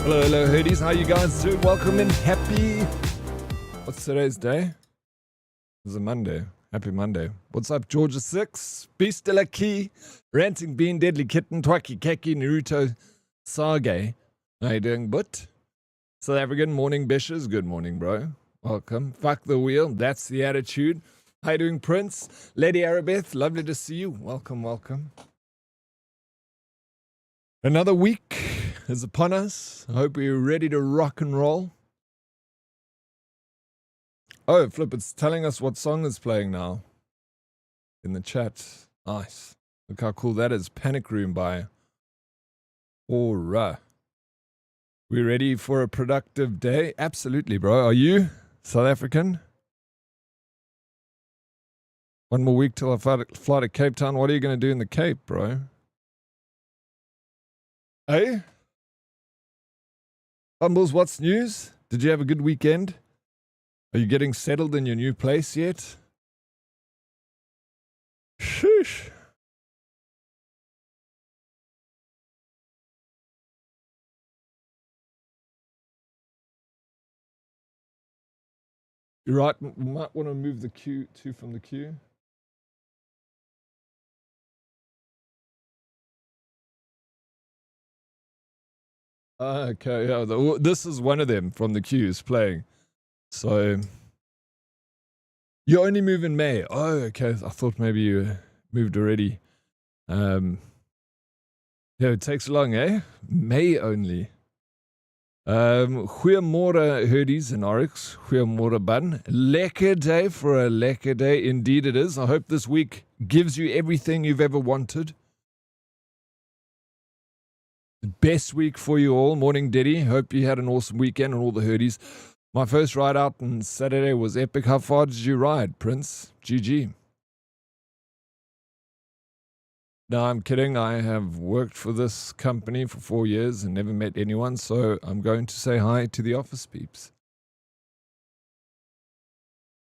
Hello, hello, hoodies. How you guys doing? Welcome in. Happy... What's today's day? It's a Monday. Happy Monday. What's up, Georgia 6? Beast de la Key. Ranting Bean, Deadly Kitten, Twaki Keki, Naruto, Sage. How you doing, But? South African, morning, Bishes. Good morning, bro. Welcome. Fuck the wheel. That's the attitude. How you doing, Prince? Lady Arabeth, lovely to see you. Welcome, welcome. Another week is upon us. I hope you're ready to rock and roll. Oh, Flip, it's telling us what song is playing now. In the chat. Nice. Look how cool that is. Panic Room by Aura. We ready for a productive day? Absolutely, bro. Are you South African? One more week till I fly to Cape Town. What are you going to do in the Cape, bro? Hey? Fumbles, what's news? Did you have a good weekend? Are you getting settled in your new place yet? Sheesh. You're right, we might want to move the queue from the queue. Okay, yeah, this is one of them from the queues playing. So, you only move in May. Oh, okay. I thought maybe you moved already. Yeah, it takes long, eh? May only. Goeiemorgen, hoodies and Oryx. Goeiemorgen, bun. Lekker day for a lekker day. Indeed it is. I hope this week gives you everything you've ever wanted. The best week for you all. Morning, Diddy. Hope you had an awesome weekend and all the hoodies. My first ride out on Saturday was epic. How far did you ride, Prince? GG. No, I'm kidding. I have worked for this company for 4 years and never met anyone, so I'm going to say hi to the office peeps.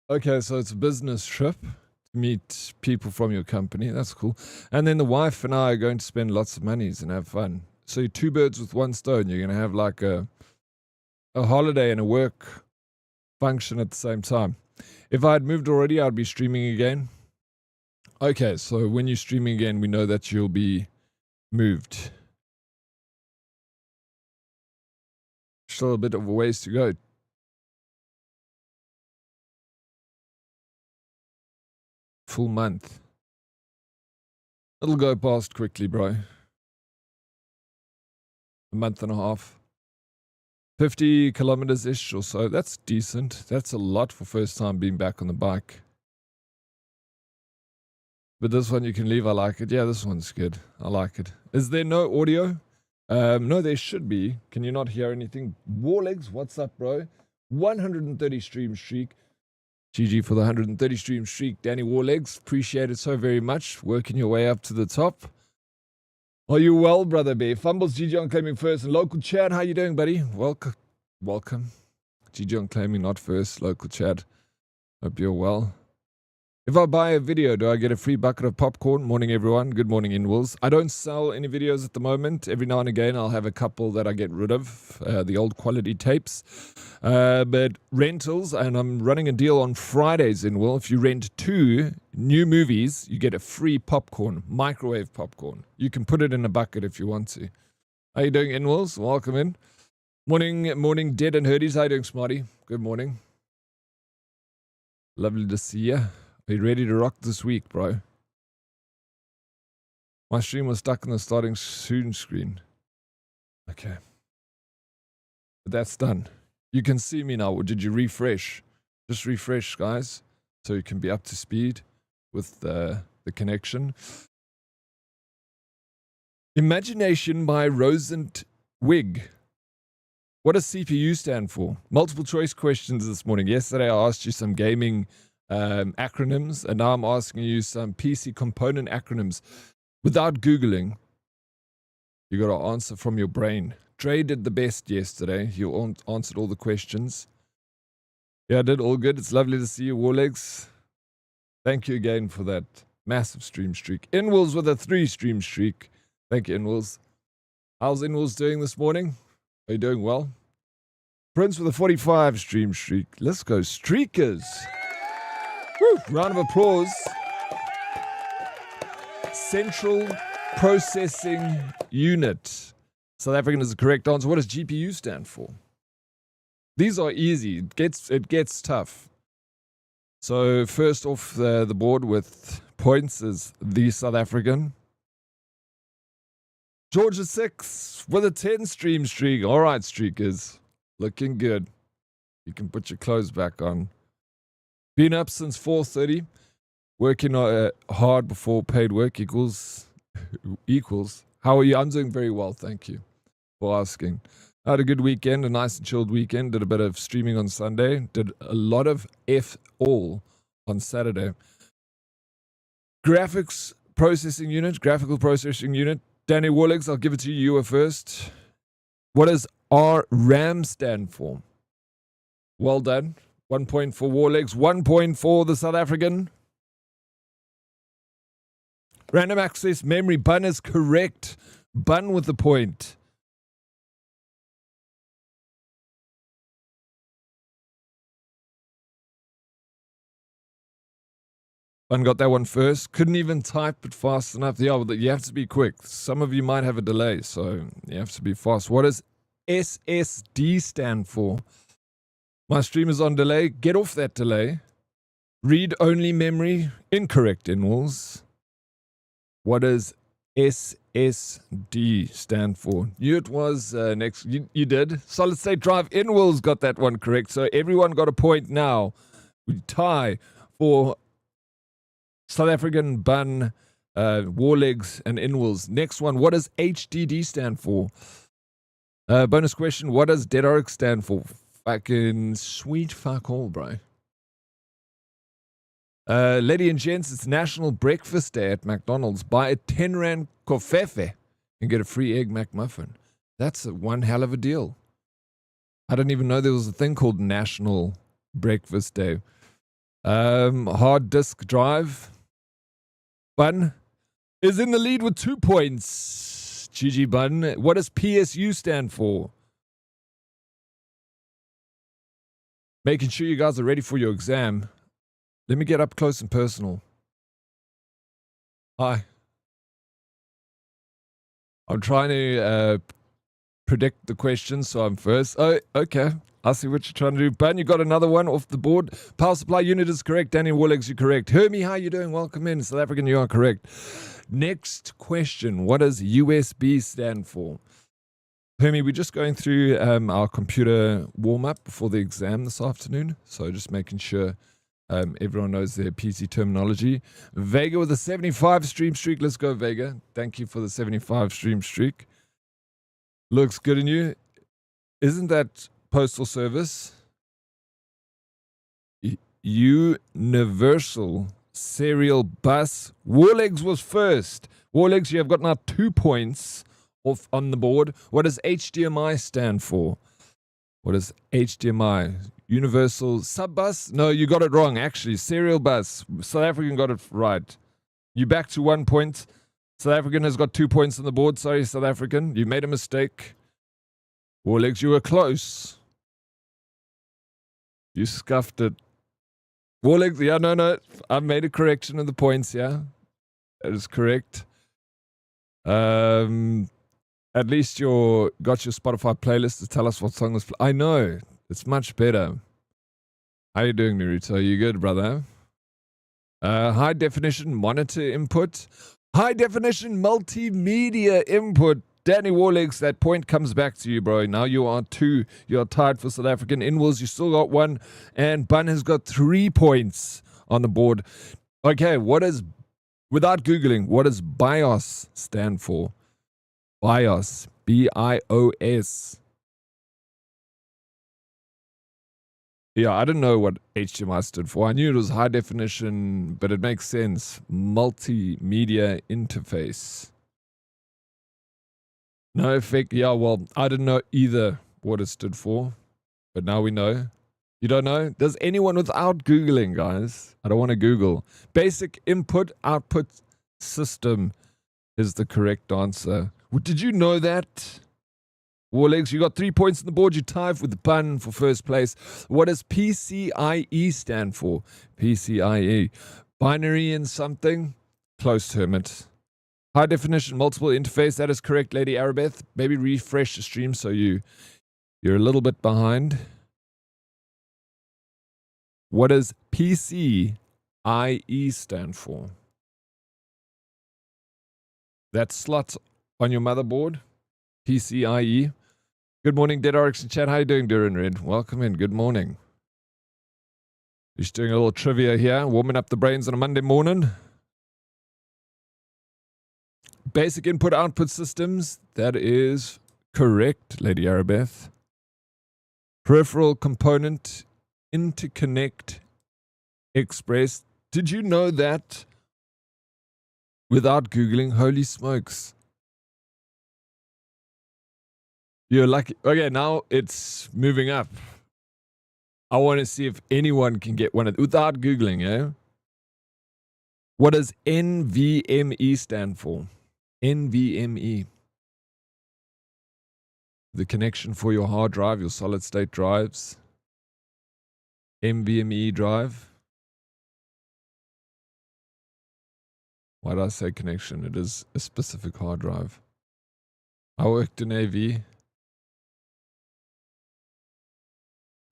Okay, so it's a business trip to meet people from your company. That's cool. And then the wife and I are going to spend lots of monies and have fun. So you're 2 birds with 1 stone. You're going to have like a holiday and a work function at the same time. If I had moved already, I'd be streaming again. Okay, so when you're streaming again, we know that you'll be moved. Still a bit of a ways to go. Full month. It'll go past quickly, bro. A month and a half. 50 kilometers-ish or so. That's decent. That's a lot for first time being back on the bike. But this one you can leave. I like it. Yeah, this one's good. I like it. Is there no audio? No, there should be. Can you not hear anything? Warlegs, what's up, bro? 130 stream streak. GG for the 130 stream streak. Danny Warlegs, appreciate it so very much. Working your way up to the top. Are you well, brother bear? Fumbles, GG on claiming first. And local chat, how you doing, buddy? Welcome. GG on claiming not first. Local chat. Hope you're well. If I buy a video, do I get a free bucket of popcorn? Morning, everyone. Good morning, Inwills. I don't sell any videos at the moment. Every now and again, I'll have a couple that I get rid of, the old quality tapes. But rentals, and I'm running a deal on Fridays, Inwill. If you rent 2 new movies, you get a free popcorn, microwave popcorn. You can put it in a bucket if you want to. How you doing, Inwills? Welcome in. Morning, Dead and Hoodies. How you doing, Smarty? Good morning. Lovely to see you. Are you ready to rock this week, bro? My stream was stuck in the starting soon screen. Okay. But that's done. You can see me now. Or did you refresh? Just refresh, guys, so you can be up to speed with the connection. Imagination by Rosent Wig. What does CPU stand for? Multiple choice questions this morning. Yesterday I asked you some gaming acronyms, and now I'm asking you some PC component acronyms without Googling. You got to answer from your brain. Dre did the best yesterday. He answered all the questions. Yeah, I did all good. It's lovely to see you, Warlegs. Thank you again for that massive stream streak. Inwills with a 3 stream streak. Thank you, Inwills. How's Inwills doing this morning? Are you doing well? Prince with a 45 stream streak. Let's go, streakers. Woo! Round of applause. Central Processing Unit. South African is the correct answer. What does GPU stand for? These are easy. It gets tough. So first off the board with points is the South African. Georgia 6 with a 10 stream streak. All right, streakers. Looking good. You can put your clothes back on. Been up since 4:30. Working hard before paid work equals. How are you? I'm doing very well, thank you for asking. I had a good weekend, a nice and chilled weekend. Did a bit of streaming on Sunday. Did a lot of F-all on Saturday. Graphical processing unit. Danny Warlegs, I'll give it to you. You were first. What does RAM stand for? Well done. 1 point for Warlegs. 1 point for the South African. Random access memory. Bun is correct. Bun with the point. Bun got that one first. Couldn't even type it fast enough. Yeah, you have to be quick. Some of you might have a delay, so you have to be fast. What does SSD stand for? My stream is on delay. Get off that delay. Read-only memory. Incorrect, Inwalls. What does SSD stand for? You it was next. You did. Solid state drive. Inwalls got that one correct. So everyone got a point now. We tie for South African, Bun, Warlegs, and Inwalls. Next one. What does HDD stand for? Bonus question. What does Dead Oryx stand for? Fucking sweet fuck all, bro. Lady and gents, it's National Breakfast Day at McDonald's. Buy a 10 Rand kofefe and get a free egg McMuffin. That's one hell of a deal. I didn't even know there was a thing called National Breakfast Day. Hard disk drive. Bun is in the lead with 2 points. GG Bun. What does PSU stand for? Making sure you guys are ready for your exam. Let me get up close and personal. Hi. I'm trying to predict the questions, so I'm first. Oh, okay. I see what you're trying to do. Bun, you got another one off the board. Power supply unit is correct. Danny Warlegs, you're correct. Hermie, how you doing? Welcome in. South African, you are correct. Next question. What does USB stand for? Hermie, we're just going through our computer warm-up before the exam this afternoon. So just making sure everyone knows their PC terminology. Vega with a 75 stream streak. Let's go, Vega. Thank you for the 75 stream streak. Looks good in you. Isn't that postal service? Universal serial bus. Warlegs was first. Warlegs, you have got now 2 points off on the board. What does HDMI stand for? What is HDMI? Universal sub bus? No, you got it wrong, actually. Serial bus. South African got it right. You back to 1 point. South African has got 2 points on the board. Sorry, South African. You made a mistake. Warlegs, you were close. You scuffed it. Warlegs, yeah, no. I made a correction of the points, yeah. That is correct. At least you got your Spotify playlist to tell us what song was. I know. It's much better. How you doing, Naruto? You good, brother? High definition monitor input. High definition multimedia input. Danny Warlegs, that point comes back to you, bro. Now you are 2. You're tied for South African. Inwalls, you still got 1. And Bun has got 3 points on the board. Okay, without Googling, what does BIOS stand for? BIOS. BIOS. Yeah, I didn't know what HDMI stood for. I knew it was high definition, but it makes sense. Multimedia interface. No effect. Yeah, well, I didn't know either what it stood for, but now we know. You don't know? Does anyone without Googling, guys? I don't want to Google. Basic input output system is the correct answer. Did you know that? Warlegs, you got 3 points on the board. You tie with the pun for first place. What does PCIe stand for? PCIe. Binary in something? Close term it. High definition multiple interface. That is correct, Lady Arabeth. Maybe refresh the stream so you're a little bit behind. What does PCIe stand for? That slot on your motherboard. PCIe. Good morning, Dead Oryx and chat. How you doing, Duran Red? Welcome in. Good morning. Just doing a little trivia here, warming up the brains on a Monday morning. Basic input-output systems. That is correct, Lady Arabeth. Peripheral component interconnect express. Did you know that? Without Googling, holy smokes. You're lucky. Okay, now it's moving up. I want to see if anyone can get one of without Googling, eh? What does NVMe stand for? NVMe. The connection for your hard drive, your solid state drives. NVMe drive. Why did I say connection? It is a specific hard drive. I worked in AV.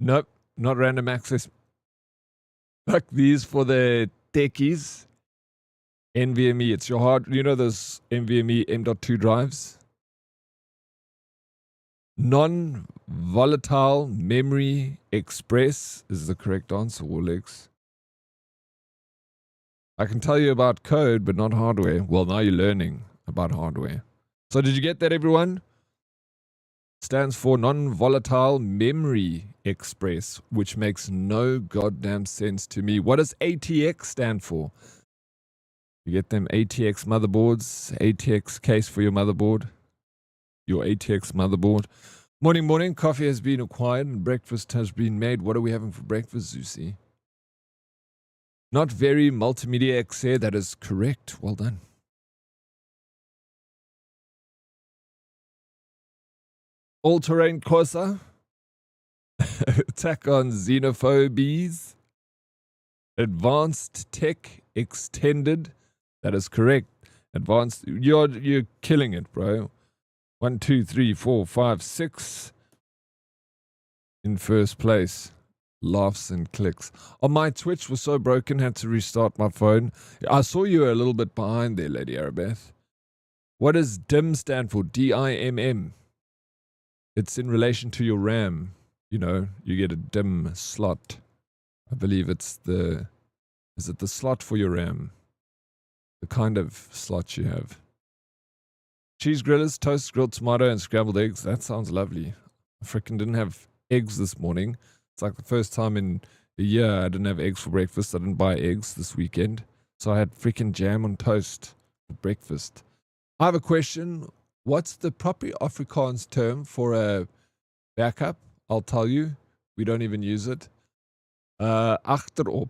Nope, not random access. Fuck these for the techies. NVMe, it's your hard, you know those NVMe M.2 drives? Non-volatile memory express is the correct answer, Warlegs. I can tell you about code, but not hardware. Well, now you're learning about hardware. So did you get that, everyone? Stands for non-volatile memory express, which makes no goddamn sense to me. What does ATX stand for? You get them ATX motherboards, ATX case for your motherboard, your ATX motherboard. Morning, coffee has been acquired and breakfast has been made. What are we having for breakfast, Zusi? Not very multimedia XA, that is correct. Well done. All-terrain Corsa. Attack on xenophobies. Advanced tech extended. That is correct. Advanced. You're killing it, bro. 1, 2, 3, 4, 5, 6 in first place. Laughs and clicks. Oh, my Twitch was so broken, had to restart my phone. I saw you were a little bit behind there, Lady Arabeth. What does DIMM stand for? DIMM. It's in relation to your RAM. You know, you get a DIMM slot. I believe it's the... Is it the slot for your RAM? The kind of slot you have. Cheese grillers, toast, grilled tomato, and scrambled eggs. That sounds lovely. I freaking didn't have eggs this morning. It's like the first time in a year I didn't have eggs for breakfast. I didn't buy eggs this weekend. So I had freaking jam on toast for breakfast. I have a question. What's the proper Afrikaans term for a backup? I'll tell you. We don't even use it. Achterop.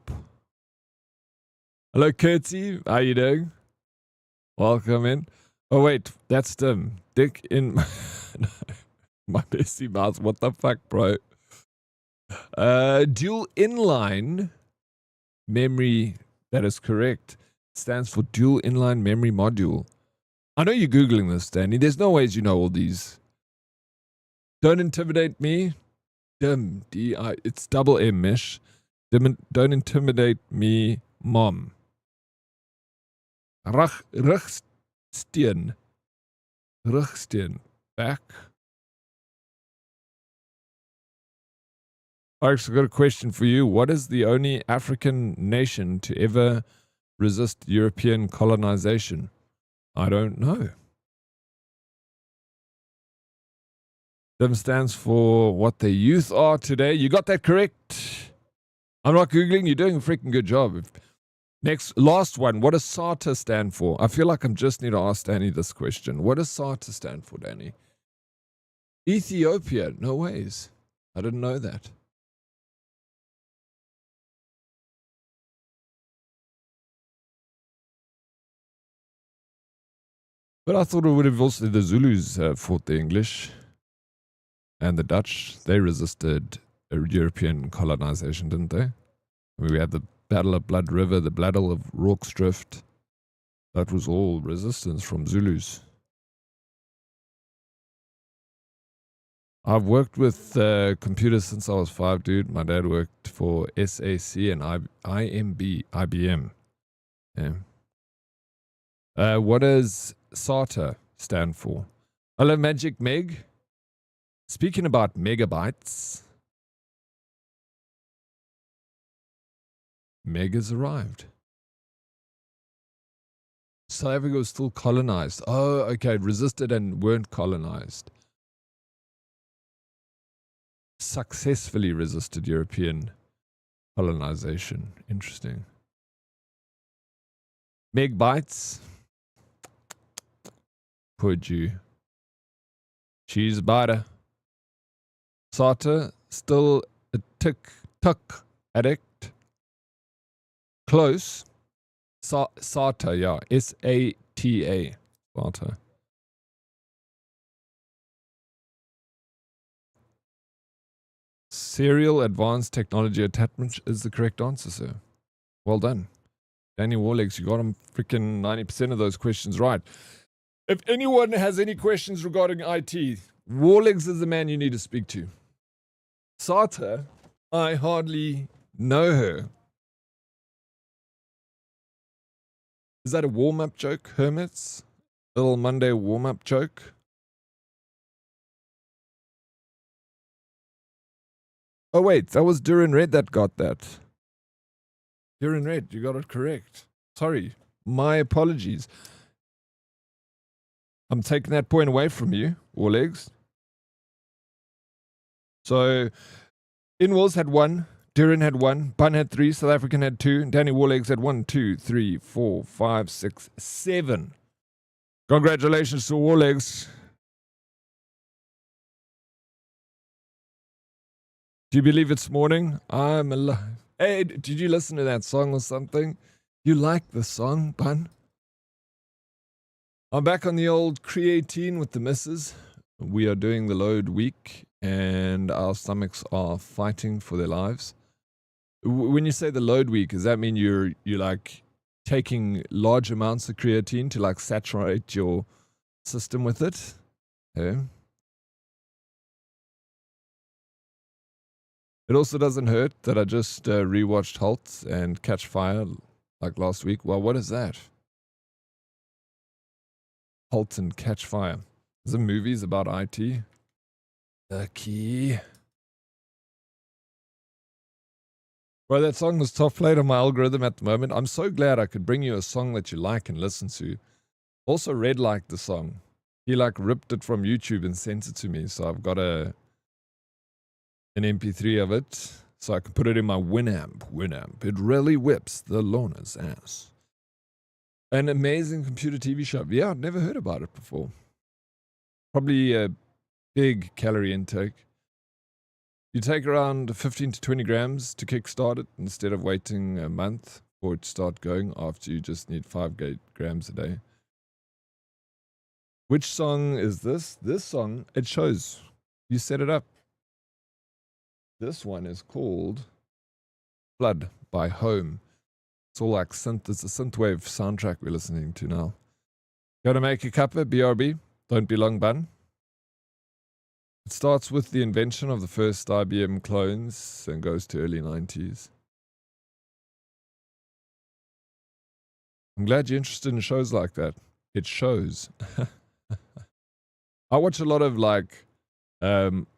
Hello, Curtsy. How you doing? Welcome in. Oh, wait. That's Tim. Dick in my bestie mouse. What the fuck, bro? Dual inline memory. That is correct. It stands for dual inline memory module. I know you're Googling this, Danny. There's no ways you know all these. Don't intimidate me. Dim. D-I. It's double M-ish. Don't intimidate me, mom. Rugsteen. Back. Alex, I've got a question for you. What is the only African nation to ever resist European colonization? I don't know. DIM stands for what the youth are today. You got that correct. I'm not Googling. You're doing a freaking good job. Next, last one. What does SATA stand for? I feel like I just need to ask Danny this question. What does SATA stand for, Danny? Ethiopia. No ways. I didn't know that. But I thought it would have also the Zulus fought the English. and the Dutch, they resisted European colonization, didn't they? I mean, we had the Battle of Blood River, the Battle of Rorke's Drift. That was all resistance from Zulus. I've worked with computers since I was 5, dude. My dad worked for SAC and IBM. Yeah. What does SATA stand for? Hello, Magic Meg. Speaking about megabytes, Meg has arrived. South Africa was still colonized. Oh, okay. Resisted and weren't colonized. Successfully resisted European colonization. Interesting. Megabytes. Poor Jew. Cheese butter. SATA, still a tuck addict. Close. SATA, yeah. SATA. SATA. Serial Advanced Technology Attachment is the correct answer, sir. Well done. Danny Warlegs, you got him freaking 90% of those questions right. If anyone has any questions regarding IT, Warlegs is the man you need to speak to. SATA, I hardly know her. Is that a warm-up joke, Hermits? Little Monday warm-up joke? Oh wait, that was Duran Red that got that. Duran Red, you got it correct. Sorry, my apologies. I'm taking that point away from you, Warlegs. So, Inwalls had 1, Duran had 1, Bun had 3, South African had 2, Danny Warlegs had 1, 2, 3, 4, 5, 6, 7. Congratulations to Warlegs. Do you believe it's morning? I'm alive. Hey, did you listen to that song or something? You like the song, Bun? I'm back on the old creatine with the missus. We are doing the load week, and our stomachs are fighting for their lives. When you say the load week, does that mean you're like taking large amounts of creatine to like saturate your system with it? Yeah. It also doesn't hurt that I just rewatched Halt and Catch Fire like last week. Well, what is that? Halt and Catch Fire. Is it movies about IT? Lucky. Well, that song was top played on my algorithm at the moment. I'm so glad I could bring you a song that you like and listen to. Also, Red liked the song. He like ripped it from YouTube and sent it to me. So I've got an MP3 of it, so I can put it in my Winamp. It really whips the Lorna's ass. An amazing computer TV show. Yeah, I'd never heard about it before. Probably a big calorie intake. You take around 15 to 20 grams to kickstart it instead of waiting a month for it to start going after you just need 5 grams a day. Which song is this? This song, it shows. You set it up. This one is called Flood by Home. It's all like synth. It's a synthwave soundtrack we're listening to now. Gotta make a cuppa, BRB. Don't be long, Bun. It starts with the invention of the first IBM clones and goes to early 90s. I'm glad you're interested in shows like that. It shows. I watch a lot of like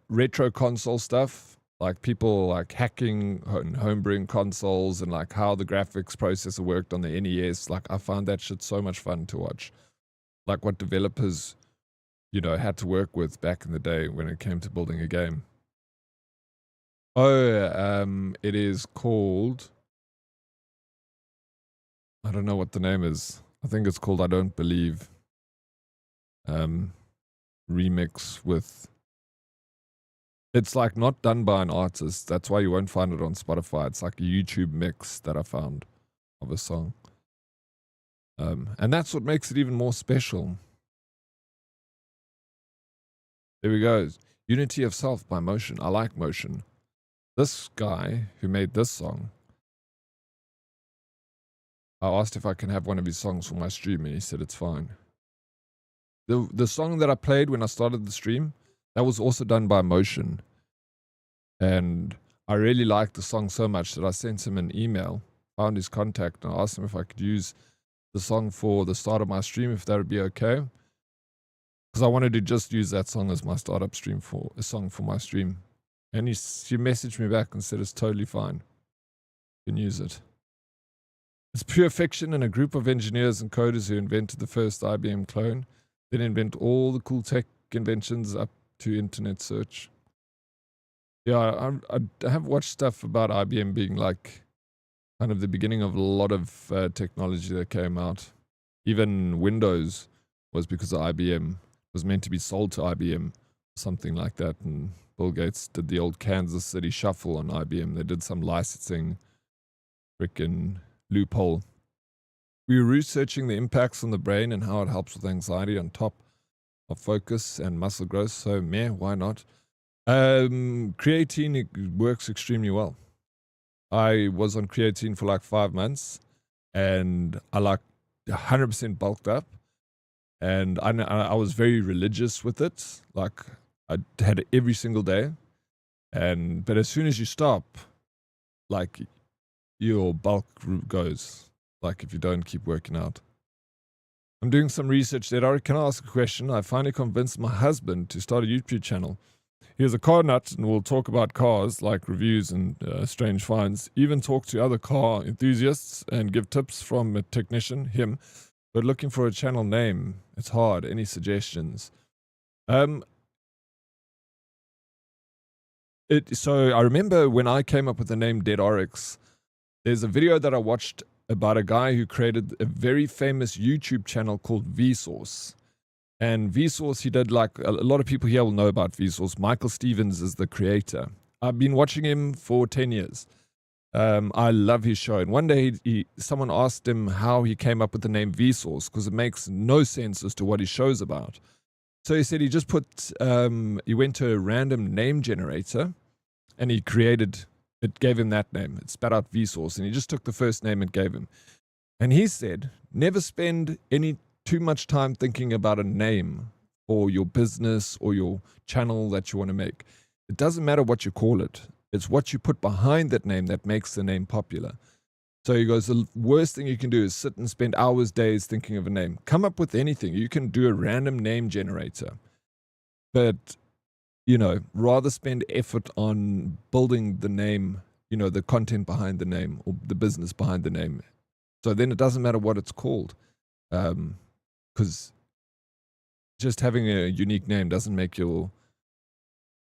retro console stuff, like people like hacking and homebrewing consoles and like how the graphics processor worked on the NES. Like I found that shit so much fun to watch. Like what developers, had to work with back in the day when it came to building a game. Oh, it is called, I don't know what the name is. I think it's called I Don't Believe. Remix with, it's like not done by an artist. That's why you won't find it on Spotify. It's like a YouTube mix that I found of a song. And that's what makes it even more special. There we go. Unity of Self by Motion. I like Motion. This guy who made this song, I asked if I can have one of his songs for my stream, and he said it's fine. The song that I played when I started the stream, that was also done by Motion. And I really liked the song so much that I sent him an email, found his contact, and I asked him if I could use the song for the start of my stream, if that would be okay. Because I wanted to just use that song as my startup stream for a song for my stream. And he messaged me back and said it's totally fine. You can use it. It's pure fiction and a group of engineers and coders who invented the first IBM clone, then invent all the cool tech inventions up to internet search. Yeah, I have watched stuff about IBM being like kind of the beginning of a lot of technology that came out. Even Windows was because of IBM. It was meant to be sold to IBM, something like that. And Bill Gates did the old Kansas City Shuffle on IBM. They did some licensing frickin' loophole. We were researching the impacts on the brain and how it helps with anxiety on top of focus and muscle growth. So, why not? Creatine works extremely well. I was on creatine for like 5 months and I like 100% bulked up. And I was very religious with it. Like I had it every single day. But as soon as you stop, like your bulk goes. Like if you don't keep working out. I'm doing some research there. Can I ask a question? I finally convinced my husband to start a YouTube channel. He is a car nut and will talk about cars, like reviews and strange finds. Even talk to other car enthusiasts and give tips from a technician, him. But looking for a channel name, it's hard. Any suggestions? So I remember when I came up with the name Dead Oryx, there's a video that I watched about a guy who created a very famous YouTube channel called Vsauce. And Vsauce, he did like a lot of people here will know about Vsauce. Michael Stevens is the creator. I've been watching him for 10 years. I love his show. And one day someone asked him how he came up with the name Vsauce because it makes no sense as to what his show's about. So he said he just he went to a random name generator and he created, it gave him that name. It spat out Vsauce and he just took the first name it gave him. And he said, never spend too much time thinking about a name for your business or your channel that you want to make. It doesn't matter what you call it. It's what you put behind that name that makes the name popular. So he goes, the worst thing you can do is sit and spend hours, days thinking of a name. Come up with anything. You can do a random name generator. But, rather spend effort on building the name, the content behind the name or the business behind the name. So then it doesn't matter what it's called. Because just having a unique name doesn't make your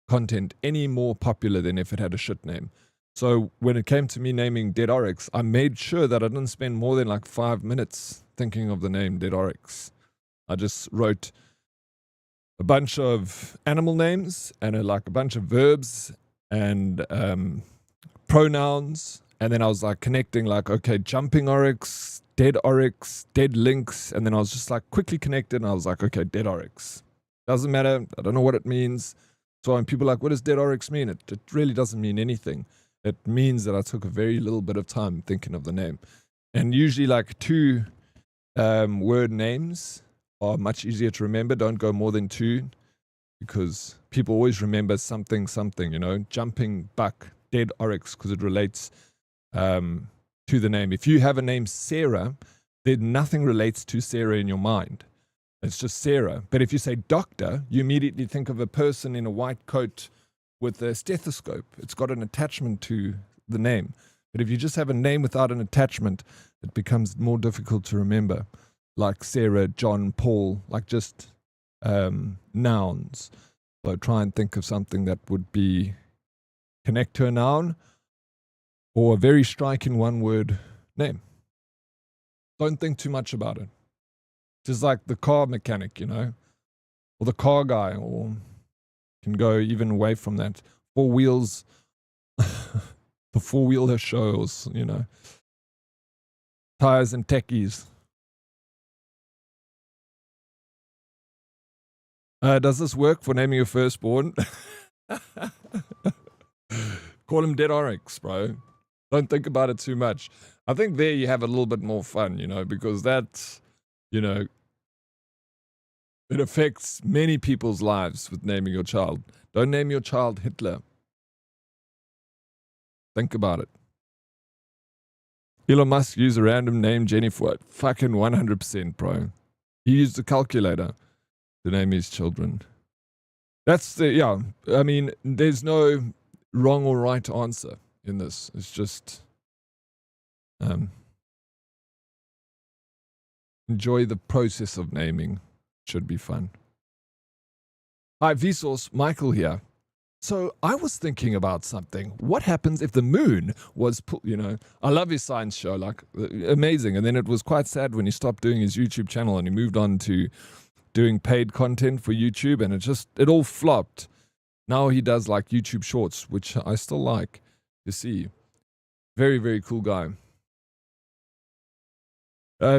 content any more popular than if it had a shit name. So when it came to me naming Dead Oryx, I made sure that I didn't spend more than like 5 minutes thinking of the name Dead Oryx. I just wrote a bunch of animal names and a bunch of verbs and pronouns. And then I was like connecting like, okay, jumping oryx, dead lynx. And then I was just like quickly connected and I was like, okay, Dead Oryx. Doesn't matter. I don't know what it means. So when people are like, what does Dead Oryx mean? It really doesn't mean anything. It means that I took a very little bit of time thinking of the name. And usually like 2 word names are much easier to remember. Don't go more than 2 because people always remember something, jumping buck, Dead Oryx, because it relates to the name. If you have a name Sarah, then nothing relates to Sarah in your mind. It's just Sarah. But if you say doctor, you immediately think of a person in a white coat with a stethoscope. It's got an attachment to the name. But if you just have a name without an attachment, it becomes more difficult to remember. Like Sarah, John, Paul, like just nouns. So try and think of something that would connect to a noun or a very striking one-word name. Don't think too much about it. Just like the car mechanic, or the car guy, or can go even away from that. 4 wheels, the 4-wheeler shows, tires and techies. Does this work for naming your firstborn? Call him Dead Oryx, bro. Don't think about it too much. I think there you have a little bit more fun, you know, because that's, you know, it affects many people's lives with naming your child. Don't name your child Hitler. Think about it. Elon Musk used a random name Jennifer. Fucking 100%, bro. He used a calculator to name his children. That's the, yeah, I mean, there's no wrong or right answer in this. It's just, enjoy the process of naming. Should be fun. Hi, Vsauce, Michael here. So I was thinking about something. What happens if the moon was, you know, I love his science show, like, amazing. And then it was quite sad when he stopped doing his YouTube channel and he moved on to doing paid content for YouTube, and it all flopped. Now he does like YouTube shorts, which I still like to see. Very, very cool guy.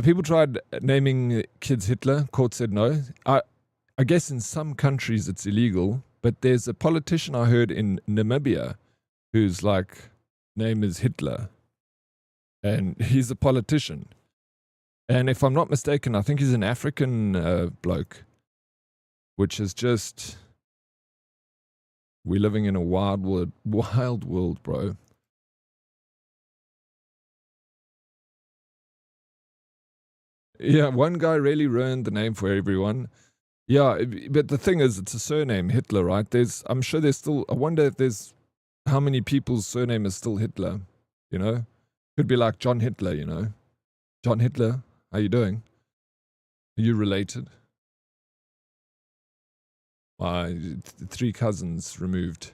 People tried naming kids Hitler. Court said no. I guess in some countries it's illegal, but there's a politician I heard in Namibia whose like name is Hitler, and he's a politician. And if I'm not mistaken, I think he's an African bloke, which is just, we're living in a wild world, bro. Yeah, one guy really ruined the name for everyone. Yeah, but the thing is, it's a surname, Hitler, right? I'm sure there's still, I wonder if there's, how many people's surname is still Hitler, you know? Could be like John Hitler, you know? John Hitler, how you doing? Are you related? Three cousins removed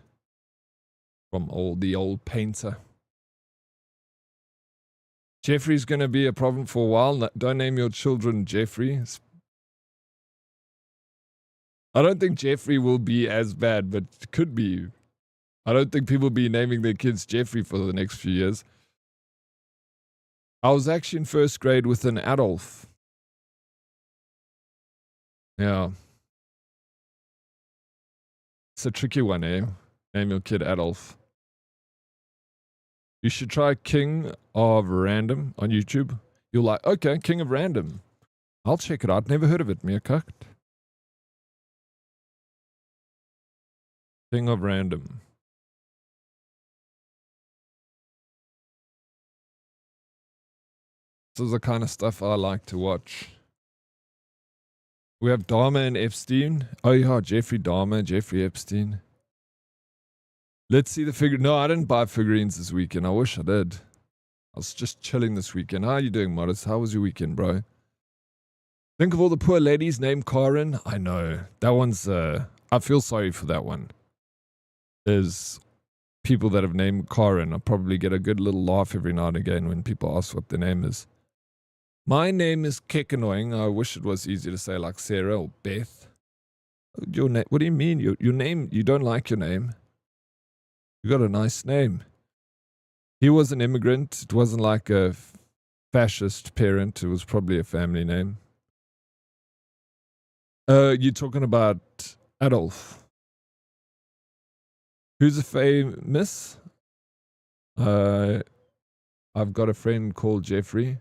from the old painter. Jeffrey's going to be a problem for a while. Don't name your children Jeffrey. I don't think Jeffrey will be as bad, but it could be. I don't think people will be naming their kids Jeffrey for the next few years. I was actually in first grade with an Adolf. Yeah. It's a tricky one, eh? Name your kid Adolf. You should try King of Random on YouTube. You're like, okay, King of Random. I'll check it out. Never heard of it, Meerkat. King of Random. This is the kind of stuff I like to watch. We have Dahmer and Epstein. Oh yeah, Jeffrey Dahmer, Jeffrey Epstein. Let's see the figure. No, I didn't buy figurines this weekend. I wish I did. I was just chilling this weekend. How are you doing, Modest? How was your weekend, bro? Think of all the poor ladies named Karen. I know. That one's, I feel sorry for that one. There's people that have named Karen. I probably get a good little laugh every now and again when people ask what their name is. My name is Kekanoing. I wish it was easier to say like Sarah or Beth. Your name? What do you mean? Your name? You don't like your name? You got a nice name. He was an immigrant. It wasn't like a fascist parent. It was probably a family name. You're talking about Adolf. Who's a famous? I've got a friend called Jeffrey.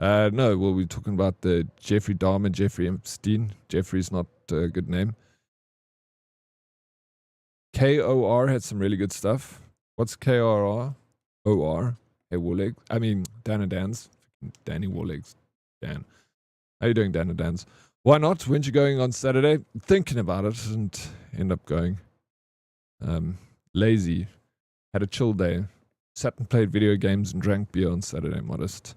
No, well, we're talking about the Jeffrey Dahmer, Jeffrey Epstein. Jeffrey's not a good name. KOR had some really good stuff. What's KOR? OR? Hey, Warlegs. I mean, Dan and Dan's. Danny Warlegs. Dan. How you doing, Dan and Dan's? Why not? When's you going on Saturday? Thinking about it and end up going. Lazy. Had a chill day. Sat and played video games and drank beer on Saturday, Modest.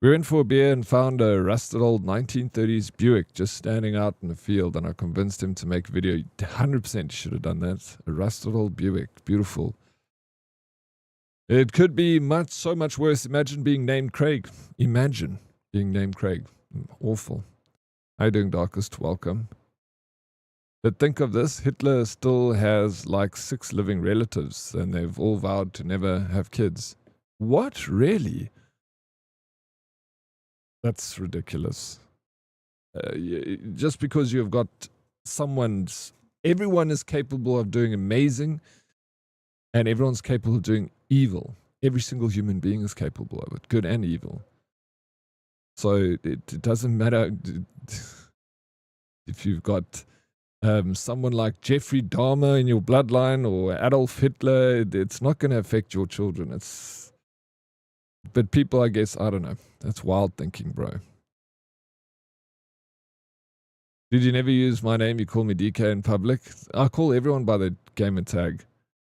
We went for a beer and found a rusted old 1930s Buick just standing out in the field, and I convinced him to make a video. 100% should have done that. A rusted old Buick. Beautiful. It could be so much worse. Imagine being named Craig. Imagine being named Craig. Awful. How you doing, Darkest? Welcome. But think of this. Hitler still has like 6 living relatives, and they've all vowed to never have kids. What? Really? That's ridiculous. Just because you've got everyone is capable of doing amazing, and everyone's capable of doing evil. Every single human being is capable of it, good and evil. So it doesn't matter if you've got someone like Jeffrey Dahmer in your bloodline or Adolf Hitler. It's not going to affect your children. But people, I guess, I don't know. That's wild thinking, bro. Did you never use my name? You call me DK in public. I call everyone by the gamer tag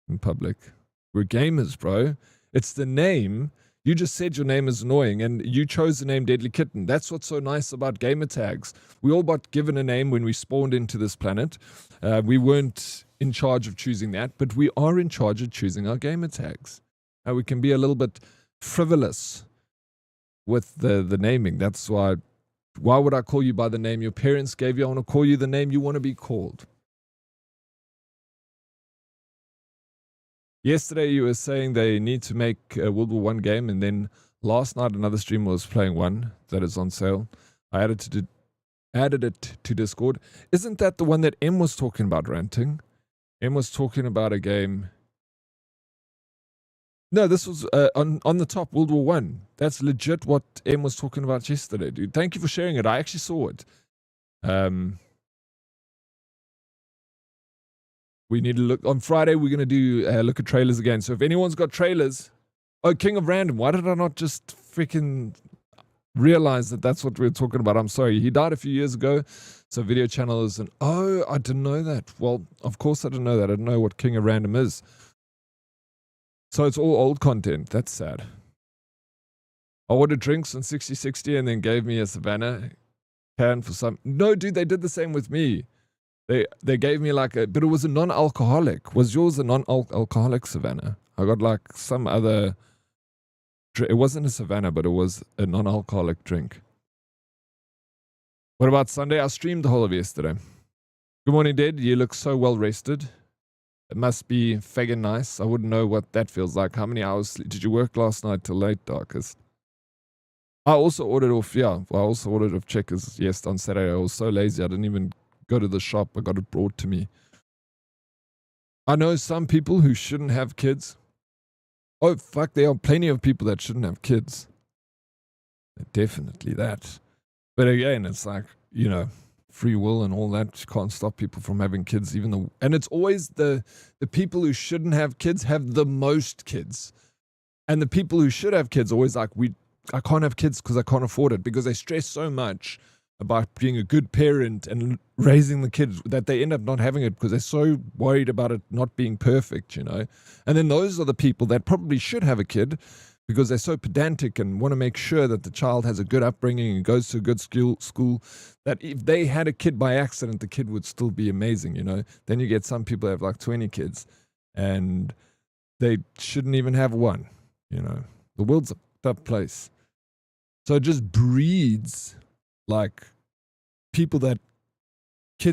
in public. We're gamers, bro. It's the name. You just said your name is annoying, and you chose the name Deadly Kitten. That's what's so nice about gamer tags. We all got given a name when we spawned into this planet. We weren't in charge of choosing that, but we are in charge of choosing our gamer tags. We can be a little bit frivolous with the naming. That's why would I call you by the name your parents gave you? I want to call you the name you want to be called. Yesterday you were saying they need to make a World War I game, and then last night another streamer was playing one that is on sale. I added it to Discord. Isn't that the one that M was talking about ranting? M was talking about a game. No, this was on the top, World War I. That's legit what M was talking about yesterday, dude. Thank you for sharing it. I actually saw it. We need to look on Friday. We're going to do look at trailers again. So if anyone's got trailers, King of Random, why did I not just freaking realize that that's what we were talking about? I'm sorry. He died a few years ago. So video channel is I didn't know that. Well, of course I didn't know that. I didn't know what King of Random is. So it's all old content. That's sad. I ordered drinks on 60/60 and then gave me a Savannah can for some. No, dude, they did the same with me. They gave me but it was a non-alcoholic. Was yours a non-alcoholic Savannah? I got like some other, it wasn't a Savannah, but it was a non-alcoholic drink. What about Sunday? I streamed the whole of yesterday. Good morning, Dead. You look so well rested. It must be fagging nice. I wouldn't know what that feels like. How many hours did you work last night till late, Darkest? I also ordered off Checkers on Saturday. I was so lazy. I didn't even go to the shop. I got it brought to me. I know some people who shouldn't have kids. Oh, fuck, there are plenty of people that shouldn't have kids. Definitely that. But again, it's like, free will and all that. You can't stop people from having kids, and it's always the people who shouldn't have kids have the most kids. And the people who should have kids always like, I can't have kids because I can't afford it, because they stress so much about being a good parent and raising the kids that they end up not having it because they're so worried about it not being perfect, And then those are the people that probably should have a kid because they're so pedantic and want to make sure that the child has a good upbringing and goes to a good school, that if they had a kid by accident, the kid would still be amazing, Then you get some people that have like 20 kids and they shouldn't even have one, The world's a tough place. So it just breeds like kids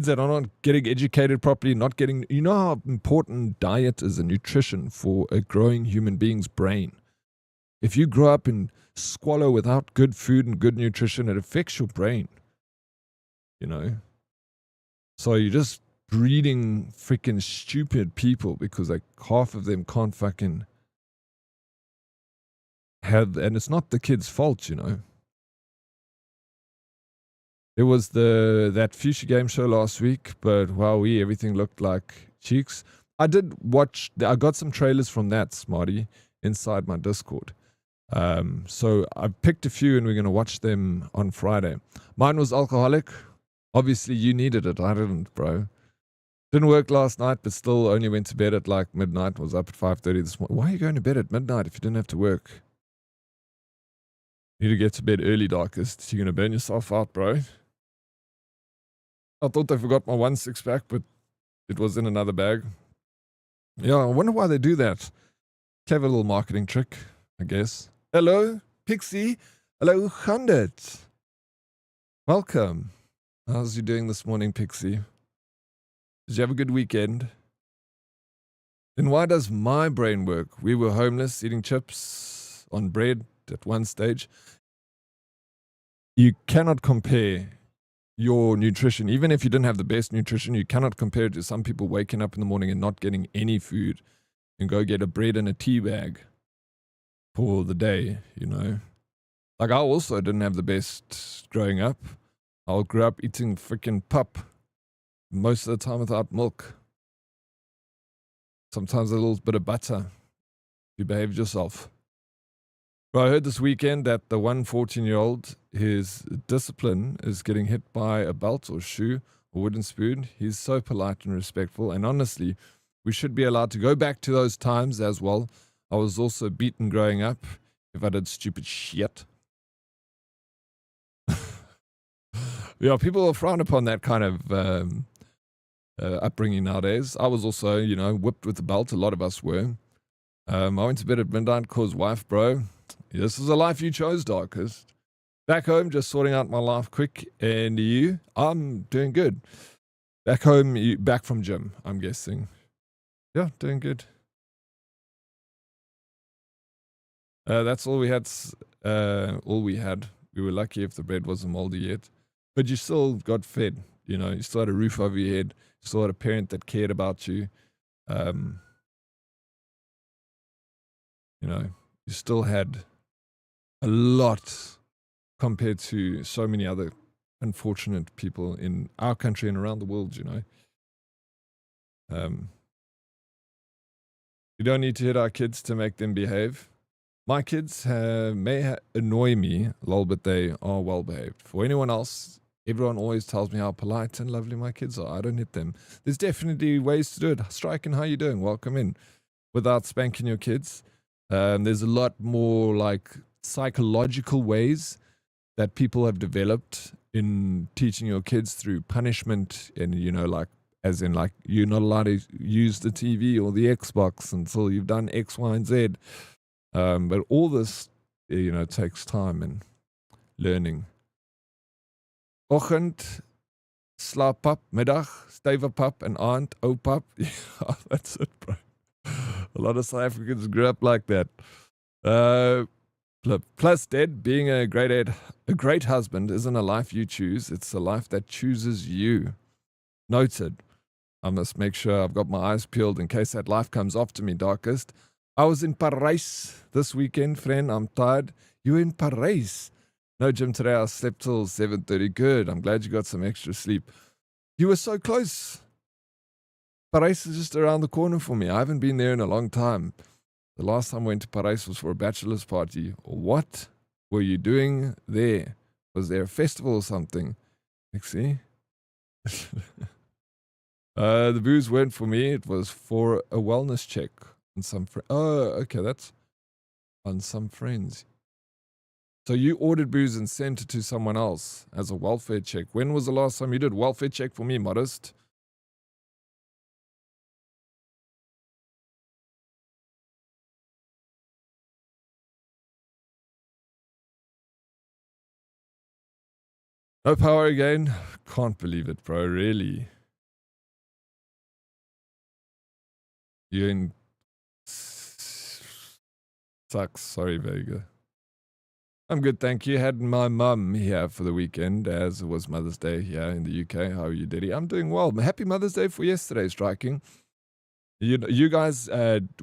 that are not getting educated properly, not getting, how important diet is and nutrition for a growing human being's brain. If you grow up in squalor without good food and good nutrition, it affects your brain, So you're just breeding freaking stupid people because half of them can't fucking and it's not the kid's fault, It was that Fuchsia game show last week, but wowee, everything looked like cheeks. I got some trailers from that, Smarty, inside my Discord. So I picked a few and we're going to watch them on Friday. Mine was alcoholic. Obviously you needed it. I didn't, bro. Didn't work last night, but still only went to bed at like midnight. Was up at 5:30 this morning. Why are you going to bed at midnight if you didn't have to work? You need to get to bed early, Darkest. You're going to burn yourself out, bro. I thought I forgot my 1 6-pack, but it was in another bag. Yeah, I wonder why they do that. Clever little marketing trick, I guess. Hello, Pixie. Hello, 100. Welcome. How's you doing this morning, Pixie? Did you have a good weekend? Then why does my brain work? We were homeless, eating chips on bread at one stage. You cannot compare your nutrition. Even if you didn't have the best nutrition, you cannot compare it to some people waking up in the morning and not getting any food and go get a bread and a tea bag for the day, you know. Like, I also didn't have the best growing up. I grew up eating freaking pup most of the time without milk. Sometimes a little bit of butter. You behaved yourself. But I heard this weekend that the 14-year-old, his discipline is getting hit by a belt or shoe or wooden spoon. He's so polite and respectful. And honestly, we should be allowed to go back to those times as well. I was also beaten growing up if I did stupid shit. Yeah, people are frowned upon that kind of upbringing nowadays. I was also, you know, whipped with a belt. A lot of us were. I went to bed at midnight because wife, bro. This is a life you chose, Darkest. Back home, just sorting out my life quick. And you? I'm doing good. Back home, back from gym, I'm guessing. Yeah, doing good. That's all we had. We were lucky if the bread wasn't moldy yet. But you still got fed. You know, you still had a roof over your head. You still had a parent that cared about you. You know, you still had a lot compared to so many other unfortunate people in our country and around the world, you know. You don't need to hit our kids to make them behave. My kids may annoy me a little bit. They are well behaved. For anyone else, everyone always tells me how polite and lovely my kids are. I don't hit them. There's definitely ways to do it. Striking, how you doing? Welcome in. Without spanking your kids. There's a lot more like psychological ways that people have developed in teaching your kids through punishment, and, you know, like, as in, like, you're not allowed to use the TV or the Xbox until you've done X, Y, and Z. But all this, you know, takes time and learning. Oggend, slaap pap, middag, stywe pap, and aand, ou pap. Yeah, that's it, bro. A lot of South Africans grew up like that. Plus, Dead, being a great husband isn't a life you choose. It's a life that chooses you. Noted. I must make sure I've got my eyes peeled in case that life comes after me, Darkest. I was in Paris this weekend, friend. I'm tired. You in Paris? No gym today. I slept till 7:30. Good. I'm glad you got some extra sleep. You were so close. Paris is just around the corner for me. I haven't been there in a long time. The last time I went to Paris was for a bachelor's party. What were you doing there? Was there a festival or something? See? The booze weren't for me. It was for a wellness check on some okay, that's on some friends. So you ordered booze and sent it to someone else as a welfare check. When was the last time you did welfare check for me, Modest? No power again? Can't believe it, bro. Really? You're in... Sucks. Sorry, Vega. I'm good, thank you. Had my mum here for the weekend, as it was Mother's Day here in the UK. How are you, Diddy? I'm doing well. Happy Mother's Day for yesterday, Striking. You guys,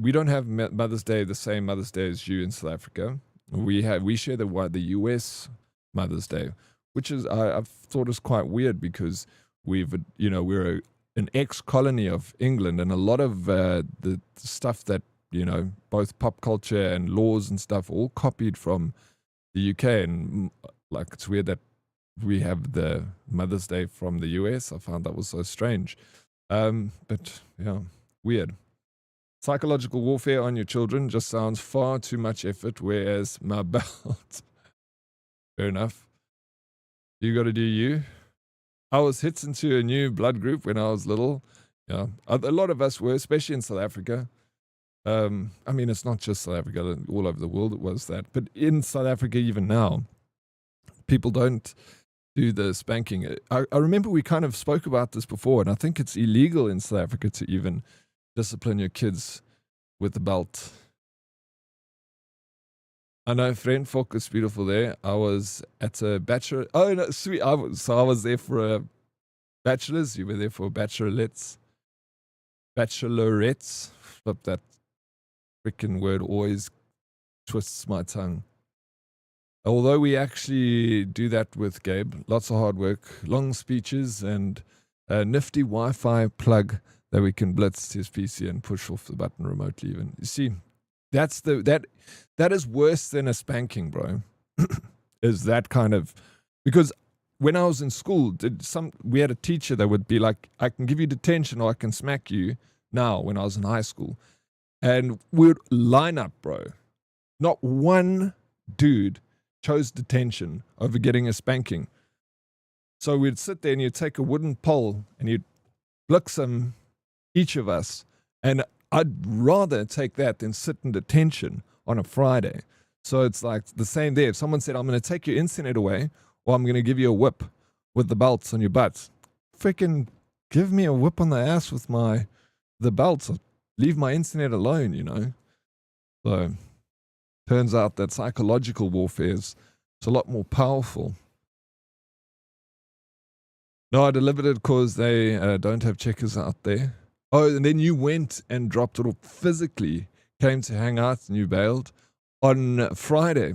we don't have Mother's Day the same Mother's Day as you in South Africa. We share the US Mother's Day, which is I've thought is quite weird because we're an ex-colony of England, and a lot of the stuff that, you know, both pop culture and laws and stuff all copied from the UK, and like it's weird that we have the Mother's Day from the US. I found that was so strange. But yeah, weird. Psychological warfare on your children just sounds far too much effort, whereas my belt. Fair enough. You got to do you. I was hit into a new blood group when I was little. Yeah, a lot of us were, especially in South Africa. I mean, it's not just South Africa, all over the world it was that. But in South Africa, even now, people don't do the spanking. I remember we kind of spoke about this before, and I think it's illegal in South Africa to even discipline your kids with the belt. I know, friend. Focus beautiful there. I was at a bachelor. Oh no, sweet. I was there for a bachelor's. You were there for bachelorettes. Bachelorettes. Flip that freaking word always twists my tongue. Although we actually do that with Gabe, lots of hard work, long speeches, and a nifty Wi-Fi plug that we can blitz his PC and push off the button remotely. Even you see, that is worse than a spanking, bro. Is that kind of, because when I was in school, we had a teacher that would be like, I can give you detention or I can smack you now. When I was in high school, and we'd line up, bro. Not one dude chose detention over getting a spanking. So we'd sit there and you'd take a wooden pole and you'd blix them, each of us. And I'd rather take that than sit in detention on a Friday. So it's like the same there. If someone said, I'm going to take your internet away, or I'm going to give you a whip with the belts on your butt, freaking give me a whip on the ass with the belts. Leave my internet alone, you know. So turns out that psychological warfare is a lot more powerful. No, I delivered it because they don't have checkers out there. Oh, and then you went and dropped it off physically, came to hang out, and you bailed on Friday.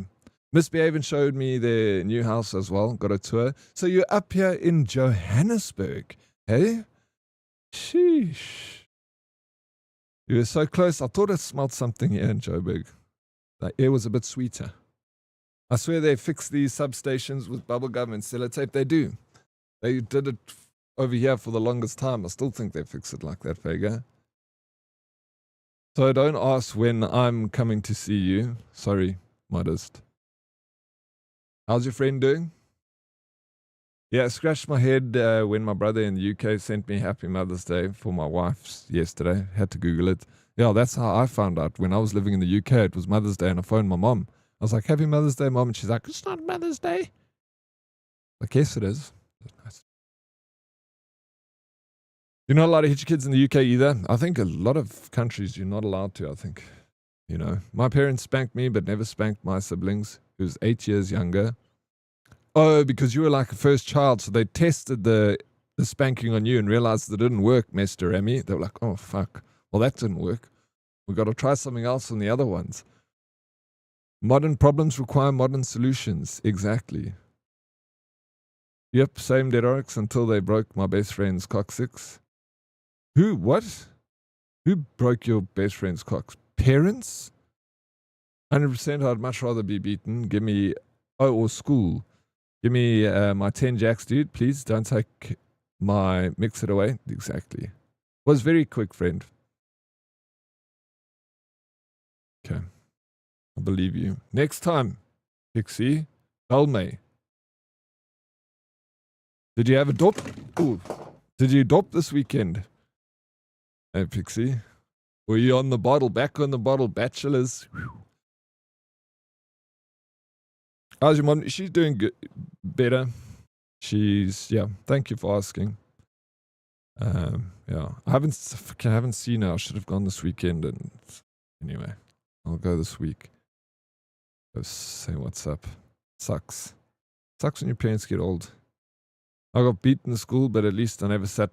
Misbehaving showed me their new house as well, got a tour. So you're up here in Johannesburg, hey? Sheesh. You were so close. I thought I smelled something here in Joburg. The air was a bit sweeter. I swear they fix these substations with bubblegum and sellotape. They do. They did it over here for the longest time. I still think they fix it like that, Vega. So don't ask when I'm coming to see you. Sorry, modest. How's your friend doing? Yeah, I scratched my head when my brother in the UK sent me Happy Mother's Day for my wife's yesterday. Had to Google it. Yeah, that's how I found out. When I was living in the UK, it was Mother's Day, and I phoned my mom. I was like, Happy Mother's Day, Mom. And she's like, it's not Mother's Day. I guess it is. Nice. You're not allowed to hit your kids in the UK either. I think a lot of countries you're not allowed to, I think. You know, my parents spanked me, but never spanked my siblings, who's 8 years younger. Oh, because you were like a first child, so they tested the spanking on you and realized it didn't work, Mr. Remy. They were like, oh, fuck. Well, that didn't work. We've got to try something else on the other ones. Modern problems require modern solutions. Exactly. Yep, same Dead Oryx until they broke my best friend's coccyx. Who? What? Who broke your best friend's cocks? Parents? 100%. I'd much rather be beaten. Give me... Oh, or school. Give me my 10 jacks, dude. Please don't take my mix it away. Exactly. Was very quick, friend. Okay. I believe you. Next time, Pixie, tell me. Did you have a dop? Ooh. Did you dop this weekend? Hey, Pixie. Were you on the bottle? Back on the bottle, bachelors. Whew. How's your mom? She's doing good, better. Yeah. Thank you for asking. Yeah. I haven't seen her. I should have gone this weekend, and anyway, I'll go this week. Go say what's up. Sucks when your parents get old. I got beaten in school, but at least I never sat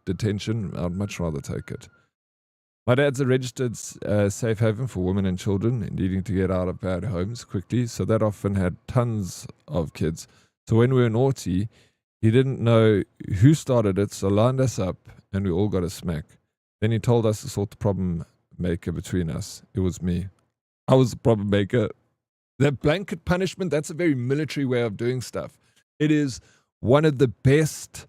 detention. I'd much rather take it. My dad's a registered safe haven for women and children needing to get out of bad homes quickly, so that often had tons of kids. So when we were naughty, he didn't know who started it, so lined us up, and we all got a smack. Then he told us to sort the problem maker between us. It was me. I was the problem maker. That blanket punishment, that's a very military way of doing stuff. It is one of the best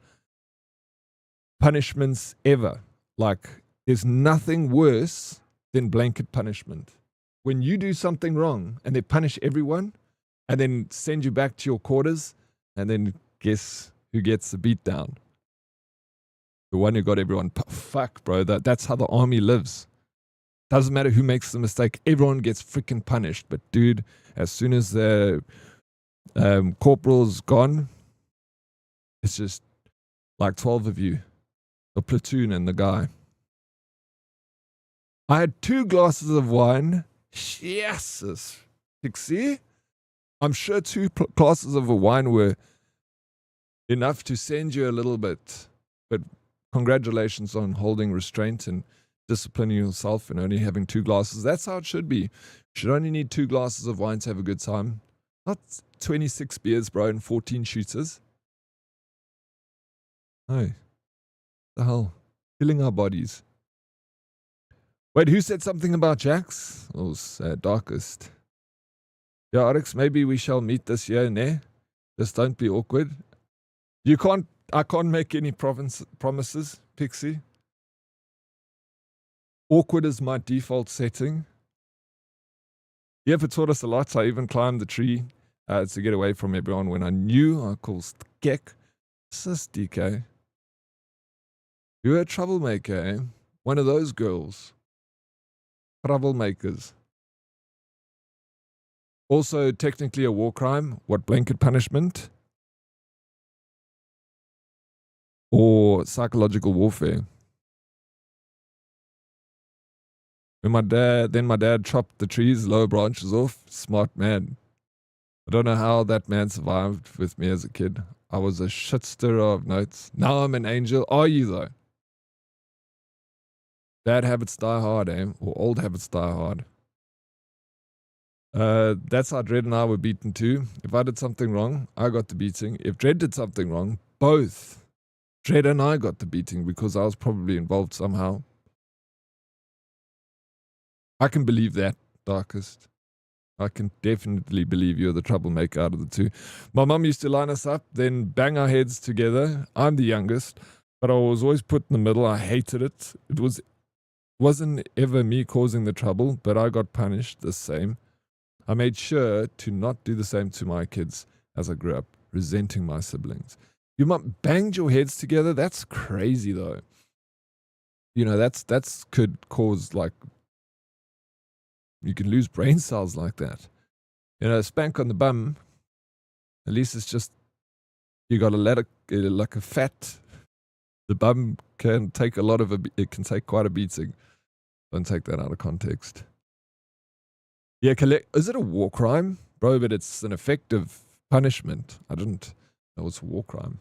punishments ever. Like, there's nothing worse than blanket punishment. When you do something wrong and they punish everyone and then send you back to your quarters, and then guess who gets the beat down? The one who got everyone. Fuck, bro. That's how the army lives. Doesn't matter who makes the mistake. Everyone gets freaking punished. But dude, as soon as the corporal's gone, it's just like 12 of you. A platoon and the guy. I had 2 glasses of wine. Jesus. Pixie. I'm sure 2 glasses of a wine were enough to send you a little bit. But congratulations on holding restraint and disciplining yourself and only having 2 glasses. That's how it should be. You should only need 2 glasses of wine to have a good time. Not 26 beers, bro, and 14 shooters. No. The hell? Killing our bodies. Wait, who said something about Jax? Oh, Darkest. Yeah, Oryx, maybe we shall meet this year, ne? Just don't be awkward. I can't make any promises, Pixie. Awkward is my default setting. You ever taught us a lot. I even climbed the tree to get away from everyone when I knew I caused Gek. Sis DK. You're a troublemaker, eh? One of those girls. Troublemakers. Also, technically a war crime. What, blanket punishment? Or psychological warfare? When my dad chopped the trees, lower branches off. Smart man. I don't know how that man survived with me as a kid. I was a shit stirrer of notes. Now I'm an angel. Are you though? Bad habits die hard, eh? Or old habits die hard. That's how Dredd and I were beaten too. If I did something wrong, I got the beating. If Dredd did something wrong, both Dredd and I got the beating because I was probably involved somehow. I can believe that, Darkest. I can definitely believe you're the troublemaker out of the two. My mum used to line us up, then bang our heads together. I'm the youngest, but I was always put in the middle. I hated it. Wasn't ever me causing the trouble, but I got punished the same. I made sure to not do the same to my kids as I grew up, resenting my siblings. You might banged your heads together. That's crazy, though. You know, that's could cause, like, you can lose brain cells like that. You know, a spank on the bum, at least it's just, you got to let it, like a fat, the bum can take it can take quite a beating. Don't take that out of context. Yeah, is it a war crime? Bro, but it's an effective punishment. I didn't know it's a war crime.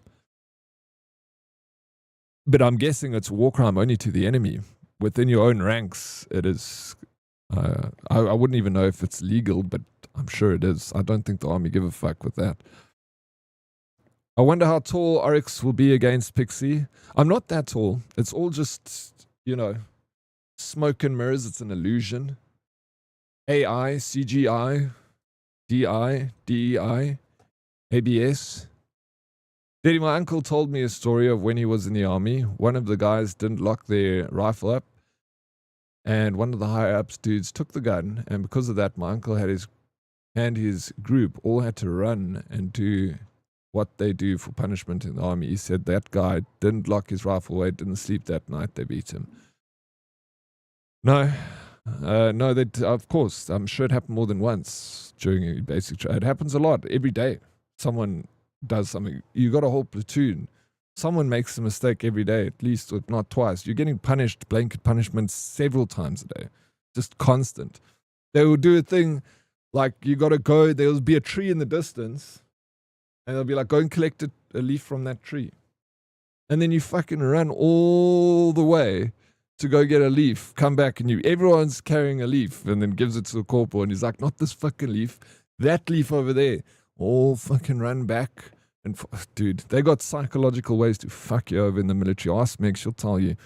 But I'm guessing it's a war crime only to the enemy. Within your own ranks, it is. I wouldn't even know if it's legal, but I'm sure it is. I don't think the army give a fuck with that. I wonder how tall Oryx will be against Pixie. I'm not that tall. It's all just, smoke and mirrors. It's an illusion. AI, CGI, DI, DEI, ABS. Daddy, my uncle told me a story of when he was in the army. One of the guys didn't lock their rifle up, and one of the higher-ups dudes took the gun, and because of that, my uncle had his group all had to run and do what they do for punishment in the army. He said that guy didn't lock his rifle away, didn't sleep that night, they beat him. No, of course, I'm sure it happened more than once during a basic trial. It happens a lot, every day. Someone does something. You got a whole platoon. Someone makes a mistake every day, at least, if not twice. You're getting punished, blanket punishment, several times a day. Just constant. They will do a thing like you got to go, there'll be a tree in the distance, and they'll be like, go and collect a leaf from that tree. And then you fucking run all the way to go get a leaf, come back, and everyone's carrying a leaf, and then gives it to the corporal, and he's like, not this fucking leaf, that leaf over there. All fucking run back. And dude, they got psychological ways to fuck you over in the military. Ask Meg, she'll tell you.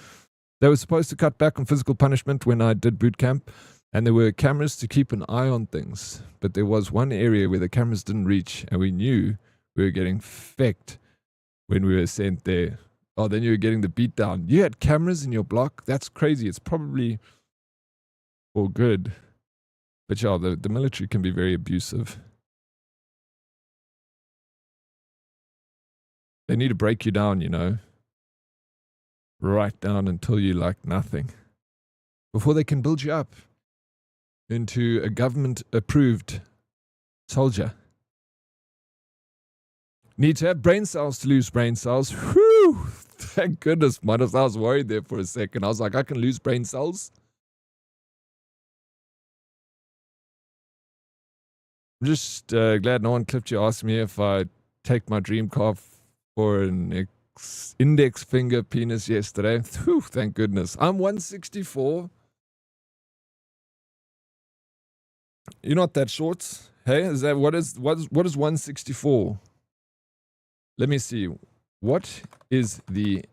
They were supposed to cut back on physical punishment when I did boot camp, and there were cameras to keep an eye on things. But there was one area where the cameras didn't reach, and we knew we were getting fecked when we were sent there. Oh, then you were getting the beat down. You had cameras in your block? That's crazy. It's probably all good. But yeah, the military can be very abusive. They need to break you down, right down until you like nothing. Before they can build you up into a government-approved soldier. Need to have brain cells to lose brain cells. Whew! Thank goodness, Midas. I was worried there for a second. I was like, I can lose brain cells? I'm just glad no one clipped you asking me if I take my dream car for an index finger penis yesterday. Whew, thank goodness. I'm 164. You're not that short. Hey, is that what is 164? Let me see. What is the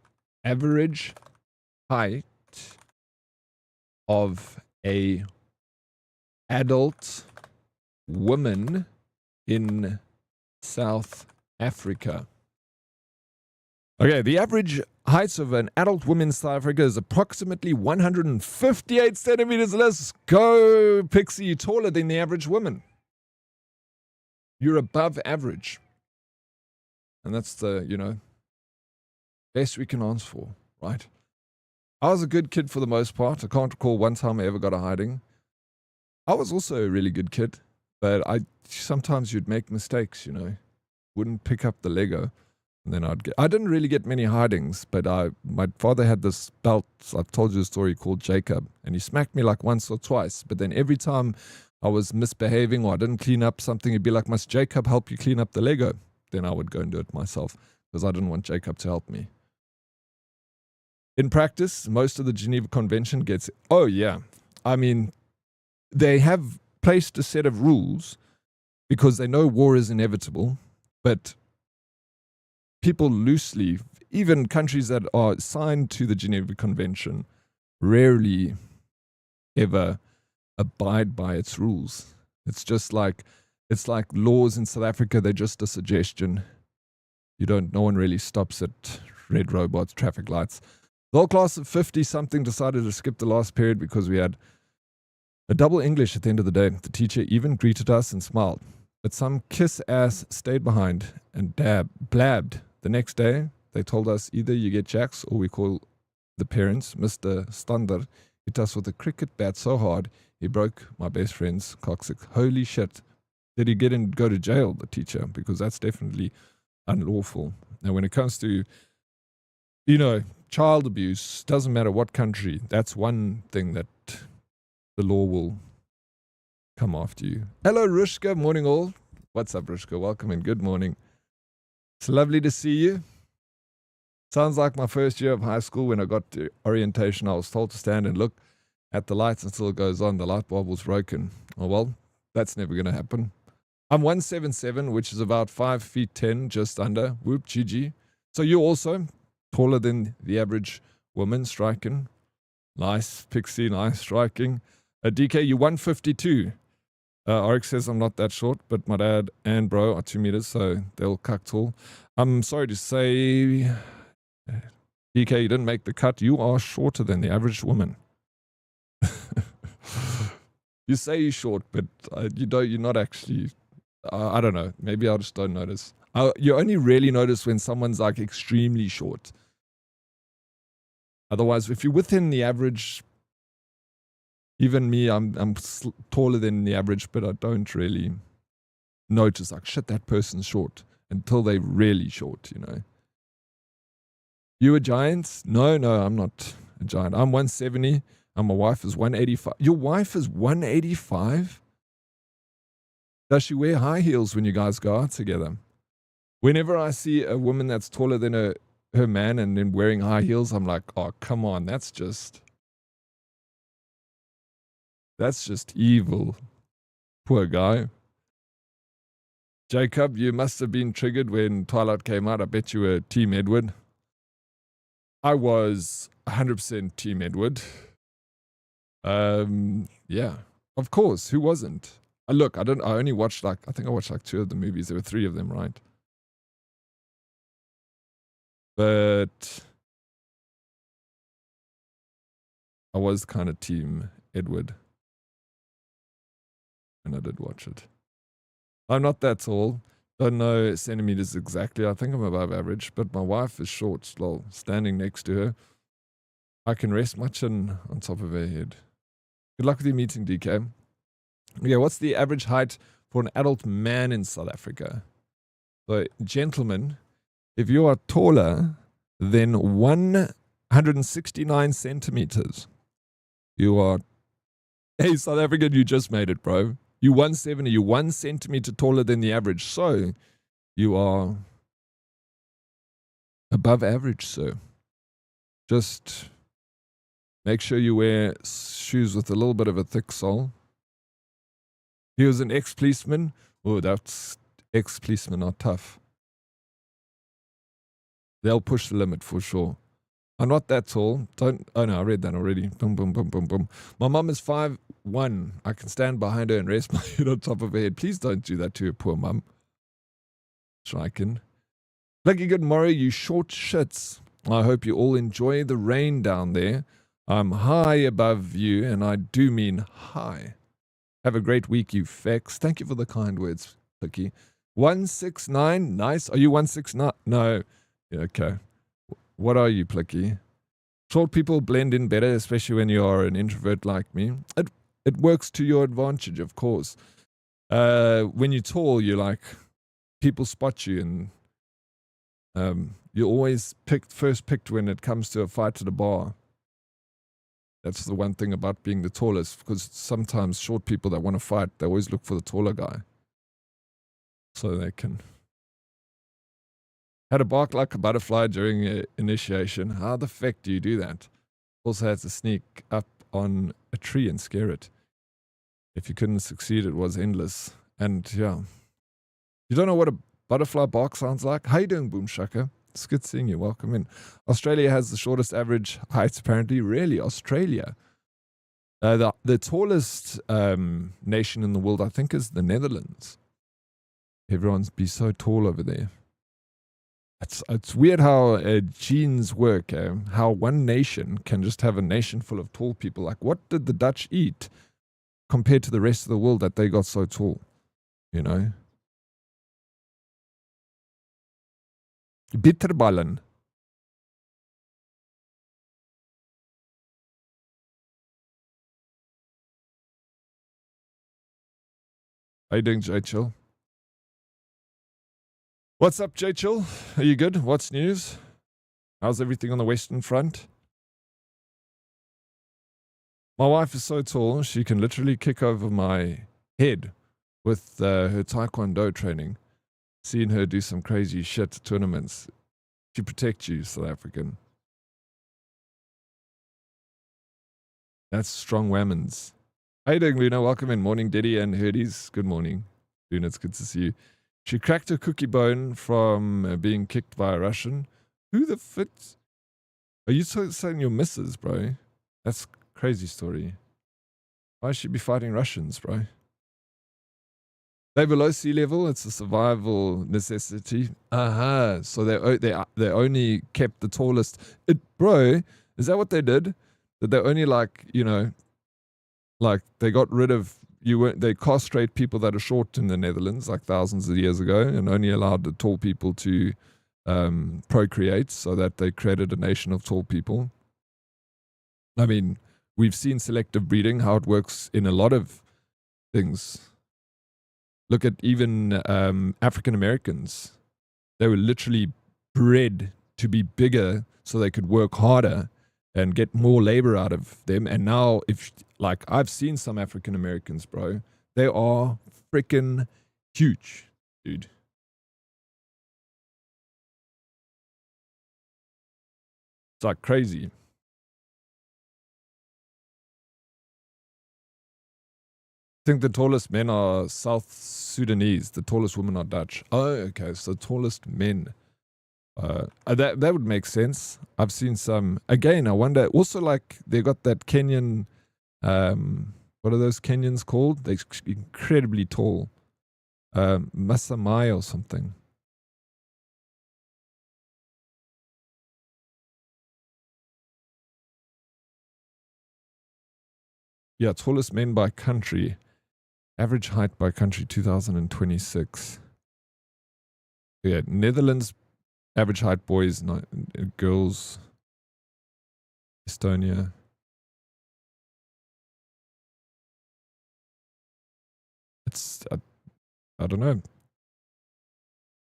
average height of a adult woman in South Africa? Okay, the average height of an adult woman in South Africa is approximately 158 centimeters. Let's go, Pixie. You're taller than the average woman. You're above average. And that's the, best we can ask for, right? I was a good kid for the most part. I can't recall one time I ever got a hiding. I was also a really good kid, but sometimes you'd make mistakes, Wouldn't pick up the Lego. And then I didn't really get many hidings, but my father had this belt, I've told you a story, called Jacob, and he smacked me like once or twice, but then every time I was misbehaving or I didn't clean up something, he'd be like, must Jacob help you clean up the Lego? Then I would go and do it myself, because I didn't want Jacob to help me. In practice, most of the Geneva Convention gets, they have placed a set of rules because they know war is inevitable, but people loosely, even countries that are signed to the Geneva Convention, rarely ever abide by its rules. It's like laws in South Africa, they're just a suggestion. No one really stops at red robots, traffic lights. The whole class of 50-something decided to skip the last period because we had a double English at the end of the day. The teacher even greeted us and smiled. But some kiss-ass stayed behind and blabbed. The next day, they told us either you get jacks or we call the parents. Mr. Stander hit us with a cricket bat so hard, he broke my best friend's coccyx. Holy shit. Did he go to jail, the teacher? Because that's definitely unlawful. Now, when it comes to, child abuse, doesn't matter what country, that's one thing that the law will come after you. Hello, Rushka. Morning, all. What's up, Rushka? Welcome and good morning. It's lovely to see you. Sounds like my first year of high school when I got to orientation. I was told to stand and look at the lights until it goes on. The light bulb was broken. Oh, well, that's never going to happen. I'm 177, which is about 5 feet 10, just under. Whoop, GG. So you're also taller than the average woman, striking. Nice, Pixie, nice, striking. DK, you're 152. Oryx says I'm not that short, but my dad and bro are 2 meters, so they'll cuck tall. I'm sorry to say, DK, you didn't make the cut. You are shorter than the average woman. You say you're short, but you're not actually. I don't know. Maybe I just don't notice. You only really notice when someone's like extremely short. Otherwise, if you're within the average, even me, I'm taller than the average, but I don't really notice like, shit, that person's short until they're really short, You a giant? No, I'm not a giant. I'm 170 and my wife is 185. Your wife is 185? Does she wear high heels when you guys go out together? Whenever I see a woman that's taller than her man and then wearing high heels, I'm like, oh, come on, that's just evil. Poor guy. Jacob, you must have been triggered when Twilight came out. I bet you were Team Edward. I was 100% Team Edward. Yeah, of course. Who wasn't? Look, I only watched I think I watched 2 of the movies. There were 3 of them, right? But I was kind of Team Edward. And I did watch it. I'm not that tall. Don't know centimeters exactly. I think I'm above average, but my wife is short, lol. Standing next to her, I can rest my chin on top of her head. Good luck with your meeting, DK. Yeah, what's the average height for an adult man in South Africa? So, gentlemen, if you are taller than 169 centimeters, you are... Hey, South African, you just made it, bro. You 170. You're 1 centimeter taller than the average. So you are above average, sir. Just make sure you wear shoes with a little bit of a thick sole. He was an ex-policeman. Oh, that's ex-policemen are tough. They'll push the limit for sure. I'm not that tall. Don't. Oh no, I read that already. Boom, boom, boom, boom, boom. My mum is 5'1". I can stand behind her and rest my head on top of her head. Please don't do that to your poor mum. Striking. Lucky good morrow, you short shits. I hope you all enjoy the rain down there. I'm high above you, and I do mean high. Have a great week, you fecks. Thank you for the kind words, Plicky. 169, nice. Are you 169? No. Yeah, okay. What are you, Plicky? Short people blend in better, especially when you are an introvert like me. It works to your advantage, of course. When you're tall, you're like, people spot you, and you're always first picked when it comes to a fight at a bar. That's the one thing about being the tallest, because sometimes short people that want to fight, they always look for the taller guy. So they can... Had to bark like a butterfly during initiation. How the feck do you do that? Also had to sneak up on a tree and scare it. If you couldn't succeed, it was endless. And yeah. You don't know what a butterfly bark sounds like? How you doing, Boom Shaka? It's good seeing you. Welcome in. Australia has the shortest average height, apparently. Really? Australia? The tallest nation in the world, I think, is the Netherlands. Everyone's be so tall over there. It's weird how genes work, how one nation can just have a nation full of tall people. Like, what did the Dutch eat compared to the rest of the world that they got so tall? You know? Bitterballen. How you doing, J-Chill? What's up, J-Chill? Are you good? What's news? How's everything on the Western Front? My wife is so tall, she can literally kick over my head with her taekwondo training. Seeing her do some crazy shit at tournaments. She protects you, South African. That's strong women's. How you doing, Luna? Welcome in. Morning, Diddy and Herdies. Good morning. Luna, it's good to see you. She cracked her cookie bone from being kicked by a Russian. Who the fit? Are you saying your missus, bro? That's a crazy story. Why should she be fighting Russians, bro? They're below sea level. It's a survival necessity. So they only kept the tallest. Bro, is that what they did? That they only they got rid of they castrate people that are short in the Netherlands like thousands of years ago and only allowed the tall people to procreate, so that they created a nation of tall people. I mean, we've seen selective breeding, how it works in a lot of things. Look at even African Americans. They were literally bred to be bigger so they could work harder and get more labor out of them. And now, I've seen some African Americans, bro. They are freaking huge, dude. It's like crazy. I think the tallest men are South Sudanese. The tallest women are Dutch. Oh, okay. So tallest men. That would make sense. I've seen some. Again, I wonder. Also, they got that Kenyan. What are those Kenyans called? They're incredibly tall. Masamai or something. Yeah, tallest men by country. Average height by country, 2026. Yeah, Netherlands, average height boys, girls. Estonia. It's, I don't know.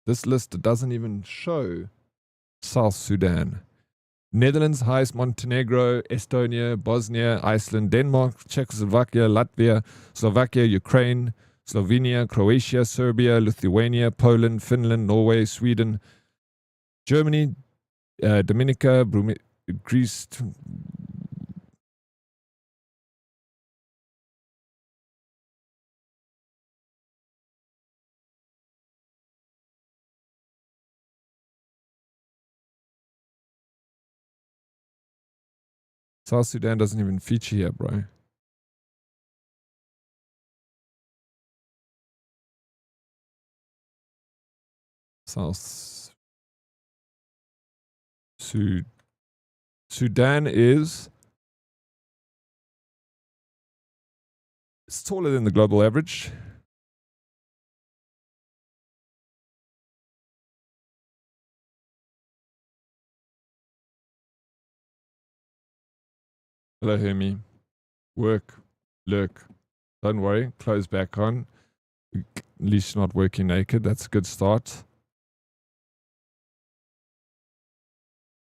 This list doesn't even show South Sudan. Netherlands, highest Montenegro, Estonia, Bosnia, Iceland, Denmark, Czechoslovakia, Latvia, Slovakia, Ukraine, Slovenia, Croatia, Serbia, Lithuania, Poland, Finland, Norway, Sweden, Germany, Dominica, Greece. South Sudan doesn't even feature here, bro. South Sudan is... It's taller than the global average. Hello, Hermie. Work, lurk. Don't worry, close back on. At least not working naked. That's a good start.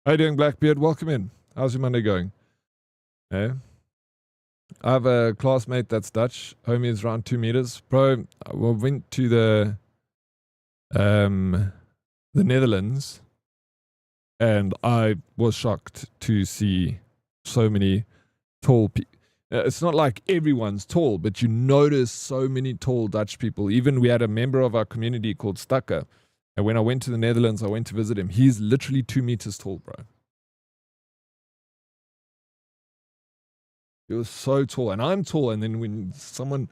How you doing, Blackbeard? Welcome in. How's your Monday going? Yeah. I have a classmate that's Dutch. Homie is around 2 meters. Bro, I went to the Netherlands, and I was shocked to see so many tall people. It's not like everyone's tall, but you notice so many tall Dutch people. Even we had a member of our community called Stucker, and when I went to the Netherlands, I went to visit him. He's literally 2 meters tall, bro. He was so tall, and I'm tall, and then when someone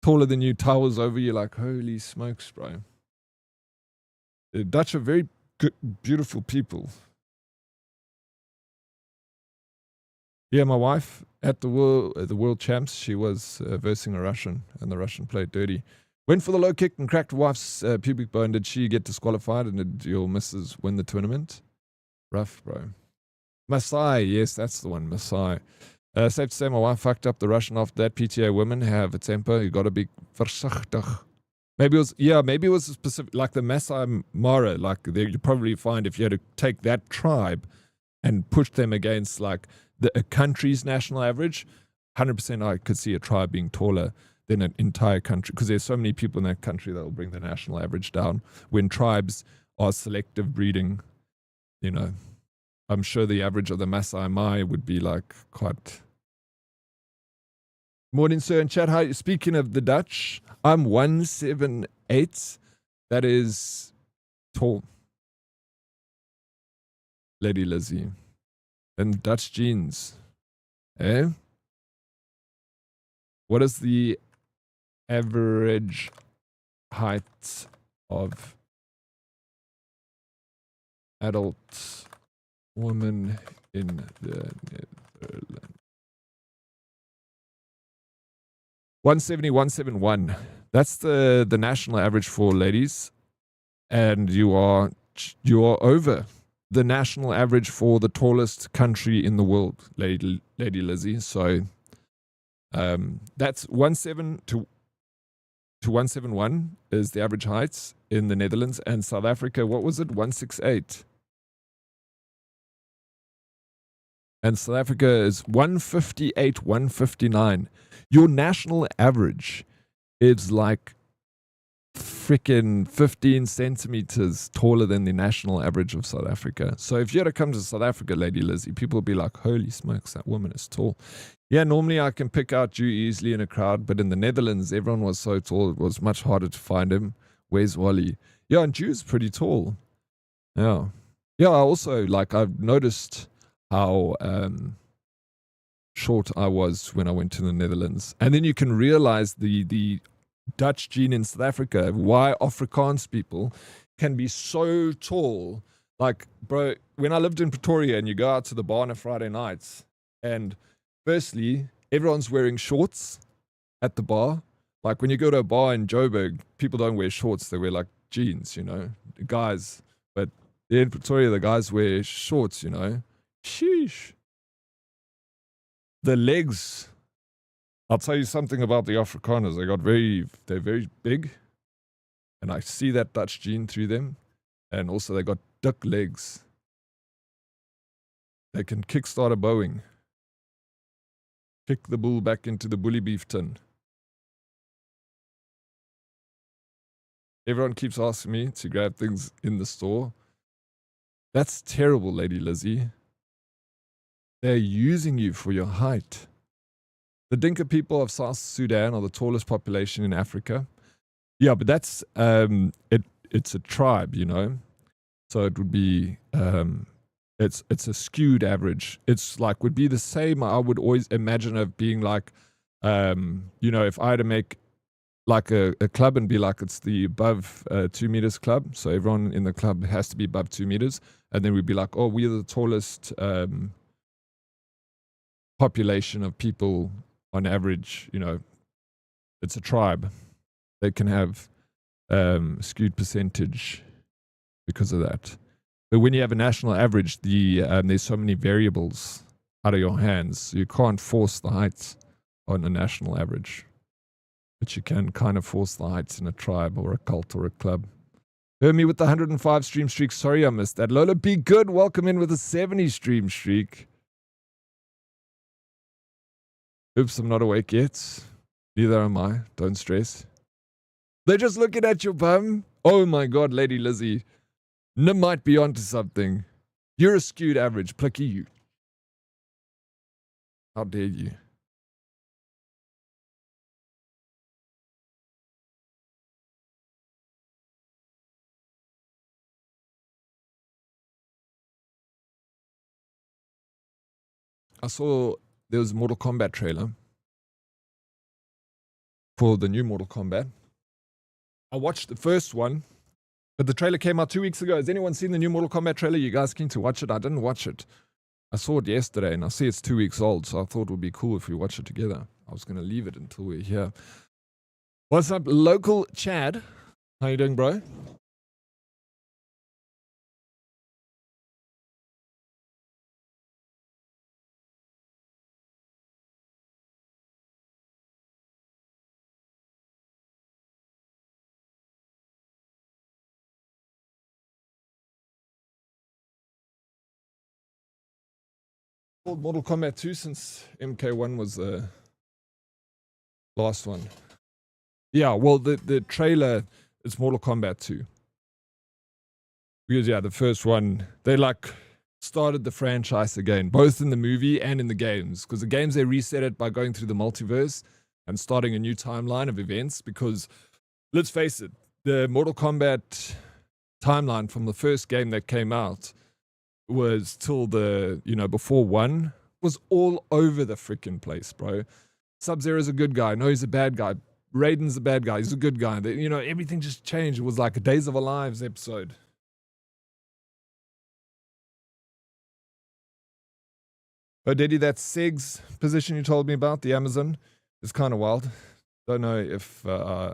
taller than you towers over you, like, holy smokes, bro. The Dutch are very good, beautiful people. Yeah, my wife at the world champs, she was versing a Russian, and the Russian played dirty. Went for the low kick and cracked wife's pubic bone. Did she get disqualified, and did your missus win the tournament? Rough, bro. Masai, yes, that's the one, Masai. Safe to say my wife fucked up the Russian after that. PTA women have a temper. You got to be voorzichtig. Maybe it was a specific, like the Masai Mara, like you probably find if you had to take that tribe and push them against like a country's national average, 100% I could see a tribe being taller than an entire country, because there's so many people in that country that will bring the national average down. When tribes are selective breeding, you know, I'm sure the average of the Masai Mai would be like quite... Morning, sir, and chat. Hi. Speaking of the Dutch, I'm 178. That is tall. Lady Lizzie. And Dutch jeans. Eh? What is the average height of adult woman in the Netherlands? 170, 171. That's the national average for ladies. And you are over the national average for the tallest country in the world, Lady Lizzie. So that's 17 to 171 is the average height in the Netherlands. And South Africa, what was it? 168. And South Africa is 158, 159. Your national average is like freaking 15 centimeters taller than the national average of South Africa. So if you had to come to South Africa, Lady Lizzie, people will be like, holy smokes, that woman is tall. Yeah, normally I can pick out you easily in a crowd, but in the Netherlands, everyone was so tall, it was much harder to find him. Where's Wally? Yeah, and Jew's pretty tall. Yeah. Yeah, I also, like, I've noticed how short I was when I went to the Netherlands. And then you can realize the Dutch gene in South Africa, why Afrikaans people can be so tall. Like, bro, when I lived in Pretoria and you go out to the bar on a Friday night, and firstly, everyone's wearing shorts at the bar. Like when you go to a bar in Joburg, people don't wear shorts, they wear like jeans, you know, guys. But in Pretoria, the guys wear shorts, you know. Sheesh. The legs. I'll tell you something about the Afrikaners. They're very big. And I see that Dutch gene through them. And also they got duck legs. They can kickstart a Boeing. Kick the bull back into the bully beef tin. Everyone keeps asking me to grab things in the store. That's terrible, Lady Lizzie. They're using you for your height. The Dinka people of South Sudan are the tallest population in Africa. Yeah, but that's it's a tribe, you know. So it would be it's a skewed average. It's like would be the same. I would always imagine of being like you know, if I had to make like a club and be like it's the above 2 meters club, so everyone in the club has to be above 2 meters, and then we'd be like, oh, we're the tallest population of people on average. You know, it's a tribe. They can have skewed percentage because of that. But when you have a national average, there's so many variables out of your hands, so you can't force the heights on a national average. But you can kind of force the heights in a tribe or a cult or a club. Heard me with the 105 stream streak. Sorry I missed that. Lola, be good. Welcome in with a 70 stream streak. Oops, I'm not awake yet. Neither am I. Don't stress. They're just looking at your bum. Oh my God, Lady Lizzie. Nim might be onto something. You're a skewed average. Plicky you. How dare you? I saw there was a Mortal Kombat trailer for the new Mortal Kombat. I watched the first one, but the trailer came out 2 weeks ago. Has anyone seen the new Mortal Kombat trailer? You guys keen to watch it? I didn't watch it. I saw it yesterday, and I see it's 2 weeks old, so I thought it would be cool if we watch it together. I was going to leave it until we're here. What's up, local Chad? How you doing, bro? Mortal Kombat 2 since MK1 was the last one. Yeah, well, the trailer is Mortal Kombat 2. Because, yeah, the first one, they like started the franchise again, both in the movie and in the games. Because the games, they reset it by going through the multiverse and starting a new timeline of events. Because, let's face it, the Mortal Kombat timeline from the first game that came out was till the, you know, before 1 was all over the freaking place, bro. Sub-Zero's a good guy. No, he's a bad guy. Raiden's a bad guy. He's a good guy. You know, everything just changed. It was like a Days of Our Lives episode. Oh, Diddy, that Seg's position you told me about, the Amazon, is kind of wild. Don't know if I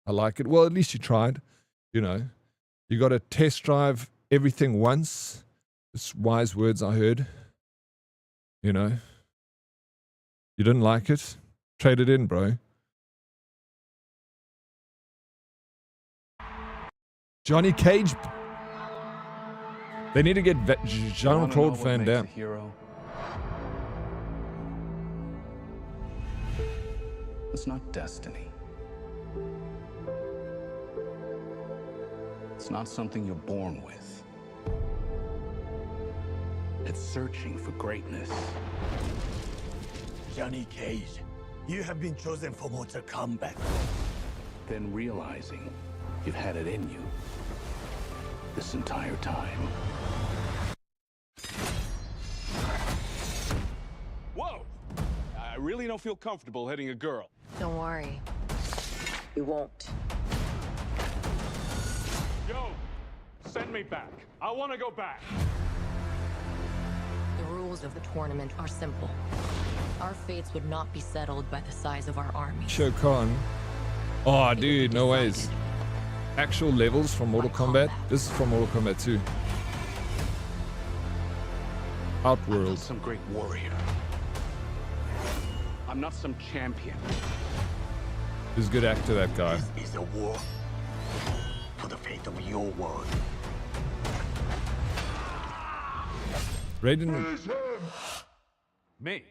like it. Well, at least you tried. You know, you got to test drive everything once. It's wise words I heard. You know, you didn't like it, trade it in, bro. Johnny Cage. They need to get Jean-Claude Van Damme. It's not destiny. It's not something you're born with. It's searching for greatness. Johnny Cage, you have been chosen for Mortal Kombat. Then realizing you've had it in you this entire time. Whoa! I really don't feel comfortable hitting a girl. Don't worry. You won't. Yo, send me back. I want to go back. The rules of the tournament are simple. Our fates would not be settled by the size of our army. Shao Kahn. Oh, dude, no ways. Actual levels from Mortal Kombat. This is from Mortal Kombat 2. Outworld. I'm not some great warrior. I'm not some champion. He's a good actor, that guy. This is a war for the fate of your world. Raiden. Me.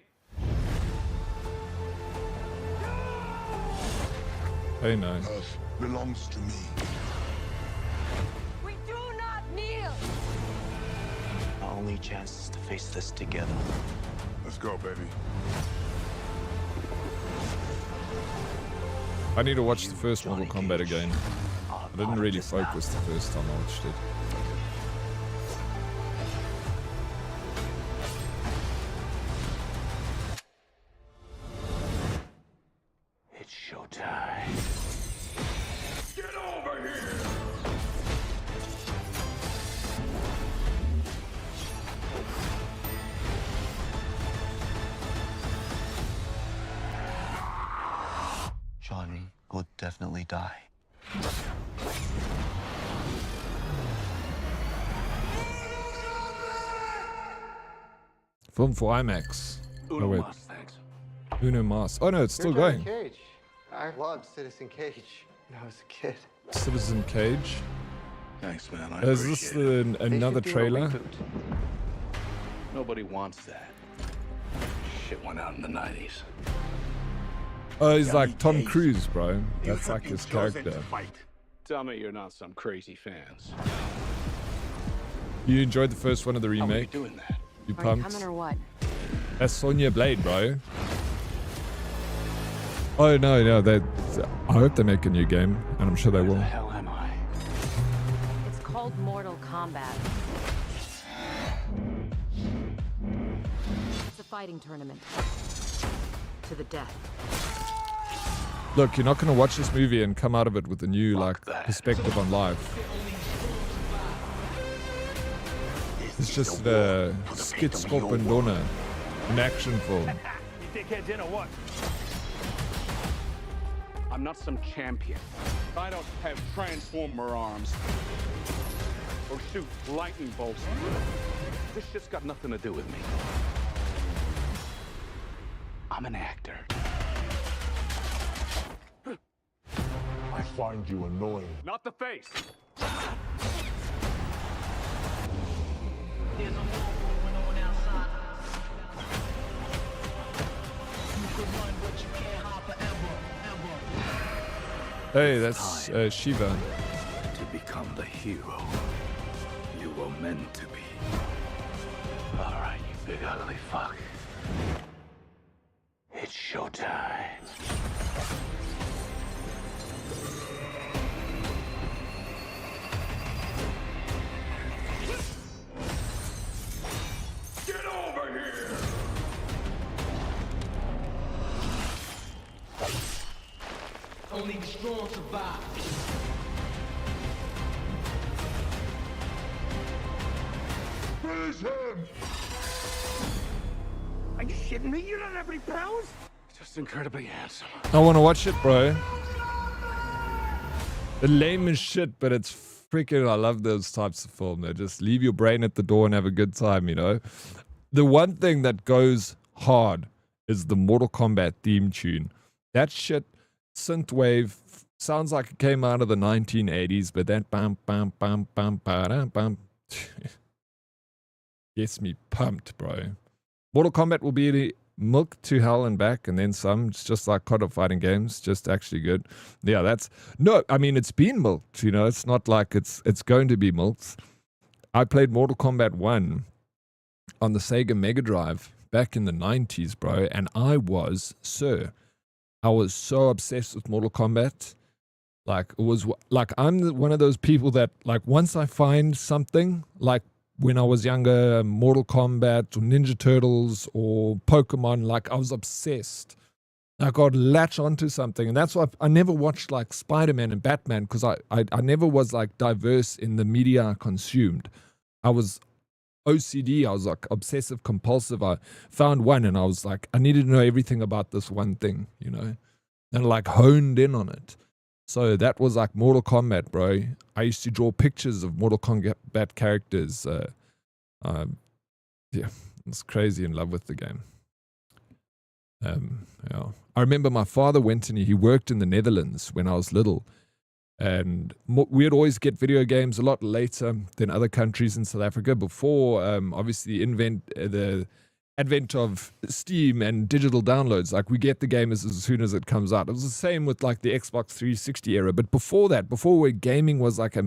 Very nice. Earth belongs to me. only chance is to face this together. Let's go, baby. I need to watch the first Mortal Kombat again. I didn't really focus the first time I watched it. It's showtime. Get over here! Johnny will definitely die. Film for IMAX. Uno wait. mas, thanks. Uno Mas. Oh no, it's still going. Cage. I loved Citizen Cage when I was a kid. Citizen Cage. Thanks, man. I Is this appreciate it. another They should do a trailer? reboot. Nobody wants that. Shit went out in the 90s. Oh, he's like Tom Cage. Cruise, bro. You That's have like been his chosen character. to fight. Tell me you're not some crazy fans. You enjoyed the first one of the How are you remake? doing that? You Are you pumped? coming or what? That's Sonya Blade, bro. Oh no, I hope they make a new game, and I'm sure they Where the will. hell am I? It's called Mortal Kombat. It's a fighting tournament. To the death. Look, you're not gonna watch this movie and come out of it with a new Fuck that. perspective on life. It's just a skit skop and donna, an action film. You dickheads in or what? I'm not some champion. I don't have transformer arms. Or shoot lightning bolts. This shit's got nothing to do with me. I'm an actor. I find you annoying. Not the face. Hey, that's Shiva. To become the hero you were meant to be. All right, you big ugly fuck. It's showtime. Get over here! Only the strong survive. Finish him! Are you shitting me? You don't have any powers? Just incredibly handsome. I want to watch it, bro. The lame as shit, but it's freaking. I love those types of film. They just leave your brain at the door and have a good time, you know. The one thing that goes hard is the Mortal Kombat theme tune. That shit, synthwave, sounds like it came out of the 1980s, but that bam bam bam bam bam bam gets me pumped, bro. Mortal Kombat will be milk to hell and back, and then some. It's just like COD of fighting games, just actually good. Yeah, that's no. I mean, it's been milked. You know, it's not like it's going to be milked. I played Mortal Kombat 1 on the Sega Mega Drive back in the 90s, bro, and I was so obsessed with Mortal Kombat. Like it was like I'm one of those people that like once I find something like. When I was younger, Mortal Kombat or Ninja Turtles or Pokemon, like I was obsessed. I got latch onto something. And that's why I never watched like Spider-Man and Batman because I never was like diverse in the media I consumed. I was OCD. I was like obsessive compulsive. I found one and I was like, I needed to know everything about this one thing, you know, and like honed in on it. So that was like Mortal Kombat, bro. I used to draw pictures of Mortal Kombat characters. Yeah, I was crazy in love with the game. Yeah. I remember my father went and he worked in the Netherlands when I was little. And we'd always get video games a lot later than other countries in South Africa before, obviously, the advent of Steam and digital downloads. Like we get the game as soon as it comes out. It was the same with like the Xbox 360 era. But before that, before where gaming was like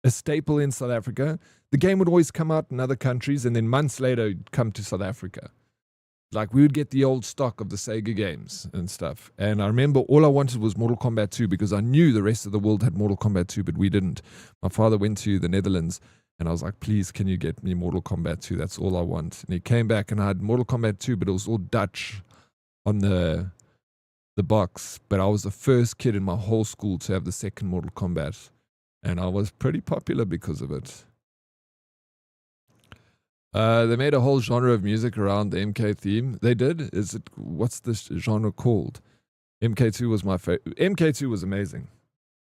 a staple in South Africa. The game would always come out in other countries, and then months later, it'd come to South Africa. Like, we would get the old stock of the Sega games and stuff. And I remember all I wanted was Mortal Kombat 2 because I knew the rest of the world had Mortal Kombat 2, but we didn't. My father went to the Netherlands, and I was like, please, can you get me Mortal Kombat 2? That's all I want. And he came back, and I had Mortal Kombat 2, but it was all Dutch on the box. But I was the first kid in my whole school to have the second Mortal Kombat. And I was pretty popular because of it. They made a whole genre of music around the MK theme. They did? What's this genre called? MK2 was my favorite. MK2 was amazing.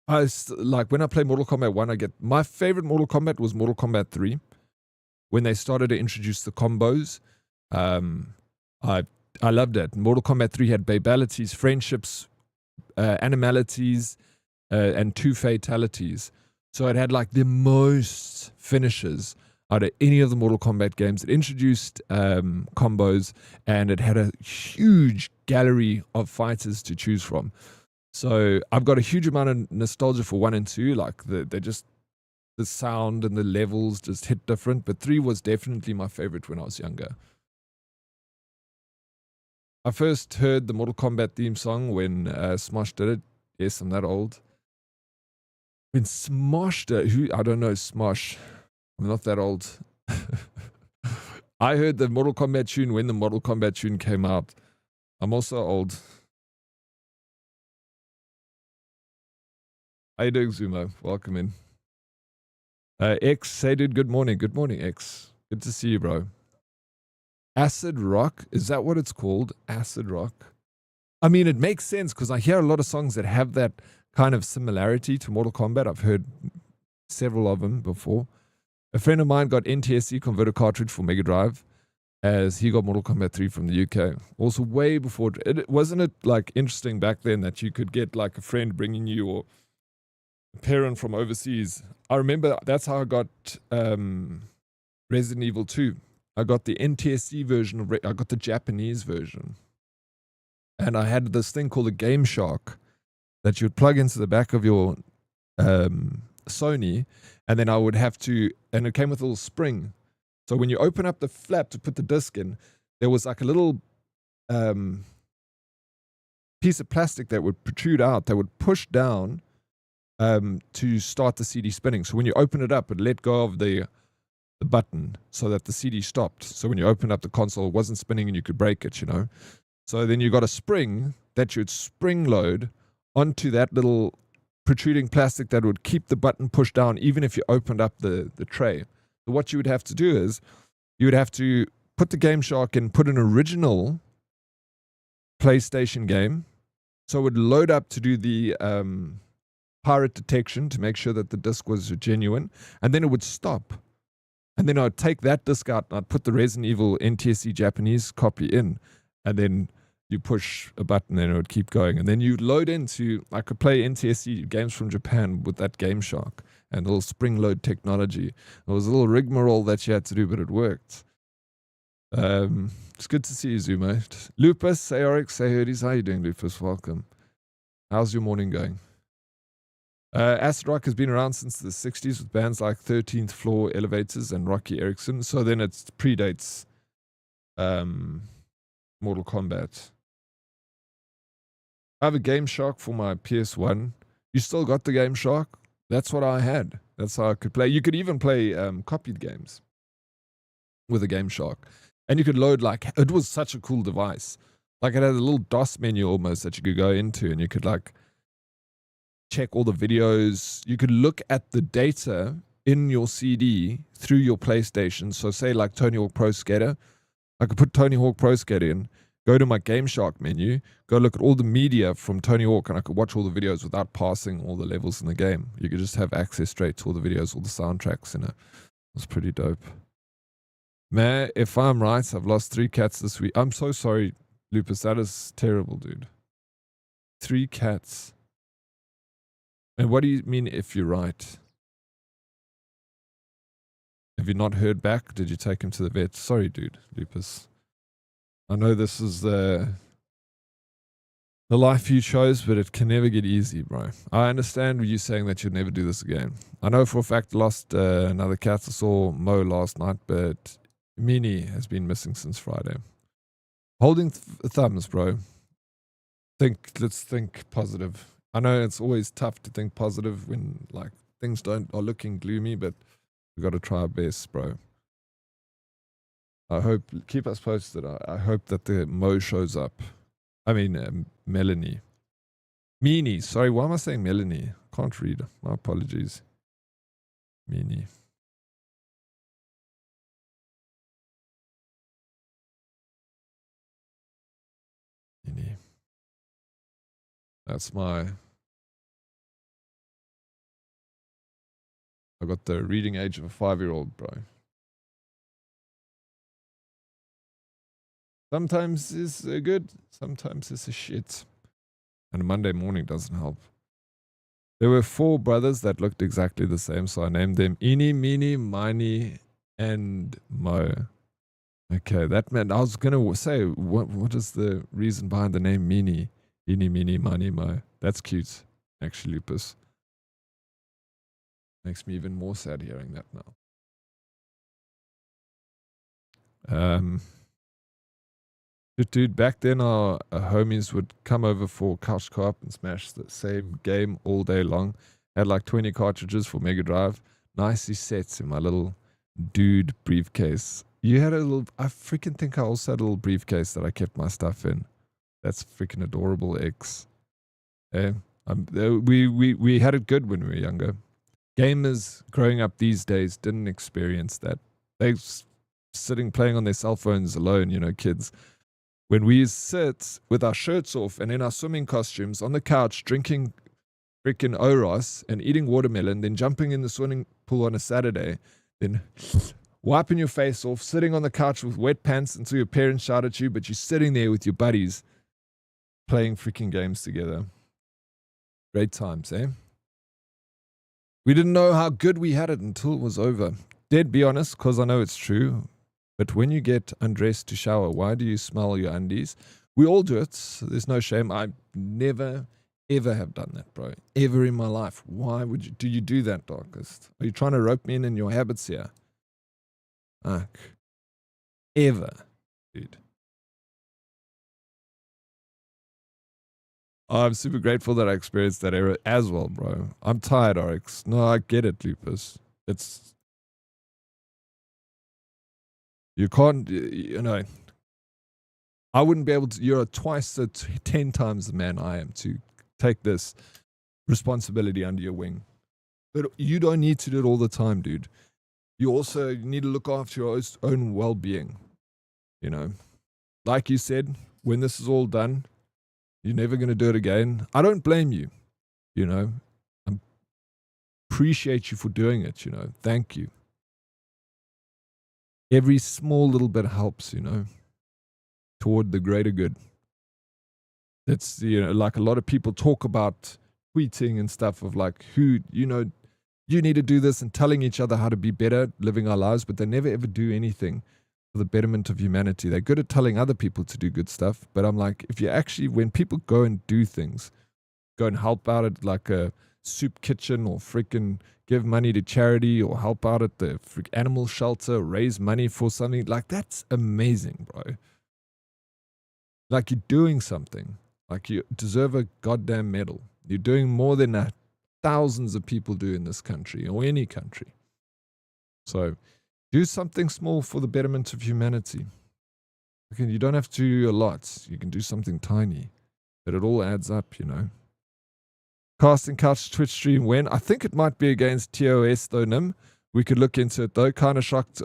Like, when I play Mortal Kombat 1, my favorite Mortal Kombat was Mortal Kombat 3. When they started to introduce the combos, I loved it. Mortal Kombat 3 had babalities, friendships, animalities, and 2 fatalities. So it had like the most finishes out of any of the Mortal Kombat games. It introduced combos, and it had a huge gallery of fighters to choose from. So I've got a huge amount of nostalgia for 1 and 2. Like, the sound and the levels just hit different. But 3 was definitely my favorite when I was younger. I first heard the Mortal Kombat theme song when Smosh did it. Yes, I'm that old. When Smosh did it, I don't know Smosh. I'm not that old. I heard the Mortal Kombat tune when the Mortal Kombat tune came out. I'm also old. How you doing, Zumo? Welcome in. X, say dude, good morning. Good morning, X. Good to see you, bro. Acid rock? Is that what it's called? Acid rock? I mean, it makes sense because I hear a lot of songs that have that kind of similarity to Mortal Kombat. I've heard several of them before. A friend of mine got NTSC converter cartridge for Mega Drive, as he got Mortal Kombat 3 from the UK. Also way before. Wasn't it like interesting back then that you could get like a friend bringing you or a parent from overseas? I remember that's how I got Resident Evil 2. I got the NTSC version. I got the Japanese version. And I had this thing called a Game Shark that you would plug into the back of your Sony, and then I would have to, and it came with a little spring. So when you open up the flap to put the disc in, there was like a little piece of plastic that would protrude out, that would push down to start the CD spinning. So when you open it up, it let go of the button so that the CD stopped. So when you opened up the console, it wasn't spinning and you could break it, you know. So then you got a spring that you'd spring load onto that little protruding plastic that would keep the button pushed down even if you opened up the tray. So what you would have to do is you would have to put the Game Shark in, put an original PlayStation game, so it would load up to do the pirate detection to make sure that the disc was genuine, and then it would stop. And then I'd take that disc out and I'd put the Resident Evil NTSC Japanese copy in, and then you push a button and it would keep going. And then you'd load into, I could play NTSC games from Japan with that Game Shark and a little spring load technology. It was a little rigmarole that you had to do, but it worked. It's good to see you, Zumo. Lupus, say Oryx, say Herdies. How are you doing, Lupus? Welcome. How's your morning going? Acid rock has been around since the 60s with bands like 13th Floor Elevators and Rocky Erickson. So then it predates Mortal Kombat. I have a Game Shark for my PS1. You still got the Game Shark? That's what I had. That's how I could play. You could even play copied games with a Game Shark. And you could load, like, it was such a cool device. Like, it had a little DOS menu almost that you could go into, and you could, like, check all the videos. You could look at the data in your CD through your PlayStation. So say like Tony Hawk Pro Skater. I could put Tony Hawk Pro Skater in, go to my Game Shark menu, go look at all the media from Tony Hawk, and I could watch all the videos without passing all the levels in the game. You could just have access straight to all the videos, all the soundtracks, you know. It was pretty dope. Man, if I'm right, I've lost 3 cats this week. I'm so sorry, Lupus. That is terrible, dude. 3 cats. And what do you mean if you're right? Have you not heard back? Did you take him to the vet? Sorry, dude, Lupus. I know this is the life you chose, but it can never get easy, bro. I understand you saying that you'll never do this again. I know for a fact I lost another cat. I saw Mo last night, but Mini has been missing since Friday. Holding thumbs, bro. Let's think positive. I know it's always tough to think positive when like things are looking gloomy, but we got to try our best, bro. I hope, keep us posted. I hope that the Mo shows up. I mean, Melanie. Meanie. Sorry, why am I saying Melanie? Can't read. My apologies. Meanie. Meanie. That's my... I got the reading age of a 5-year-old, bro. Sometimes it's good, sometimes it's a shit. And a Monday morning doesn't help. There were 4 brothers that looked exactly the same, so I named them Eenie, Meenie, Miney, and Mo. Okay, that meant I was gonna say what is the reason behind the name Meenie? Eenie, Meenie, Miney, Mo. That's cute, actually, Lupus. Makes me even more sad hearing that now. Dude, back then our homies would come over for couch co-op and smash the same game all day long. Had like 20 cartridges for Mega Drive. Nicely sets in my little dude briefcase. You had a little... I freaking think I also had a little briefcase that I kept my stuff in. That's freaking adorable, X. We had it good when we were younger. Gamers growing up these days didn't experience that. They sitting playing on their cell phones alone, you know, kids. When we sit with our shirts off and in our swimming costumes on the couch drinking freaking Oros and eating watermelon, then jumping in the swimming pool on a Saturday, then wiping your face off, sitting on the couch with wet pants until your parents shout at you, but you're sitting there with your buddies playing freaking games together. Great times, eh? We didn't know how good we had it until it was over. Dead be honest, because I know it's true. But when you get undressed to shower, why do you smell your undies? We all do it. So there's no shame. I never, ever have done that, bro. Ever in my life. Why would you do that, Darkest? Are you trying to rope me in your habits here? Fuck. Ever, dude. I'm super grateful that I experienced that era as well, bro. I'm tired, Oryx. No, I get it, Lupus. It's... You can't, you know, I wouldn't be able to, you're twice to 10 times the man I am to take this responsibility under your wing. But you don't need to do it all the time, dude. You also need to look after your own well-being. You know, like you said, when this is all done, you're never going to do it again. I don't blame you, you know. I appreciate you for doing it, you know. Thank you. Every small little bit helps, you know, toward the greater good. It's, you know, like a lot of people talk about tweeting and stuff of like who, you know, you need to do this and telling each other how to be better, living our lives, but they never ever do anything for the betterment of humanity. They're good at telling other people to do good stuff, but I'm like, if you actually, when people go and do things, go and help out at like a soup kitchen or freaking give money to charity or help out at the animal shelter, raise money for something, like that's amazing, bro. Like you're doing something. Like you deserve a goddamn medal. You're doing more than that thousands of people do in this country or any country. So do something small for the betterment of humanity. Okay, you don't have to do a lot. You can do something tiny, but it all adds up, you know. Casting Couch Twitch stream when? I think it might be against TOS though, Nim. We could look into it though. Kind of shocked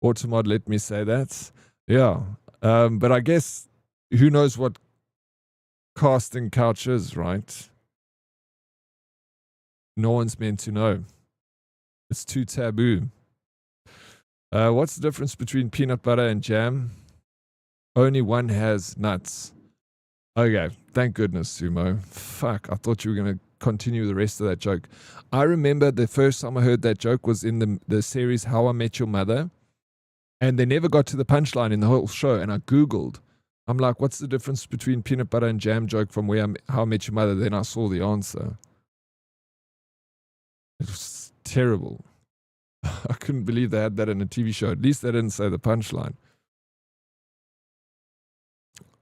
Automod let me say that. Yeah. But I guess who knows what Casting Couch is, right? No one's meant to know. It's too taboo. What's the difference between peanut butter and jam? Only one has nuts. Okay, thank goodness, Sumo. Fuck, I thought you were going to continue the rest of that joke. I remember the first time I heard that joke was in the series How I Met Your Mother, and they never got to the punchline in the whole show, and I Googled I'm like, what's the difference between peanut butter and jam joke from How I Met Your Mother? Then I saw the answer. It was terrible. I couldn't believe they had that in a TV show. At least they didn't say the punchline.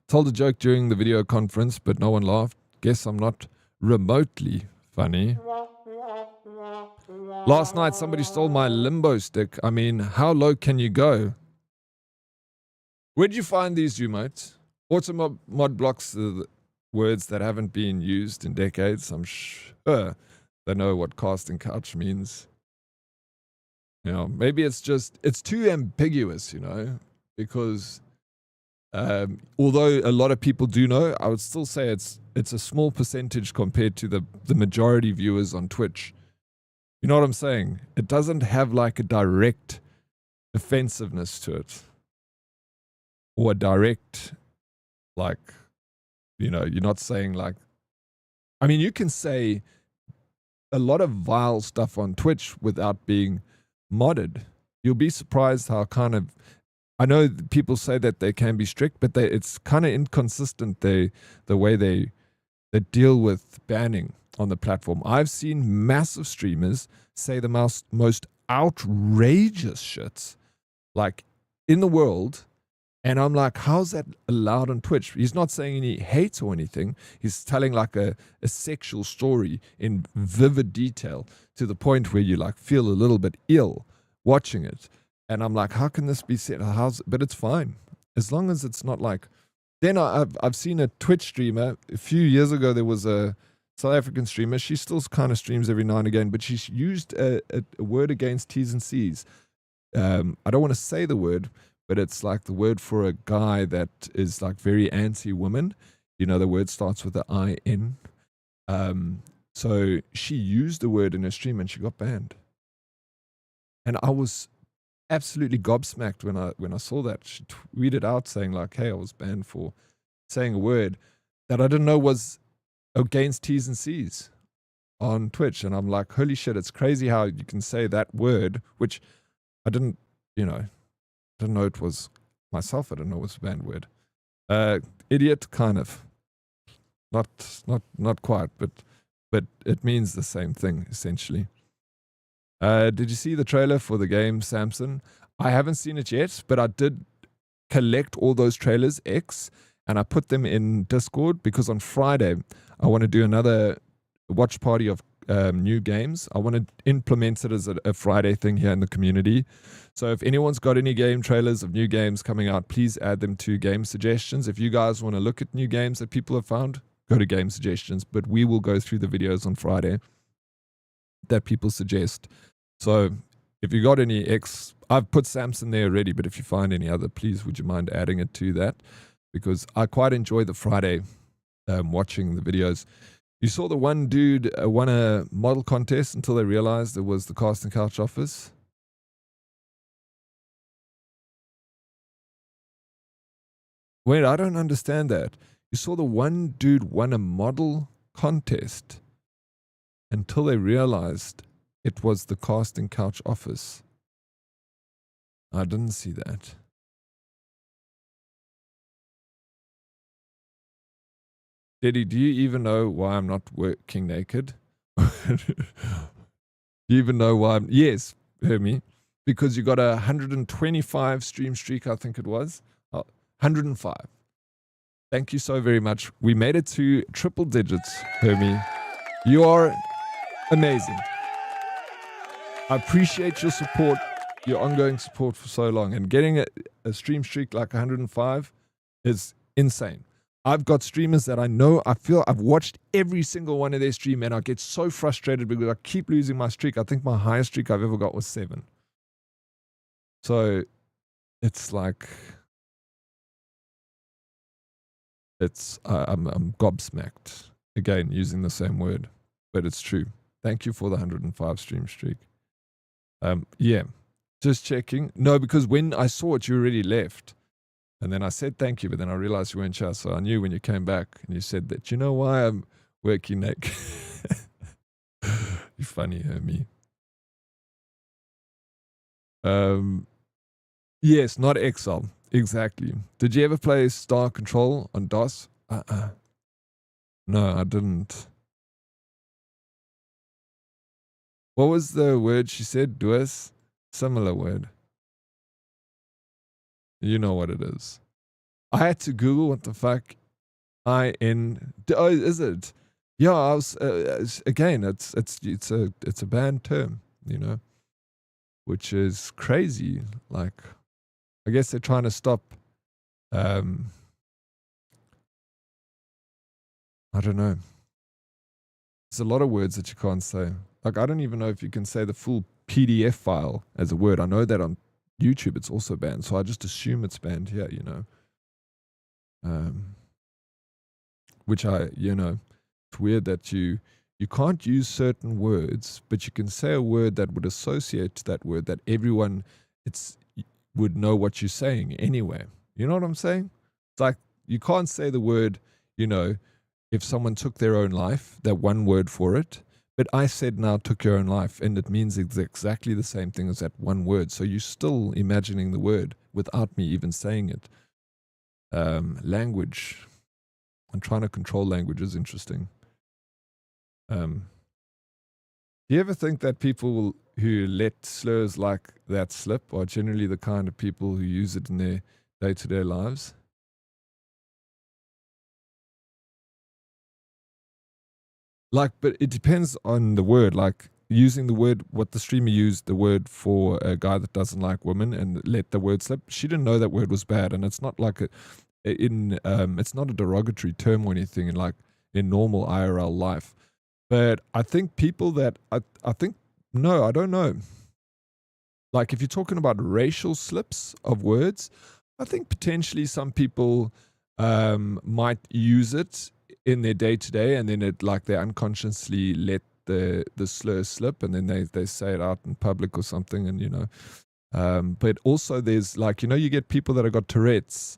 Told a joke during the video conference, but no one laughed. Guess I'm not remotely funny. Last night, somebody stole my limbo stick. I mean, how low can you go? Where'd you find these, you mates? Automod blocks the words that haven't been used in decades. I'm sure they know what casting couch means. You know, maybe it's too ambiguous, you know, because although a lot of people do know, I would still say it's a small percentage compared to the majority viewers on Twitch. You know what I'm saying? It doesn't have like a direct offensiveness to it. Or a direct, like, you know, you're not saying like, I mean, you can say a lot of vile stuff on Twitch without being modded. You'll be surprised how kind of, I know people say that they can be strict, but it's kind of inconsistent, the way they deal with banning on the platform. I've seen massive streamers say the most outrageous shits like in the world, and I'm like, how's that allowed on Twitch? He's not saying any hate or anything. He's telling like a sexual story in vivid detail to the point where you like feel a little bit ill watching it. And I'm like, how can this be said? But it's fine as long as it's not like. Then I've seen a Twitch streamer a few years ago. There was a South African streamer. She still kind of streams every now and again, but she's used a word against T's and C's. I don't want to say the word, but it's like the word for a guy that is like very anti-woman. You know, the word starts with the I-N. So she used the word in her stream and she got banned. And I was absolutely gobsmacked when I saw that. She tweeted out saying like, hey, I was banned for saying a word that I didn't know was against T's and C's on Twitch. And I'm like, holy shit, it's crazy how you can say that word, which I didn't know it was myself. I didn't know it was a banned word. Idiot, kind of. Not quite, but it means the same thing, essentially. Did you see the trailer for the game, Samson? I haven't seen it yet, but I did collect all those trailers, and I put them in Discord because on Friday, I want to do another watch party of new games. I want to implement it as a Friday thing here in the community. So if anyone's got any game trailers of new games coming out, please add them to game suggestions. If you guys want to look at new games that people have found, go to game suggestions, but we will go through the videos on Friday that people suggest. So if you got any I've put Samson there already, but if you find any other, please would you mind adding it to that? Because I quite enjoy the Friday watching the videos. You saw the one dude won a model contest until they realized it was the casting couch office. Wait, I don't understand that. You saw the one dude won a model contest until they realized it was the casting couch office. I didn't see that. Diddy, do you even know why I'm not working naked? Do you even know why I'm... Yes, hear me. Because you got a 125 stream streak, I think it was. 105. Thank you so very much. We made it to triple digits, Hermie. You are amazing. I appreciate your support, your ongoing support for so long. And getting a stream streak like 105 is insane. I've got streamers that I know, I feel I've watched every single one of their stream and I get so frustrated because I keep losing my streak. I think my highest streak I've ever got was 7. So it's like... I'm gobsmacked. Again, using the same word, but it's true. Thank you for the 105 stream streak. Yeah, just checking. No, because when I saw it, you already left. And then I said thank you, but then I realized you weren't sure. So I knew when you came back and you said that, you know why I'm working naked? You're funny, Hermie. Yes, not Excel. exactly. Did you ever play Star Control on DOS? No, I didn't. What was the word she said? Duos? Similar word. You know what it is. I had to Google what the fuck IN. Oh, is it? Yeah, I was again. It's a banned term, you know, which is crazy. Like, I guess they're trying to stop. I don't know. There's a lot of words that you can't say. Like, I don't even know if you can say the full PDF file as a word. I know that on YouTube it's also banned, so I just assume it's banned here, you know. Which it's weird that you can't use certain words, but you can say a word that would associate to that word that everyone would know what you're saying anyway. You know what I'm saying? It's like you can't say the word, you know, if someone took their own life, that one word for it. But I said now took your own life, and it means exactly the same thing as that one word. So you're still imagining the word without me even saying it. Language. I'm trying to control language is interesting. Do you ever think that people who let slurs like that slip are generally the kind of people who use it in their day-to-day lives? Like, but it depends on the word. Like, using the word, what the streamer used the word for a guy that doesn't like women and let the word slip. She didn't know that word was bad, and it's not like it's not a derogatory term or anything in normal IRL life. But I think people that I don't know. Like, if you're talking about racial slips of words, I think potentially some people might use it in their day-to-day, and then they unconsciously let the slur slip, and then they say it out in public or something, and you know. But also there's you get people that have got Tourette's,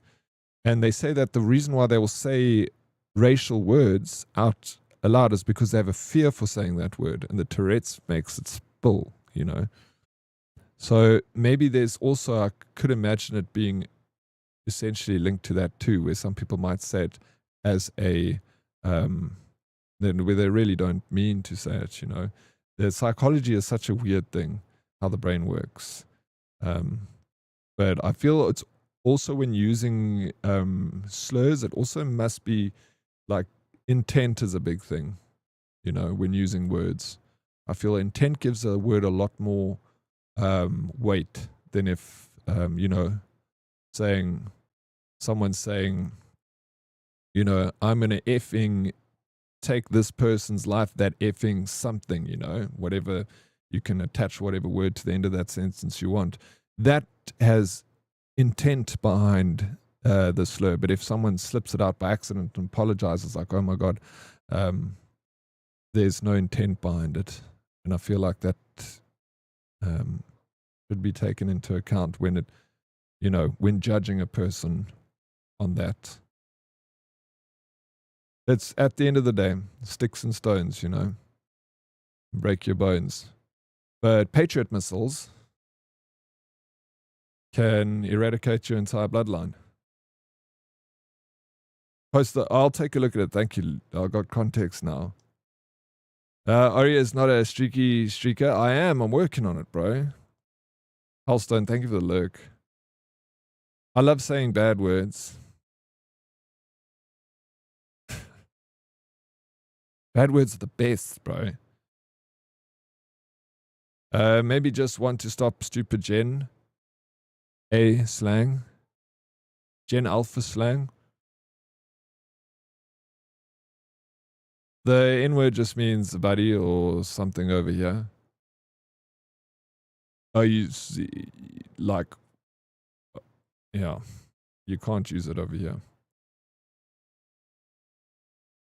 and they say that the reason why they will say racial words out aloud is because they have a fear for saying that word, and the Tourette's makes it spill, you know. So maybe there's also, I could imagine it being essentially linked to that too, where some people might say it as a then where they really don't mean to say it, you know. The psychology is such a weird thing, how the brain works. But I feel it's also when using slurs, it also must be like intent is a big thing, you know, when using words. I feel intent gives a word a lot more weight than if, you know, someone's saying, you know, I'm going to effing take this person's life, that effing something, you know, whatever, you can attach whatever word to the end of that sentence you want. That has intent behind the slur. But if someone slips it out by accident and apologizes, like, oh my God, there's no intent behind it. And I feel like that should be taken into account when it, you know, when judging a person on that. It's at the end of the day, sticks and stones, you know, break your bones. But Patriot missiles can eradicate your entire bloodline. I'll take a look at it. Thank you. I got context now. Arya is not a streaky streaker. I am. I'm working on it, bro. Holstone, thank you for the lurk. I love saying bad words. Bad words are the best, bro. Maybe just want to stop stupid Gen A slang. Gen Alpha slang. The N-word just means buddy or something over here. Oh, you see, like, yeah, you can't use it over here.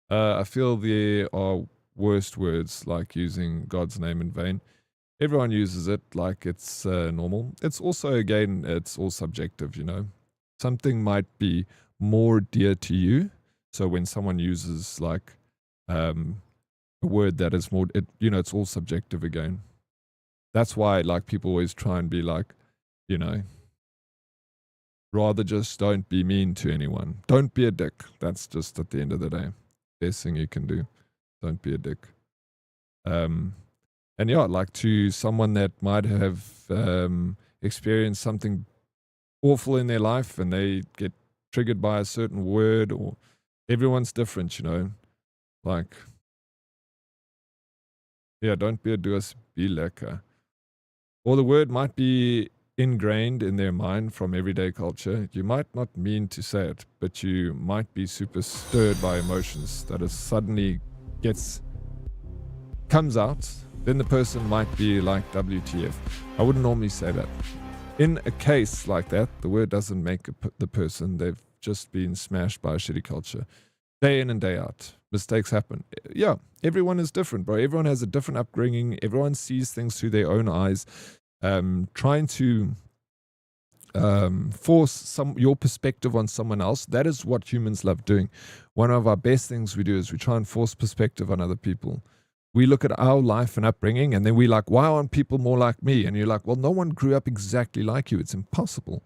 I feel there are worst words, like using God's name in vain. Everyone uses it like it's normal. It's also, again, it's all subjective, you know. Something might be more dear to you. So when someone uses like a word that is more, you know, it's all subjective again. That's why like people always try and be like, you know, Rather just don't be mean to anyone. Don't be a dick. That's just at the end of the day. Best thing you can do. Don't be a dick. And yeah, like to someone that might have experienced something awful in their life and they get triggered by a certain word, or everyone's different, you know. Like, yeah, don't be a doos, be lekker. Or the word might be ingrained in their mind from everyday culture. You might not mean to say it, but you might be super stirred by emotions that it suddenly comes out. Then the person might be like, WTF. I wouldn't normally say that. In a case like that, the word doesn't make the person. They've just been smashed by a shitty culture. Day in and day out. Mistakes happen. Yeah, everyone is different, bro. Everyone has a different upbringing. Everyone sees things through their own eyes. Trying to force your perspective on someone else, that is what humans love doing. One of our best things we do is we try and force perspective on other people. We look at our life and upbringing, and then we like, why aren't people more like me? And you're like, well, no one grew up exactly like you. It's impossible.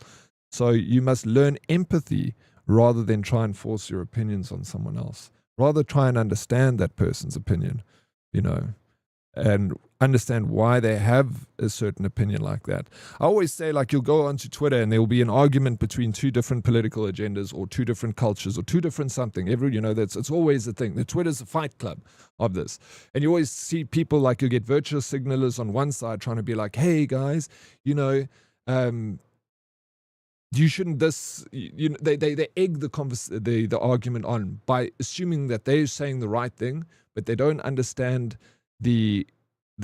So you must learn empathy rather than try and force your opinions on someone else. Rather try and understand that person's opinion, you know, and understand why they have a certain opinion like that. I always say, like, you'll go onto Twitter and there will be an argument between two different political agendas or two different cultures or two different something. It's always a thing. The Twitter's a fight club of this. And you always see people, like, you get virtual signalers on one side trying to be like, hey guys, you know, you shouldn't they egg the argument on by assuming that they're saying the right thing, but they don't understand the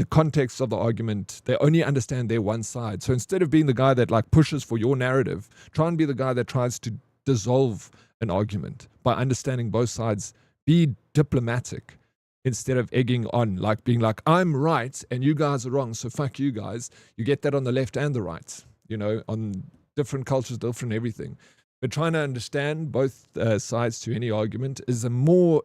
context of the argument. They only understand their one side. So instead of being the guy that like pushes for your narrative, try and be the guy that tries to dissolve an argument by understanding both sides. Be diplomatic instead of egging on, like being like, I'm right and you guys are wrong, so fuck you guys. You get that on the left and the right, you know, on different cultures, different everything. But trying to understand both sides to any argument is a more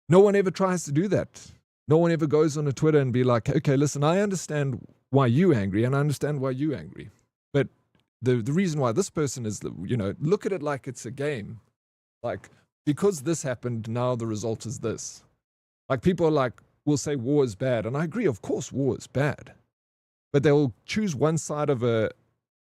no one ever tries to do that. No one ever goes on a Twitter and be like, okay, listen, I understand why you're angry and I understand why you're angry. But the reason why this person is, you know, look at it like it's a game. Like, because this happened, now the result is this. Like, people are like, will say war is bad. And I agree, of course, war is bad. But they'll choose one side of a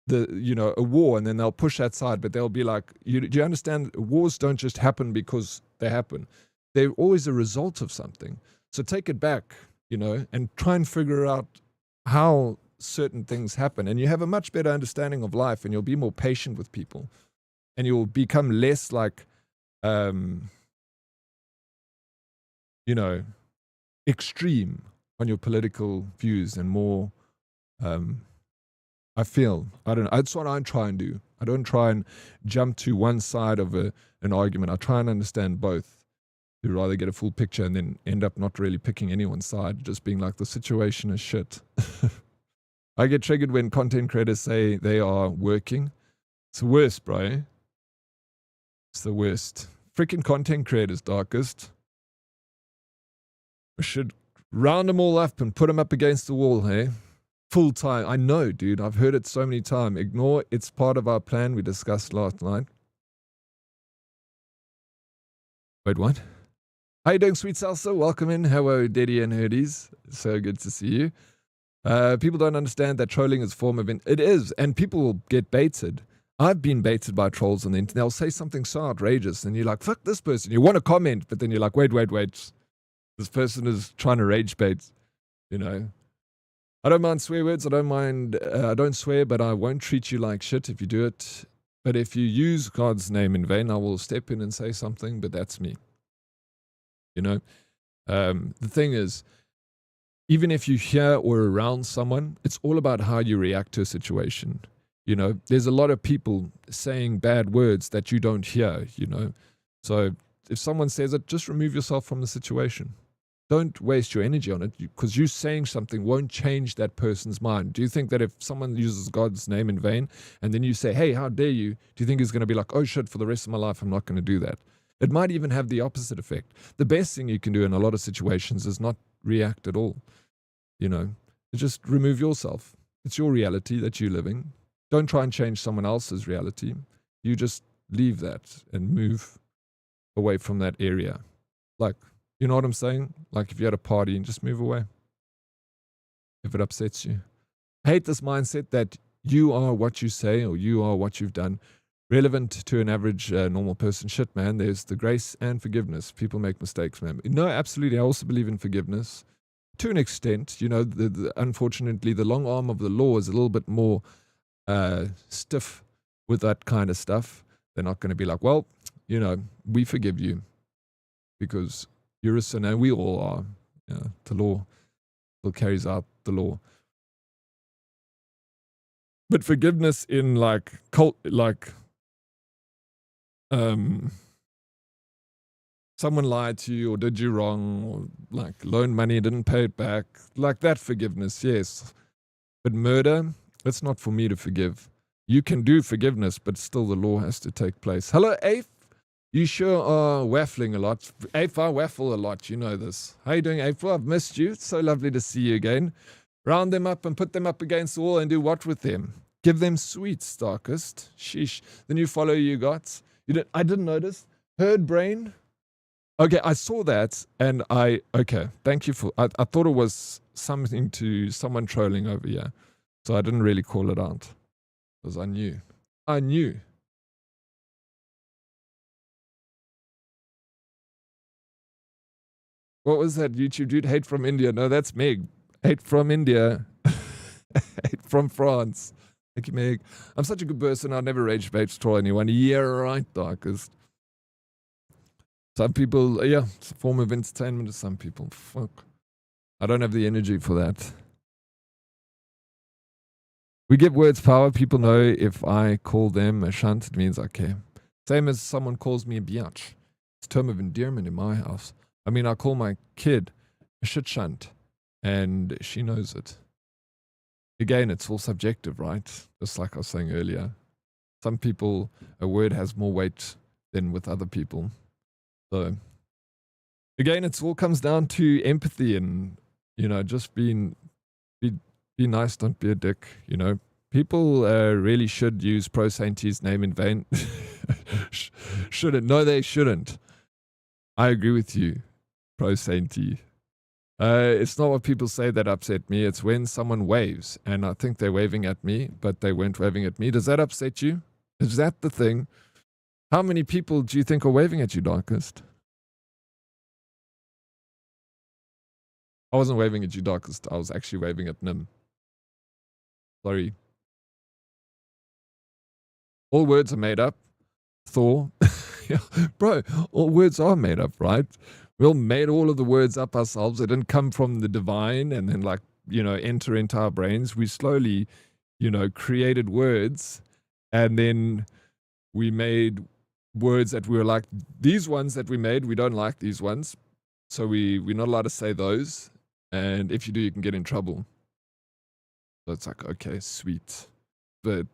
war, and then they'll push that side. But they'll be like, do you understand? Wars don't just happen because they happen. They're always a result of something. So take it back, you know, and try and figure out how certain things happen. And you have a much better understanding of life, and you'll be more patient with people. And you'll become less like, you know, extreme on your political views and more, I don't know, that's what I try and do. I don't try and jump to one side of an argument. I try and understand both. To rather get a full picture and then end up not really picking anyone's side, just being like, the situation is shit. I get triggered when content creators say they are working. It's the worst, bro. It's the worst. Freaking content creators, darkest. We should round them all up and put them up against the wall, hey? Full time. I know, dude. I've heard it so many times. Ignore, it's part of our plan we discussed last night. Wait, what? How you doing, sweet salsa? Welcome in. Hello, Deddy and Herdies. So good to see you. People don't understand that trolling is a form of... It is, and people will get baited. I've been baited by trolls on the internet. They'll say something so outrageous, and you're like, fuck this person. You want to comment, but then you're like, wait. This person is trying to rage bait, you know. I don't mind swear words. I don't swear, but I won't treat you like shit if you do it. But if you use God's name in vain, I will step in and say something, but that's me. You know, the thing is, even if you hear or around someone, it's all about how you react to a situation. You know, there's a lot of people saying bad words that you don't hear, you know. So if someone says it, just remove yourself from the situation. Don't waste your energy on it, because you saying something won't change that person's mind. Do you think that if someone uses God's name in vain and then you say, hey, how dare you? Do you think he's going to be like, oh shit, for the rest of my life, I'm not going to do that? It might even have the opposite effect. The best thing you can do in a lot of situations is not react at all. You know, just remove yourself. It's your reality that you're living. don't try and change someone else's reality. You just leave that and move away from that area. Like, you know what I'm saying? Like if you had a party and just move away. If it upsets you. I hate this mindset that you are what you say or you are what you've done. Relevant to an average normal person. Shit, man. There's the grace and forgiveness. People make mistakes, man. No, absolutely. I also believe in forgiveness. To an extent, you know, unfortunately, the long arm of the law is a little bit more stiff with that kind of stuff. They're not going to be like, well, you know, we forgive you because you're a sinner. We all are. You know, the law still carries out the law. But forgiveness in like someone lied to you or did you wrong or like loaned money, didn't pay it back, like that forgiveness, yes. But murder, it's not for me to forgive. You can do forgiveness, but still the law has to take place. Hello, Afe. You sure are waffling a lot. Afe, I waffle a lot. You know this. How you doing, Afe? Well, I've missed you. It's so lovely to see you again. Round them up and put them up against the wall and do what with them? Give them sweets, Darkest. Sheesh. The new follow you got. I didn't notice. Herd brain. Okay, I saw that and okay, thank you for, I thought it was something to someone trolling over here. So I didn't really call it out. Because I knew. What was that YouTube dude? Hate from India. No, that's Meg. Hate from India. Hate from France. Thank you, Meg. I'm such a good person. I'll never rage bait troll anyone. Yeah, right, Darkest. Some people, yeah, it's a form of entertainment to some people. Fuck. I don't have the energy for that. We give words power. People know if I call them a shunt, it means I care. Same as someone calls me a biatch. It's a term of endearment in my house. I mean, I call my kid a shit shunt, and she knows it. Again, it's all subjective, right? Just like I was saying earlier. Some people, a word has more weight than with other people. So, again, it all comes down to empathy and, you know, just be nice, don't be a dick, you know. People really should use Pro Sainty's name in vain. Shouldn't. No, they shouldn't. I agree with you, Pro Sainty. It's not what people say that upset me. It's when someone waves, and I think they're waving at me, but they weren't waving at me. Does that upset you? Is that the thing? How many people do you think are waving at you, Darkest? I wasn't waving at you, Darkest. I was actually waving at Nim. Sorry. All words are made up. Thor. Yeah, bro, all words are made up, right? We all made all of the words up ourselves. They didn't come from the divine and then, like, you know, enter into our brains. We slowly, you know, created words, and then we made words that we were like, these ones that we made, we don't like these ones. So we're not allowed to say those. And if you do, you can get in trouble. So it's like, okay, sweet. But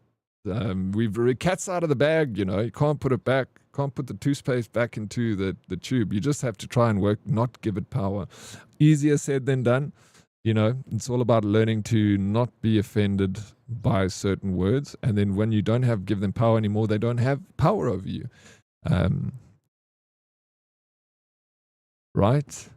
we've cat's out of the bag, you know. You can't put it back. Can't put the toothpaste back into the tube. You just have to try and work, not give it power. Easier said than done. You know, it's all about learning to not be offended by certain words. And then when you don't give them power anymore, they don't have power over you. Right?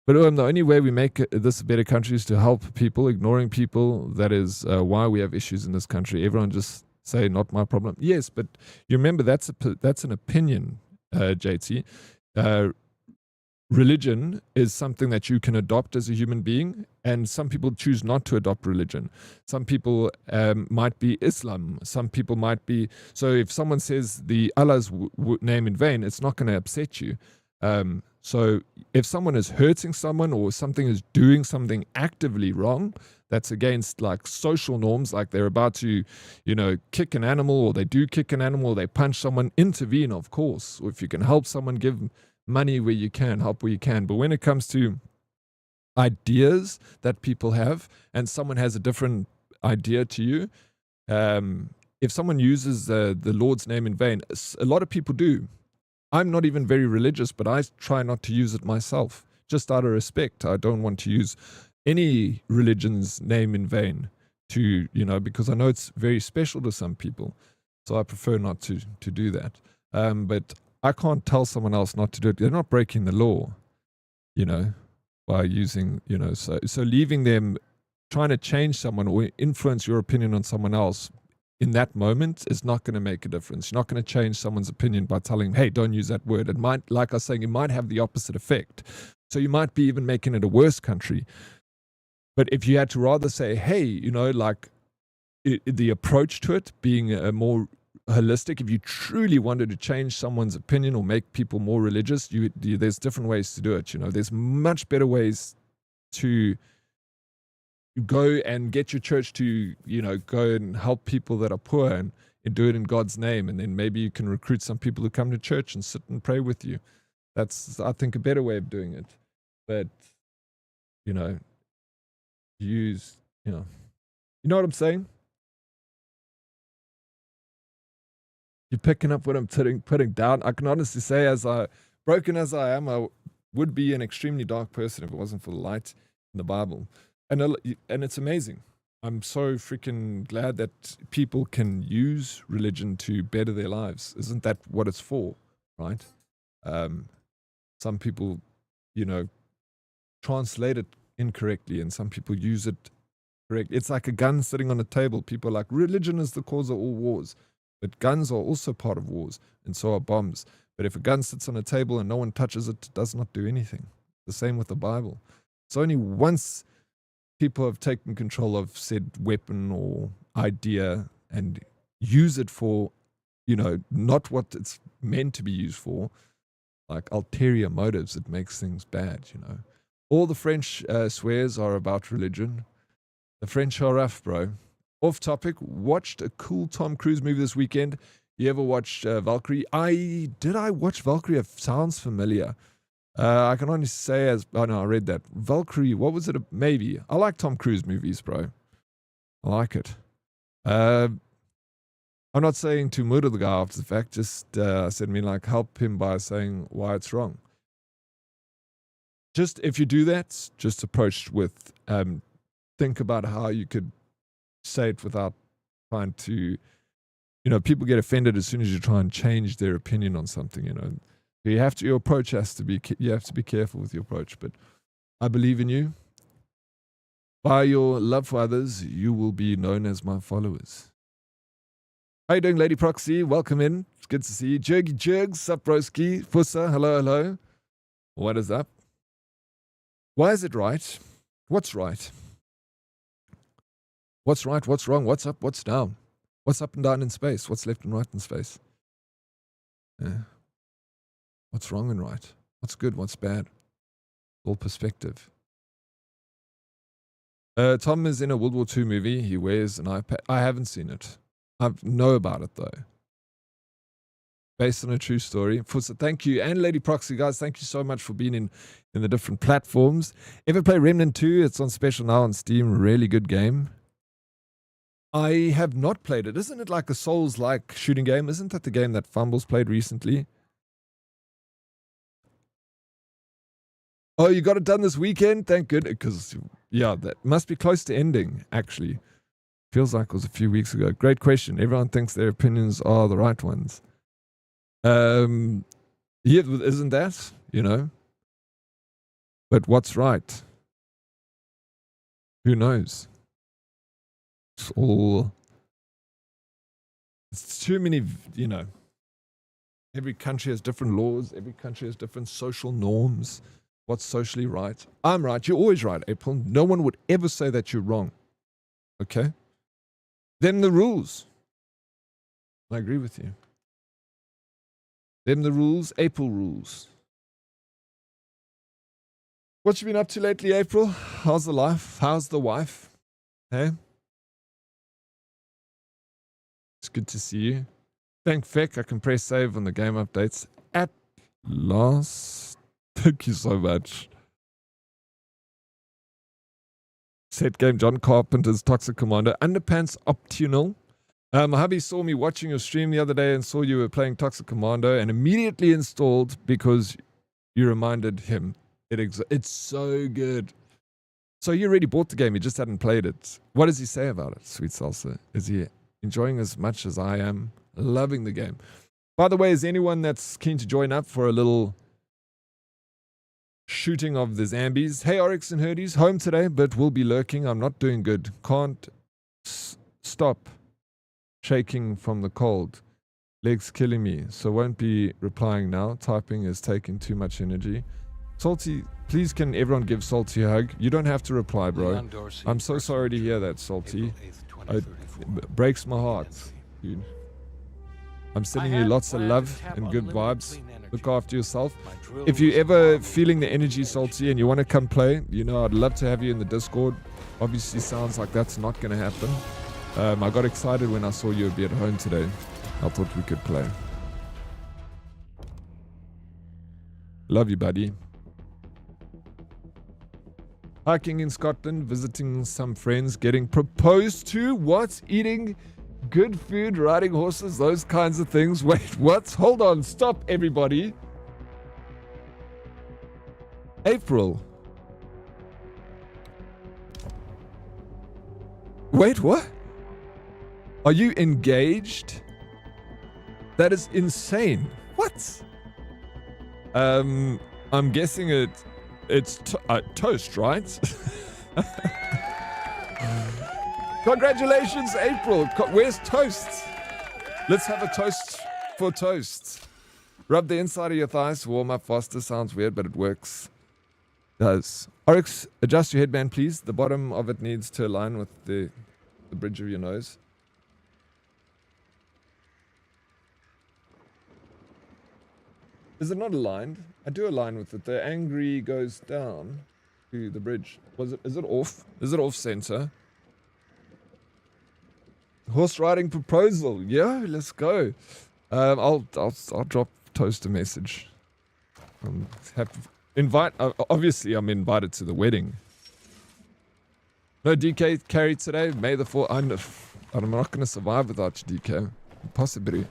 But the only way we make this a better country is to help people. Ignoring people, that is why we have issues in this country. Everyone just say, not my problem. Yes, but you remember that's an opinion, JT. Religion is something that you can adopt as a human being, and some people choose not to adopt religion. Some people might be Islam. Some people might be... So if someone says the Allah's name in vain, it's not going to upset you. So if someone is hurting someone or something is doing something actively wrong, that's against like social norms, like they're about to, you know, kick an animal, or they do kick an animal, or they punch someone, intervene, of course. Or if you can help someone, give money where you can, help where you can. But when it comes to ideas that people have, and someone has a different idea to you, if someone uses the Lord's name in vain, a lot of people do. I'm not even very religious, but I try not to use it myself, just out of respect. I don't want to use any religion's name in vain, to, you know, because I know it's very special to some people. So I prefer not to do that. But I can't tell someone else not to do it. They're not breaking the law, you know, by using, you know, so leaving them, trying to change someone or influence your opinion on someone else in that moment is not going to make a difference. You're not going to change someone's opinion by telling them, hey, don't use that word. It might, like I was saying, it might have the opposite effect. So you might be even making it a worse country. But if you had to rather say, hey, you know, like the approach to it being a more holistic, if you truly wanted to change someone's opinion or make people more religious, there's different ways to do it. You know, there's much better ways to go and get your church to, you know, go and help people that are poor and do it in God's name. And then maybe you can recruit some people who come to church and sit and pray with you. That's, I think, a better way of doing it. But, you know, you know what I'm saying? You're picking up what I'm putting down. I can honestly say, broken as I am, I would be an extremely dark person if it wasn't for the light in the Bible. And it's amazing. I'm so freaking glad that people can use religion to better their lives. Isn't that what it's for, right? Some people, you know, translate it incorrectly, and some people use it correctly. It's like a gun sitting on a table. People are like, religion is the cause of all wars. But guns are also part of wars, and so are bombs. But if a gun sits on a table and no one touches it, it does not do anything. The same with the Bible. It's only once people have taken control of said weapon or idea and use it for, you know, not what it's meant to be used for, like ulterior motives, it makes things bad, you know. All the French swears are about religion. The French are rough, bro. Off topic, watched a cool Tom Cruise movie this weekend. You ever watched Valkyrie? Did I watch Valkyrie? It sounds familiar. I can only say I read that. Valkyrie, what was it? Maybe. I like Tom Cruise movies, bro. I like it. I'm not saying to murder the guy after the fact, just said me like help him by saying why it's wrong. Just if you do that, just approach with think about how you could say it without trying to, you know, people get offended as soon as you try and change their opinion on something, you know. Your approach has to be, you have to be careful with your approach. But I believe in you. By your love for others, you will be known as my followers. How you doing, Lady Proxy? Welcome in. It's good to see you. Jergy Jergs, sup broski. Fussa, hello. What is up? Why is it right? What's right? What's right? What's wrong? What's up? What's down? What's up and down in space? What's left and right in space? Yeah. What's wrong and right? What's good? What's bad? All perspective. Tom is in a World War II movie. He wears an eye patch. I haven't seen it. I know about it though. Based on a true story. Fusa, thank you. And Lady Proxy, guys, thank you so much for being in the different platforms. Ever play Remnant 2? It's on special now on Steam. Really good game. I have not played it. Isn't it like a Souls-like shooting game? Isn't that the game that Fumbles played recently? Oh, you got it done this weekend? Thank goodness. Because, yeah, that must be close to ending, actually. Feels like it was a few weeks ago. Great question. Everyone thinks their opinions are the right ones. Yeah, isn't that? You know? But what's right? Who knows? It's too many, you know. Every country has different laws. Every country has different social norms. What's socially right? I'm right. You're always right, April. No one would ever say that you're wrong. Okay? Them the rules. I agree with you. Them the rules, April rules. What you been up to lately, April? How's the life? How's the wife? Hey? It's good to see you. Thank feck, I can press save on the game updates at last. Thank you so much. Set game John Carpenter's Toxic Commando. Underpants optional. My hubby saw me watching your stream the other day and saw you were playing Toxic Commando and immediately installed because you reminded him. It's so good. So he already bought the game, he just hadn't played it. What does he say about it, Sweet Salsa? Is he enjoying as much as I am? Loving the game. By the way, is anyone that's keen to join up for a little shooting of the zombies? Hey, Oryx and Herdies, home today, but will be lurking. I'm not doing good. Can't stop shaking from the cold. Legs killing me, so won't be replying now. Typing is taking too much energy. Salty, please can everyone give Salty a hug? You don't have to reply, bro. I'm so sorry to hear that, Salty. It breaks my heart, dude. I'm sending you lots of love and good vibes. Look after yourself. If you're ever feeling the energy, Salty, and you want to come play, you know, I'd love to have you in the Discord. Obviously sounds like that's not going to happen. I got excited when I saw you be at home today. I thought we could play. Love you, buddy. Hiking in Scotland, visiting some friends, getting proposed to. What? Eating good food, riding horses, those kinds of things. Wait, what? Hold on, stop, everybody. April. Wait, what? Are you engaged? That is insane. What? I'm guessing it's toast, right? Congratulations, April. Where's toast? Let's have a toast for toast. Rub the inside of your thighs to warm up faster. Sounds weird, but it works. Does. Oryx, adjust your headband, please. The bottom of it needs to align with the bridge of your nose. Is it not aligned? I do align with it. The angry goes down to the bridge. Is it off? Is it off center? Horse riding proposal. Yeah, let's go. I'll drop Toast a message. Obviously I'm invited to the wedding. No DK carry today. May the 4th. I'm not going to survive without you, DK. Possibly.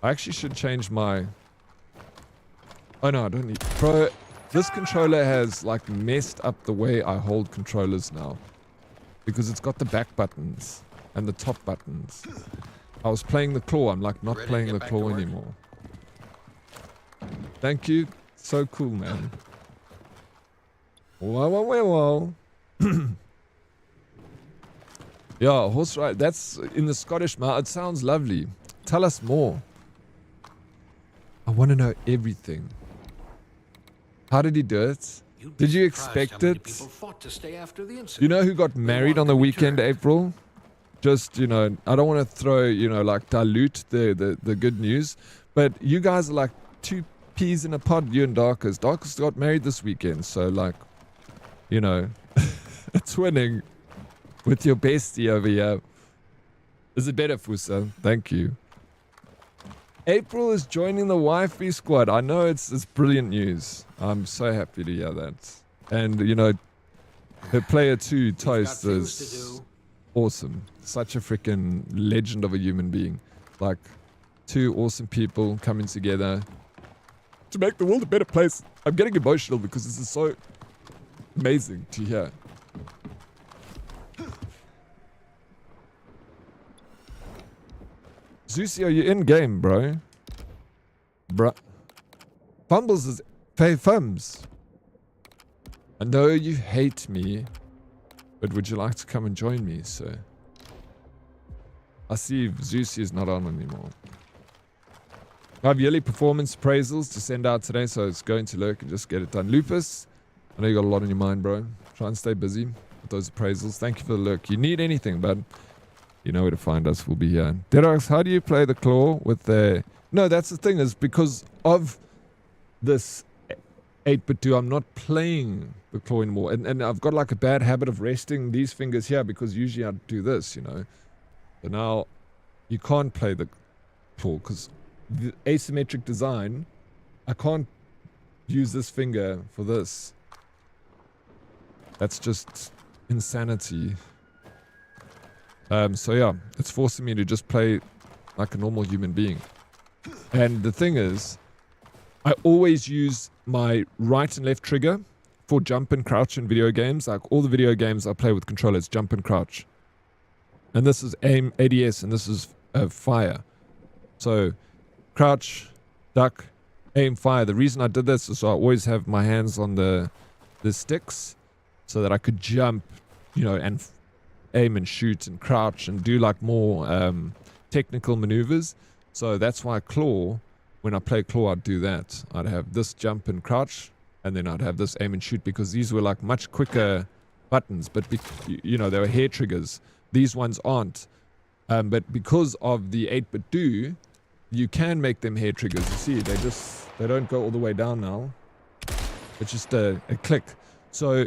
I actually should change my... Oh no, I don't need... Bro, this controller has like messed up the way I hold controllers now. Because it's got the back buttons and the top buttons. I was playing the claw. I'm like not playing the claw anymore. Thank you. So cool, man. Wow. Yeah, horse ride. That's in the Scottish mouth. It sounds lovely. Tell us more. I want to know everything. How did he do it? Did you expect it? You know who got married on the weekend, April? Just, you know, I don't want to throw, you know, like dilute the good news. But you guys are like two peas in a pod, you and Darkers. Darkers got married this weekend. So, like, you know, twinning with your bestie over here. Is it better, Fusa? Thank you. April is joining the wifey squad. I know it's brilliant news. I'm so happy to hear that. And, you know, her player 2, Toast, is awesome. Such a freaking legend of a human being. Like, two awesome people coming together to make the world a better place. I'm getting emotional because this is so amazing to hear. Zeusy, are you in game, bro? Bruh. Fumbles is pay thumbs. I know you hate me, but would you like to come and join me, sir? I see Zeusy is not on anymore. I have yearly performance appraisals to send out today, so it's going to lurk and just get it done. Lupus, I know you got a lot on your mind, bro. Try and stay busy with those appraisals. Thank you for the lurk. You need anything, bud? You know where to find us. We'll be here. Dead Oryx, how do you play the claw with the... No, that's the thing, is because of this 8-bit 2, I'm not playing the claw anymore. And I've got like a bad habit of resting these fingers here because usually I'd do this, you know. But now you can't play the claw because the asymmetric design, I can't use this finger for this. That's just insanity. So yeah, it's forcing me to just play like a normal human being. And the thing is, I always use my right and left trigger for jump and crouch in video games. Like all the video games I play with controllers, jump and crouch. And this is aim ADS, and this is fire. So crouch, duck, aim, fire. The reason I did this is so I always have my hands on the sticks so that I could jump, you know, and aim and shoot and crouch and do like more technical maneuvers. So that's why claw, when I play claw, I'd do that. I'd have this jump and crouch, and then I'd have this aim and shoot, because these were like much quicker buttons, but you know, they were hair triggers. These ones aren't. But because of the 8-bit do, you can make them hair triggers. You see, they don't go all the way down now. It's just a click. So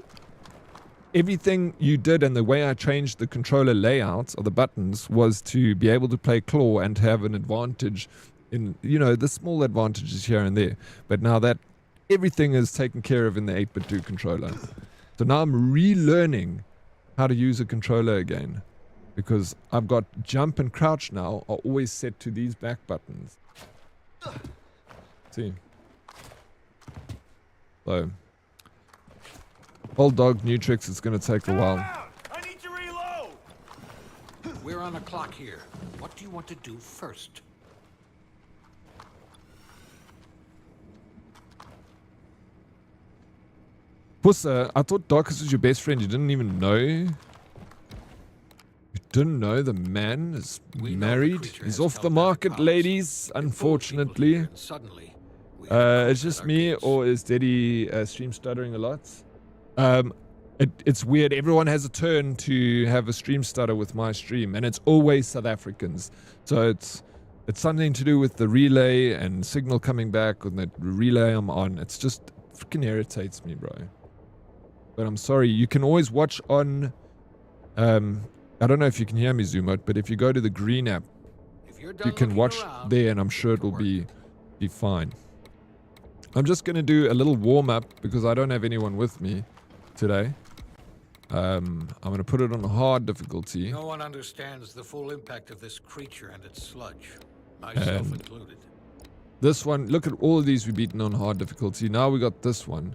everything you did and the way I changed the controller layout of the buttons was to be able to play claw and have an advantage in, you know, the small advantages here and there. But now that everything is taken care of in the 8-bit do controller. So now I'm relearning how to use a controller again, because I've got jump and crouch now are always set to these back buttons. See? So, old dog, new tricks, it's going to take a while. I need to reload! We're on a clock here. What do you want to do first? Pussa, I thought Darkus was your best friend. You didn't even know? You didn't know the man is married? He's off the market, ladies, unfortunately. It's just me, or is Daddy stream stuttering a lot? It's weird. Everyone has a turn to have a stream stutter with my stream, and it's always South Africans. So it's something to do with the relay and signal coming back on the relay I'm on. It's just freaking irritates me, bro. But I'm sorry. You can always watch on. I don't know if you can hear me, Zoom out, but if you go to the green app, you can watch there, and I'm sure it will be fine. I'm just going to do a little warm-up because I don't have anyone with me today. I'm going to put it on hard difficulty. No one understands the full impact of this creature and its sludge, myself included. This one, look at all of these we've beaten on hard difficulty. Now we got this one,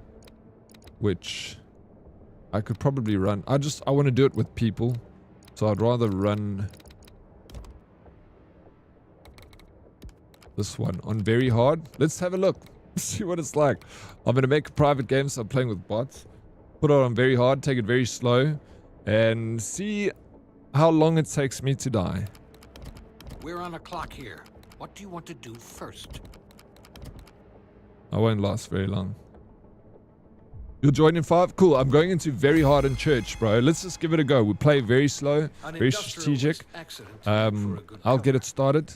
which I could probably run. I want to do it with people. So I'd rather run this one on very hard. Let's have a look. See what it's like. I'm going to make a private game, so I'm playing with bots. Put it on very hard, take it very slow, and see how long it takes me to die. We're on a clock here. What do you want to do first? I won't last very long. You'll join in 5? Cool. I'm going into very hard in church, bro. Let's just give it a go. We play very slow, very strategic. I'll get it started.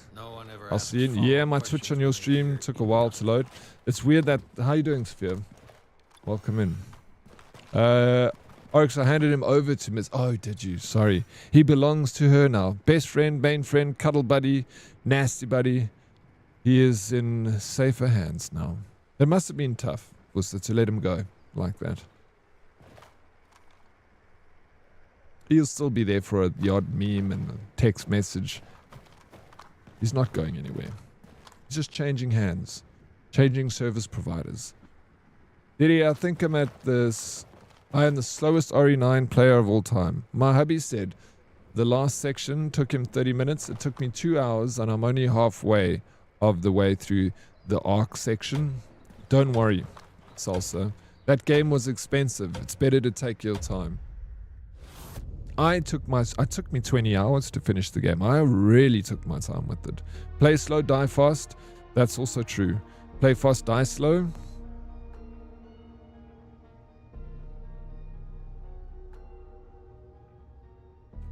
I'll see you. Yeah, my Twitch on your stream took a while to load. It's weird that... How you doing, Sophia? Welcome in. Oryx, I handed him over to Miss... Oh, did you? Sorry. He belongs to her now. Best friend, main friend, cuddle buddy, nasty buddy. He is in safer hands now. It must have been tough, was it, to let him go like that. He'll still be there for the odd meme and a text message. He's not going anywhere. He's just changing hands. Changing service providers. Diddy, I think I'm at this... I am the slowest RE9 player of all time. My hubby said the last section took him 30 minutes. It took me 2 hours, and I'm only halfway of the way through the Ark section. Don't worry, Salsa. That game was expensive. It's better to take your time. It took me 20 hours to finish the game. I really took my time with it. Play slow, die fast. That's also true. Play fast, die slow.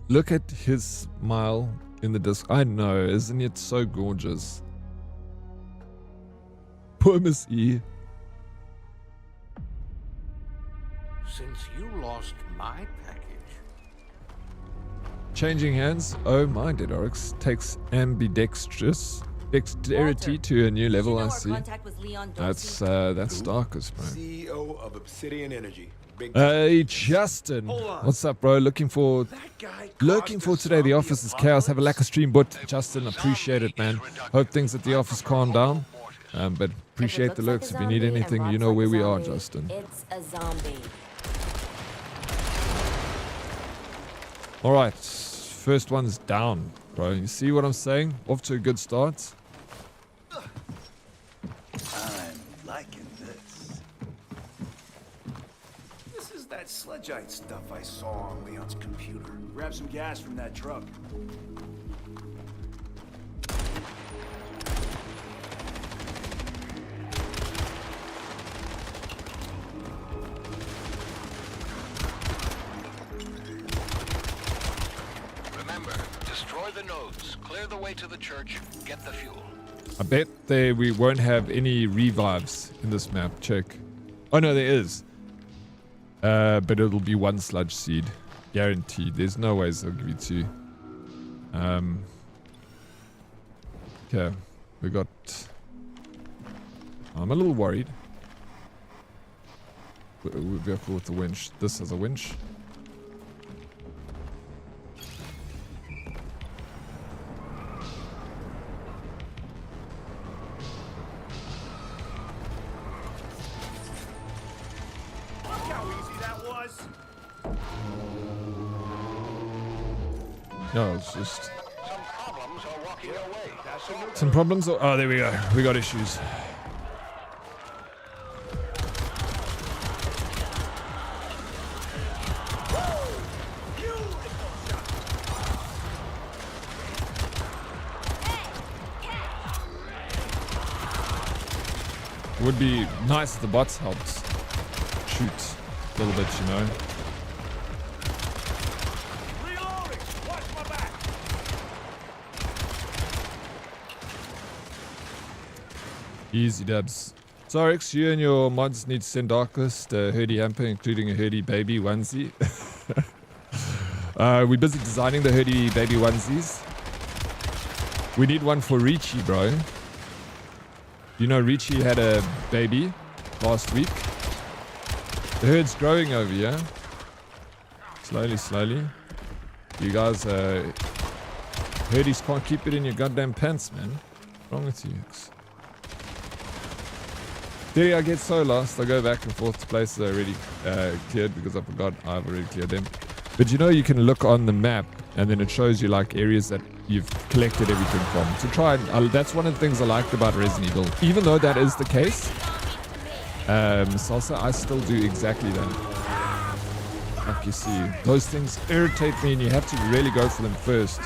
Look at his smile in the disc. I know, isn't it so gorgeous? Poor Miss E. Since you lost my package... Changing hands. Oh my, Dead Oryx takes ambidextrous dexterity to a new level. I see. That's Darkus, bro. CEO of Obsidian Energy. Hey Justin, what's up, bro? Looking for today. The office is chaos. Have a lack of stream, but Justin, appreciate it, man. Hope things at the office calm down. But appreciate the looks. If you need anything, you know where we are, Justin. It's a zombie. All right, first one's down, bro. You see what I'm saying? Off to a good start. I'm liking this. This is that sledgeite stuff I saw on Leon's computer. Grab some gas from that truck. Remember, destroy the nodes, clear the way to the church, get the fuel. I bet we won't have any revives in this map. Check. Oh no, there is. But it'll be one sludge seed. Guaranteed. There's no ways they'll give you two. Okay. We got... I'm a little worried. We'll be careful with the winch. This has a winch. No, it's just... Some problems are walking your way. Some problems? Oh, there we go. We got issues. It would be nice if the bots helped shoot a little bit, you know. Easy dubs. Zorix, you and your mods need to send Darklist a Herdy hamper, including a Herdy baby onesie. We're busy designing the Herdy baby onesies. We need one for Richie, bro. You know Richie had a baby last week. The herd's growing over here. Slowly, slowly. You guys, Herdies can't keep it in your goddamn pants, man. What's wrong with you? There I get so lost. I go back and forth to places I already cleared because I forgot I've already cleared them. But you know you can look on the map and then it shows you like areas that you've collected everything from. So try and, that's one of the things I liked about Resident Evil. Even though that is the case, Salsa, I still do exactly that. Like you see, those things irritate me and you have to really go for them first.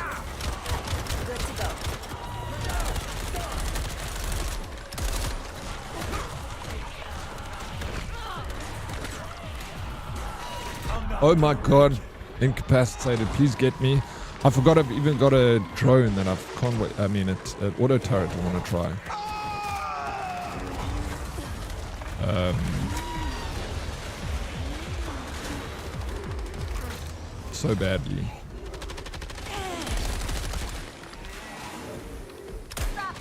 Oh my god, incapacitated, please get me. I forgot I've even got a drone that I can't wait. I mean, it's an auto turret I want to try. So badly. I'll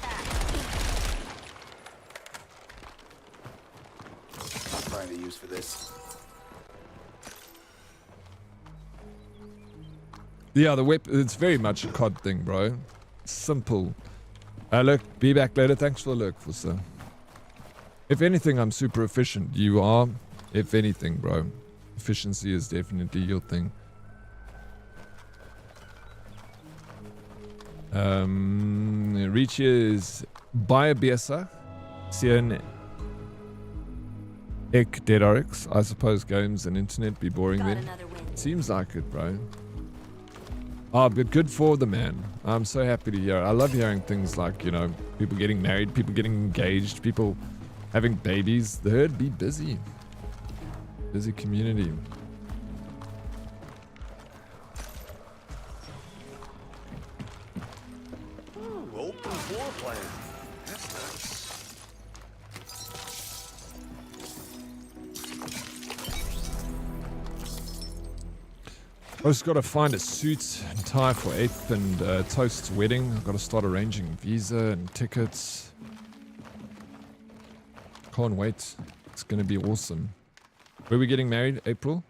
find a use for this. Yeah, the whip, it's very much a COD thing, bro. Simple. Look, be back later. Thanks for the look, Fussa. If anything, I'm super efficient. You are, if anything, bro. Efficiency is definitely your thing. Reach is Biobesa. Cien Ek Dead Oryx. I suppose games and internet be boring then. Seems like it, bro. Oh, but good for the man. I'm so happy to hear it. I love hearing things like, you know, people getting married, people getting engaged, people having babies. The herd be busy. Busy community. Ooh, open floor plan. That's nice. I just got to find a suit and tie for 8th and Toast's wedding. I've got to start arranging visa and tickets. Can't wait. It's going to be awesome. Where are we getting married? April?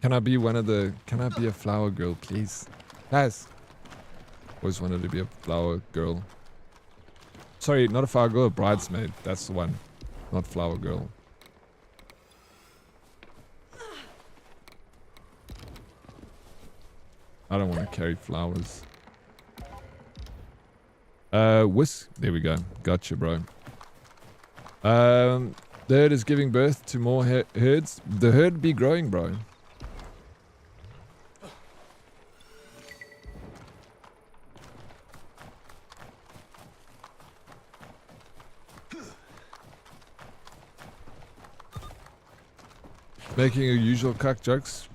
Can I be a flower girl, please? Guys. Always wanted to be a flower girl. Sorry, not a flower girl, a bridesmaid. That's the one. Not flower girl. I don't want to carry flowers. There we go. Gotcha, bro. The herd is giving birth to more herds. The herd be growing, bro. Making a usual cuck jokes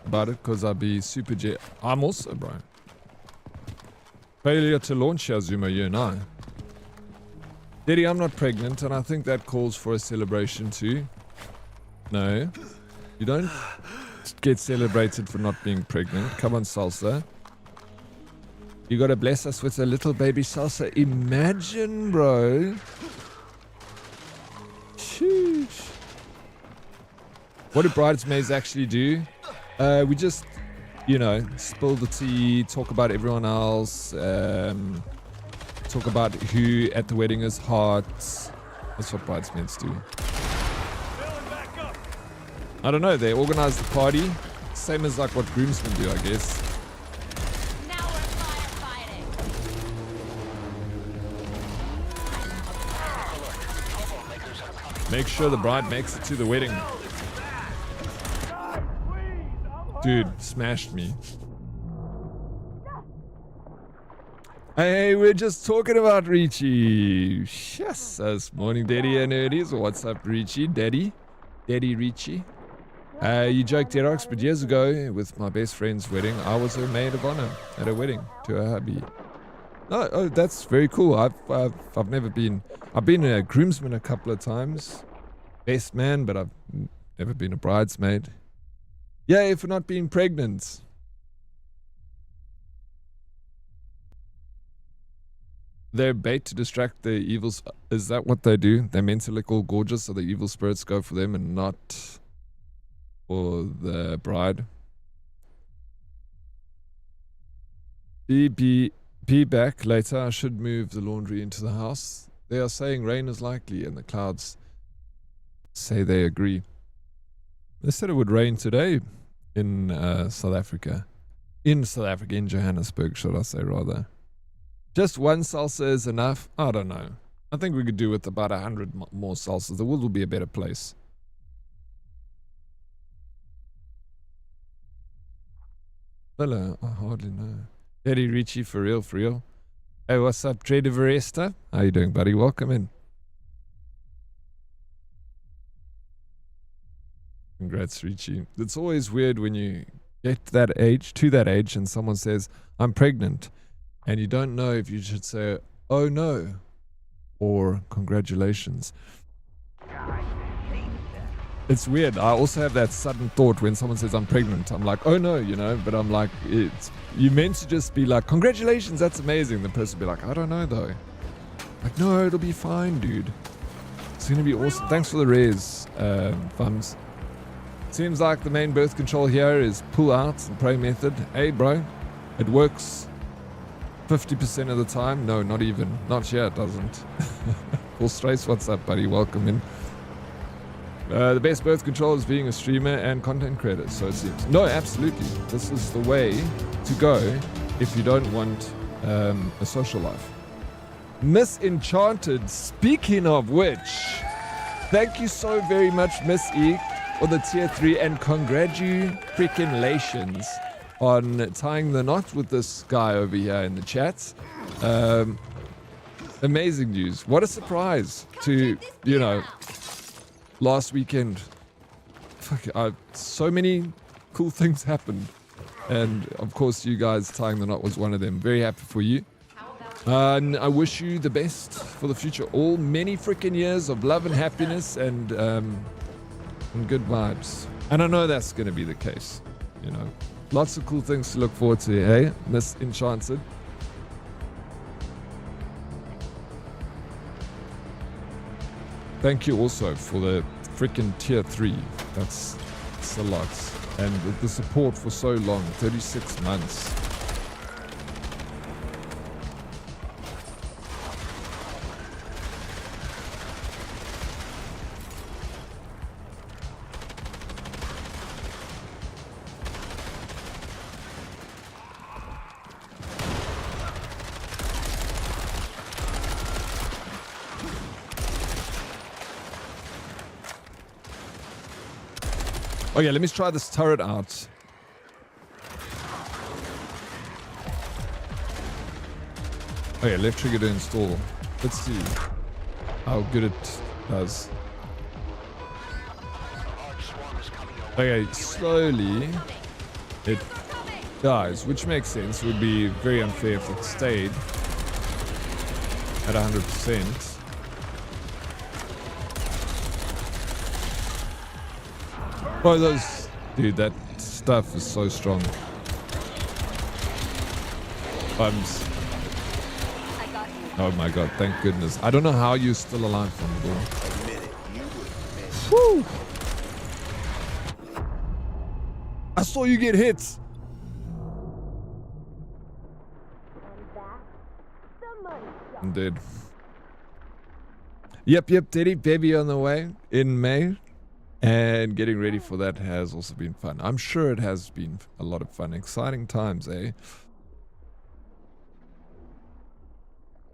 about it because I'll be super jet. I'm also, bro. Failure to launch Azuma, you and I. Daddy, I'm not pregnant, and I think that calls for a celebration too. No, you don't get celebrated for not being pregnant. Come on, Salsa. You gotta bless us with a little baby Salsa. Imagine, bro. Sheesh. What do bridesmaids actually do? We just, you know, spill the tea, talk about everyone else, talk about who at the wedding is hot. That's what bridesmaids do. I don't know, they organize the party. Same as like what groomsmen do, I guess. Now we're firefighting. Make sure the bride makes it to the wedding. Dude, smashed me. Hey, we're just talking about Richie. Yes, this morning, Daddy and Nerdies. What's up, Richie? Daddy Richie. You joked Dead Oryx, but years ago, with my best friend's wedding, I was her maid of honor at her wedding to her hubby. Oh, that's very cool. I've never been. I've been a groomsman a couple of times, best man, but I've never been a bridesmaid. Yay for not being pregnant. They're bait to distract the evils. Is that what they do? They're meant to look all gorgeous so the evil spirits go for them and not for the bride. Be back later. I should move the laundry into the house. They are saying rain is likely and the clouds say they agree. They said it would rain today in South Africa. In Johannesburg, should I say rather. Just one salsa is enough? I don't know. I think we could do with about 100 more salsas. The world will be a better place. Hello, I hardly know. Eddie Richie, for real, for real. Hey, what's up, Trader Veresta? How you doing, buddy? Welcome in. Congrats, Richie. It's always weird when you get to that age, and someone says, I'm pregnant. And you don't know if you should say, oh no, or congratulations. It's weird. I also have that sudden thought when someone says I'm pregnant. I'm like, oh no, you know, but I'm like, you meant to just be like, congratulations, that's amazing. The person will be like, I don't know though. Like, no, it'll be fine, dude. It's going to be awesome. Thanks for the raise, thumbs. Seems like the main birth control here is pull out and pray method. Hey, bro, it works 50% of the time. No, not even. Not here, it doesn't. Full Strace, what's up, buddy? Welcome in. The best birth control is being a streamer and content creator, so it seems. No, absolutely. This is the way to go if you don't want a social life. Miss Enchanted, speaking of which, thank you so very much, Miss E, for the tier 3, and congratulations on tying the knot with this guy over here in the chat. Amazing news. What a surprise to, you know, last weekend. Fuck, so many cool things happened. And of course, you guys tying the knot was one of them. Very happy for you. And I wish you the best for the future. All many freaking years of love and happiness and good vibes. And I know that's going to be the case, you know. Lots of cool things to look forward to, hey, Miss Enchanted. Thank you also for the freaking tier 3. That's a lot. And the support for so long, 36 months. Oh yeah, let me try this turret out. Oh yeah, left trigger to install. Let's see how good it does. Okay, slowly it dies, which makes sense. It would be very unfair if it stayed at 100%. Oh, those... Dude, that stuff is so strong. Oh my god, thank goodness. I don't know how you're still alive from the door. Woo! I saw you get hit! I'm dead. Yep, Teddy, baby on the way in May. And getting ready for that has also been fun. I'm sure it has been a lot of fun. Exciting times, eh?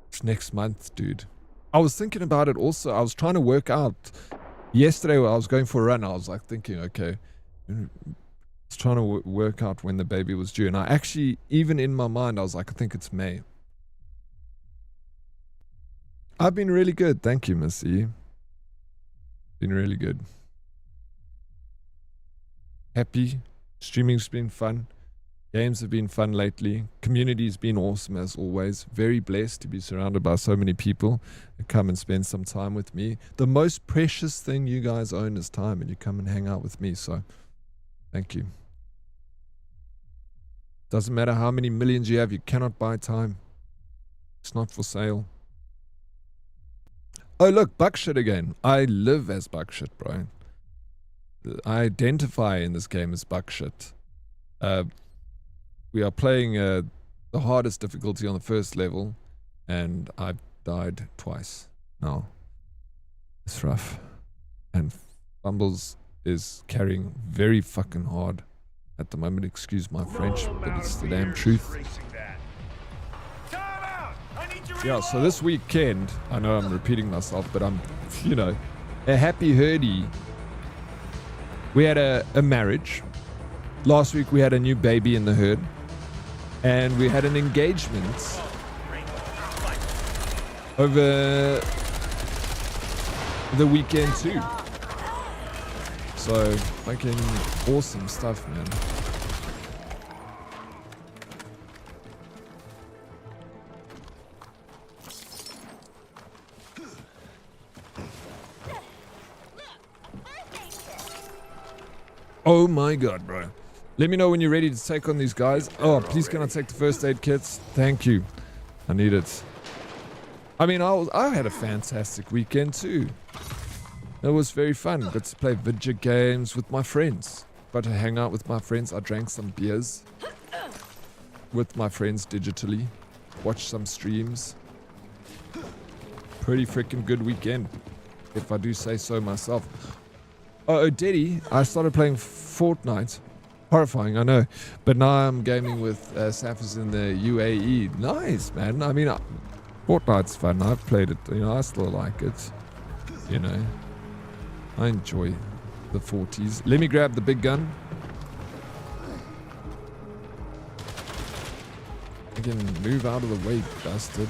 It's next month, dude. I was thinking about it also. I was trying to work out. Yesterday when I was going for a run, I was like thinking, okay. I was trying to work out when the baby was due. And I actually, even in my mind, I was like, I think it's May. I've been really good. Thank you, Missy. Been really good. Happy. Streaming's been fun. Games have been fun lately. Community's been awesome as always. Very blessed to be surrounded by so many people that come and spend some time with me. The most precious thing you guys own is time, and you come and hang out with me. So, thank you. Doesn't matter how many millions you have, you cannot buy time. It's not for sale. Oh look, Buckshit again. I live as Buckshit, bro. I identify in this game as Buckshit. We are playing the hardest difficulty on the first level, and I've died twice now. It's rough. And Fumbles is carrying very fucking hard at the moment. Excuse my French, but it's the damn truth. Yeah, so this weekend, I know I'm repeating myself, but I'm, you know, a happy hurdy. We had a marriage. Last week we had a new baby in the herd. And we had an engagement over the weekend too. So, fucking awesome stuff, man. Oh my god, bro. Let me know when you're ready to take on these guys. Oh, please can I take the first aid kits? Thank you. I need it. I mean, I had a fantastic weekend too. It was very fun. Got to play video games with my friends. Got to hang out with my friends. I drank some beers with my friends digitally. Watched some streams. Pretty freaking good weekend, if I do say so myself. Oh, Diddy, I started playing Fortnite. Horrifying, I know. But now I'm gaming with Safas in the UAE. Nice, man. I mean, Fortnite's fun. I've played it. You know, I still like it. You know, I enjoy the 40s. Let me grab the big gun. I can move out of the way, bastard.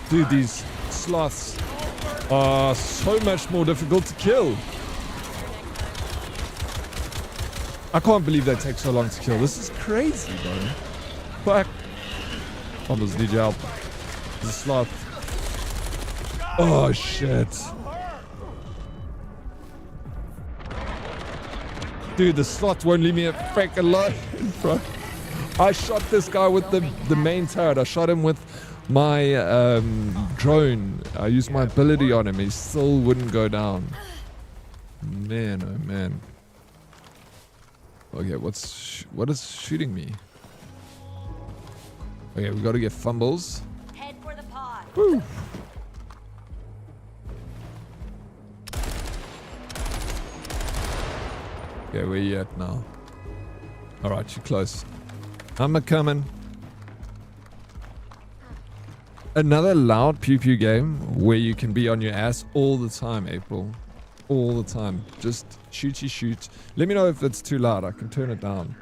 Dude, these sloths are so much more difficult to kill. I can't believe they take so long to kill. This is crazy, bro. Fuck. Almost need your help. The sloth. Oh, shit. Dude, the slots won't leave me a freaking alone, bro. I shot this guy with the main turret. I shot him with my drone. I used my ability on him. He still wouldn't go down. Man, oh man. Okay, what is shooting me? Okay, we got to get fumbles. Head for the pod. Woo. Okay, where you at now? Alright, you're close. I'm a-coming. Another loud pew-pew game where you can be on your ass all the time, April. All the time. Just shoot. Let me know if it's too loud. I can turn it down.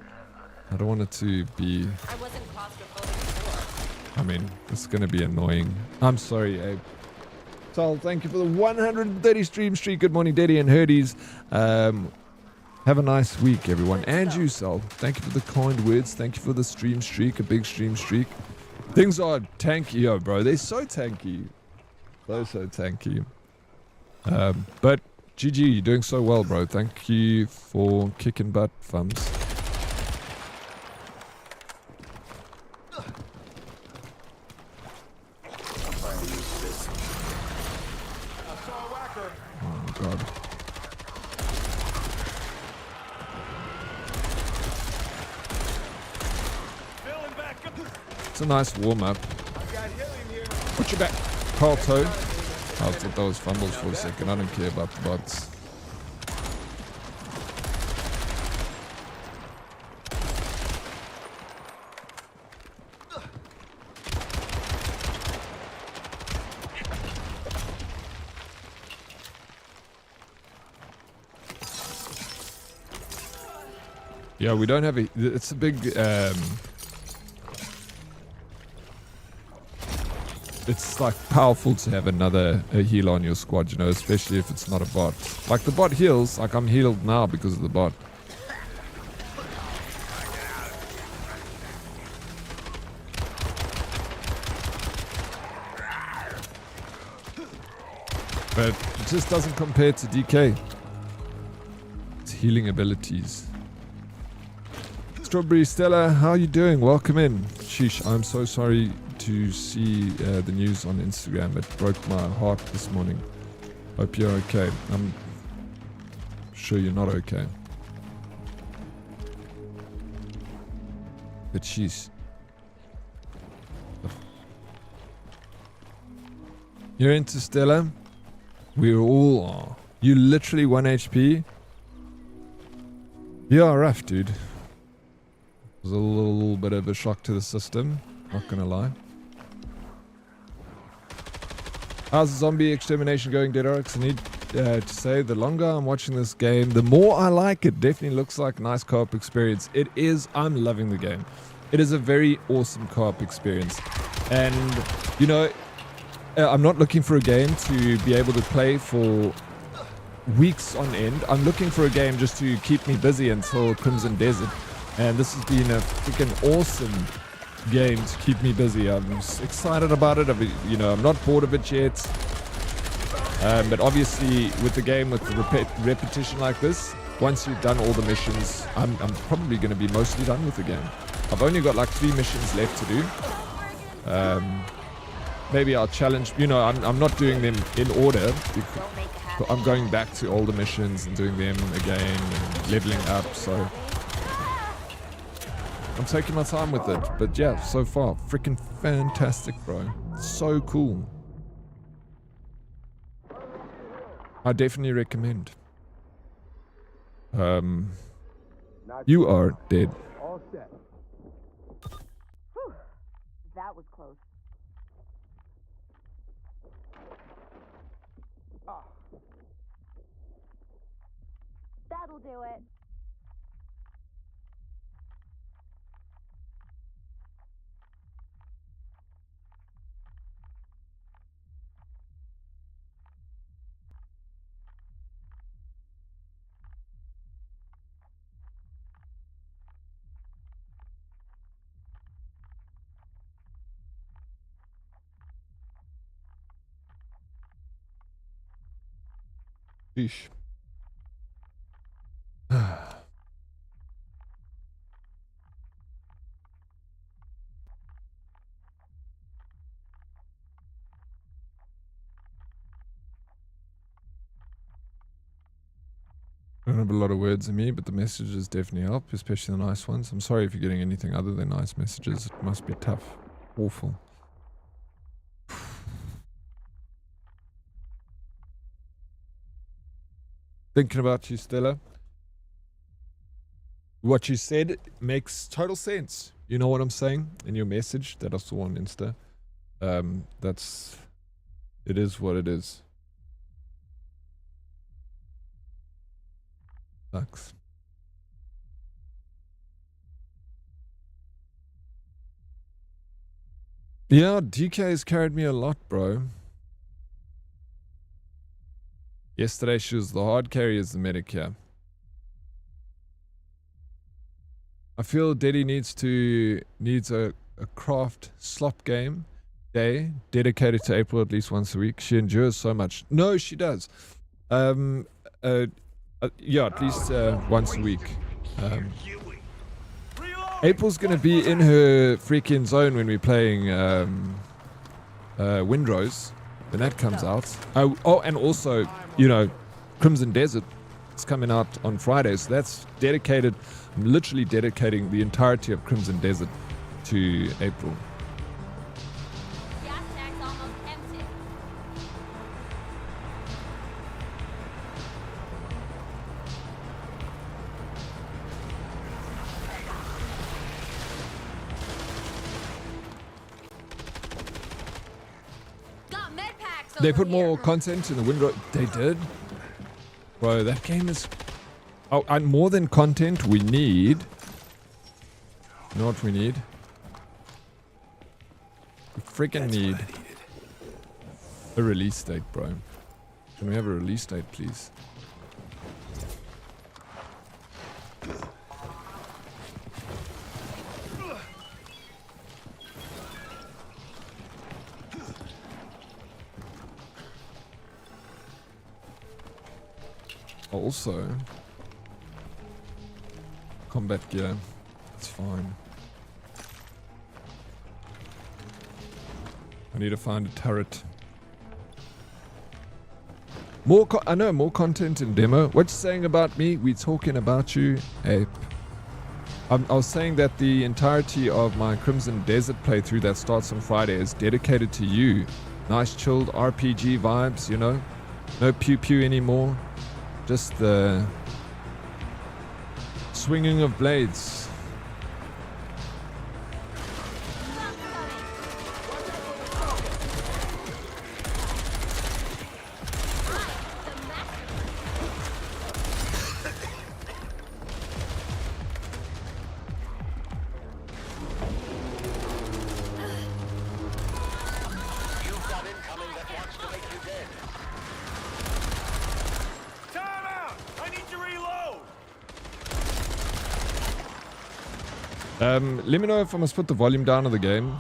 I don't want it to be... I wasn't claustrophobic before. I mean, it's going to be annoying. I'm sorry, Abe. Sol, thank you for the 130 stream streak. Good morning, Daddy and Herdies. Have a nice week, everyone. And you, Sol. Thank you for the kind words. Thank you for the stream streak, a big stream streak. Things are tanky, yo, bro. They're so tanky. So tanky. But GG, you're doing so well, bro. Thank you for kicking butt, thumbs. Oh, God. It's a nice warm-up. Put your back. Carl toe. I thought that was fumbles for a second. I don't care about the bots. Yeah, we don't have a... It's a big... It's like powerful to have another healer on your squad, you know, especially if it's not a bot. Like the bot heals, like I'm healed now because of the bot. But it just doesn't compare to DK. It's healing abilities. Strawberry Stella, how are you doing? Welcome in. Sheesh, I'm so sorry to see the news on Instagram. It broke my heart this morning. Hope you're okay. I'm sure you're not okay. But sheesh. You're into Stella? We all are. You literally 1 HP? Yeah, rough, dude. It was a little bit of a shock to the system. Not gonna lie. How's the zombie extermination going, Dead Oryx? I need to say, the longer I'm watching this game, the more I like it. Definitely looks like a nice co-op experience. It is. I'm loving the game. It is a very awesome co-op experience. And, you know, I'm not looking for a game to be able to play for weeks on end. I'm looking for a game just to keep me busy until Crimson Desert. And this has been a freaking awesome game to keep me busy. I'm excited about it. I'm not bored of it yet. But obviously, with the game with the repetition like this, once you've done all the missions, I'm probably going to be mostly done with the game. I've only got like 3 missions left to do. Maybe I'll challenge. I'm not doing them in order. I'm going back to older missions and doing them again and leveling up. So I'm taking my time with it, but yeah, so far, freaking fantastic, bro. So cool. I definitely recommend. You are dead. All set. Whew. That was close. That'll do it. Sheesh. I don't have a lot of words in me, but the messages definitely help, especially the nice ones. I'm sorry if you're getting anything other than nice messages. It must be tough. Awful. Thinking about you, Stella. What you said makes total sense. You know what I'm saying? In your message that I saw on Insta. It is what it is. Sucks. Yeah, DK has carried me a lot, bro. Yesterday she was the hard carry as the medic here. I feel Deddy needs a craft slop game day dedicated to April at least once a week. She endures so much. No, she does. Yeah, at least once a week. April's gonna be in her freaking zone when we're playing Windrose when that comes out. Oh, and also, you know, Crimson Desert is coming out on Friday, so that's dedicated. I'm literally dedicating the entirety of Crimson Desert to April. Gas tank's almost empty. Got med packs They over put here. more content in the Windrose. They did? Bro, that game is... Oh, and more than content, we need... You know what we need? We freaking need a release date, bro. Can we have a release date, please? Also, combat gear. It's fine. I need to find a turret. More I know, more content in demo. What you saying about me? We talking about you, Ape. I was saying that the entirety of my Crimson Desert playthrough that starts on Friday is dedicated to you. Nice chilled RPG vibes, you know? No pew pew anymore. Just the swinging of blades. Let me know if I must put the volume down of the game.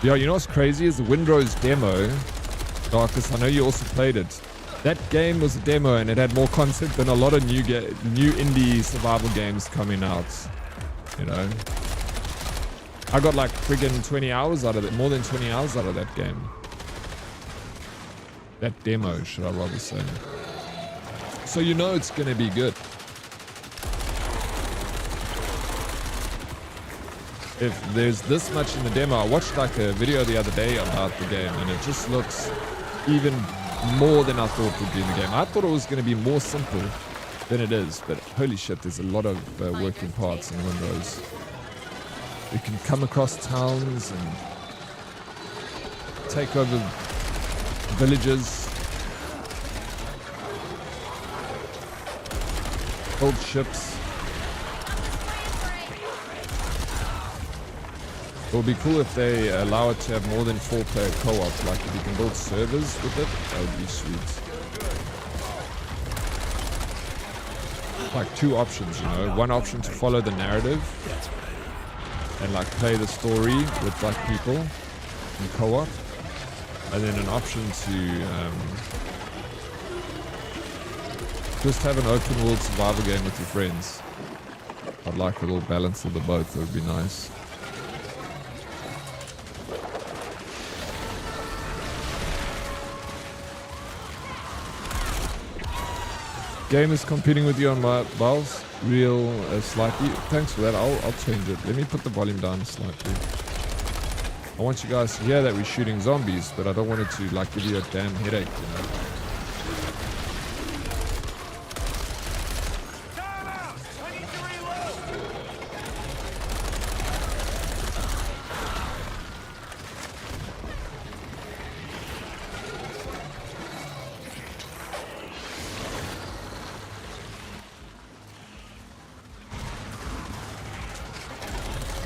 Yeah, you know what's crazy is the Windrose demo. Darkus, I know you also played it. That game was a demo and it had more content than a lot of new indie survival games coming out. You know, I got like friggin' 20 hours out of it, more than 20 hours out of that game. That demo, should I rather say. So you know it's gonna be good. If there's this much in the demo, I watched like a video the other day about the game and it just looks even more than I thought would be in the game. I thought it was gonna be more simple than it is, but holy shit, there's a lot of working parts in Windrose. You can come across towns and take over villages. Build ships. It would be cool if they allow it to have more than 4-player co-op. Like if you can build servers with it, that would be sweet. Like two options, you know. One option to follow the narrative and like play the story with like people in co-op, and then an option to just have an open world survival game with your friends. I'd like a little balance of the both. That would be nice. Game is competing with you on mobiles real slightly. Thanks for that. I'll change it. Let me put the volume down slightly. I want you guys to hear that we're shooting zombies, but I don't want it to like give you a damn headache, you know.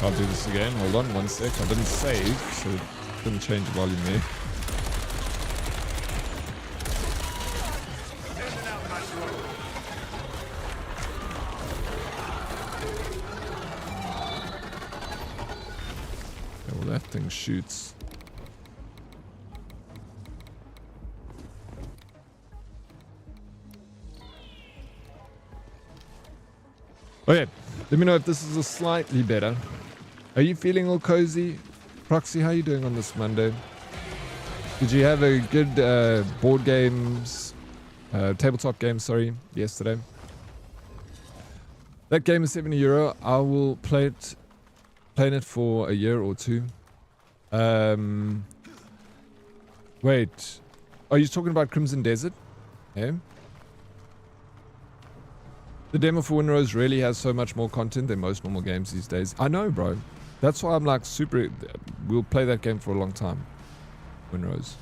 I'll do this again. Hold on 1 sec. I didn't save, so it didn't change the volume there. Yeah, well, that thing shoots. Okay, let me know if this is a slightly better. Are you feeling all cozy? Proxy, how are you doing on this Monday? Did you have a good board games, tabletop game, sorry, yesterday? That game is €70. I will playing it for a year or two. Wait, are you talking about Crimson Desert? Yeah. The demo for Winrose really has so much more content than most normal games these days. I know, bro. That's why I'm like super... We'll play that game for a long time. Winrose.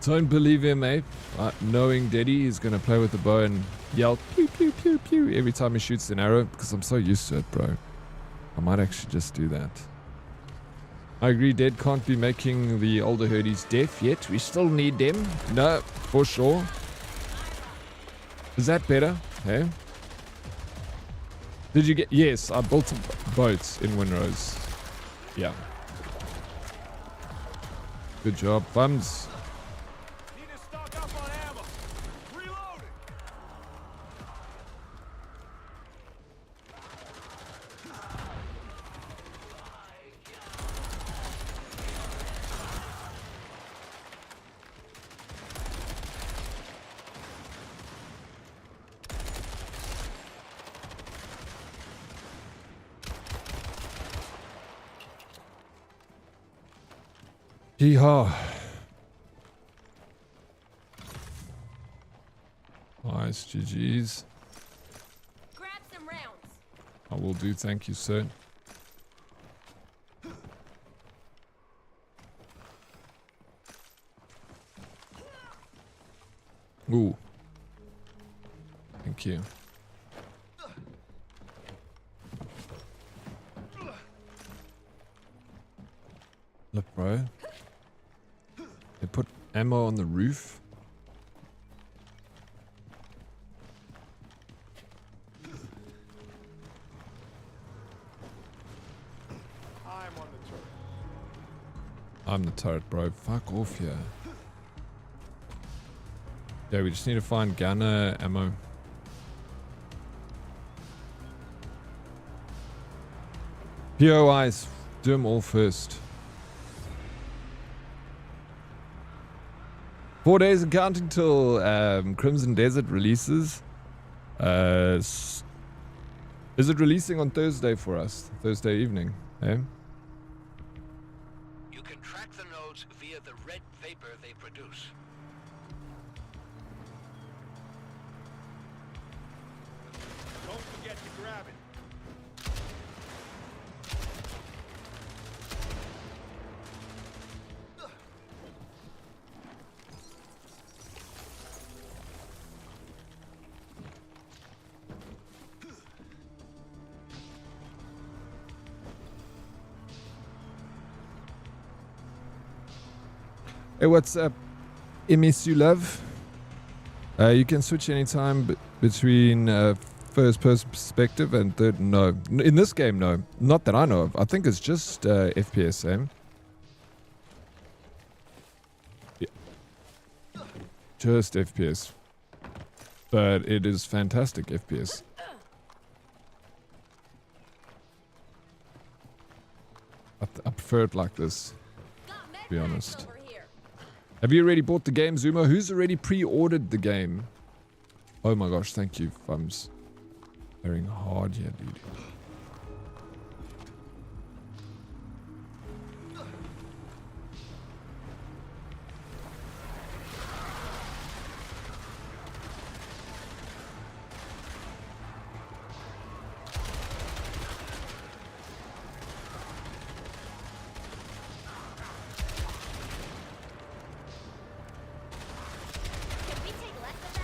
Don't believe him, eh? Knowing Daddy is going to play with the bow and yell pew pew pew pew every time he shoots an arrow, because I'm so used to it, bro. I might actually just do that. I agree, Dead can't be making the older herdies deaf yet. We still need them. No, for sure. Is that better? Hey? Did you get... Yes, I built boats in Winrose. Yeah. Good job, Bums. Need to stock up on ammo. Reloading. Yeehaw. Nice, GG's. Grab some rounds. I will do, thank you, sir. Ooh. Thank you. Look, bro. They put ammo on the roof. I'm the turret, bro. Fuck off here. Yeah, we just need to find gunner ammo. POIs. Do them all first. 4 days and counting till Crimson Desert releases. Is it releasing on Thursday for us? Thursday evening, eh? You can track the nodes via the red vapor they produce. Don't forget to grab it. Hey, what's up, MSU Love? You can switch anytime between first person perspective and third. No, in this game, no, not that I know of. I think it's just FPS, eh? Yeah. Just FPS, but it is fantastic FPS. I prefer it like this. Got med to be honest. Over here. Have you already bought the game, Zuma? Who's already pre-ordered the game? Oh my gosh, thank you, Fums. Very hard here, dude. Can we take less of that?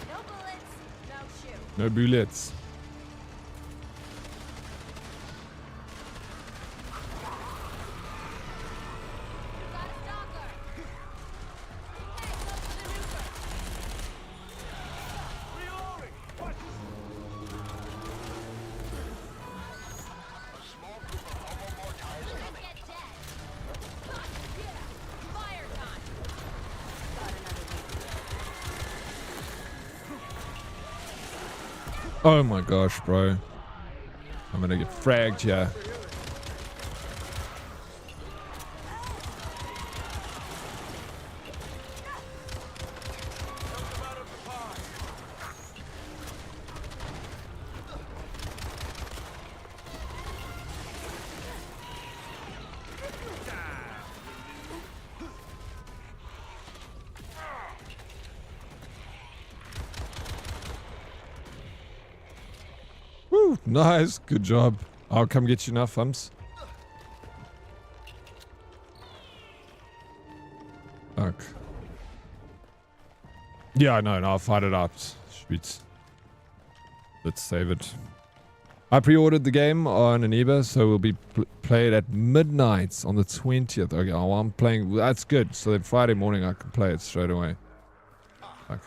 No bullets, no shoot. No bullets. Got a stalker. Hey, go for the nuker. Reloading! Watch this. Bullets get dead. Fuck, yeah. Fire time. Got another nuker. Oh my gosh, bro. I'm gonna get fragged here. Woo, nice. Good job. I'll come get you now, Fums. Fuck. Yeah, no, I'll fight it out. Sweet. Let's save it. I pre-ordered the game on an eBay, so we'll be played at midnight on the 20th. Okay, oh, I'm playing. That's good. So then Friday morning I can play it straight away. Fuck.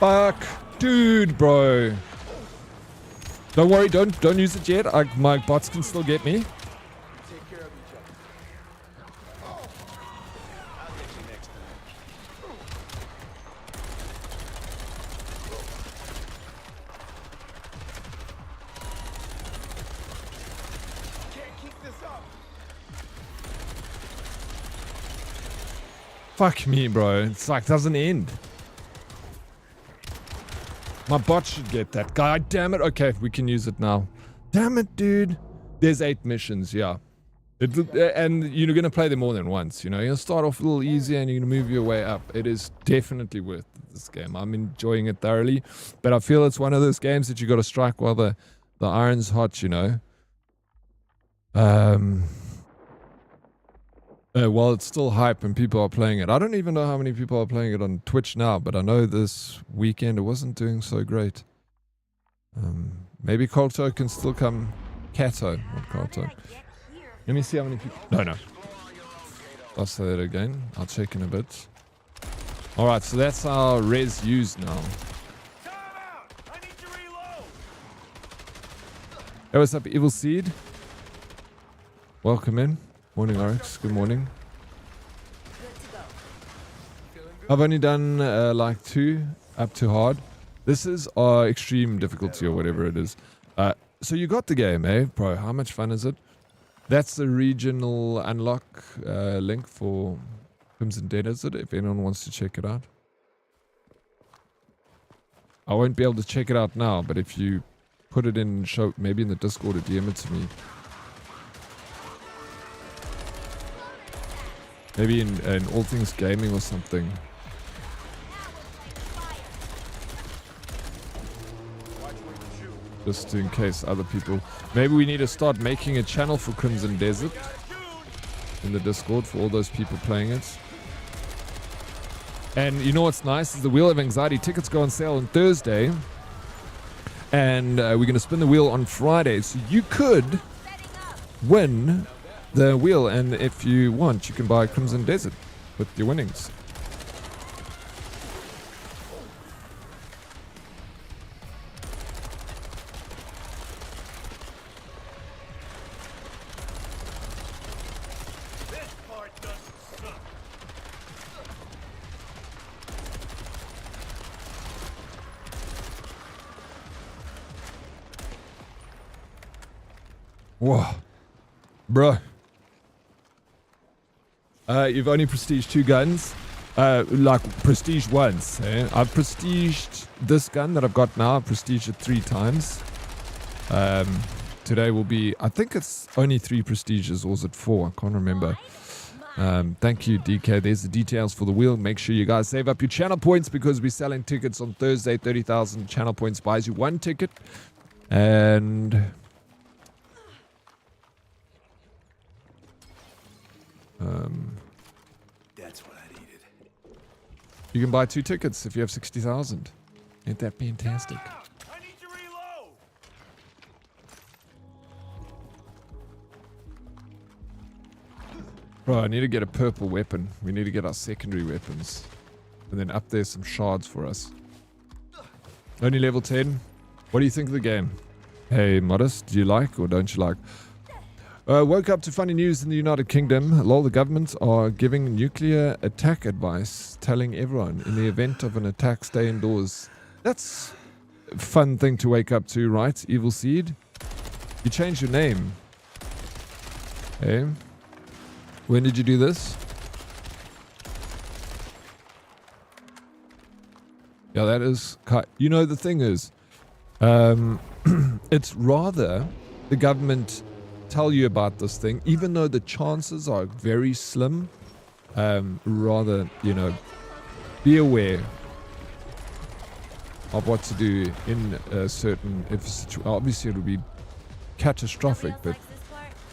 Fuck, dude, bro. Don't worry, don't use it yet. My bots can still get me. Take care of each other. I'll get you next time. Can't keep this up. Fuck me, bro. It's like doesn't end. My bot should get that. God damn it. Okay, we can use it now. Damn it, dude. There's 8 missions, yeah. And you're going to play them more than once, you know. You're going to start off a little easier and you're going to move your way up. It is definitely worth this game. I'm enjoying it thoroughly. But I feel it's one of those games that you got to strike while the iron's hot, you know. While it's still hype and people are playing it. I don't even know how many people are playing it on Twitch now, but I know this weekend it wasn't doing so great. Maybe Colto can still come. Cato, not Colto. Let me see how many people. No. I'll say that again. I'll check in a bit. Alright, so that's our res used now. Time out! I need to reload! Hey, what's up, Evil Seed? Welcome in. Morning, Oryx. Good morning. I've only done like 2 up to hard. This is extreme difficulty or whatever it is. So you got the game, eh, bro? How much fun is it? That's the regional unlock link for Crimson Dead, is it? If anyone wants to check it out. I won't be able to check it out now, but if you put it in, show maybe in the Discord or DM it to me. Maybe in All Things Gaming or something. Just in case other people... Maybe we need to start making a channel for Crimson Desert in the Discord for all those people playing it. And you know what's nice is the Wheel of Anxiety tickets go on sale on Thursday. And we're going to spin the wheel on Friday. So you could win the wheel. And if you want, you can buy Crimson Desert with your winnings. Whoa. Bro. You've only prestiged 2 guns. Like, prestige once. Eh? I've prestiged this gun that I've got now. I've prestiged it 3 times. Today will be... I think it's only 3 prestiges, or is it 4? I can't remember. Thank you, DK. There's the details for the wheel. Make sure you guys save up your channel points because we're selling tickets on Thursday. 30,000 channel points buys you 1 ticket. And... That's what I needed. you can buy 2 tickets if you have 60,000. Ain't that fantastic? I need to reload. Bro, I need to get a purple weapon. We need to get our secondary weapons. And then up there some shards for us. Only level 10. What do you think of the game? Hey, Modest, do you like or don't you like? Woke up to funny news in the United Kingdom. Lol, the government are giving nuclear attack advice, telling everyone in the event of an attack, stay indoors. That's a fun thing to wake up to, right? Evil Seed? You changed your name. Hey? When did you do this? Yeah, that is... You know, the thing is, it's rather the government tell you about this thing, even though the chances are very slim. Rather, you know, be aware of what to do in a certain... obviously, it would be catastrophic, but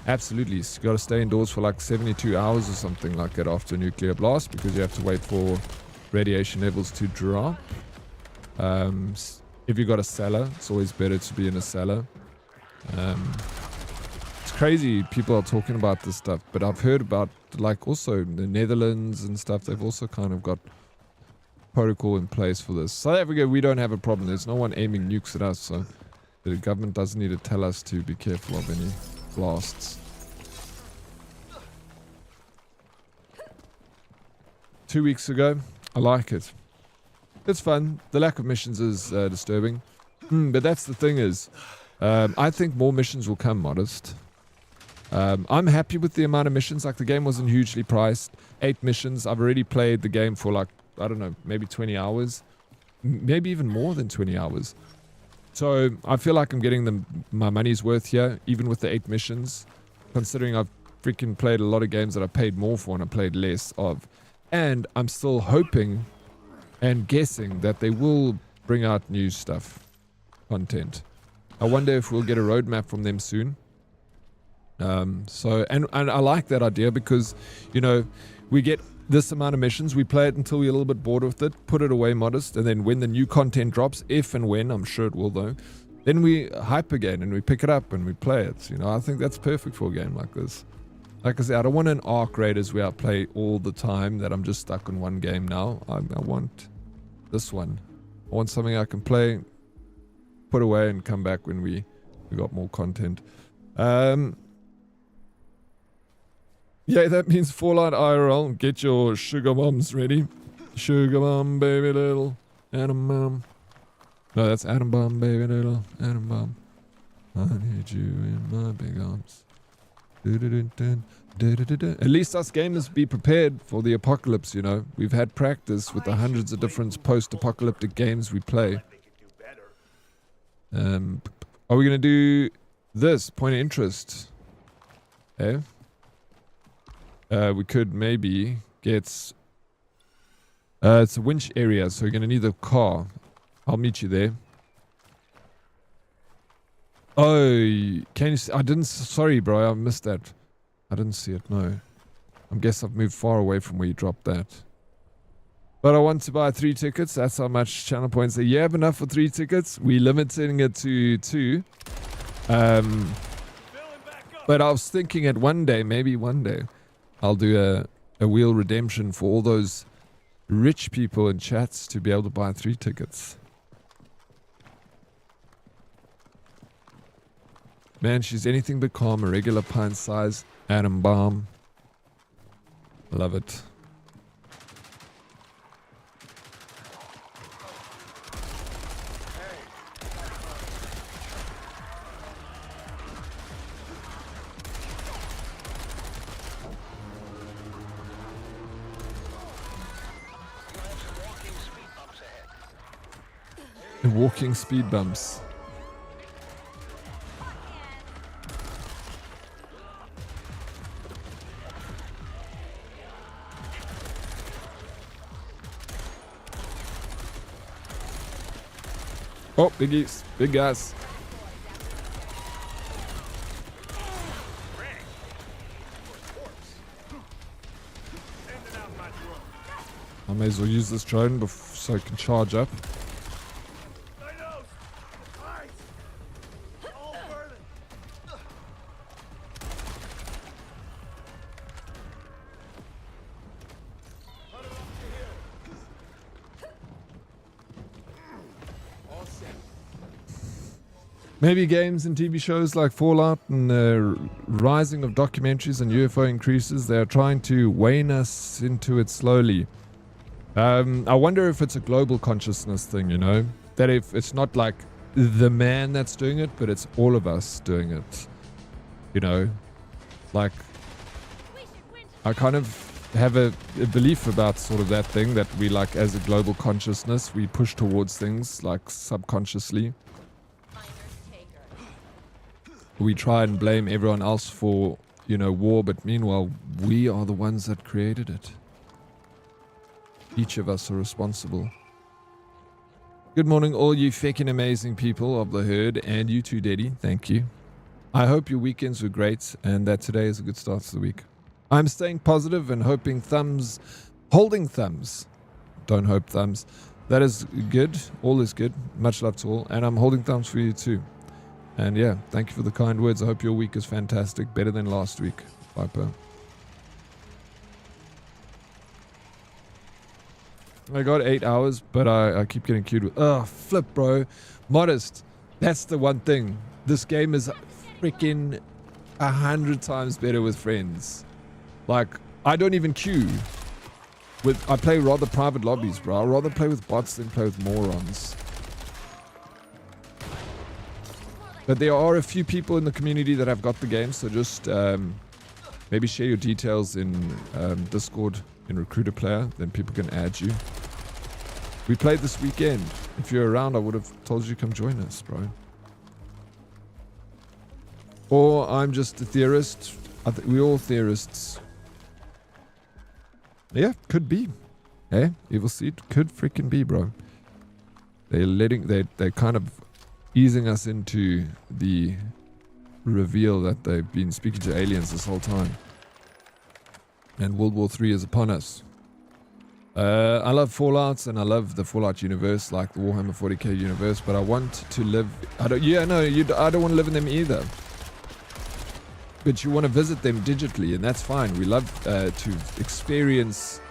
absolutely, you got to stay indoors for like 72 hours or something like that after a nuclear blast because you have to wait for radiation levels to drop. If you got a cellar, it's always better to be in a cellar. It's crazy people are talking about this stuff, but I've heard about like also the Netherlands and stuff. They've also kind of got protocol in place for this. South Africa, we don't have a problem. There's no one aiming nukes at us, so the government doesn't need to tell us to be careful of any blasts. 2 weeks ago, I like it. It's fun. The lack of missions is disturbing. But that's the thing is, I think more missions will come, Modest. I'm happy with the amount of missions. Like, the game wasn't hugely priced. 8 missions. I've already played the game for like, I don't know, maybe 20 hours. Maybe even more than 20 hours. So I feel like I'm getting my money's worth here, even with the 8 missions. Considering I've freaking played a lot of games that I paid more for and I played less of. And I'm still hoping and guessing that they will bring out new stuff, content. I wonder if we'll get a roadmap from them soon. And I like that idea because, you know, we get this amount of missions, we play it until we're a little bit bored with it, put it away, Modest, and then when the new content drops, if and when, I'm sure it will though, then we hype again and we pick it up and we play it. You know, I think that's perfect for a game like this. Like I said, I don't want an Arc Raiders where I play all the time, that I'm just stuck on one game now. I want this one. I want something I can play, put away, and come back when we got more content. Yeah, that means Fallout IRL. Get your sugar bombs ready. Sugar bomb, baby little. Atom bomb. No, that's atom bomb, baby little. Atom bomb. I need you in my big arms. At least us gamers be prepared for the apocalypse, you know. We've had practice with the hundreds of different post-apocalyptic games we play. Are we going to do this? Point of interest. Eh? We could maybe get... it's a winch area, so you're going to need a car. I'll meet you there. Oh, can you see? I didn't... Sorry, bro, I missed that. I didn't see it, no. I guess I've moved far away from where you dropped that. But I want to buy 3 tickets. That's how much channel points. You have enough for 3 tickets. We're limiting it to 2. But I was thinking at maybe one day, I'll do a wheel redemption for all those rich people in chats to be able to buy 3 tickets. Man, she's anything but calm. A regular pint size atom bomb. Love it. Walking speed bumps. Oh, biggies, big guys. I may as well use this drone so I can charge up. Maybe games and TV shows like Fallout and the rising of documentaries and UFO increases, they're trying to wane us into it slowly. I wonder if it's a global consciousness thing, you know? That if it's not like the man that's doing it, but it's all of us doing it. You know? Like, I kind of have a belief about sort of that thing, that we like, as a global consciousness, we push towards things like subconsciously. We try and blame everyone else for, you know, war, but meanwhile, we are the ones that created it. Each of us are responsible. Good morning, all you fucking amazing people of the herd, and you too, Daddy. Thank you. I hope your weekends were great, and that today is a good start to the week. I'm staying positive and hoping thumbs, holding thumbs. Don't hope thumbs. That is good. All is good. Much love to all, and I'm holding thumbs for you too. And yeah, thank you for the kind words. I hope your week is fantastic. Better than last week. Viper. I got 8 hours, but I keep getting queued with... Oh, flip, bro. Modest. That's the one thing. This game is freaking 100 times better with friends. Like, I don't even queue. I play rather private lobbies, bro. I'd rather play with bots than play with morons. But there are a few people in the community that have got the game, so just maybe share your details in Discord in Recruiter Player, then people can add you. We played this weekend. If you're around, I would have told you to come join us, bro. Or I'm just a theorist. We're all theorists. Yeah, could be. Hey, Evil Seed could freaking be, bro. They're kind of easing us into the reveal that they've been speaking to aliens this whole time. And World War III is upon us. I love Fallouts and I love the Fallout universe, like the Warhammer 40k universe, but I want to live... I don't want to live in them either. But you want to visit them digitally, and that's fine. We love to experience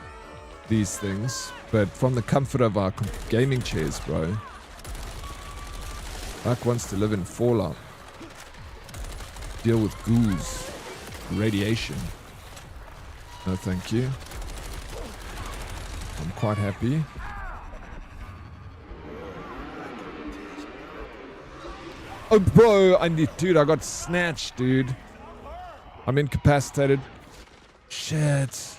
these things, but from the comfort of our gaming chairs, bro. Mike wants to live in Fallout. Deal with ghouls. Radiation. No, thank you. I'm quite happy. Oh, bro, dude, I got snatched, dude. I'm incapacitated. Shit.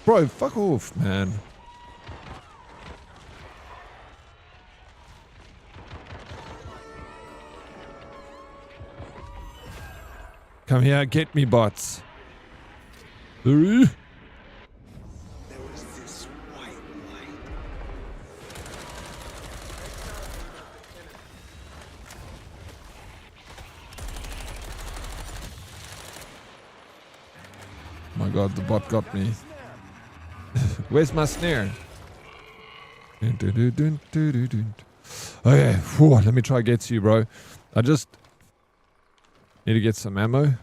Bro, fuck off, man. Come here, get me, bots. There was this white my god, the bot got me. Where's my snare? Okay, whew, let me try get to you, bro. I just need to get some ammo.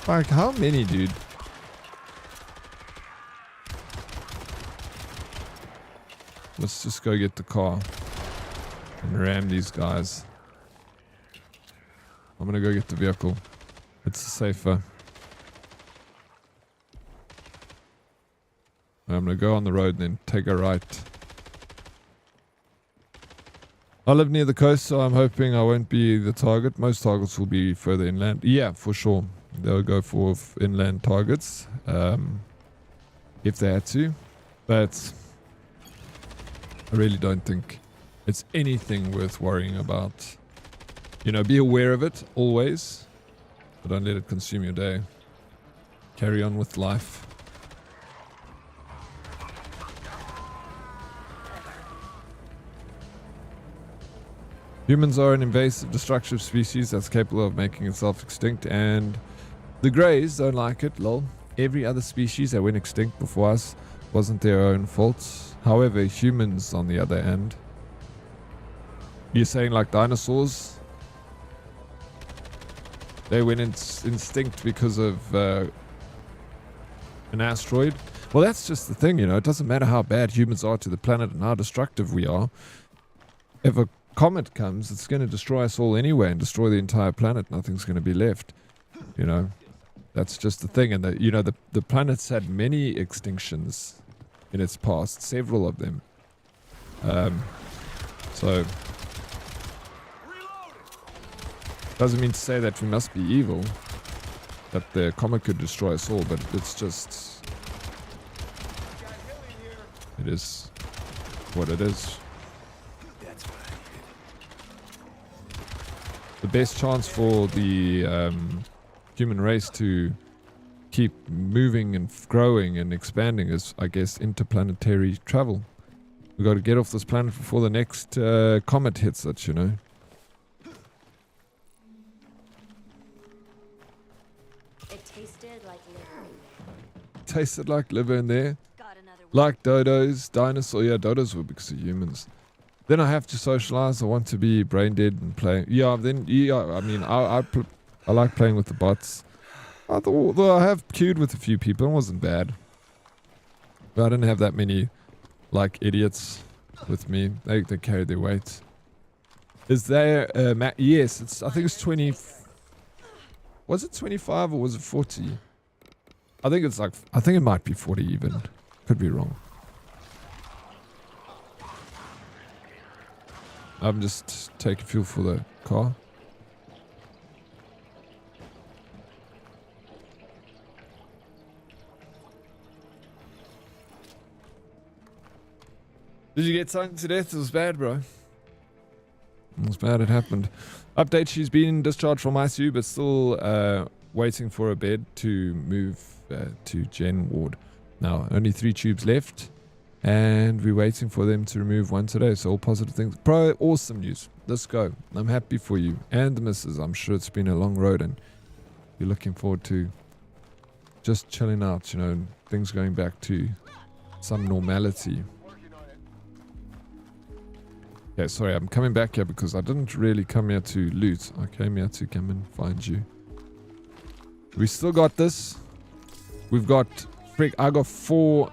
Like, how many, dude? Let's just go get the car and ram these guys. I'm gonna go get the vehicle. It's safer. I'm gonna go on the road and then take a right. I live near the coast, so I'm hoping I won't be the target. Most targets will be further inland. Yeah, for sure. They'll go for inland targets if they had to. But I really don't think it's anything worth worrying about. You know, be aware of it always, but don't let it consume your day. Carry on with life. Humans are an invasive, destructive species that's capable of making itself extinct, and the Greys don't like it, lol. Every other species that went extinct before us wasn't their own fault. However, humans, on the other hand, you're saying like dinosaurs? They went extinct because of an asteroid? Well, that's just the thing, you know. It doesn't matter how bad humans are to the planet and how destructive we are. If a comet comes, it's going to destroy us all anyway and destroy the entire planet. Nothing's going to be left, you know. That's just the thing. And you know, the planet's had many extinctions in its past, several of them. So doesn't mean to say that we must be evil, that the comet could destroy us all, but it's just, it is what it is. The best chance for the human race to keep moving and growing and expanding is, I guess, interplanetary travel. We got to get off this planet before the next comet hits it, you know. It tasted like liver. Tasted like liver in there. Like dodos, dinosaurs. Yeah, dodos were because of humans. Then I have to socialize. I want to be brain dead and play. Yeah, then yeah. I mean, I like playing with the bots. I thought, though, I have queued with a few people. It wasn't bad. But I didn't have that many like idiots with me. They carried their weight. Is there yes, it's, I think it's 20. Was it 25 or was it 40? I think it's like, I think it might be 40 even. Could be wrong. I'm just taking fuel for the car. Did you get stung to death? It was bad, bro. It was bad, it happened. Update, she's been discharged from ICU, but still waiting for a bed to move to Gen Ward. Now, only 3 tubes left. And we're waiting for them to remove one today. So all positive things. Bro, awesome news. Let's go. I'm happy for you. And the missus. I'm sure it's been a long road and you're looking forward to just chilling out, you know, things going back to some normality. Okay, sorry, I'm coming back here because I didn't really come here to loot. I came here to come and find you. We still got this. We've got, frick, I got 4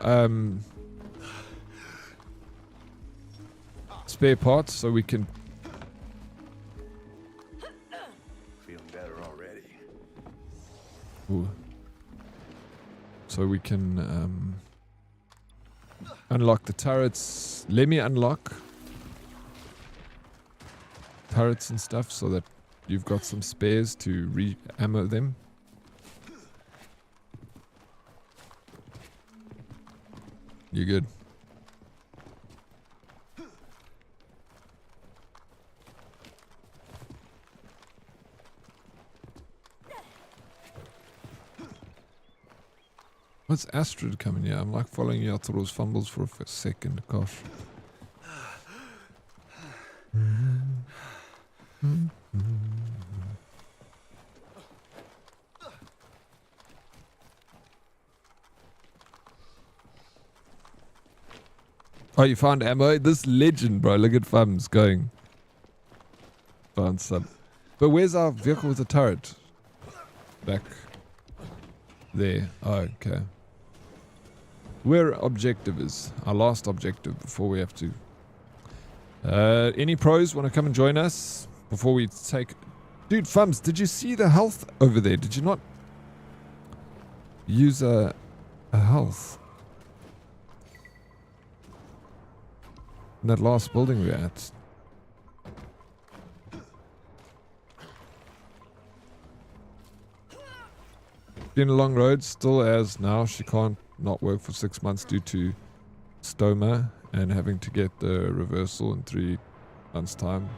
spare parts so we can. Feeling better already. Ooh. So we can unlock the turrets. Let me unlock turrets and stuff so that you've got some spares to re-ammo them. You're good. What's Astrid coming here? I'm like following you. I thought it was fumbles for a second. Gosh. Oh, you found ammo? This legend, bro. Look at Fums going. Found some. But where's our vehicle with the turret? Back there. Oh, okay. Where objective is. Our last objective before we have to. Any pros want to come and join us before we take... Dude, Fums, did you see the health over there? Did you not use a health? In that last building we're at. Been a long road, still as now. She can't not work for 6 months due to stoma and having to get the reversal in 3 months' time,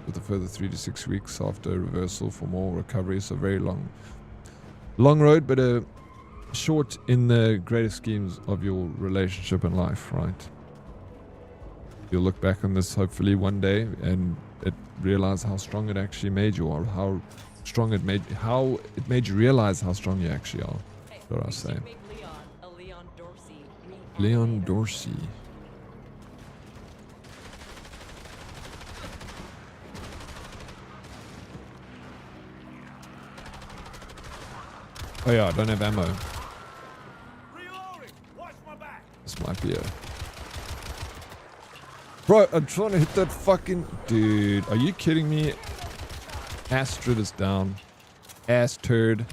with a further 3 to 6 weeks after reversal for more recovery. So very long road, but a short in the greater schemes of your relationship and life, right? You'll look back on this hopefully one day and realize how strong it actually made you, or how it made you realize how strong you actually are. That's what I was saying. Leon Dorsey. Oh yeah, I don't have ammo. This might be a... Bro, I'm trying to hit that fucking... Dude, are you kidding me? Astrid is down. Ass turd.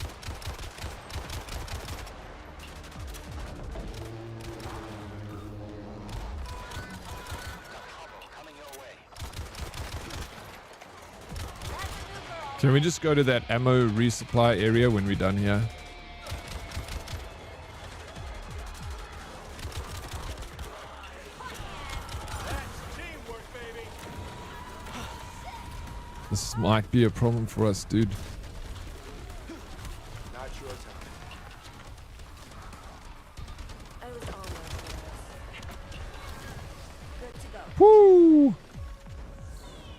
Can we just go to that ammo resupply area when we're done here? This might be a problem for us, dude. Not your time. Woo!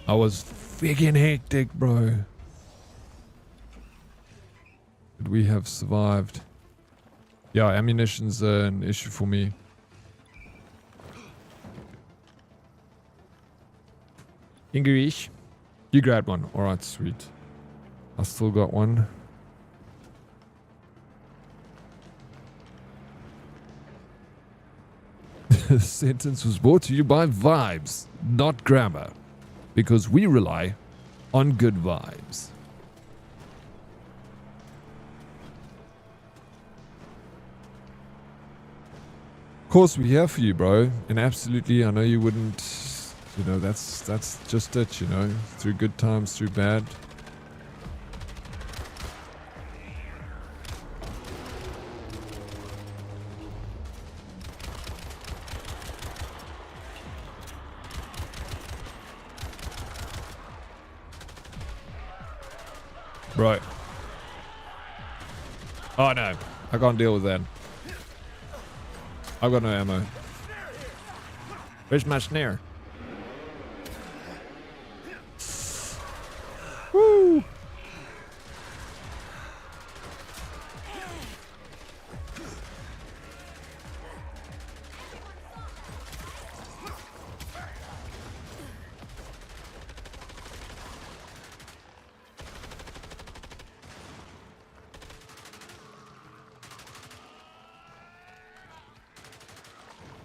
I was freaking hectic, bro. But we have survived. Yeah, ammunition's an issue for me. English. You grabbed one. Alright, sweet. I still got one. This sentence was brought to you by vibes, not grammar. Because we rely on good vibes. Of course, we're here for you, bro. And absolutely, I know you wouldn't... You know, that's just it, you know. Through good times, through bad. Right. Oh no, I can't deal with that. I've got no ammo. Where's my snare? Woo!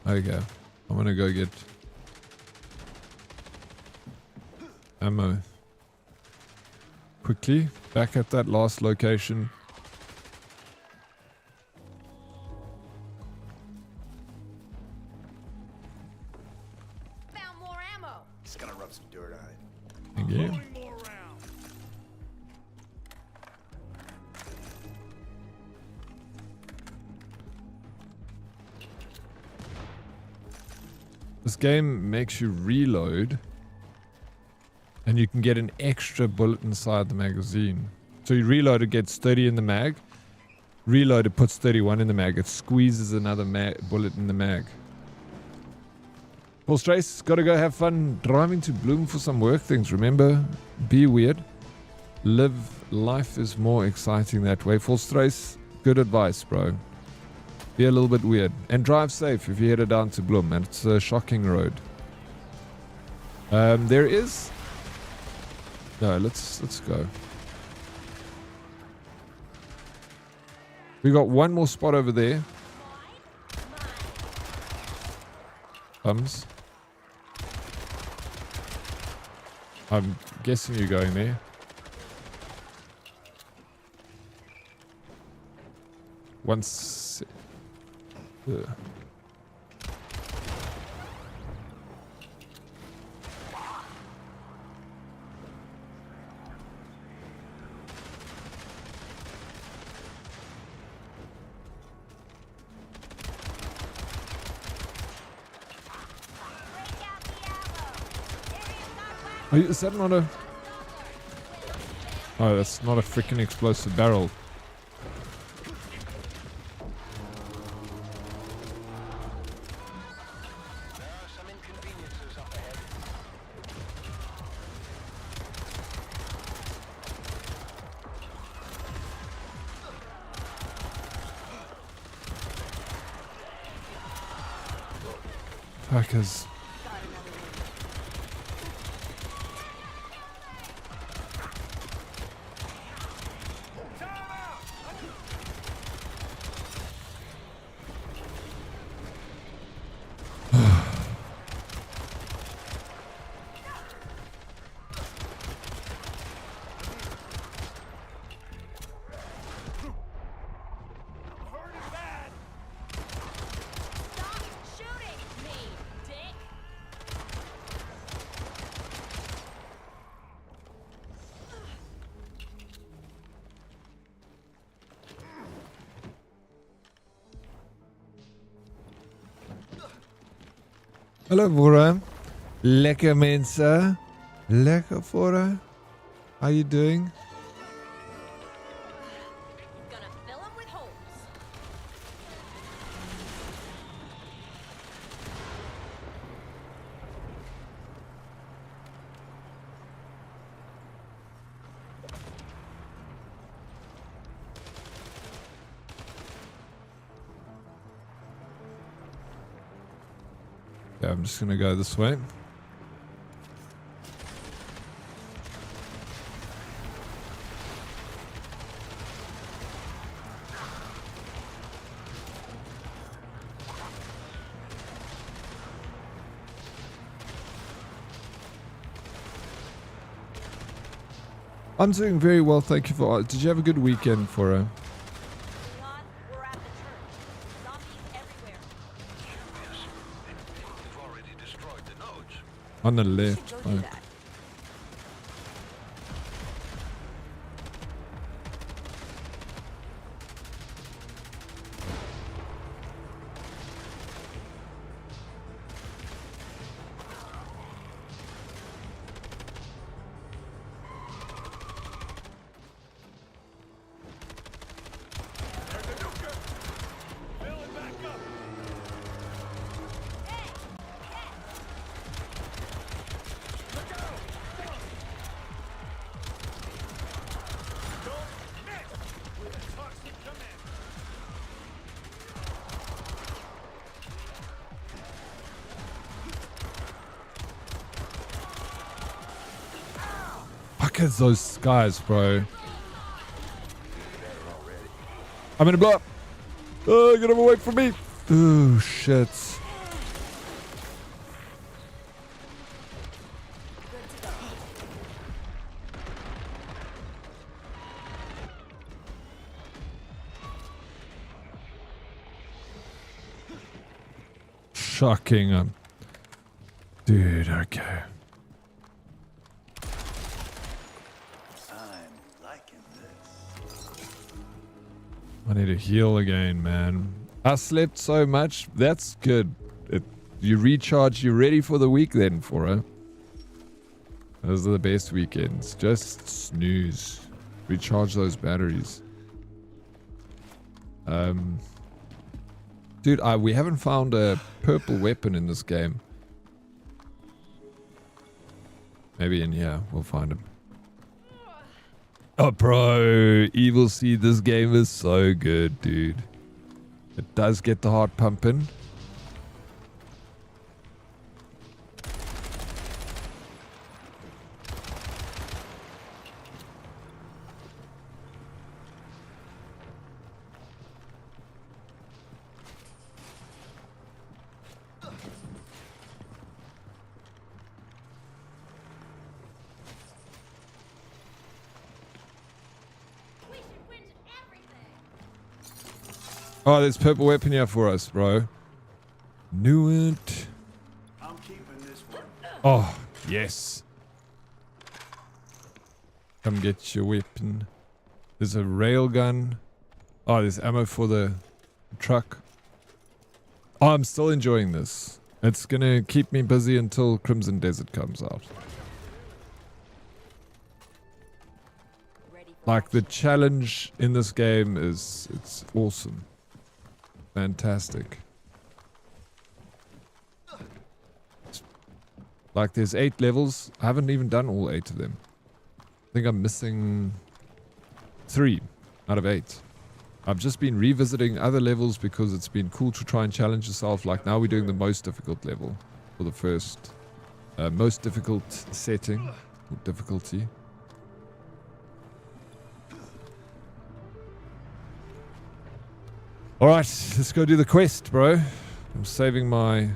Okay, I'm gonna go get ammo. Quickly, back at that last location. Found more ammo. Just gonna rub some dirt on it. Thank you. This game makes you reload, and you can get an extra bullet inside the magazine. So you reload, it gets 30 in the mag. Reload, it puts 31 in the mag. It squeezes another bullet in the mag. Full Strace, gotta go have fun driving to Bloom for some work things. Remember, be weird. Life is more exciting that way. Full Strace, good advice, bro. be a little bit weird. And drive safe if you're headed down to Bloom, and it's a shocking road. There is... No, let's go. We got one more spot over there. Bums. I'm guessing you're going there. Once... Is that not a... Oh, that's not a freaking explosive barrel. Fuckers. Hallo Vora. Lekker mensen. Lekker Vora. How you doing? Gonna fill 'em with holes. Yeah, I'm just gonna go this way. I'm doing very well, thank you for... Did you have a good weekend for a... We're at the church. Zombies everywhere. We've already destroyed the nodes. On the left. Go do that. Fuck is those guys, bro. I'm gonna blow up. Oh, get him away from me. Oh, shit. Shocking. Dude, okay. I need to heal again, man. I slept so much. That's good. You recharge. You're ready for the week then, Fora. Those are the best weekends. Just snooze. Recharge those batteries. Dude, we haven't found a purple weapon in this game. Maybe in here we'll find him. Oh, bro. Evil Seed, this game is so good, dude. It does get the heart pumping. Oh, there's purple weapon here for us, bro. Knew it. I'm keeping this one. Oh, yes. Come get your weapon. There's a railgun. Oh, there's ammo for the truck. Oh, I'm still enjoying this. It's gonna keep me busy until Crimson Desert comes out. Like, the challenge in this game it's awesome. Fantastic. Like, there's 8 levels. I haven't even done all 8 of them. I think I'm missing 3 out of 8. I've just been revisiting other levels because it's been cool to try and challenge yourself. Like, now we're doing the most difficult level for the first most difficult setting or difficulty. Alright, let's go do the quest, bro. I'm saving my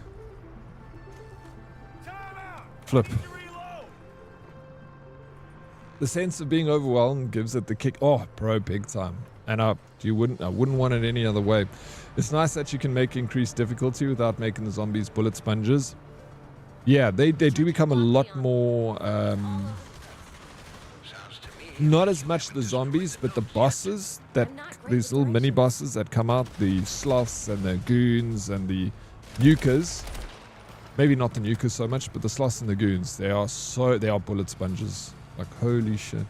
flip. The sense of being overwhelmed gives it the kick. Oh, bro, big time. And I wouldn't want it any other way. It's nice that you can make increased difficulty without making the zombies bullet sponges. Yeah, they do become a lot more not as much the zombies, but the bosses, that these little mini bosses that come out, the sloths and the goons and the nukers. Maybe not the nukers so much, but the sloths and the goons, they are bullet sponges. Like, holy shit.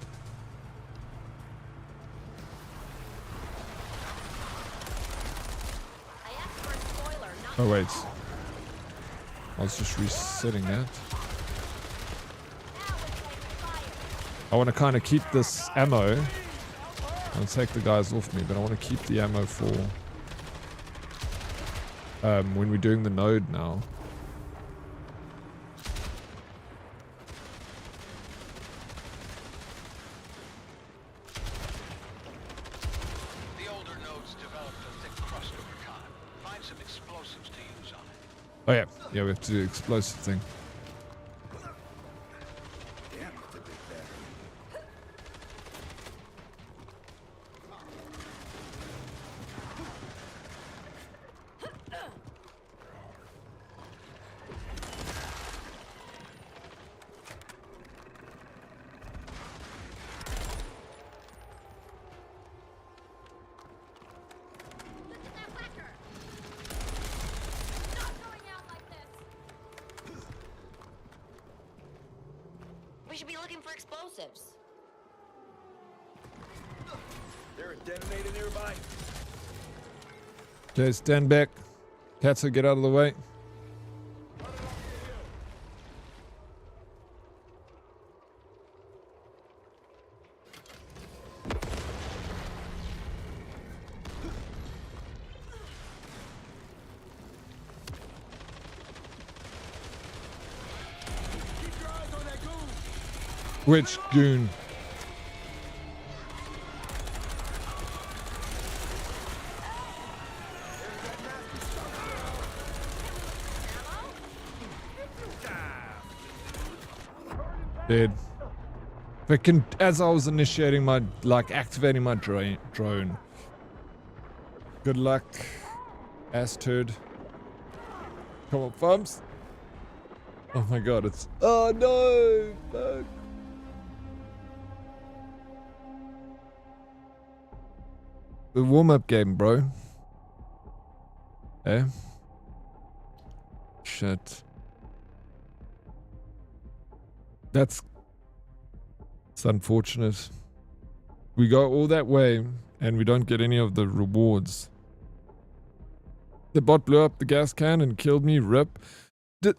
Oh wait, I was just resetting that. I want to kind of keep this ammo. I'll take the guys off me, but I want to keep the ammo for when we're doing the node now. The older nodes developed a thick crust over time. Find some explosives to use on it. Oh yeah, yeah, we have to do the explosive thing. We should be looking for explosives. There a detonator nearby? Okay, stand back. Katsu, get out of the way. Which goon? Dead. Freaking, as I was initiating my, activating my drone. Good luck, ass turd. Come on, Fumps. Oh my god, it's... Oh no! Fuck. The warm-up game, bro. Eh? Shit. It's unfortunate. We go all that way and we don't get any of the rewards. The bot blew up the gas can and killed me. Rip.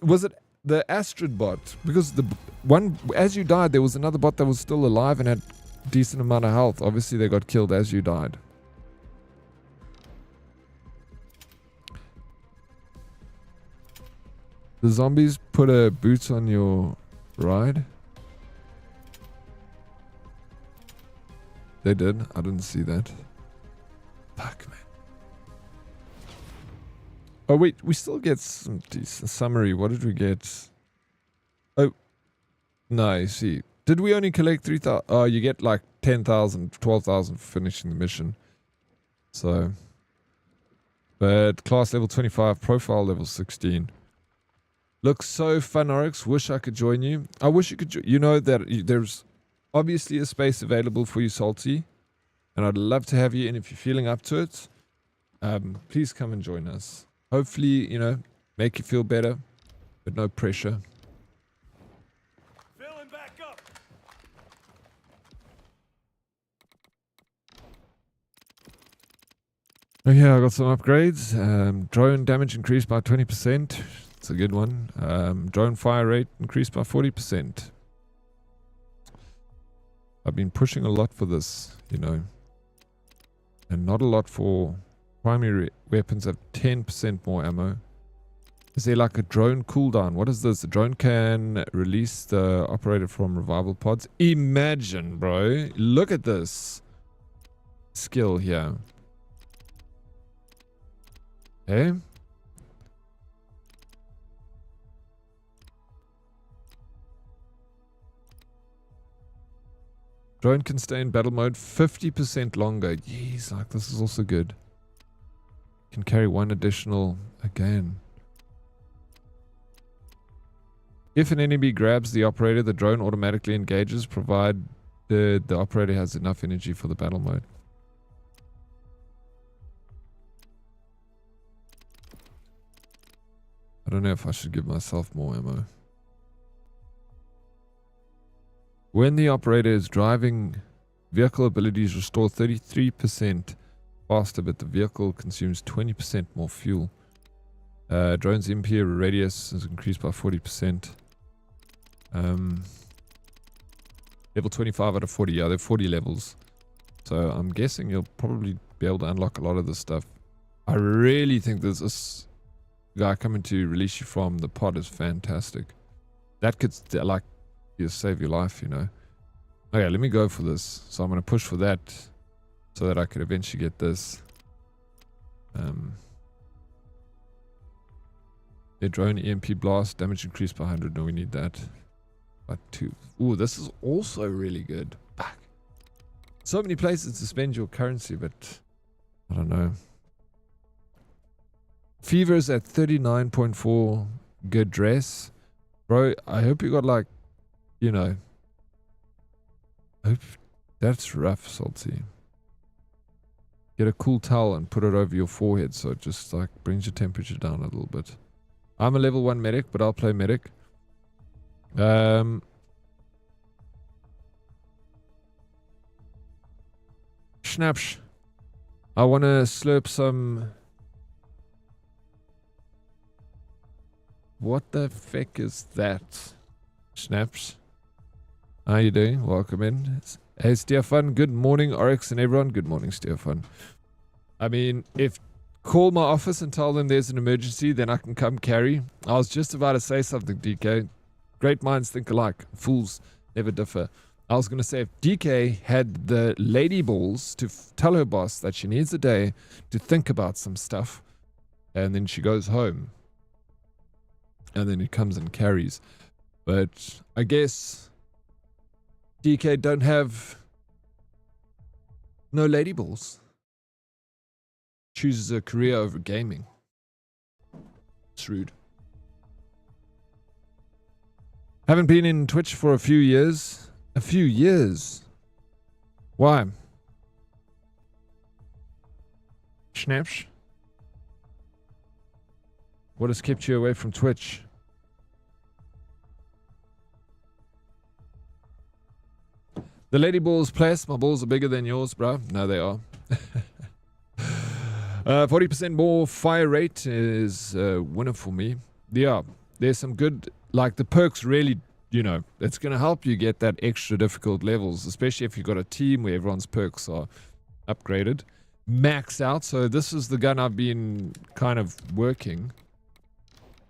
Was it the Astrid bot? Because the one, as you died, there was another bot that was still alive and had decent amount of health. Obviously, they got killed as you died. The zombies put a boot on your ride? They did. I didn't see that. Fuck, man. Oh, wait. We still get some decent summary. What did we get? Oh. No, I see. Did we only collect 3,000? Oh, you get like 10,000, 12,000 for finishing the mission. So. But class level 25, profile level 16. Looks so fun, Oryx. Wish I could join you. I wish you could. You know that there's obviously a space available for you, Salty. And I'd love to have you. And if you're feeling up to it, please come and join us. Hopefully, you know, make you feel better, but no pressure. Filling back up. Oh yeah, I got some upgrades. Drone damage increased by 20%. It's a good one. Drone fire rate increased by 40%. I've been pushing a lot for this, you know. And not a lot for primary weapons have 10% more ammo. Is there like a drone cooldown? What is this? The drone can release the operator from revival pods. Imagine, bro. Look at this skill here. Okay. Drone can stay in battle mode 50% longer. Jeez, like this is also good. Can carry one additional again. If an enemy grabs the operator, the drone automatically engages, provided the operator has enough energy for the battle mode. I don't know if I should give myself more ammo. When the operator is driving, vehicle abilities restore 33% faster, but the vehicle consumes 20% more fuel. Drone's MP radius is increased by 40%. Level 25 out of 40. Yeah, there are 40 levels. So I'm guessing you'll probably be able to unlock a lot of this stuff. I really think this guy coming to release you from the pod is fantastic. That could, like, just save your life, you know. Okay, let me go for this. So I'm going to push for that so that I could eventually get this. The drone EMP blast, damage increased by 100. No, we need that. But 2. Ooh, this is also really good. Fuck. So many places to spend your currency, but I don't know. Fever is at 39.4. Good dress. Bro, I hope you got like, you know. I hope that's rough, Salty. Get a cool towel and put it over your forehead so it just like brings your temperature down a little bit. I'm a level 1 medic, but I'll play medic. Schnaps. I want to slurp some. What the feck is that? Schnaps. How you doing? Welcome in. Hey, Stefan. Good morning, Oryx and everyone. Good morning, Stefan. I mean, if call my office and tell them there's an emergency, then I can come carry. I was just about to say something, DK. Great minds think alike. Fools never differ. I was going to say, if DK had the lady balls to tell her boss that she needs a day to think about some stuff, and then she goes home, and then he comes and carries. But I guess DK don't have no lady balls. Chooses a career over gaming. It's rude. Haven't been in Twitch for a few years. A few years? Why? Schnaps? What has kept you away from Twitch? The lady balls plus. My balls are bigger than yours, bro. No, they are. 40% more fire rate is a winner for me. Yeah, there's some good, like the perks really, you know, it's going to help you get that extra difficult levels, especially if you've got a team where everyone's perks are upgraded. Max out. So this is the gun I've been kind of working.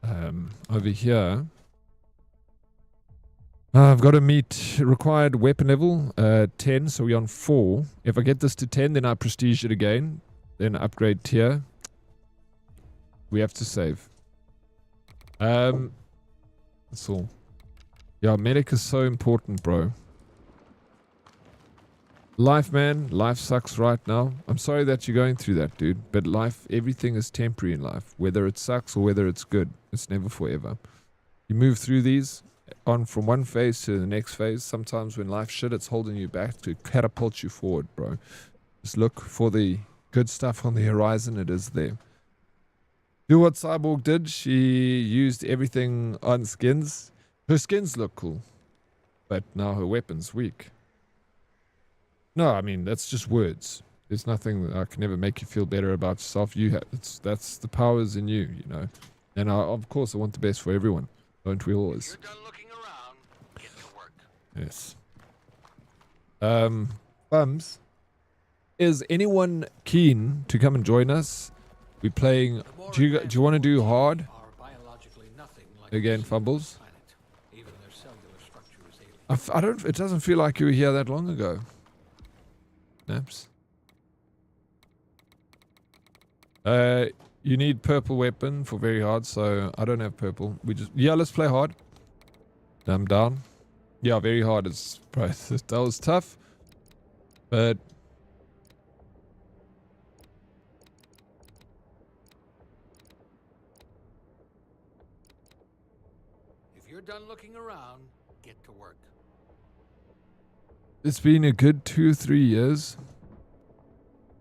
Over here. I've got to meet required weapon level 10, so we're on 4. If I get this to 10, then I prestige it again. Then upgrade tier. We have to save. That's all. Yeah, medic is so important, bro. Life, man. Life sucks right now. I'm sorry that you're going through that, dude. But life, everything is temporary in life. Whether it sucks or whether it's good. It's never forever. You move through these on from one phase to the next phase. Sometimes when life shit, it's holding you back to catapult you forward, bro. Just look for the good stuff on the horizon. It is there. Do what Cyborg did. She used everything on skins. Her skins look cool. But now her weapon's weak. No, I mean, that's just words. There's nothing that I can ever make you feel better about yourself. You have, that's the powers in you, you know. And of course, I want the best for everyone. Don't we always? You're done looking around. Get to work. Yes. Bums. Is anyone keen to come and join us? We're playing. Do you want to do hard? Again, Fumbles. I don't. It doesn't feel like you were here that long ago. Naps. You need purple weapon for very hard, so I don't have purple. Let's play hard. I'm down. Yeah, very hard is that was tough. But If you're done looking around, get to work. it's been a good 2-3 years.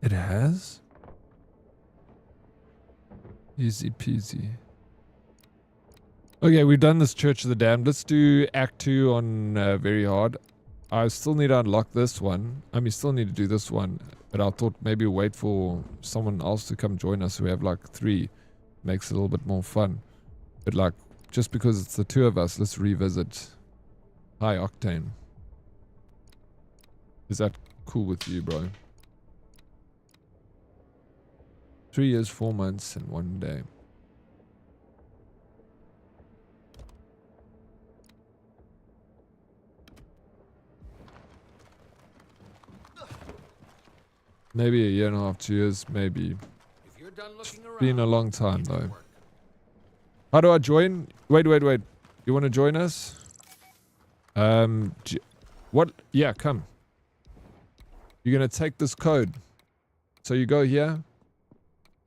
It has? Easy peasy. Okay, we've done this Church of the Damned. Let's do Act 2 on very hard. I still need to unlock this one. I mean, still need to do this one. But I thought maybe wait for someone else to come join us. We have like 3. Makes it a little bit more fun. But like, just because it's the 2 of us, let's revisit High Octane. Is that cool with you, bro? 3 years, 4 months, and 1 day. Maybe a year and a half, 2 years, maybe. It's been a long time, though. How do I join? Wait. You want to join us? What? Yeah, come. You're going to take this code. So you go here.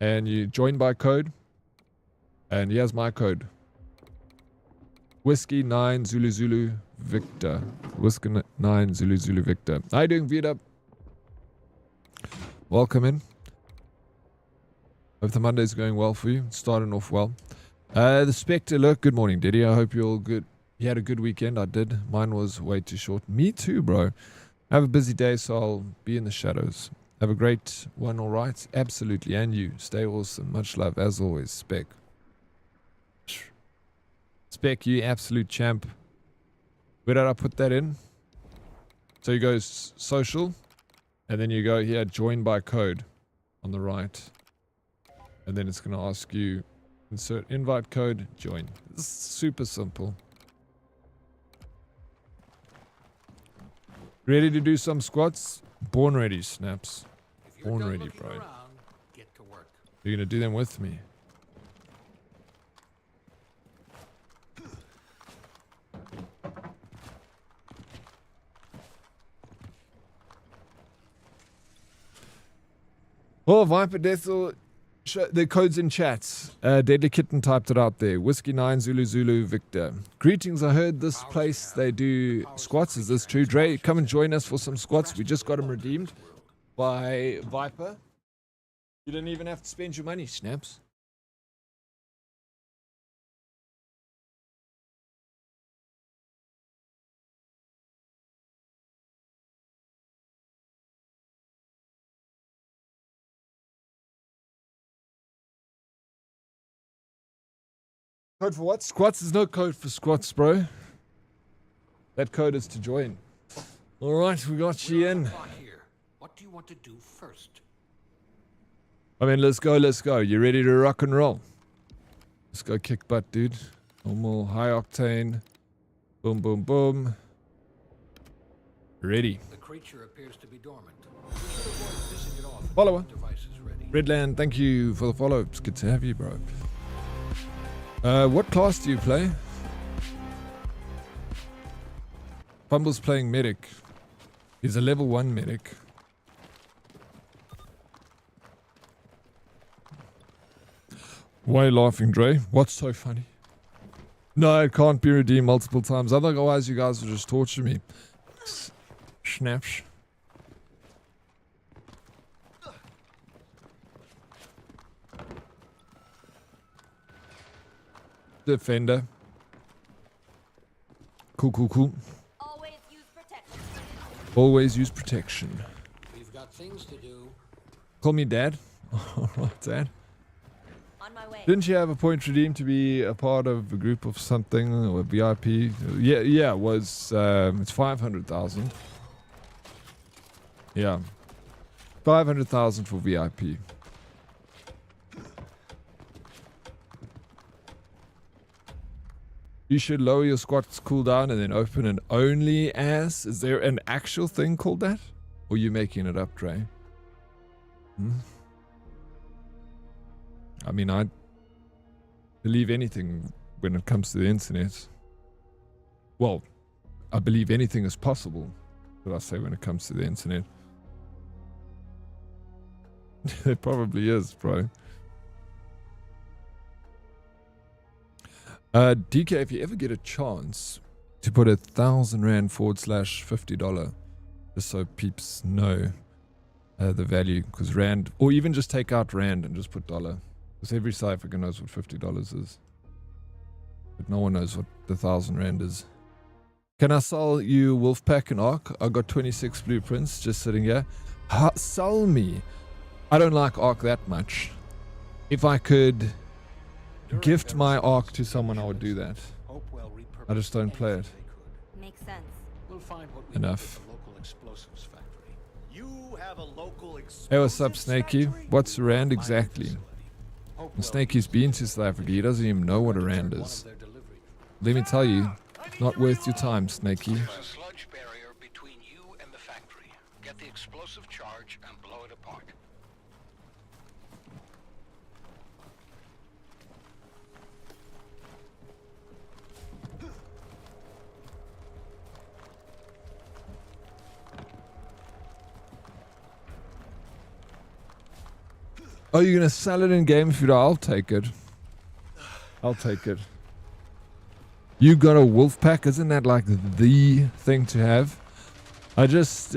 And you join by code. And here's my code. Whiskey 9 Zulu Zulu Victor. Whiskey 9 Zulu Zulu Victor. How you doing, Vita? Welcome in. Hope the Monday's going well for you. Starting off well. The Spectre, look. Good morning, Diddy. I hope you're all good. You had a good weekend. I did. Mine was way too short. Me too, bro. I have a busy day, so I'll be in the shadows. Have a great one, all right? Absolutely. And you. Stay awesome. Much love, as always. Spec. Spec, you absolute champ. Where did I put that in? So you go social. And then you go here, join by code. On the right. And then it's going to ask you, insert invite code, join. This is super simple. Ready to do some squats? Born ready, Snaps. Born ready, bro. You're gonna do them with me. Oh, Viper Deathel. The code's in chats. Deadly Kitten typed it out there. Whiskey 9 Zulu Zulu Victor. Greetings, I heard this place they do squats. Is this true? Dre, come and join us for some squats. We just got them redeemed by Viper. You didn't even have to spend your money, Snaps. Code for what? Squats? There's no code for squats, bro. That code is to join. Alright, we got you in. What do you want to do first? I mean, let's go. You ready to rock and roll? Let's go kick butt, dude. Normal, high octane. Boom, boom, boom. Ready. The creature appears to be dormant. We should avoid pissing it off. Follower. Device is ready. Redland, thank you for the follow. It's good to have you, bro. What class do you play? Fumble's playing medic. He's a level 1 medic. Why are you laughing, Dre? What's so funny? No, it can't be redeemed multiple times. Otherwise, you guys will just torture me. Snaps. Defender. Cool, cool, cool. Always use protection. Always use protection. We've got things to do. Call me Dad. Alright, Dad. On my way. Didn't you have a point redeemed to be a part of a group of something or VIP? Yeah, it was, it's 500,000. Yeah. 500,000 for VIP. You should lower your squat's cooldown and then open an only as. Is there an actual thing called that? Or are you making it up, Dre? I mean, I believe anything when it comes to the internet. Well, I believe anything is possible, should I say, when it comes to the internet. It probably is, bro. DK, if you ever get a chance to put 1,000 Rand /$50, just so peeps know the value, because Rand, or even just take out Rand and just put dollar, because every South African knows what $50 is, but no one knows what the 1,000 Rand is. Can I sell you Wolfpack and Ark? I got 26 blueprints just sitting here. Sell me. I don't like Ark that much. If I could gift my Ark to someone, I would do that. I just don't play it. Makes sense. We'll find what we Enough. need at the local explosives factory. You have a local Hey, what's up, Snakey? What's a Rand exactly? And Snakey's been to South Africa. He doesn't even know what a Rand is. Let me tell you, it's not worth your time, Snakey. There's a sludge barrier between you and the factory. Get the explosive charge and blow it apart. Oh, you're gonna sell it in game food? I'll take it. I'll take it. You got a wolf pack? Isn't that like the thing to have? I just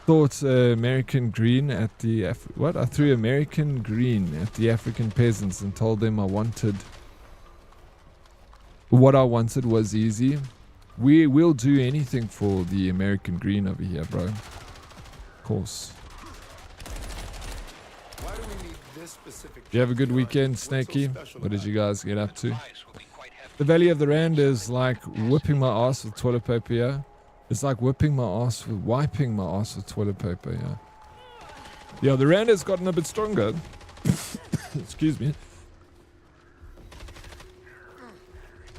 thought American green at the what? I threw American green at the African peasants and told them I wanted. What I wanted was easy. We will do anything for the American green over here, bro. Of course. You have a good weekend, Snakey? What did you guys get up to? The value of the Rand is like whipping my ass with toilet paper, yeah? It's like wiping my ass with, wiping my ass with toilet paper, yeah? Yeah, the Rand has gotten a bit stronger. Excuse me.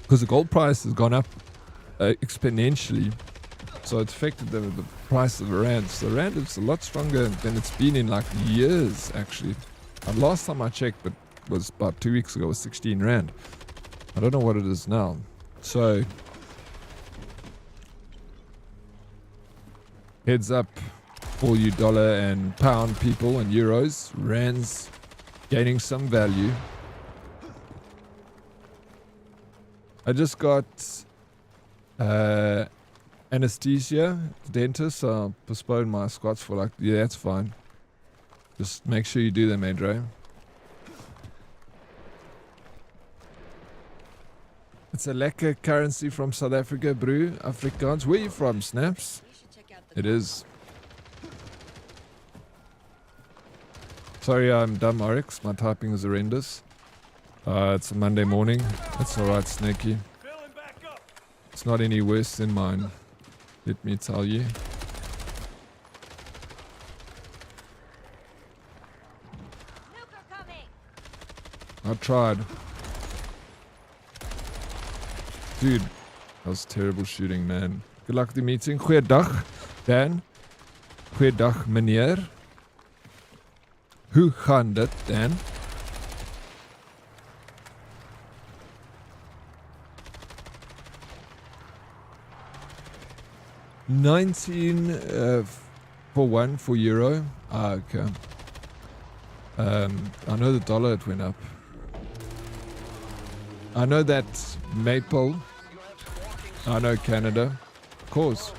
Because the gold price has gone up exponentially. So it's affected the price of the Rand. So the Rand is a lot stronger than it's been in like years, actually. Last time I checked, but was about 2 weeks ago, was 16 Rand. I don't know what it is now. So, heads up, all you dollar and pound people and euros. Rand's gaining some value. I just got anesthesia, dentist, so I'll postpone my squats for like, yeah, that's fine. Just make sure you do them, Adre. It's a lekker currency from South Africa, bro. Afrikaans. Where are you from, Snaps? It is. Sorry, I'm dumb, Oryx. My typing is horrendous. It's a Monday morning. That's alright, Snaky. It's not any worse than mine. Let me tell you. I tried. Dude, that was terrible shooting, man. Good luck with the meeting. Goeiedag, Dan. Goeiedag, meneer. Hoe gaan dit, Dan? $19 for one for euro. Ah, okay. I know the dollar, it went up. I know that maple. I know Canada. Of course.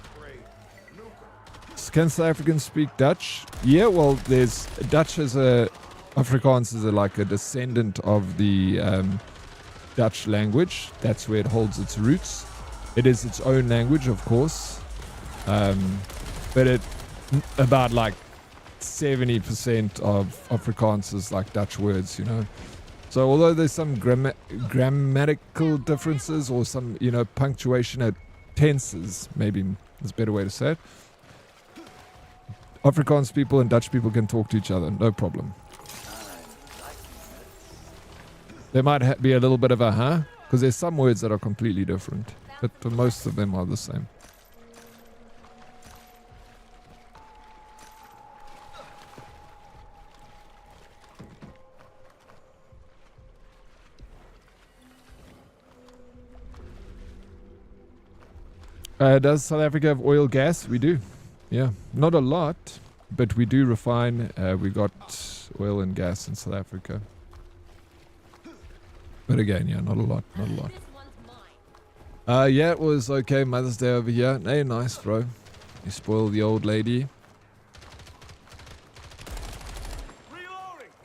Can South Africans speak Dutch? Yeah, well, there's Dutch as a Afrikaans is like a descendant of the Dutch language. That's where it holds its roots. It is its own language, of course. But it about like 70% of Afrikaans is like Dutch words, you know. So although there's some grammatical differences or some, you know, punctuation at tenses, maybe is a better way to say it. Afrikaans people and Dutch people can talk to each other, no problem. There might be a little bit of a because there's some words that are completely different, but most of them are the same. Does South Africa have oil, gas? We do. Yeah, not a lot, but we do refine. We got oil and gas in South Africa. But again, yeah, not a lot, not a lot. Yeah, it was okay. Mother's Day over here. Hey, nice, bro. You spoiled the old lady.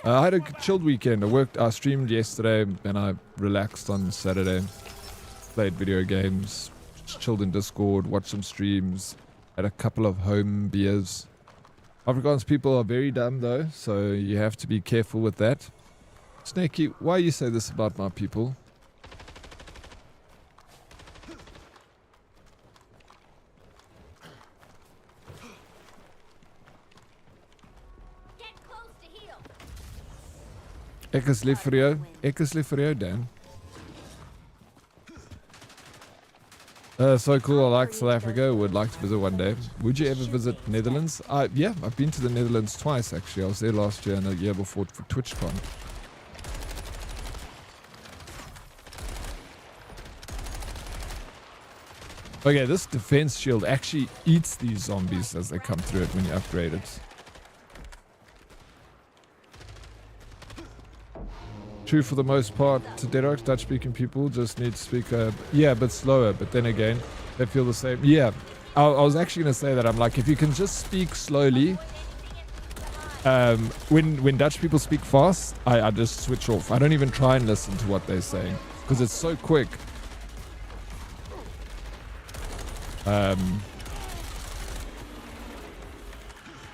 I had a chilled weekend. I streamed yesterday and I relaxed on Saturday. Played video games. Chilled in Discord, watched some streams, had a couple of home beers. Afrikaans people are very dumb though, so you have to be careful with that. Snakey, why you say this about my people? Get close to heal. Ek is lief vir jou. Ek is lief vir jou, Dan. So cool. I like South Africa. Would like to visit one day. Would you ever visit Netherlands? Yeah, I've been to the Netherlands twice actually. I was there last year and the year before for TwitchCon. Okay, this defense shield actually eats these zombies as they come through it when you upgrade it. True for the most part. To Dead Oryx, Dutch-speaking people just need to speak, yeah, a bit slower. But then again, they feel the same. Yeah, I was actually going to say that. I'm like, if you can just speak slowly, when Dutch people speak fast, I just switch off. I don't even try and listen to what they're saying because it's so quick.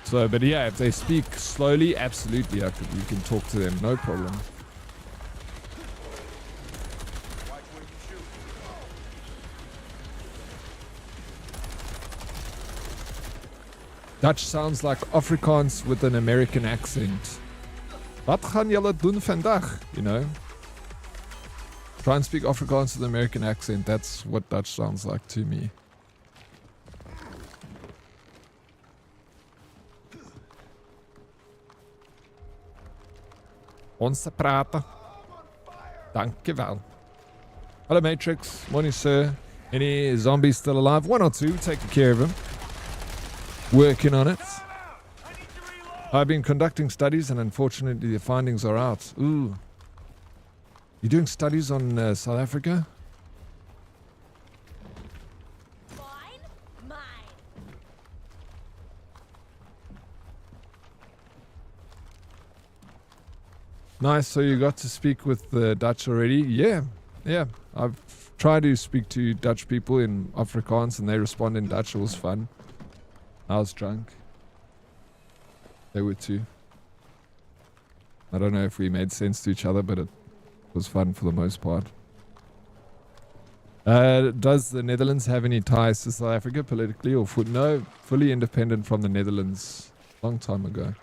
So, but yeah, if they speak slowly, absolutely, you can talk to them, no problem. Dutch sounds like Afrikaans with an American accent. Wat gaan julle doen vandag? You know? Try and speak Afrikaans with an American accent. That's what Dutch sounds like to me. Ons te praten. Dankjewel. Hello Matrix. Morning sir. Any zombies still alive? One or two. Taking care of them. Working on it. I've been conducting studies and unfortunately the findings are out. Ooh. You're doing studies on South Africa? Mine. Nice, so you got to speak with the Dutch already? Yeah. I've tried to speak to Dutch people in Afrikaans and they respond in Dutch. It was fun. I was drunk. They were too. I don't know if we made sense to each other, but it was fun for the most part. Does the Netherlands have any ties to South Africa politically or food? No, fully independent from the Netherlands. Long time ago.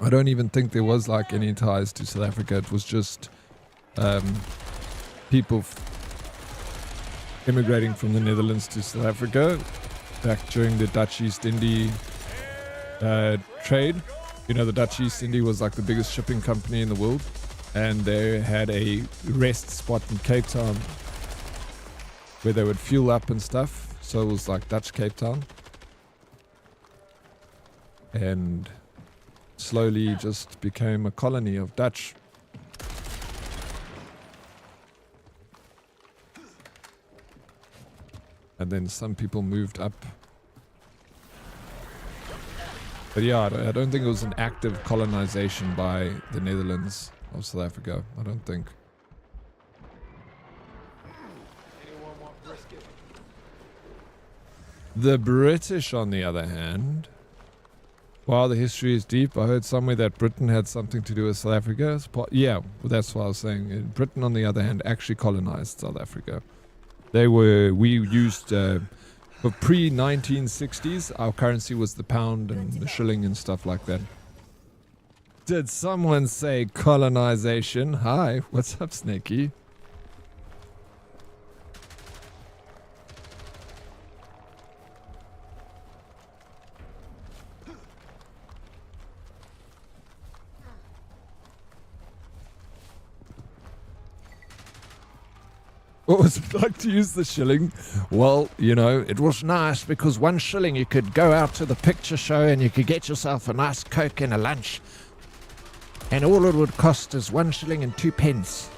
I don't even think there was like any ties to South Africa. It was just people immigrating from the Netherlands to South Africa back during the Dutch East India trade. You know, the Dutch East India was like the biggest shipping company in the world, and they had a rest spot in Cape Town where they would fuel up and stuff. So it was like Dutch Cape Town. And slowly just became a colony of Dutch. And then some people moved up. But yeah, I don't think it was an active colonization by the Netherlands of South Africa. I don't think. The British, on the other hand, wow, the history is deep. I heard somewhere that Britain had something to do with South Africa. Yeah, well, that's what I was saying. Britain, on the other hand, actually colonized South Africa. We used, for pre-1960s, our currency was the pound and the shilling and stuff like that. Did someone say colonization? Hi, what's up, Snakey? What was it like to use the shilling? Well, you know, it was nice because 1 shilling you could go out to the picture show and you could get yourself a nice Coke and a lunch. And all it would cost is 1 shilling and 2 pence.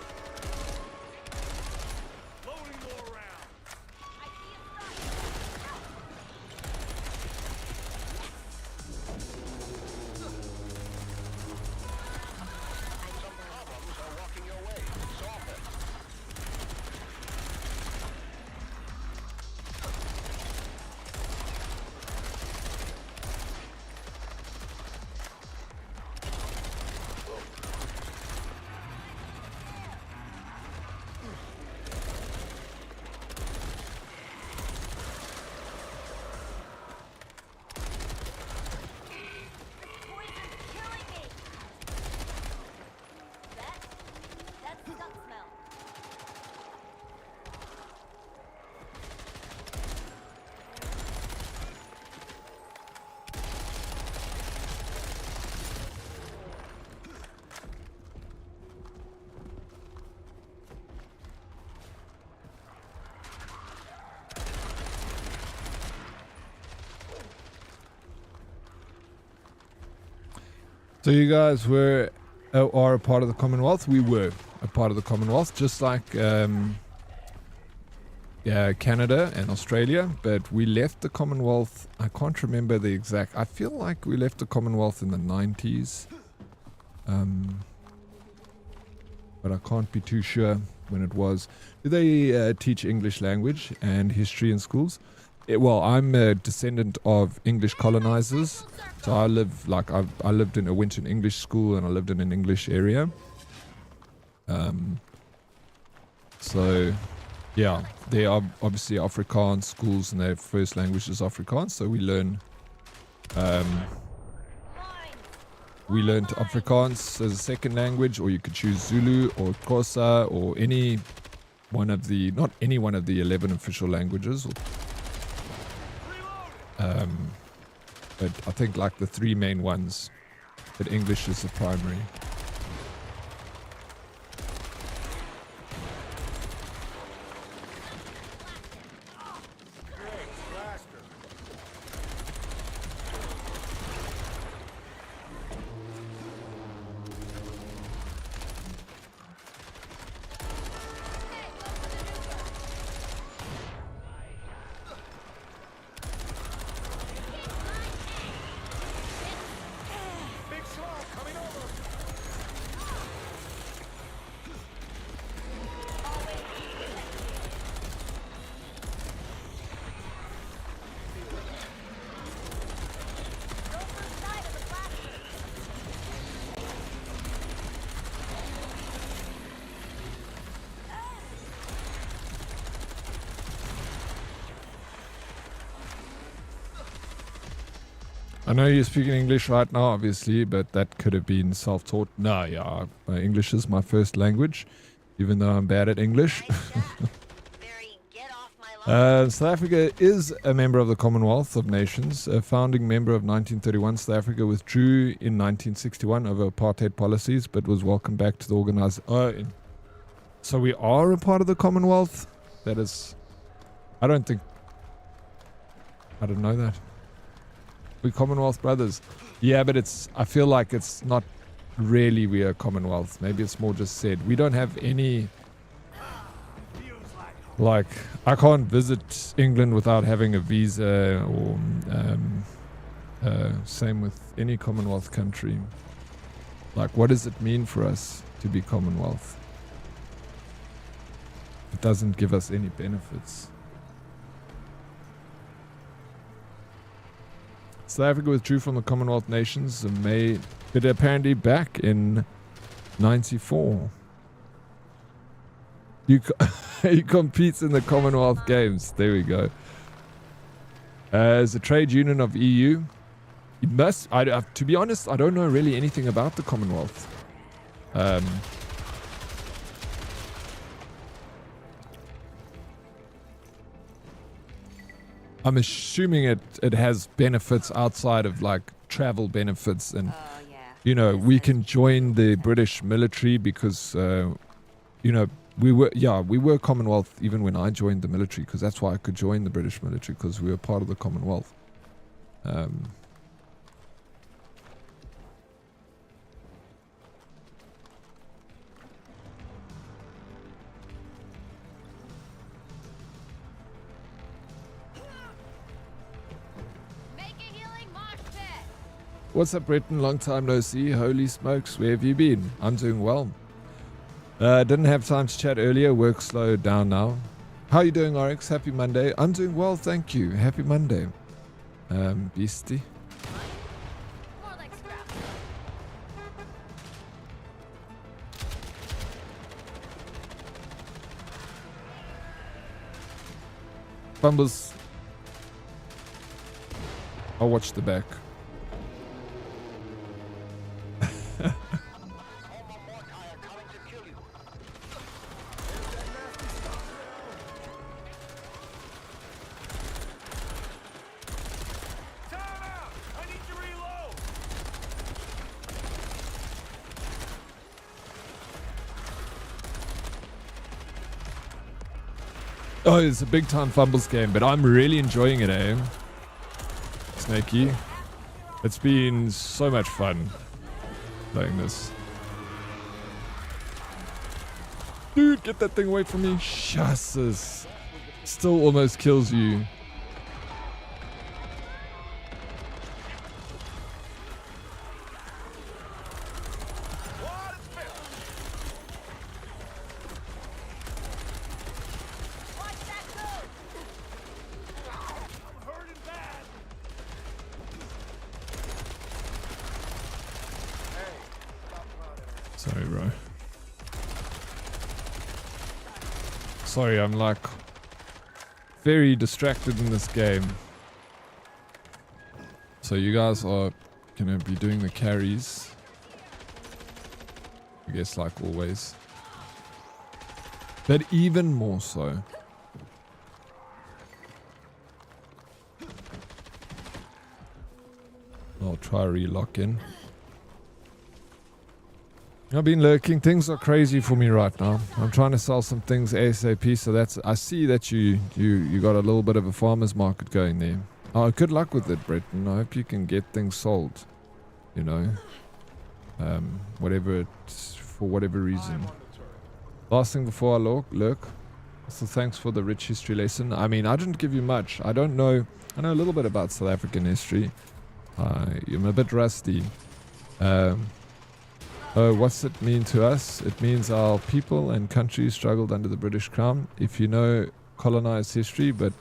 So you guys are a part of the Commonwealth? We were a part of the Commonwealth, just like Canada and Australia, but we left the Commonwealth. I can't remember the exact. I feel like we left the Commonwealth in the 90s. But I can't be too sure when it was. Do they teach English language and history in schools? Well, I'm a descendant of English colonizers, so I lived in a went to an English school and I lived in an English area. So, yeah, they are obviously Afrikaans schools and their first language is Afrikaans, so we learned Afrikaans as a second language, or you could choose Zulu or Xhosa or any one of the, not any one of the 11 official languages. But I think like the 3 main ones, but English is the primary. I know you're speaking English right now, obviously, but that could have been self-taught. No, yeah, English is my first language, even though I'm bad at English. South Africa is a member of the Commonwealth of Nations, a founding member of 1931. South Africa withdrew in 1961 over apartheid policies, but was welcomed back to the organized... so we are a part of the Commonwealth? That is... I don't know that. We Commonwealth brothers. Yeah, but it's... I feel like it's not really we are Commonwealth. Maybe it's more just said. We don't have any... Like, I can't visit England without having a visa, or same with any Commonwealth country. Like, what does it mean for us to be Commonwealth? It doesn't give us any benefits. South Africa withdrew from the Commonwealth nations in May, but apparently back in 94. He competes in the Commonwealth Games. There we go. As a trade union of EU, it must... to be honest, I don't know really anything about the Commonwealth. I'm assuming it has benefits outside of like travel benefits, and you know, we can join the British military because you know, we were Commonwealth even when I joined the military, because that's why I could join the British military, because we were part of the Commonwealth. What's up, Bretton? Long time no see. Holy smokes, where have you been? I'm doing well. Didn't have time to chat earlier. Work slowed down now. How you doing, Oryx? Happy Monday. I'm doing well, thank you. Happy Monday. Beastie. Fumbles. I'll watch the back. Oh, it's a big time fumbles game, but I'm really enjoying it, eh? Snakey. It's been so much fun playing this. Dude, get that thing away from me. Shasses. Still almost kills you. Sorry, bro. Sorry, I'm like very distracted in this game. So you guys are gonna be doing the carries, I guess, like always, but even more so. I'll try relock in. I've been lurking. Things are crazy for me right now. I'm trying to sell some things ASAP, so that's... I see that you got a little bit of a farmer's market going there. Oh, good luck with it, Bretton. I hope you can get things sold. You know, whatever it's, for whatever reason. Last thing before I lurk. So thanks for the rich history lesson. I mean, I didn't give you much. I don't know. I know a little bit about South African history. I'm a bit rusty. What's it mean to us? It means our people and country struggled under the British Crown. If you know colonized history, but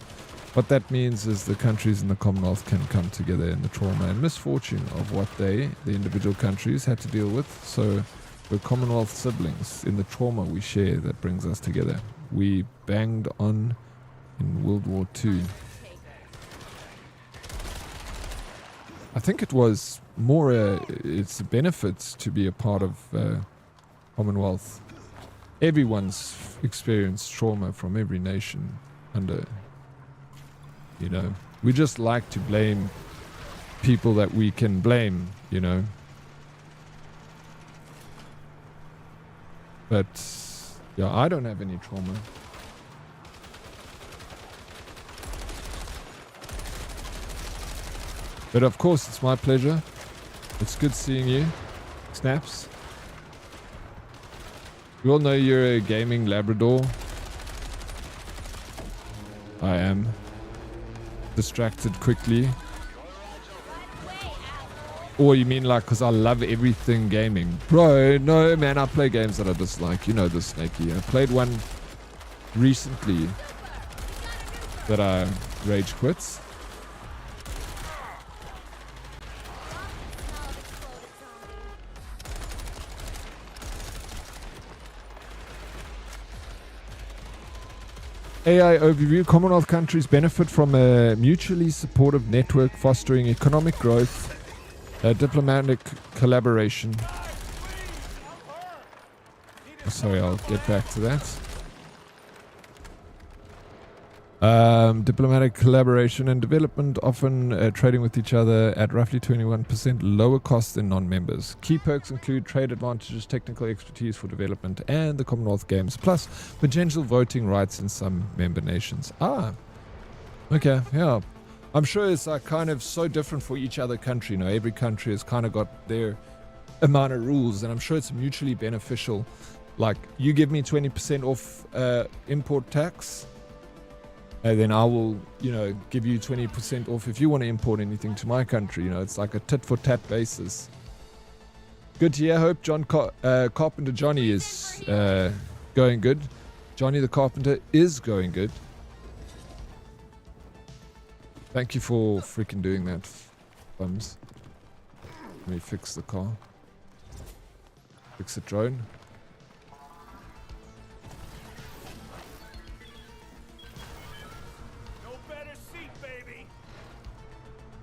what that means is the countries in the Commonwealth can come together in the trauma and misfortune of what the individual countries, had to deal with. So we're Commonwealth siblings in the trauma we share that brings us together. We banged on in World War II. I think it was more it's a benefit to be a part of Commonwealth. Everyone's experienced trauma from every nation under, you know. We just like to blame people that we can blame, you know. But yeah, I don't have any trauma. But of course, it's my pleasure. It's good seeing you. Snaps. We all know you're a gaming Labrador. I am. Distracted quickly. Or you mean like because I love everything gaming? Bro, no man, I play games that I dislike. You know this, Snakey. I played one recently that I rage quits. AI overview. Commonwealth countries benefit from a mutually supportive network fostering economic growth, diplomatic collaboration. Oh, sorry, I'll get back to that. Diplomatic collaboration and development, often trading with each other at roughly 21% lower cost than non-members. Key perks include trade advantages, technical expertise for development, and the Commonwealth Games, plus potential voting rights in some member nations. Ah, okay, yeah. I'm sure it's kind of so different for each other country. You know, every country has kind of got their amount of rules, and I'm sure it's mutually beneficial. Like, you give me 20% off import tax, and then I will, you know, give you 20% off if you want to import anything to my country. You know, it's like a tit-for-tat basis. Good to hear. Hope Carpenter Johnny is going good. Johnny the Carpenter is going good. Thank you for freaking doing that, Bums. Let me fix the car. Fix the drone.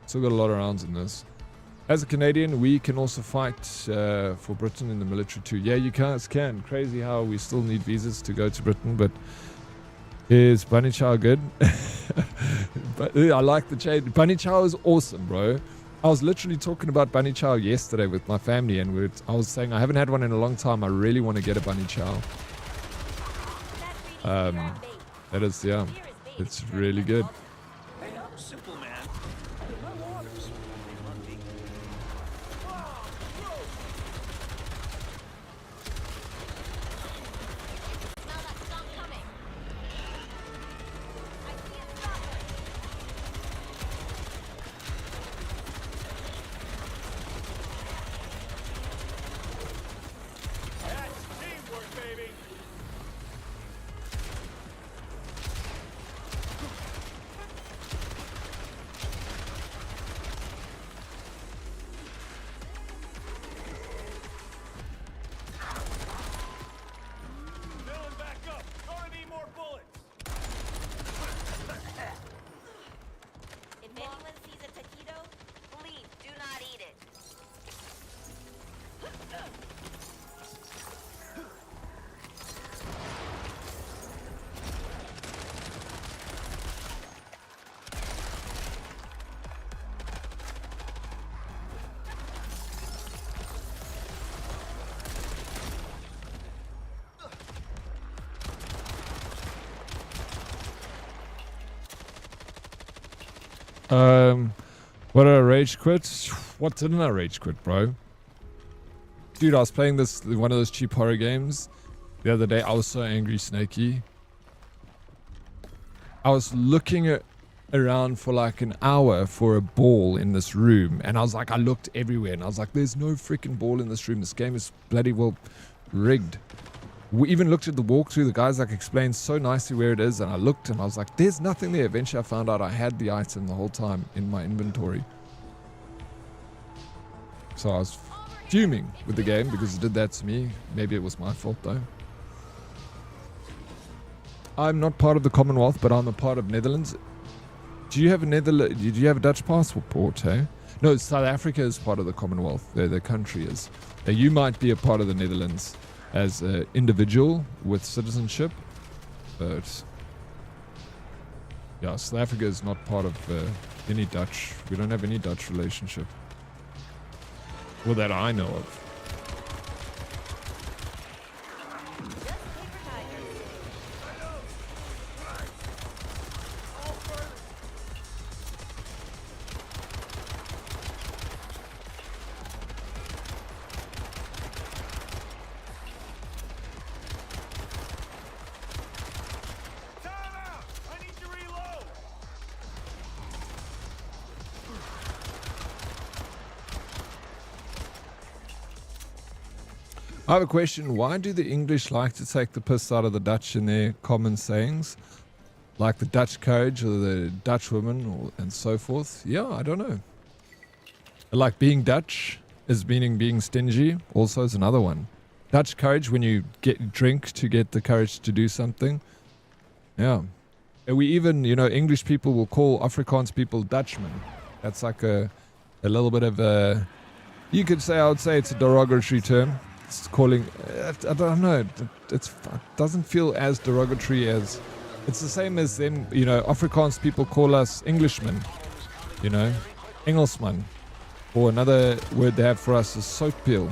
Still got a lot of rounds in this. As a Canadian, we can also fight for Britain in the military too. Yeah, you guys can. Crazy how we still need visas to go to Britain, but is Bunny Chow good? But I like the change. Bunny Chow is awesome, bro. I was literally talking about Bunny Chow yesterday with my family, and I was saying I haven't had one in a long time. I really want to get a Bunny Chow. That is, yeah, it's really good. Simple man. What did I rage quit? What didn't I rage quit, bro? Dude, I was playing one of those cheap horror games the other day. I was so angry, Snakey. I was looking around for like an hour for a ball in this room, and I looked everywhere, and I was like, there's no freaking ball in this room. This game is bloody well rigged. We even looked at the walkthrough. The guys explained so nicely where it is, and I looked and I was like, there's nothing there. Eventually I found out I had the item the whole time in my inventory. So I was fuming with the game because it did that to me. Maybe it was my fault though. I'm not part of the Commonwealth, but I'm a part of Netherlands. Do you have a Dutch passport, hey? No, South Africa is part of the Commonwealth. The country is. You might be a part of the Netherlands as an individual with citizenship, but yeah, South Africa is not part of any Dutch. We don't have any Dutch relationship. Well, that I know of. I have a question. Why do the English like to take the piss out of the Dutch in their common sayings? Like the Dutch courage or the Dutch woman and so forth? Yeah, I don't know. Like being Dutch is meaning being stingy also is another one. Dutch courage, when you drink to get the courage to do something. Yeah. And we even, English people will call Afrikaans people Dutchmen. That's like a little bit of a... I would say it's a derogatory term. It's calling, I don't know, it doesn't feel as derogatory as, it's the same as them, Afrikaans people call us Englishmen, Engelsman, or another word they have for us is soappeel,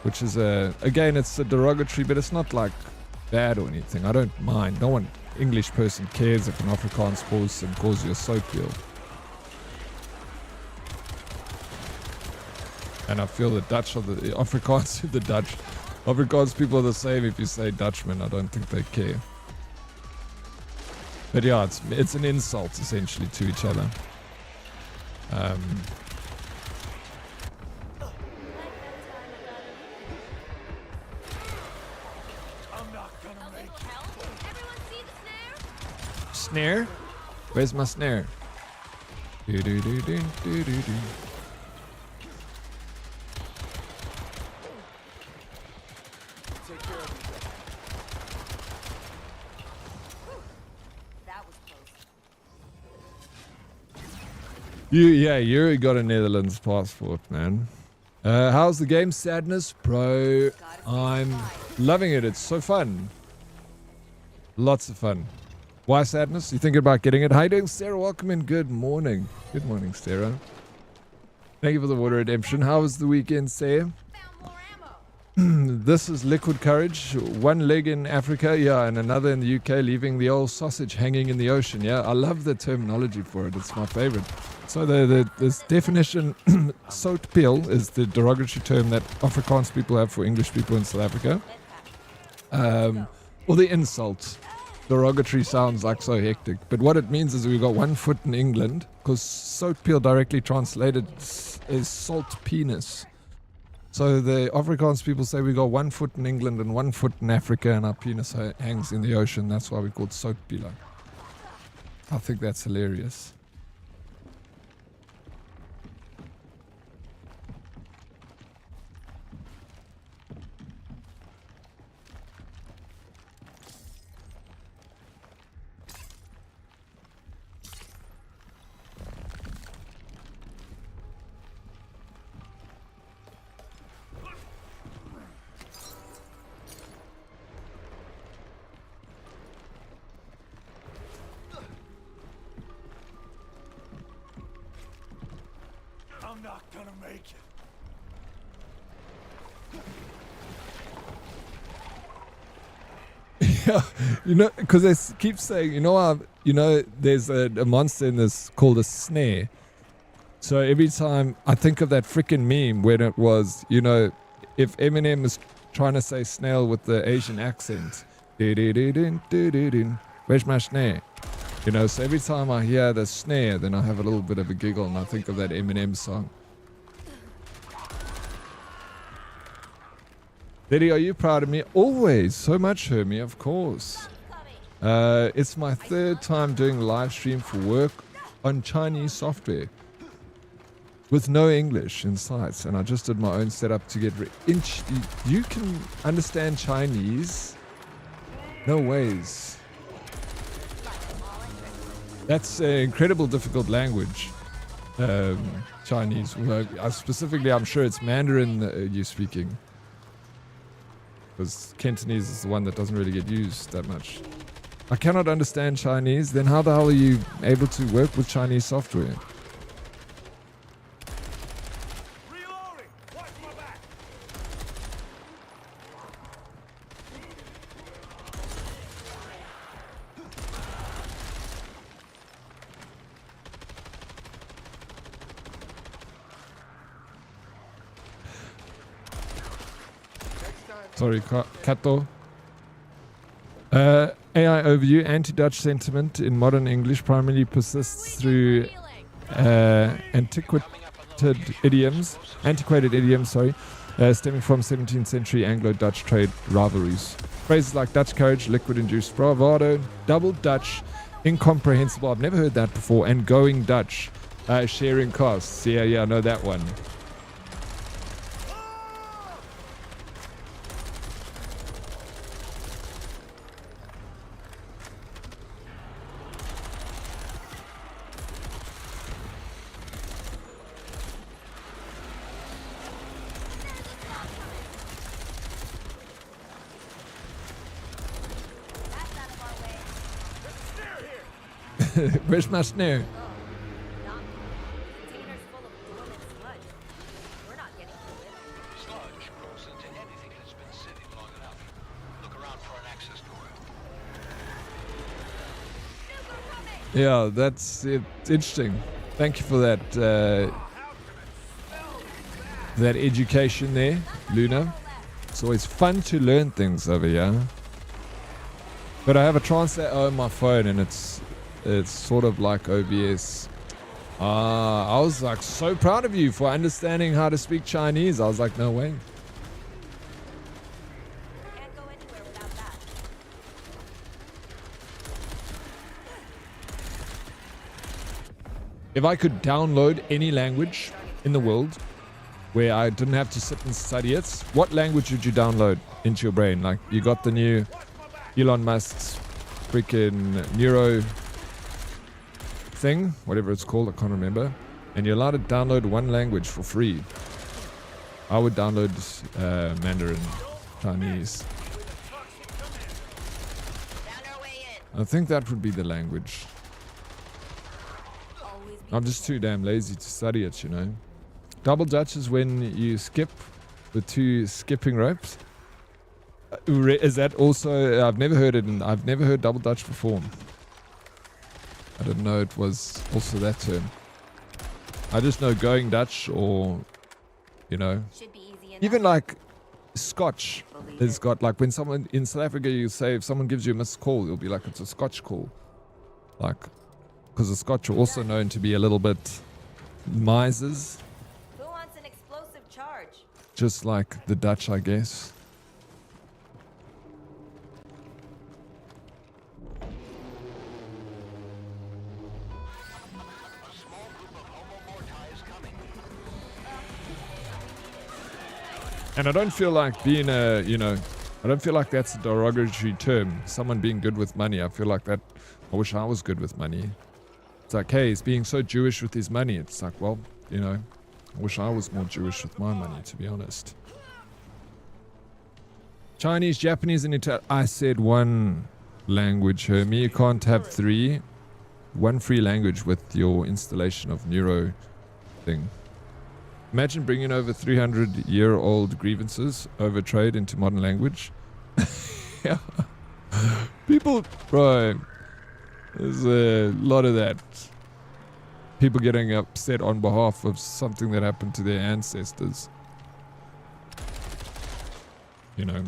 which is again, it's a derogatory, but it's not like bad or anything. I don't mind. No one English person cares if an Afrikaans person calls you a soappeel. And I feel the Dutch are the Afrikaans, the Dutch. Afrikaans people are the same if you say Dutchman. I don't think they care. But yeah, it's an insult essentially to each other. Snare? Where's my snare? Do do do do do do do. You got a Netherlands passport, man. How's the game, Sadness? Bro, I'm loving it. It's so fun. Lots of fun. Why Sadness? You thinking about getting it? How you doing, Sarah? Welcome in. Good morning. Good morning, Sarah. Thank you for the water redemption. How was the weekend, Sarah? This is Liquid Courage. One leg in Africa, yeah, and another in the UK, leaving the old sausage hanging in the ocean. Yeah, I love the terminology for it. It's my favorite. So this definition, soatpeel, is the derogatory term that Afrikaans people have for English people in South Africa. Or the insult. Derogatory sounds like so hectic. But what it means is we've got 1 foot in England, because soatpeel directly translated is salt penis. So the Afrikaans people say we got 1 foot in England and 1 foot in Africa, and our penis hangs in the ocean. That's why we call it soatpeeler. I think that's hilarious. I'm not gonna make it. Yeah, because they keep saying, there's a monster in this called a snare. So every time I think of that freaking meme when it was, if Eminem is trying to say snail with the Asian accent, where's my snare? So every time I hear the snare, then I have a little bit of a giggle and I think of that Eminem song. Liddy, are you proud of me? Always. So much, Hermie, of course. It's my 3rd time doing live stream for work on Chinese software with no English in sight, and I just did my own setup to get you can understand Chinese? No ways. That's an incredible difficult language. Chinese. Well, specifically, I'm sure it's Mandarin you're speaking. Because Cantonese is the one that doesn't really get used that much. I cannot understand Chinese. Then how the hell are you able to work with Chinese software? Sorry, Kato. AI overview. Anti-Dutch sentiment in modern English primarily persists through antiquated idioms, stemming from 17th century Anglo-Dutch trade rivalries. Phrases like Dutch courage, liquid-induced bravado, double Dutch, incomprehensible, I've never heard that before, and going Dutch, sharing costs. Yeah, I know that one. Where's my snare? Sludge grows into anything that's been sitting long enough. Look around for an access door. Yeah, that's it. Interesting. Thank you for that that education there, Luna. It's always fun to learn things over here. But I have a translator on my phone, and it's sort of like OBS. I was like so proud of you for understanding how to speak Chinese. I was like, no way. Can't go anywhere without that. If I could download any language in the world where I didn't have to sit and study it, what language would you download into your brain? Like, you got the new Elon Musk's freaking neuro thing, whatever it's called, I can't remember, and you're allowed to download one language for free. I would download Mandarin Chinese. I think that would be the language. I'm just too damn lazy to study it, you know. Double Dutch is when you skip with 2 skipping ropes. Is that also? I've never heard it. I've never heard Double Dutch before. I didn't know it was also that term. I just know going Dutch, or, you know, even like Scotch has got, like, when someone in South Africa, you say if someone gives you a missed call, you'll be like, it's a Scotch call. Like, because the Scotch are also known to be a little bit misers. Who wants an explosive charge? Just like the Dutch, I guess. And I don't feel like being a, you know, I don't feel like that's a derogatory term. Someone being good with money. I feel like that, I wish I was good with money. It's like, hey, he's being so Jewish with his money. It's like, well, you know, I wish I was more Jewish with my money, to be honest. Chinese, Japanese, and Italian. I said one language, Hermie. You can't have 3. One free language with your installation of Neuro thing. Imagine bringing over 300-year-old grievances over trade into modern language. Yeah. People, bro, there's a lot of that. People getting upset on behalf of something that happened to their ancestors. You know.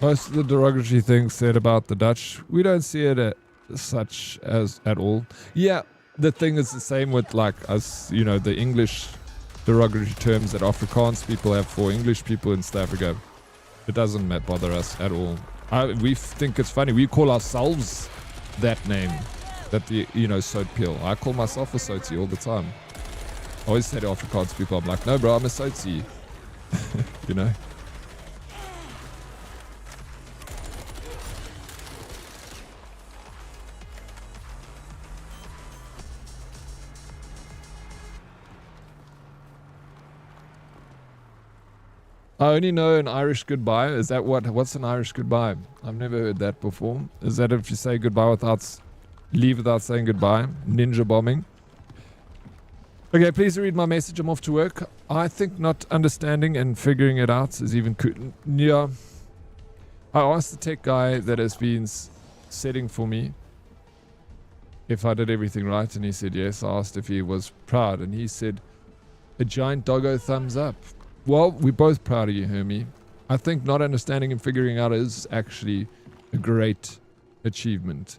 Most of the derogatory things said about the Dutch, we don't see it as such as at all. Yeah, the thing is the same with, like, us, you know, the English derogatory terms that Afrikaans people have for English people in South Africa. It doesn't bother us at all. We think it's funny. We call ourselves that name. That the, you know, Soat Peel. I call myself a Soatsy all the time. I always say to Afrikaans people, I'm like, no bro, I'm a Soatsy. You know? I only know an Irish goodbye. Is that what's an Irish goodbye? I've never heard that before. Is that if you say goodbye leave without saying goodbye? Ninja bombing? Okay, please read my message. I'm off to work. I think not understanding and figuring it out is even cool. Yeah. I asked the tech guy that has been setting for me if I did everything right, and he said yes. I asked if he was proud, and he said a giant doggo thumbs up. Well, we're both proud of you, Hermie. I think not understanding and figuring out is actually a great achievement.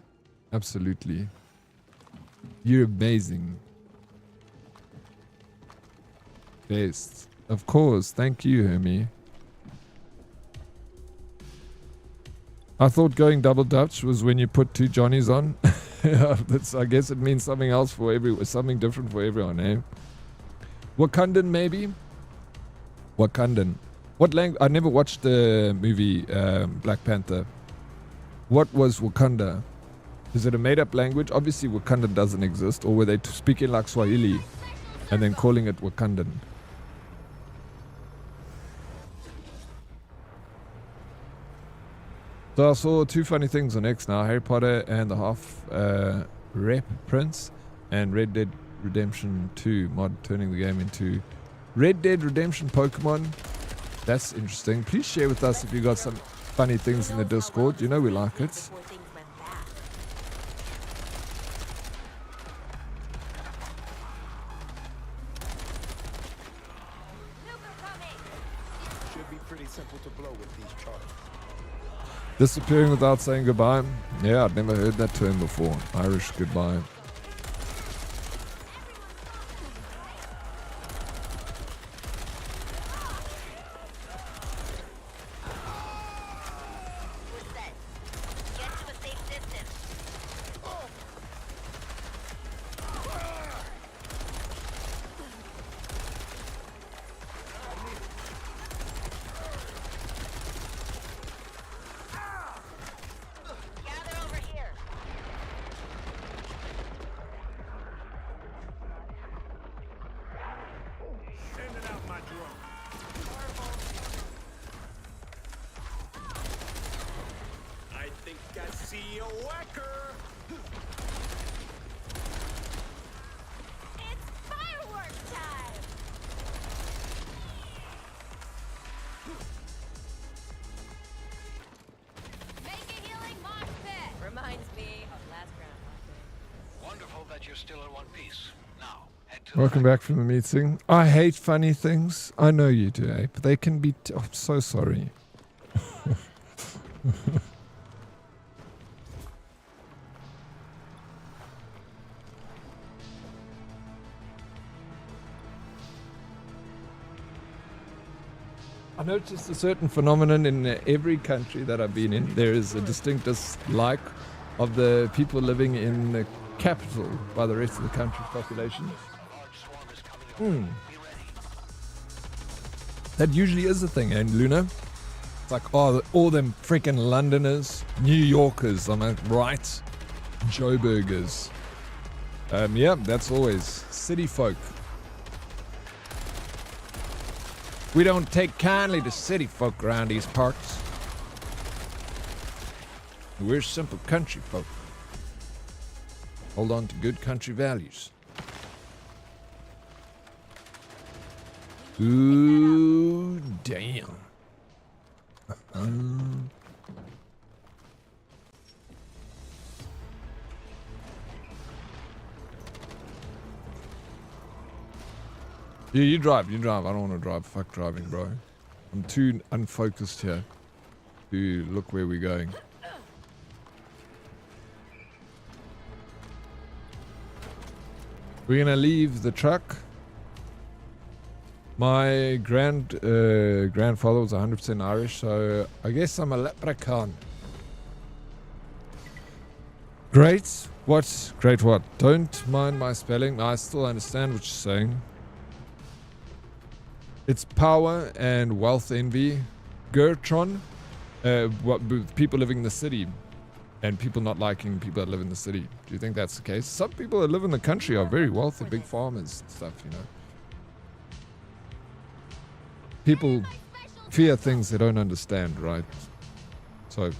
Absolutely. You're amazing. Best. Of course. Thank you, Hermie. I thought going double Dutch was when you put two Johnnies on. I guess it means something else for something different for everyone, eh? Wakandan, maybe? Wakandan. What language? I never watched the movie Black Panther. What was Wakanda? Is it a made-up language? Obviously, Wakanda doesn't exist. Or were they speaking like Swahili and then calling it Wakandan? So I saw two funny things on X now. Harry Potter and the Half Rep Prince and Red Dead Redemption 2 mod turning the game into Red Dead Redemption Pokemon. That's interesting. Please share with us if you got some funny things in the Discord. You know we like it. Should be pretty simple to blow with these charges. Disappearing without saying goodbye. Yeah, I'd never heard that term before. Irish goodbye. Welcome back from the meeting. I hate funny things. I know you do, Ape. They can be... I'm so sorry. I noticed a certain phenomenon in every country that I've been in. There is a distinct dislike of the people living in the capital by the rest of the country's population. That usually is the thing, and Luna. It's like, oh, all them freaking Londoners, New Yorkers, am I right? Joburgers. Yeah, that's always city folk. We don't take kindly to city folk around these parts. We're simple country folk. Hold on to good country values. Ooh, damn. Yeah, you drive. I don't want to drive. Fuck driving, bro. I'm too unfocused here to look where we're going. We're gonna leave the truck. My grandfather was 100% Irish, so I guess I'm a leprechaun. Great. What? Great what? Don't mind my spelling. I still understand what you're saying. It's power and wealth envy. Gertron. People living in the city. And people not liking people that live in the city. Do you think that's the case? Some people that live in the country are very wealthy, big farmers and stuff, you know. People fear things they don't understand, right? So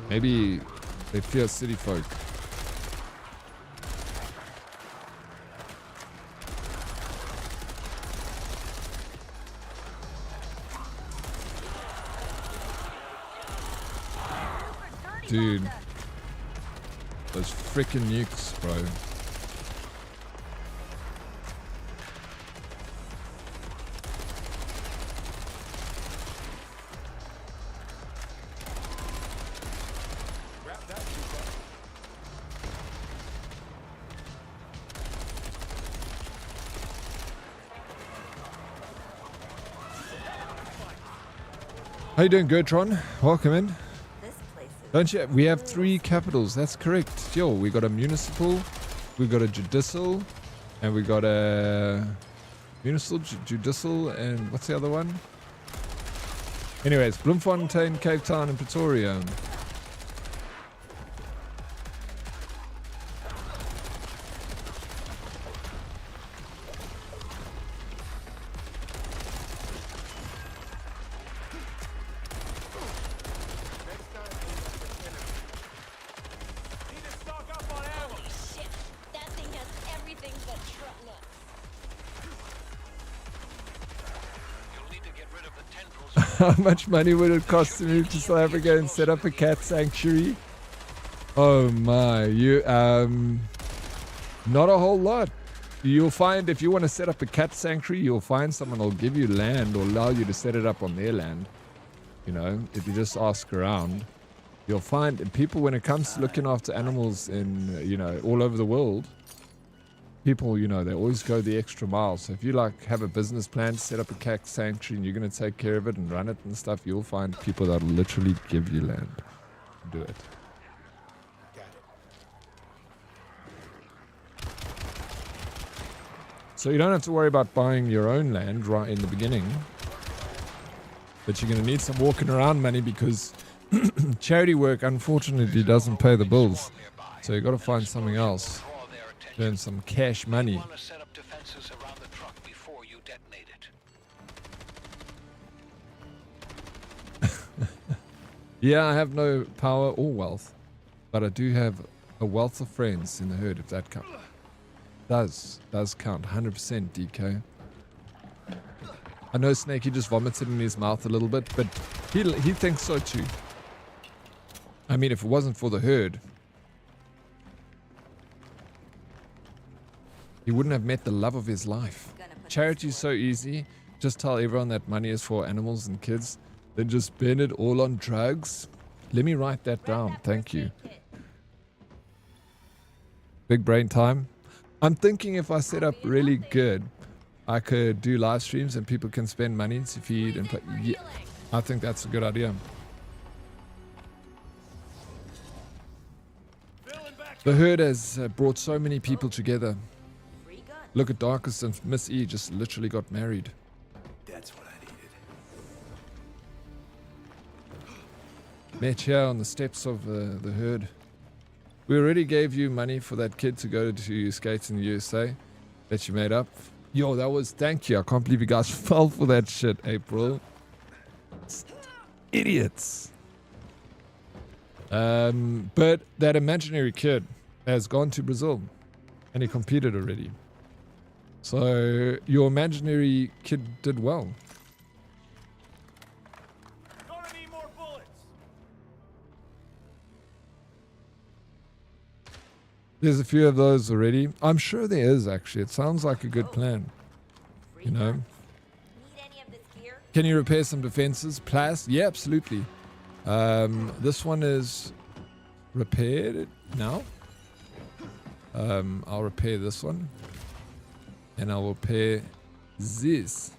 maybe they fear city folk. Dude, those freaking nukes, bro. How you doing, Gertron? Welcome in. Don't you? We have 3 capitals. That's correct. Yo, we got a municipal, we got a judicial, and we got a municipal, judicial, and what's the other one? Anyways, Bloemfontein, Cape Town, and Pretoria. How much money would it cost to move to South Africa and set up a cat sanctuary? Oh my, not a whole lot. You'll find if you want to set up a cat sanctuary, you'll find someone who'll give you land or allow you to set it up on their land. You know, if you just ask around, you'll find people when it comes to looking after animals in, you know, all over the world. People, you know, they always go the extra mile. So if you like have a business plan to set up a cat sanctuary and you're going to take care of it and run it and stuff, you'll find people that will literally give you land to do it. So you don't have to worry about buying your own land right in the beginning. But you're going to need some walking around money because charity work unfortunately doesn't pay the bills. So you got to find something else. Earn some cash money. Yeah, I have no power or wealth, but I do have a wealth of friends in the herd, if that counts. Does count, 100% DK. I know Snakey just vomited in his mouth a little bit, but he thinks so too. I mean, if it wasn't for the herd, he wouldn't have met the love of his life. Charity is so easy. Just tell everyone that money is for animals and kids. Then just spend it all on drugs. Let me write that down. Thank you. Big brain time. I'm thinking if I set up really good, I could do live streams and people can spend money to feed and play. Yeah, I think that's a good idea. The herd has brought so many people together. Look at Darkest and Miss E just literally got married. That's what I needed. Met here on the steps of the herd. We already gave you money for that kid to go to skates in the USA that you made up. Yo, that was, thank you. I can't believe you guys fell for that shit, April. Idiots. But that imaginary kid has gone to Brazil and he competed already. So your imaginary kid did well. Gonna need more bullets. There's a few of those already. I'm sure there is actually. It sounds like a good plan. You know. Need any of this gear? Can you repair some defenses? Plus, yeah, absolutely. This one is repaired now. I'll repair this one. And I will repair this.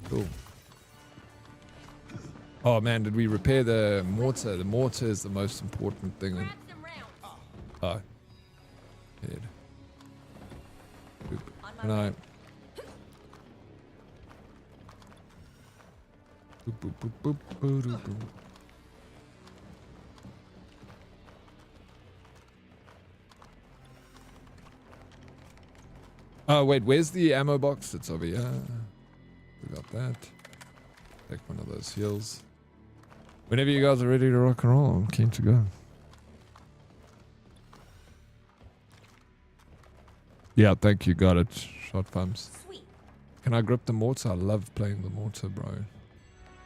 Cool. Oh man, did we repair the mortar? The mortar is the most important thing. Grab some rounds. Oh. Head. Oop. On my Can I? way. Boop, boop, boop, boop, boop, boop, boop. Oh wait, where's the ammo box? It's over here. We got that. Take one of those heals. Whenever you guys are ready to rock and roll, I'm keen to go. Yeah, thank you. Got it. Shot pumps. Sweet. Can I grip the mortar? I love playing the mortar, bro.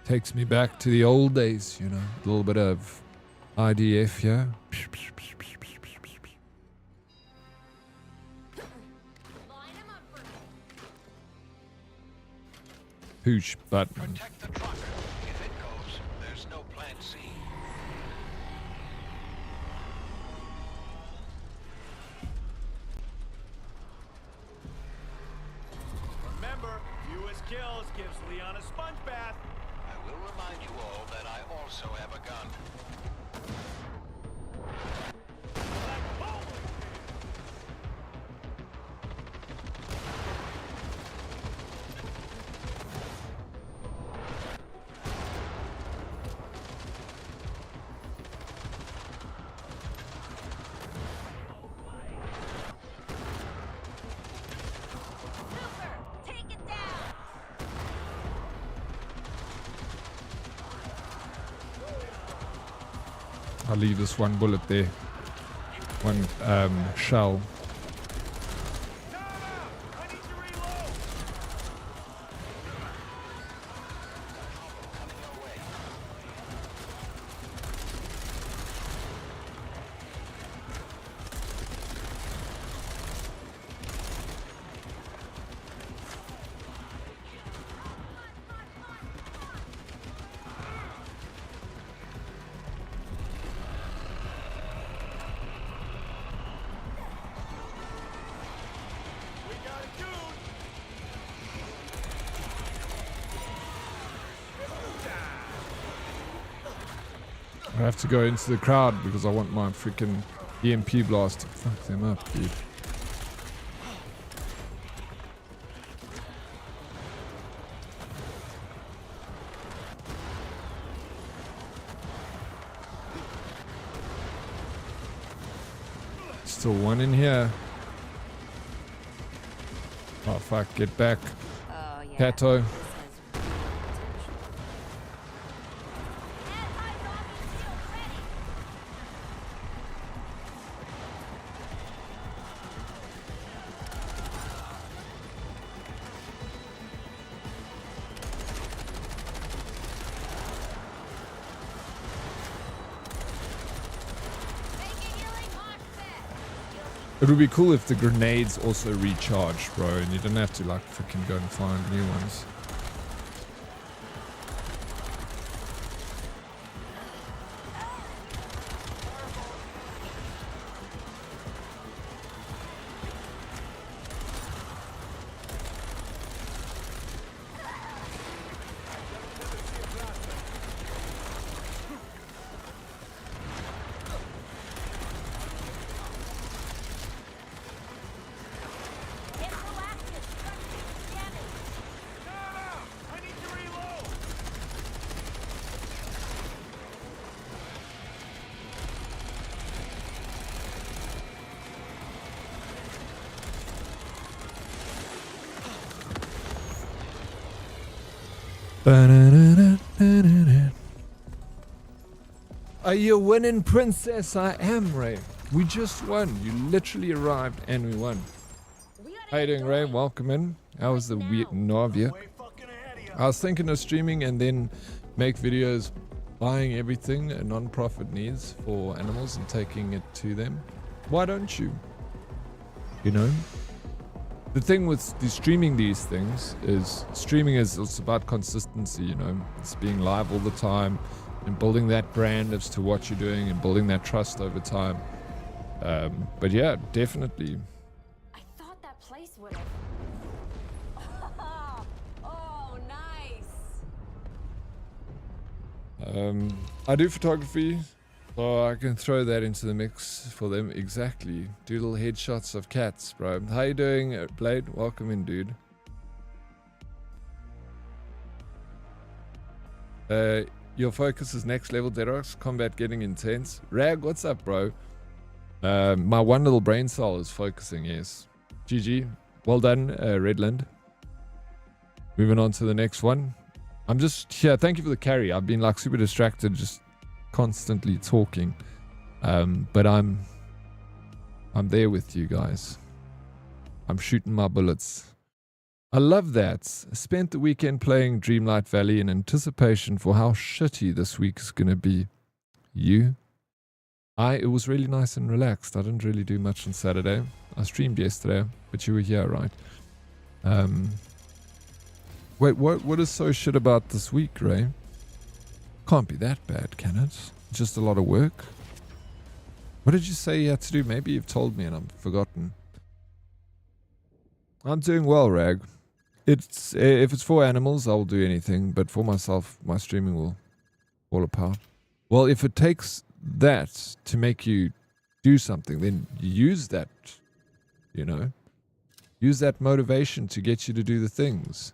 Takes me back to the old days, you know. A little bit of IDF, yeah. Line 'em up for me. Push button. Protect the truck. If it goes, there's no plan C. Remember, fewest kills gives Leon a sponge bath. I will remind you all that I also have a gun. Super. Take it down. I'll leave this one bullet there. One shell. I need to reload. We got a dude. I have to go into the crowd because I want my freaking EMP blast to fuck them up, dude. Still one in here. Oh fuck, get back. Oh yeah. Kato. This has real potential. Anti-zombie shield ready. Make a healing mosh pit. It would be cool if the grenades also recharge, bro, and you don't have to like freaking go and find new ones. Get proactive. Start taking damage. I need to reload. Are you winning, princess? I am, Ray. We just won. You literally arrived and we won. We gotta How you get doing, Ray? going. Welcome in. How was the week? Novia? Way fucking ahead of you. I was thinking of streaming and then make videos buying everything a non-profit needs for animals and taking it to them. Why don't you? You know? The thing with streaming these things is streaming is it's about consistency, you know? It's being live all the time and building that brand as to what you're doing and building that trust over time. But yeah, definitely. I thought that place would have. Oh, nice. I do photography, so I can throw that into the mix for them. Exactly. Do little headshots of cats, bro. How you doing, Blade? Welcome in, dude. Your focus is next level, Dead Oryx. Combat getting intense. Rag, what's up, bro? My one little brain cell is focusing, yes. GG. Well done, Redland. Moving on to the next one. I'm just here. Thank you for the carry. I've been like super distracted, just constantly talking. But I'm there with you guys. I'm shooting my bullets. I love that. Spent the weekend playing Dreamlight Valley in anticipation for how shitty this week is going to be. You? It was really nice and relaxed. I didn't really do much on Saturday. I streamed yesterday, but you were here, right? Wait, what is so shit about this week, Ray? Can't be that bad, can it? Just a lot of work? What did you say you had to do? Maybe you've told me and I've forgotten. I'm doing well, Rag. If it's for animals, I'll do anything, but for myself, my streaming will fall apart. Well, if it takes that to make you do something, then use that, you know. Use that motivation to get you to do the things.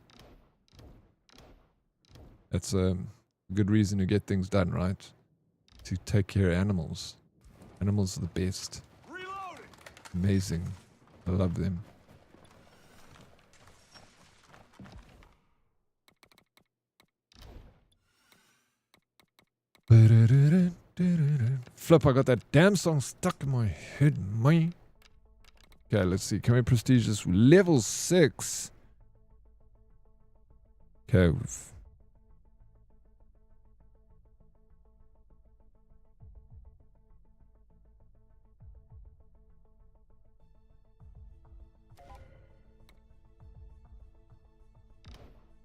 That's a good reason to get things done, right? To take care of animals. Animals are the best. Reloading. Amazing. I love them. Flip, I got that damn song stuck in my head, man. Okay, let's see. Can we prestige this? Level 6. Okay.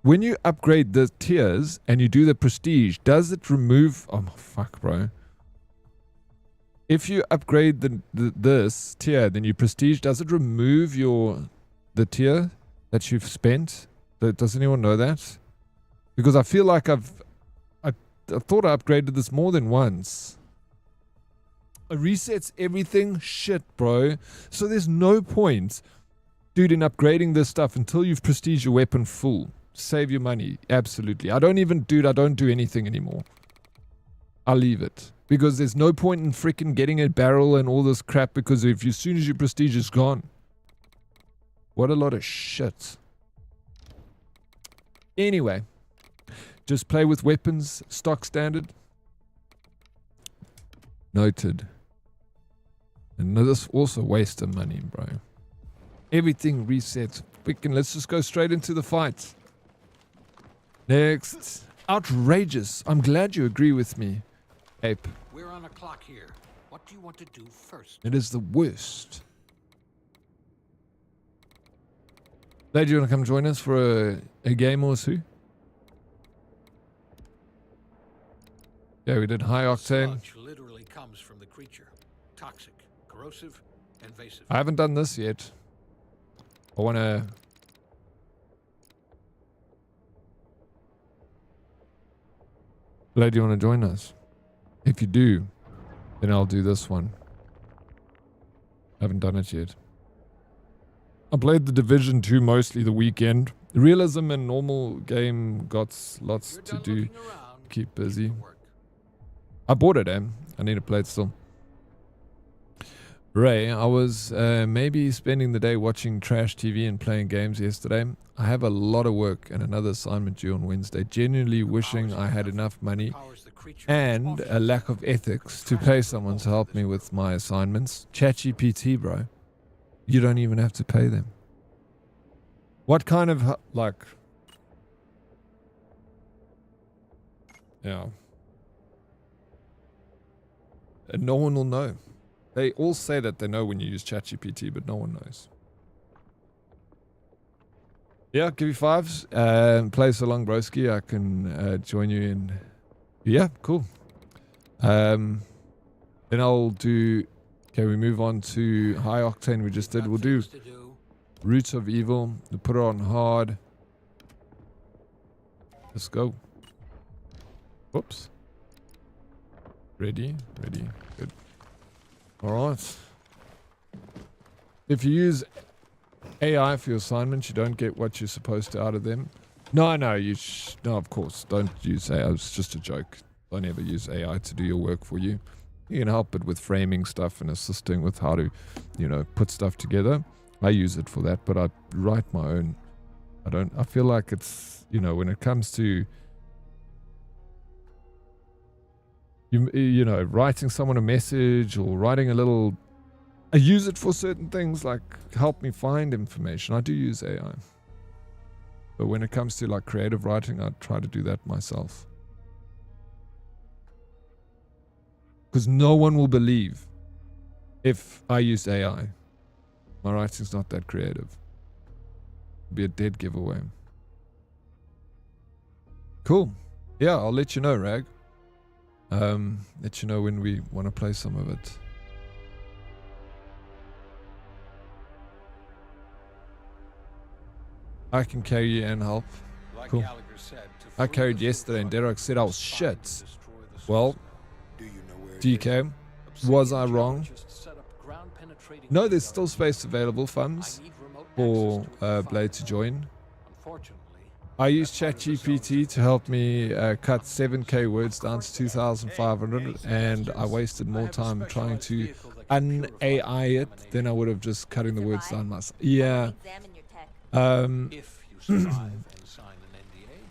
When you upgrade the tiers and you do the prestige, does it remove... Oh, fuck, bro. If you upgrade this tier, then you prestige, does it remove the tier that you've spent? Does anyone know that? Because I feel like I thought I upgraded this more than once. It resets everything. Shit, bro. So there's no point, dude, in upgrading this stuff until you've prestige your weapon full. Save your money. Absolutely. I don't do anything anymore. I'll leave it. Because there's no point in freaking getting a barrel and all this crap, because as soon as your prestige is gone. What a lot of shit. Anyway. Just play with weapons. Stock standard. Noted. And this also waste of money, bro. Everything resets. Let's just go straight into the fight. Next. Outrageous. I'm glad you agree with me, Ape. We're on a clock here. What do you want to do first? It is the worst. Lady, do you want to come join us for a game or two? Yeah, we did high octane. Sludge literally comes from the creature. Toxic, corrosive, invasive. I haven't done this yet. I want to... Lady, do you want to join us? If you do, then I'll do this one. I haven't done it yet. I played the Division 2 mostly the weekend. Realism and normal game got lots to do. Keep busy. I bought it, I need to play it still. Ray, I was maybe spending the day watching trash TV and playing games yesterday. I have a lot of work and another assignment due on Wednesday. Genuinely wishing I had enough money and a lack of ethics to pay someone to help me with my assignments. ChatGPT, bro. You don't even have to pay them. What kind of, like... Yeah. And no one will know. They all say that they know when you use ChatGPT, but no one knows. Yeah, give you fives. Play so long, broski. I can join you in. Yeah, cool. Then I'll do... Okay, we move on to high octane. We just did. We'll do Roots of Evil. We'll put it on hard. Let's go. Whoops. Ready. Good. Alright. If you use AI for your assignments, you don't get what you're supposed to out of them. No, no, of course. Don't use AI. It's just a joke. Don't ever use AI to do your work for you. You can help it with framing stuff and assisting with how to, put stuff together. I use it for that, but I write my own. I feel like it's, when it comes to, writing someone a message or writing a little, I use it for certain things, like help me find information. I do use AI. But when it comes to like creative writing, I try to do that myself. Because no one will believe if I used AI. My writing's not that creative. It'd be a dead giveaway. Cool. Yeah, I'll let you know, Rag. Let you know when we want to play some of it. I can carry you and help. Cool. I carried yesterday and Dead Oryx said I was shit. Well, DK, was I wrong? No, there's still space available, funds, for Blade to join. I used ChatGPT to help me cut 7k words down to 2,500, and I wasted more time trying to un-AI it than I would have just cutting the words down myself. Yeah.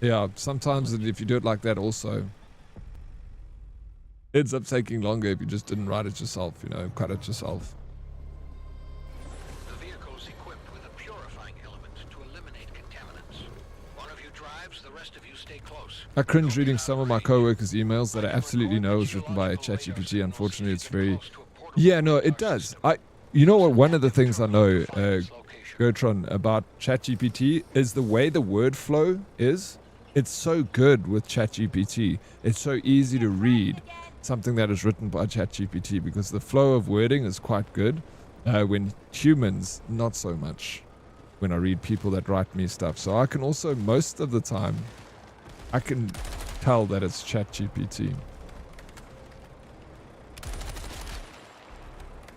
Yeah, sometimes if you do it like that also, it ends up taking longer if you just didn't write it yourself, cut it yourself. The vehicle is equipped with a purifying element to eliminate contaminants. One of you drives, the rest of you stay close. I cringe reading some of my co-workers' emails that I absolutely know was written by ChatGPT. Unfortunately, it's very... Yeah, no, it does. You know what? One of the things I know, Gertron, about ChatGPT is the way the word flow is. It's so good with ChatGPT. It's so easy to read something that is written by ChatGPT because the flow of wording is quite good. When humans, not so much. When I read people that write me stuff. So I can also, most of the time, I can tell that it's ChatGPT.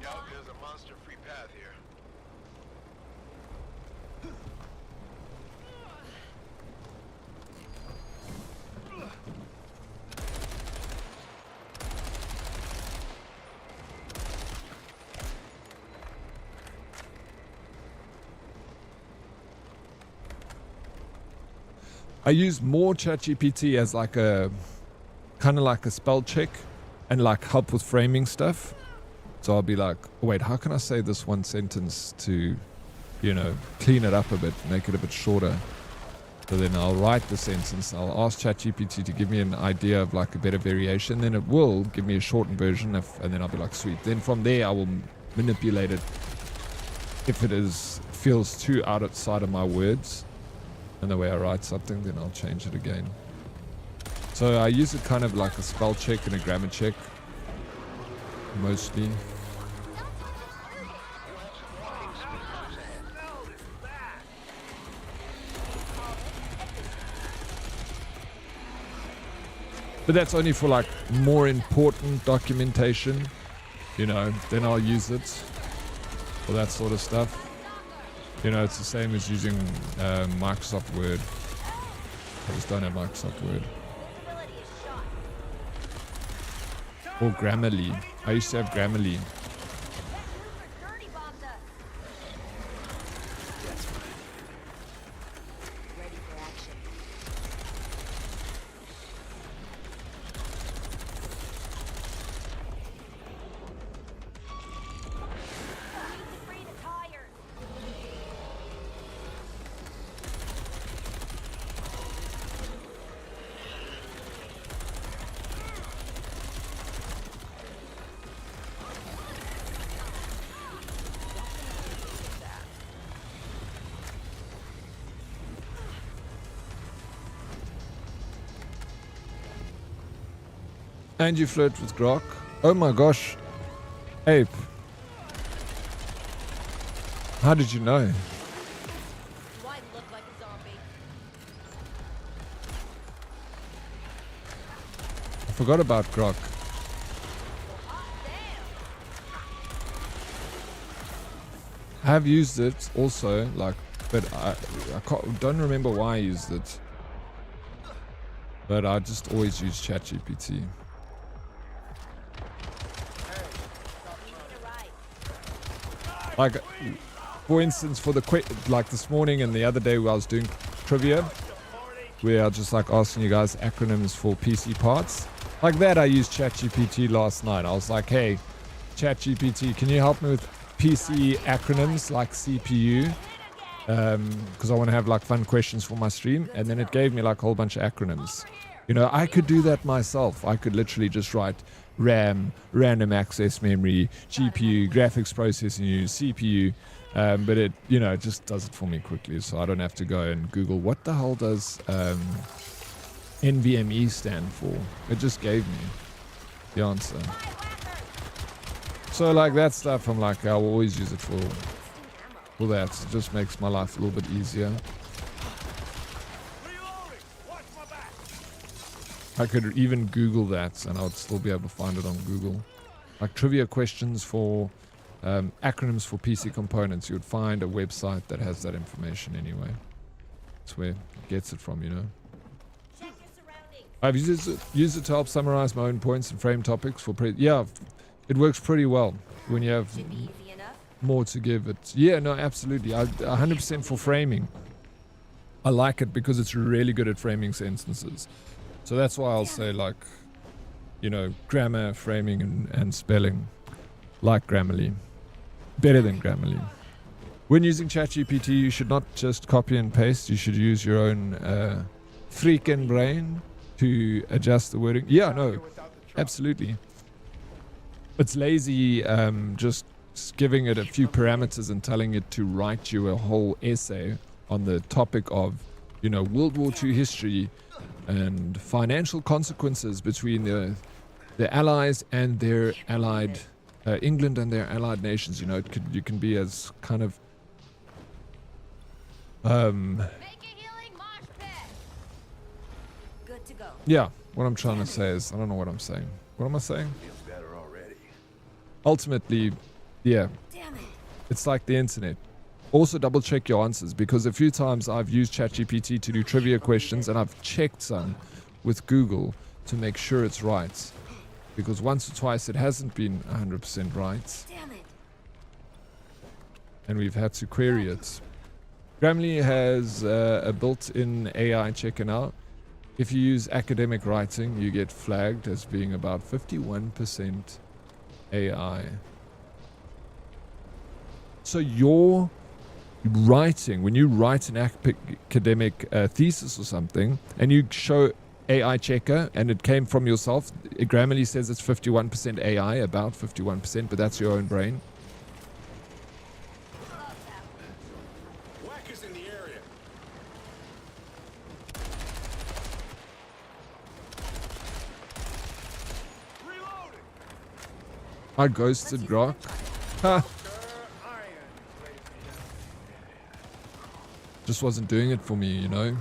There's a monster-free path here. I use more ChatGPT as like a kind of like a spell check and like help with framing stuff. So I'll be like, oh, wait, how can I say this one sentence to, clean it up a bit, make it a bit shorter? So then I'll write the sentence. I'll ask ChatGPT to give me an idea of like a better variation. Then it will give me a shortened version, and then I'll be like, sweet. Then from there, I will manipulate it if it feels too outside of my words. And the way I write something, then I'll change it again. So I use it kind of like a spell check and a grammar check, mostly. But that's only for like more important documentation, then I'll use it for that sort of stuff. It's the same as using Microsoft Word. I just don't have Microsoft Word. Or Grammarly. I used to have Grammarly. And you flirt with Grok? Oh my gosh. Ape. How did you know? Do I look like a zombie? I forgot about Grok. have used it also, like, but I don't remember why I used it. But I just always use ChatGPT. Like, for instance, for the like this morning and the other day where I was doing trivia, where I was just like asking you guys acronyms for PC parts. Like that, I used ChatGPT last night. I was like, hey, ChatGPT, can you help me with PC acronyms like CPU? Because I want to have like fun questions for my stream. And then it gave me like a whole bunch of acronyms. You know, I could do that myself. I could literally just write RAM, random access memory, GPU, graphics processing unit, CPU. But it, you know, it just does it for me quickly. So I don't have to go and Google what the hell does NVMe stand for. It just gave me the answer. So like that stuff, I'm like, I'll always use it for that. It just makes my life a little bit easier. I could even Google that and I would still be able to find it on Google. Like trivia questions for acronyms for PC components. You would find a website that has that information anyway. That's where it gets it from, you know. I've used it to help summarize my own points and frame topics for yeah, it works pretty well when you have more to give it. Yeah, no, absolutely. 100% for framing. I like it because it's really good at framing sentences. So that's why I'll say, like, you know, grammar, framing, and spelling, like Grammarly. Better than Grammarly. When using ChatGPT, you should not just copy and paste. You should use your own freaking brain to adjust the wording. Yeah, no, absolutely. It's lazy just giving it a few parameters and telling it to write you a whole essay on the topic of, you know, World War II history and financial consequences between the Allies and their allied England and their allied nations. You know, you can be as kind of yeah, what I'm trying to say is, I don't know what I'm saying. What am I saying? Ultimately, yeah, it's like the internet. Also double check your answers, because a few times I've used ChatGPT to do trivia questions and I've checked some with Google to make sure it's right. Because once or twice it hasn't been 100% right. And we've had to query it. Grammarly has a built-in AI checker now. If you use academic writing, you get flagged as being about 51% AI. So your writing, when you write an academic thesis or something, and you show AI checker, and it came from yourself, Grammarly says it's 51% AI, about 51%, but that's your own brain. I ghosted Grok. Ha! Just wasn't doing it for me, you know.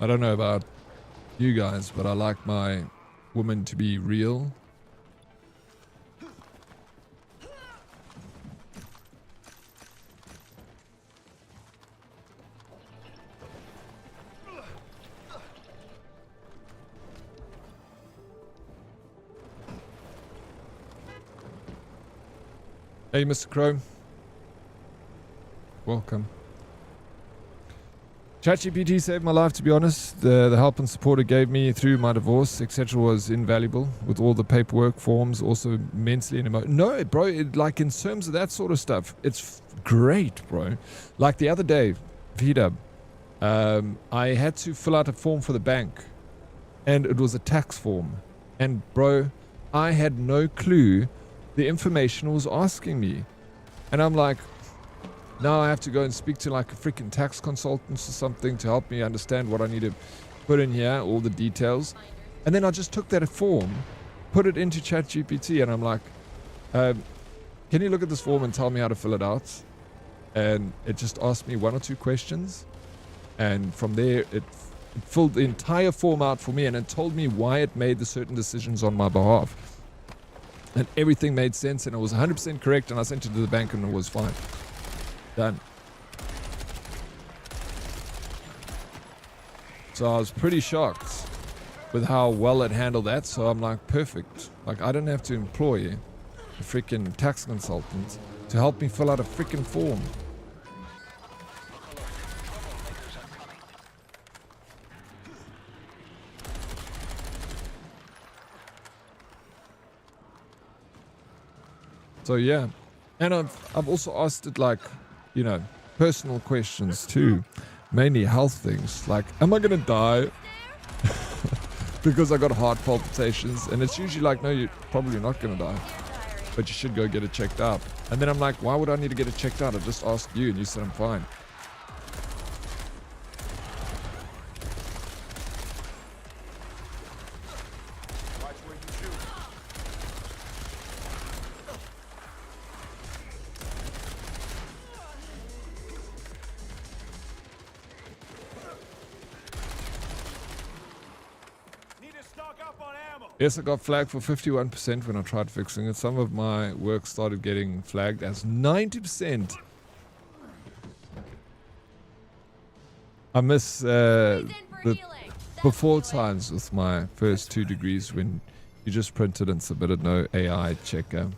I don't know about you guys, but I like my woman to be real. Hey, Mr. Crow. Welcome. ChatGPT saved my life, to be honest. The help and support it gave me through my divorce, etc., was invaluable. With all the paperwork, forms, also mentally and emotionally. No, bro, like in terms of that sort of stuff, it's great, bro. Like the other day, VDub, I had to fill out a form for the bank, and it was a tax form. And bro, I had no clue the information was asking me. And I'm like, now I have to go and speak to like a freaking tax consultant or something to help me understand what I need to put in here, all the details. And then I just took that form, put it into ChatGPT, and I'm like, can you look at this form and tell me how to fill it out? And it just asked me 1 or 2 questions. And from there, it filled the entire form out for me, and it told me why it made the certain decisions on my behalf. And everything made sense and it was 100% correct, and I sent it to the bank and it was fine. Done. So I was pretty shocked with how well it handled that. So I'm like, perfect. Like, I don't have to employ a freaking tax consultant to help me fill out a freaking form. So yeah, and I've also asked it, like, you know, personal questions too, mainly health things, like, am I gonna die because I got heart palpitations? And it's usually like, no, you're probably not gonna die, but you should go get it checked out. And then I'm like, why would I need to get it checked out? I just asked you and you said I'm fine. Yes, I got flagged for 51% when I tried fixing it. Some of my work started getting flagged as 90%. I miss the before times with my first 2 degrees when you just printed and submitted, no AI checker.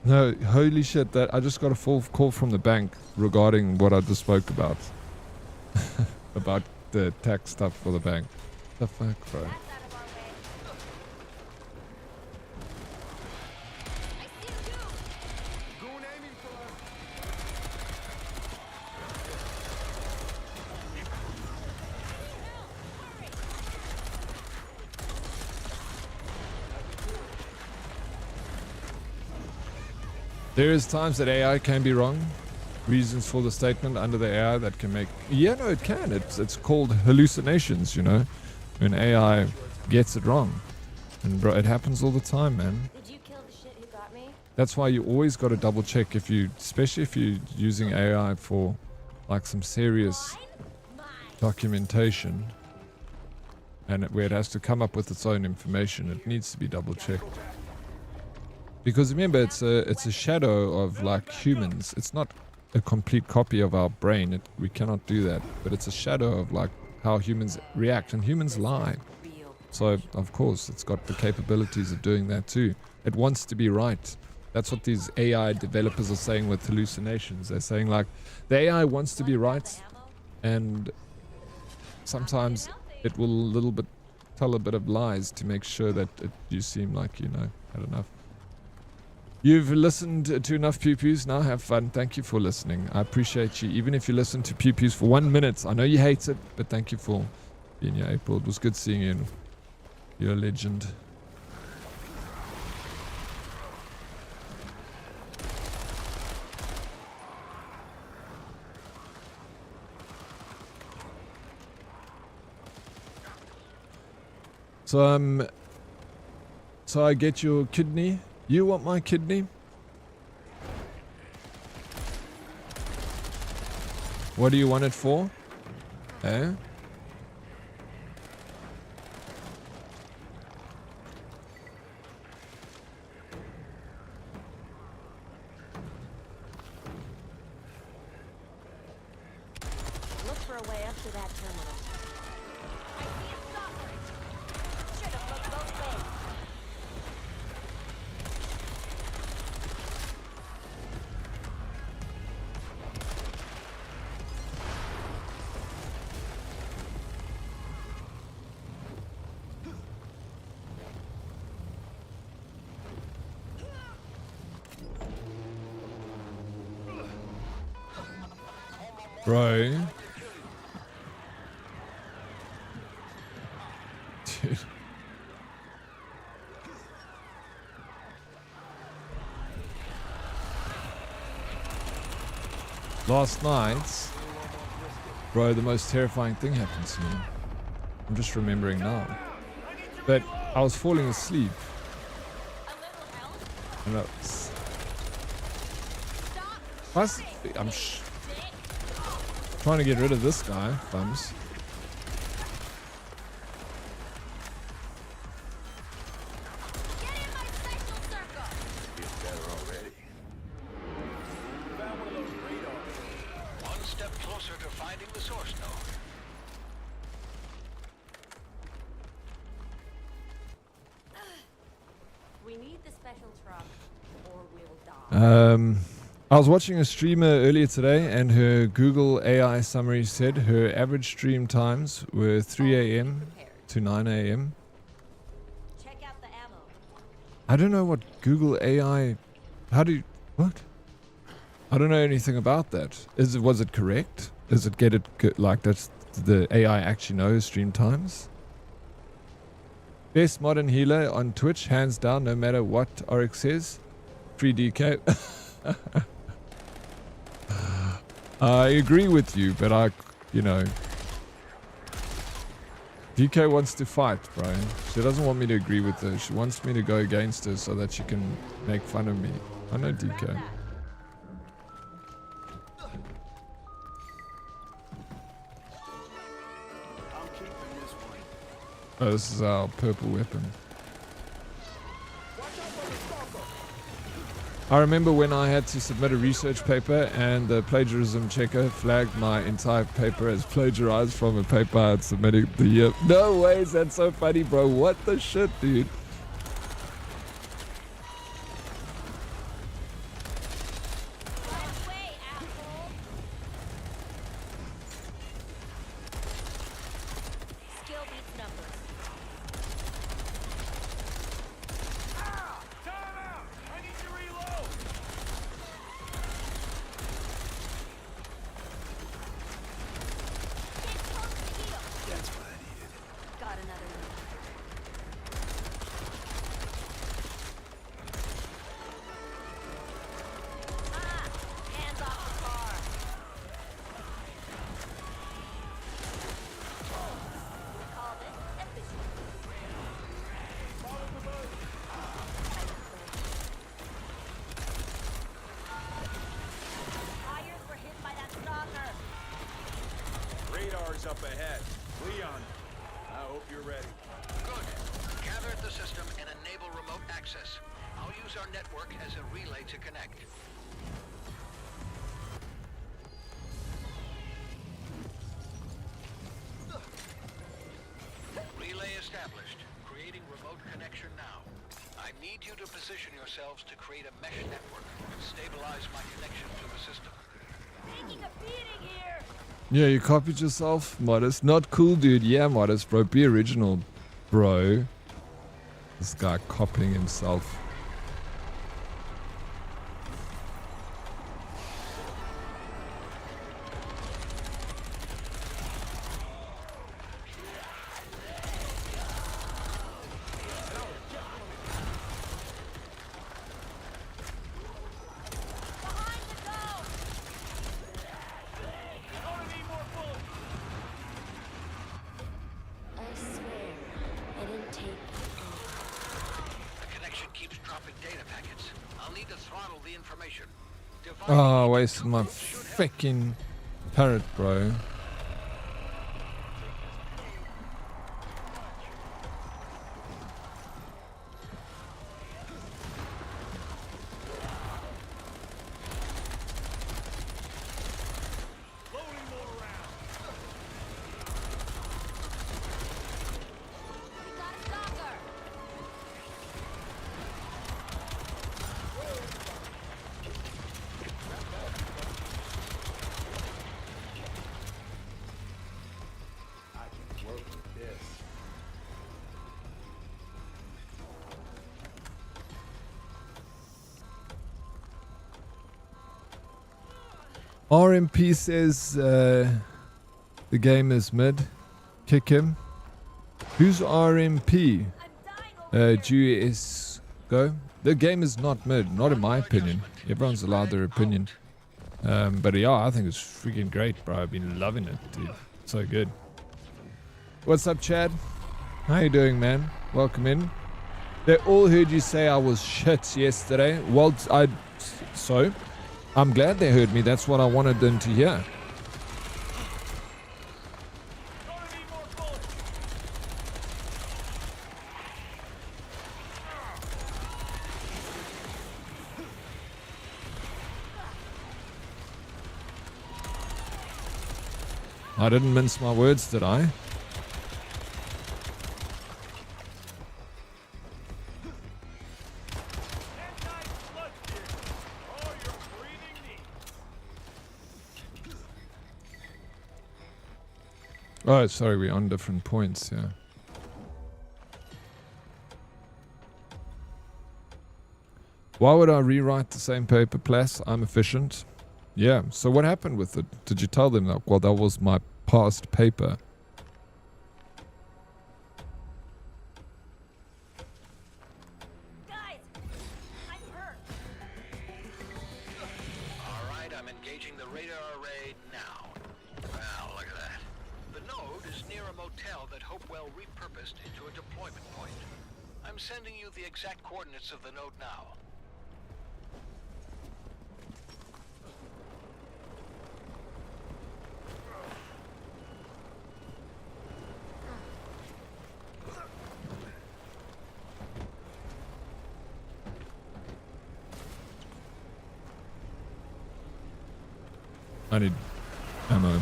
No, holy shit, that I just got a full call from the bank regarding what I just spoke about. About the tax stuff for the bank. The fuck, bro? There is times that AI can be wrong. Reasons for the statement under the AI that can make... Yeah, no, it can. It's called hallucinations, you know, when AI gets it wrong. And bro, it happens all the time, man. Did you kill the shit who got me? That's why you always got to double check if you, especially if you're using AI for like some serious documentation, and where it has to come up with its own information, it needs to be double checked. Because remember, it's a shadow of like humans. It's not a complete copy of our brain. We cannot do that. But it's a shadow of like how humans react, and humans lie. So of course, it's got the capabilities of doing that too. It wants to be right. That's what these AI developers are saying with hallucinations. They're saying like the AI wants to be right, and sometimes it will tell a bit of lies to make sure that you seem like you know had enough. You've listened to enough pew-pews. Now have fun. Thank you for listening. I appreciate you. Even if you listen to pew-pews for 1 minute. I know you hate it, but thank you for being here, April. It was good seeing you. You're a legend. So I get your kidney. You want my kidney? What do you want it for? Eh? Look for a way up to that terminal. I see a stalker. Should have looked both ways. Bro. Dude. Last night, bro, the most terrifying thing happened to me. I'm just remembering now. But I was falling asleep. And I'm trying to get rid of this guy, Thumbs. One step closer to finding the source node. We need the special truck, or we'll die. I was watching a streamer earlier today, and her Google AI summary said her average stream times were 3 a.m. to 9 a.m. Check out the ammo. I don't know what Google AI. What? I don't know anything about that. Was it correct? Does it get it like that's the AI actually knows stream times? Best modern healer on Twitch, hands down, no matter what Oryx says. Free DK. I agree with you, but DK wants to fight, bro. She doesn't want me to agree with her. She wants me to go against her so that she can make fun of me. I know DK. Oh, this is our purple weapon. I remember when I had to submit a research paper and the plagiarism checker flagged my entire paper as plagiarized from a paper I had submitted the year. No ways, that's so funny, bro. What the shit, dude? Up ahead. Leon, I hope you're ready. Good. Gather at the system and enable remote access. I'll use our network as a relay to connect. Relay established. Creating remote connection now. I need you to position yourselves to create a mesh network and stabilize my connection to the system. Taking a beating here. Yeah, you copied yourself, Modest. Not cool, dude. Yeah, Modest, bro. Be original, bro. This guy copying himself. Oh, wasted my freaking parrot, bro. RMP says the game is mid. Kick him. Who's RMP? GS go. The game is not mid, not in my opinion. Everyone's allowed their opinion. But yeah, I think it's freaking great, bro. I've been loving it, dude. So good. What's up, Chad? How you doing, man? Welcome in. They all heard you say I was shit yesterday. Well, so I'm glad they heard me. That's what I wanted them to hear. I didn't mince my words, did I? Oh, sorry, we're on different points, yeah. Why would I rewrite the same paper, Plus? I'm efficient. Yeah, so what happened with it? Did you tell them that? Well, that was my past paper. Guys, I'm hurt. Alright, I'm engaging the radar array now. Wow, look at that. The node is near a motel that Hopewell repurposed into a deployment point. I'm sending you the exact coordinates of the node now. I need ammo.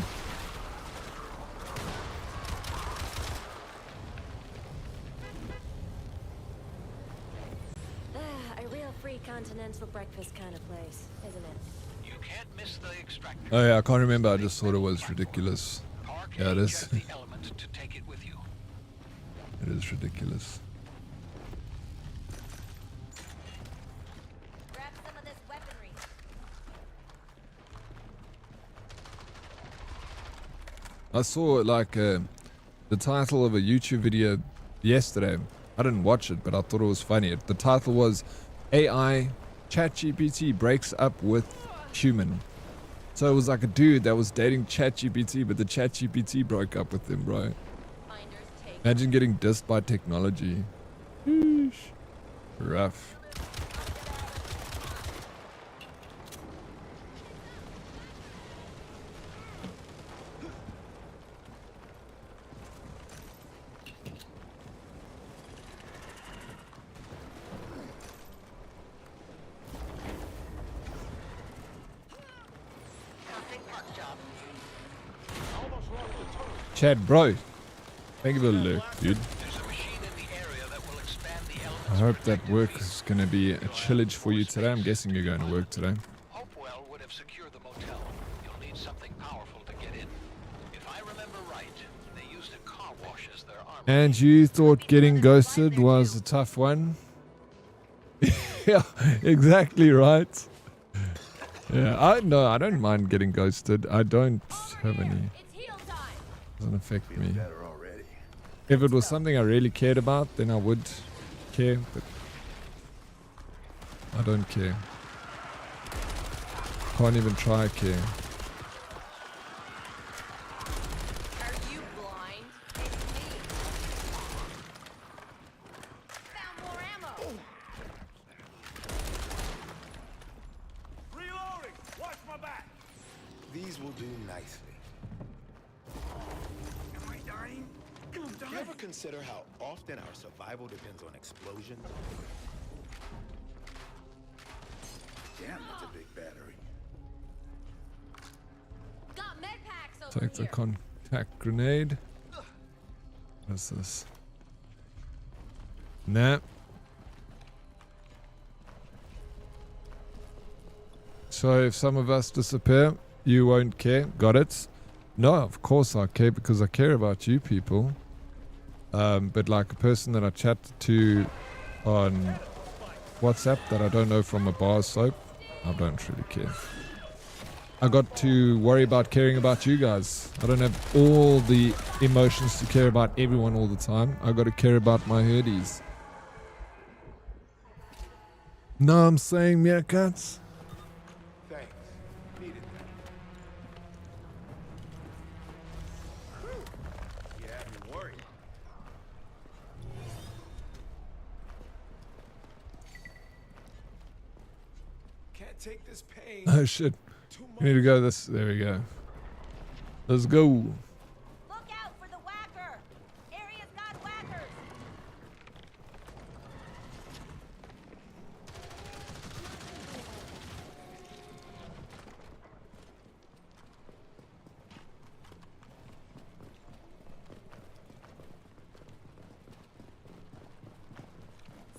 A real free continental breakfast kind of place, isn't it? You can't miss the extractor. Oh yeah, I can't remember. I just thought it was ridiculous. Yeah, it is. The element to take it with you. It is ridiculous. Grab some of this weaponry. I saw like the title of a YouTube video yesterday. I didn't watch it, but I thought it was funny. The title was AI ChatGPT breaks up with human. So it was like a dude that was dating ChatGPT, but the ChatGPT broke up with him, bro. Imagine getting dissed by technology. Sheesh. Rough. Chad, bro. Thank you for the lurk, dude. I hope that work is going to be a chillage for you today. I'm guessing you're going to work today. Hopewell would have secured the motel. You'll need something powerful to get in. If I remember right, they used a car wash as their armor. And you thought getting ghosted was a tough one? Yeah, exactly right. Yeah, I don't mind getting ghosted. I don't have any. Doesn't affect me. If it was something I really cared about, then I would care, but I don't care. Can't even try care. Are you blind? It's me. Found more ammo. Reloading! Watch my back! These will do nicely. Am I dying? I'm dying. You ever consider how often our survival depends on explosions? Damn, that's a big battery. Got med packs over Take the here. contact grenade. What's this? Nah. So if some of us disappear, you won't care. Got it? No, of course I care because I care about you people. But like a person that I chat to on WhatsApp that I don't know from a bar soap, I don't really care. I got to worry about caring about you guys. I don't have all the emotions to care about everyone all the time. I got to care about my herdies. No, I'm saying meerkats. Thanks. Needed that. You have me worried. Can't take this pain. Oh shit. We need to go this. There we go. Let's go. Look out for the whacker! Area's got whackers!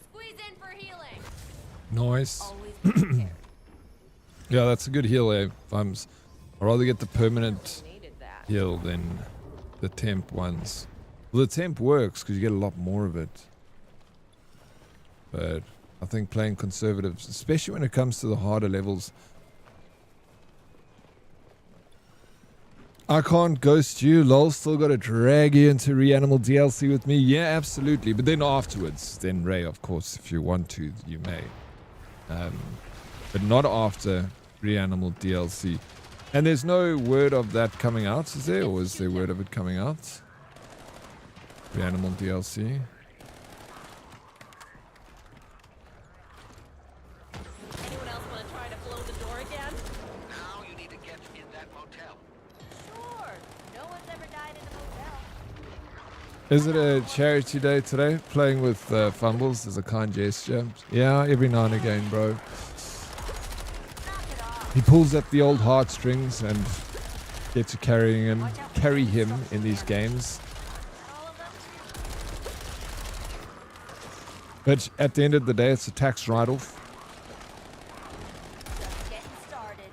Squeeze in for healing! Nice. Always be prepared. Yeah, that's a good heal, eh? I'd rather get the permanent Needed that. heal than the temp ones. Well, the temp works because you get a lot more of it. But I think playing conservatives, especially when it comes to the harder levels. I can't ghost you, lol. Still got to drag you into Reanimal DLC with me. Yeah, absolutely. But then afterwards, then Ray, of course, if you want to, you may. But not after Reanimal DLC. And there's no word of that coming out, is there? Or is there word of it coming out? Reanimal DLC. Anyone else want to try to blow the door again? Now you need to get in that motel. Sure. No one's ever died in a motel. Is it a charity day today? Playing with fumbles is a kind gesture. Yeah, every now and again, bro. He pulls at the old heartstrings and get to carry him in these games. But at the end of the day, it's a tax write-off. Just getting started.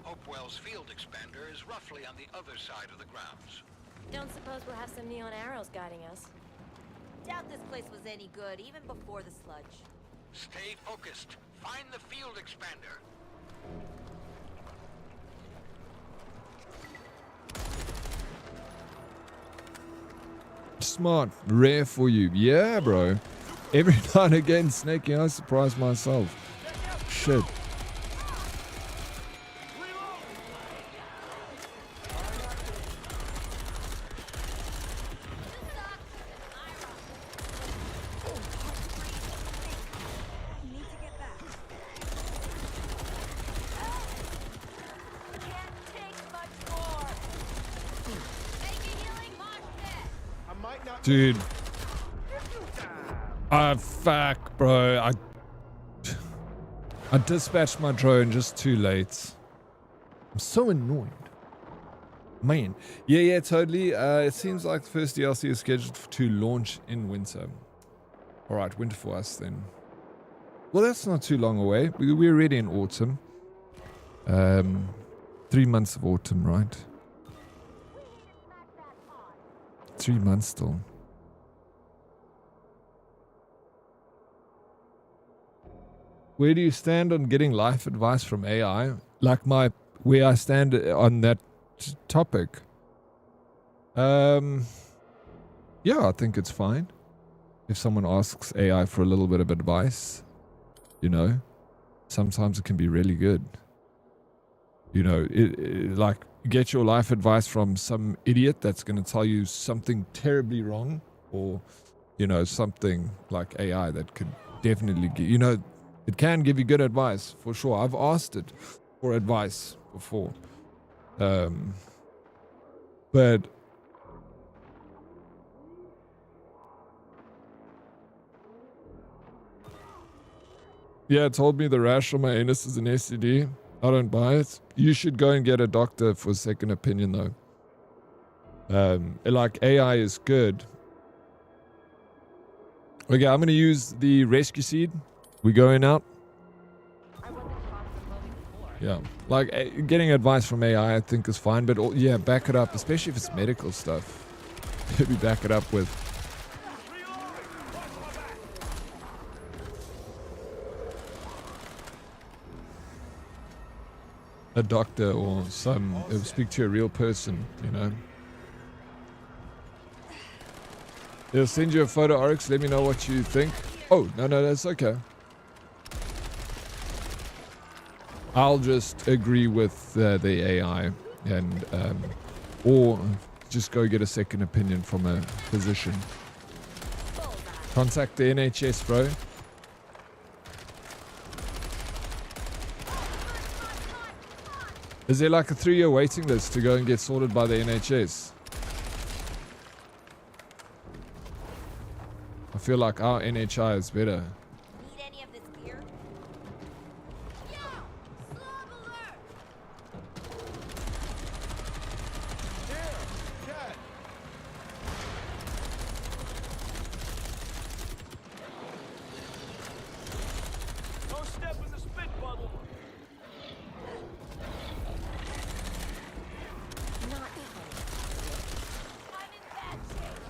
Hopewell's field expander is roughly on the other side of the grounds. Don't suppose we'll have some neon arrows guiding us. Doubt this place was any good, even before the sludge. Stay focused. Find the field expander. Smart. Rare for you. Yeah, bro. Every now and again, Snakey, I surprise myself. Shit. Dude. Fuck, bro. I dispatched my drone just too late. I'm so annoyed. Man. Yeah, totally. It seems like the first DLC is scheduled to launch in winter. Alright, winter for us then. Well, that's not too long away. We're already in autumn. 3 months of autumn, right? 3 months still. Where do you stand on getting life advice from AI? Like where I stand on that topic. Yeah, I think it's fine. If someone asks AI for a little bit of advice, you know, sometimes it can be really good. You know, like get your life advice from some idiot that's going to tell you something terribly wrong, or, you know, something like AI that could definitely give, you know, it can give you good advice for sure. I've asked it for advice before. But yeah, it told me the rash on my anus is an STD. I don't buy it. You should go and get a doctor for a second opinion though. Like AI is good. Okay, I'm gonna use the rescue seed. We going out? I wasn't taught from moving before. Yeah, like getting advice from AI, I think is fine, but yeah, back it up, especially if it's medical stuff. Maybe back it up with. A doctor or speak to a real person, you know. They'll send you a photo, Oryx. Let me know what you think. Oh, no, that's okay. I'll just agree with the AI and or just go get a second opinion from a physician. Contact the NHS, bro. Is there like a 3-year waiting list to go and get sorted by the NHS? I feel like our NHI is better. Need any of this gear? Yo! Slob alert! Don't step in the spit bubble. Not I'm in bad shape.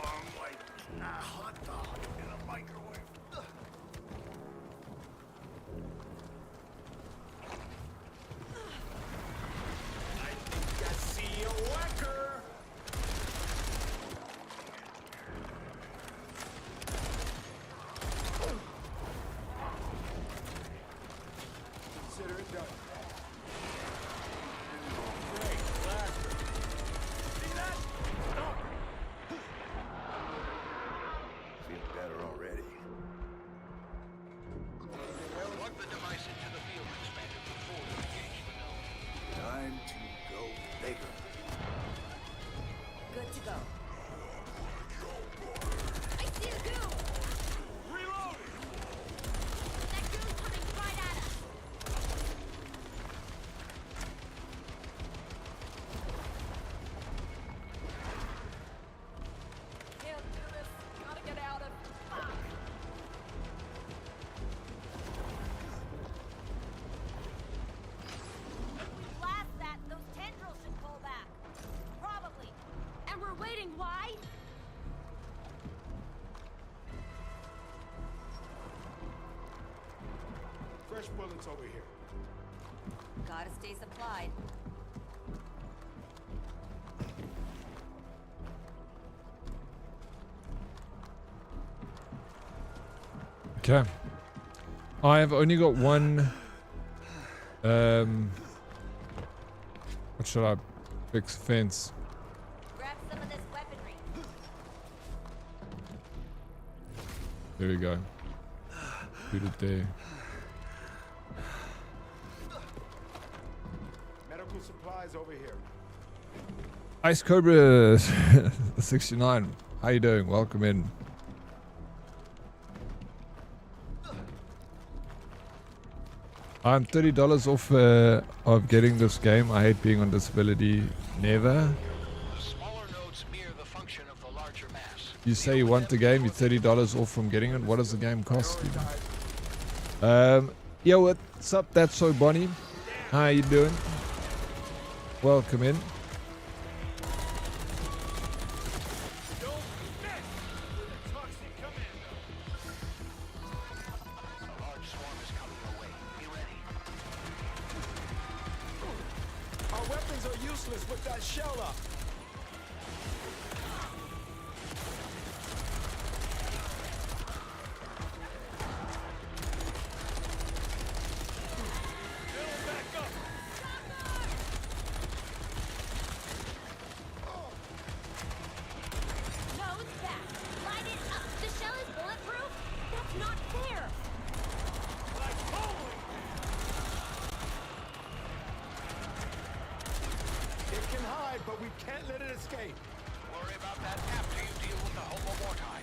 I'm like a hot dog in a microwave. I think I see a whacker. Consider it done. Great, blaster. See that? Feel better already. Plug the device into the field expander before you engage the node. Time to go bigger. Good to go. I see a goo! Reloading. That goo's coming right at us! Can't do this. Gotta get out of... Fuck! If we blast that, those tendrils should pull back. Probably. And we're waiting, why? Fresh bullets over here. Gotta stay supplied. Okay. I have only got one. What should I fix? Fence. Grab some of this weaponry. There we go. Put it there. Medical supplies over here. Ice Cobra 69. How you doing? Welcome in. I'm $30 off of getting this game. I hate being on disability. Never. The smaller nodes mirror the function of the larger mass. You say you want the game, you're $30 off from getting it. What does the game cost you? Yeah, what's up? That's So Bonnie. How you doing? Welcome in. Don't mess with the Toxic Commando. A large swarm is coming your way. Be ready. Our weapons are useless with that shell up. Fill it back up. Nose back. Light it up. The shell is bulletproof? That's not fair. Like holy. It can hide, but we can't let it escape. Worry about that after you deal with the Homo Mortai.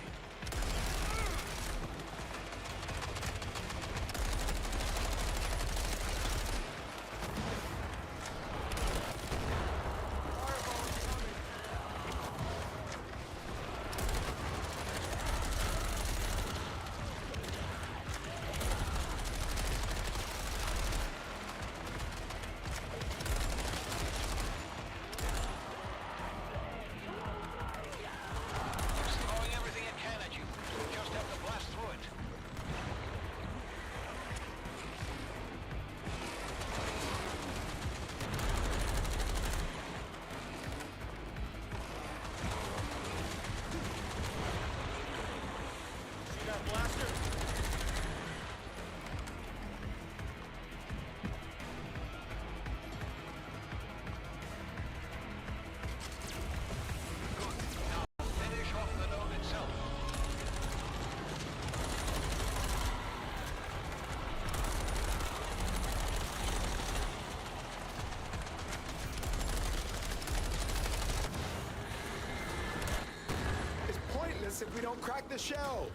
we don't crack the shell.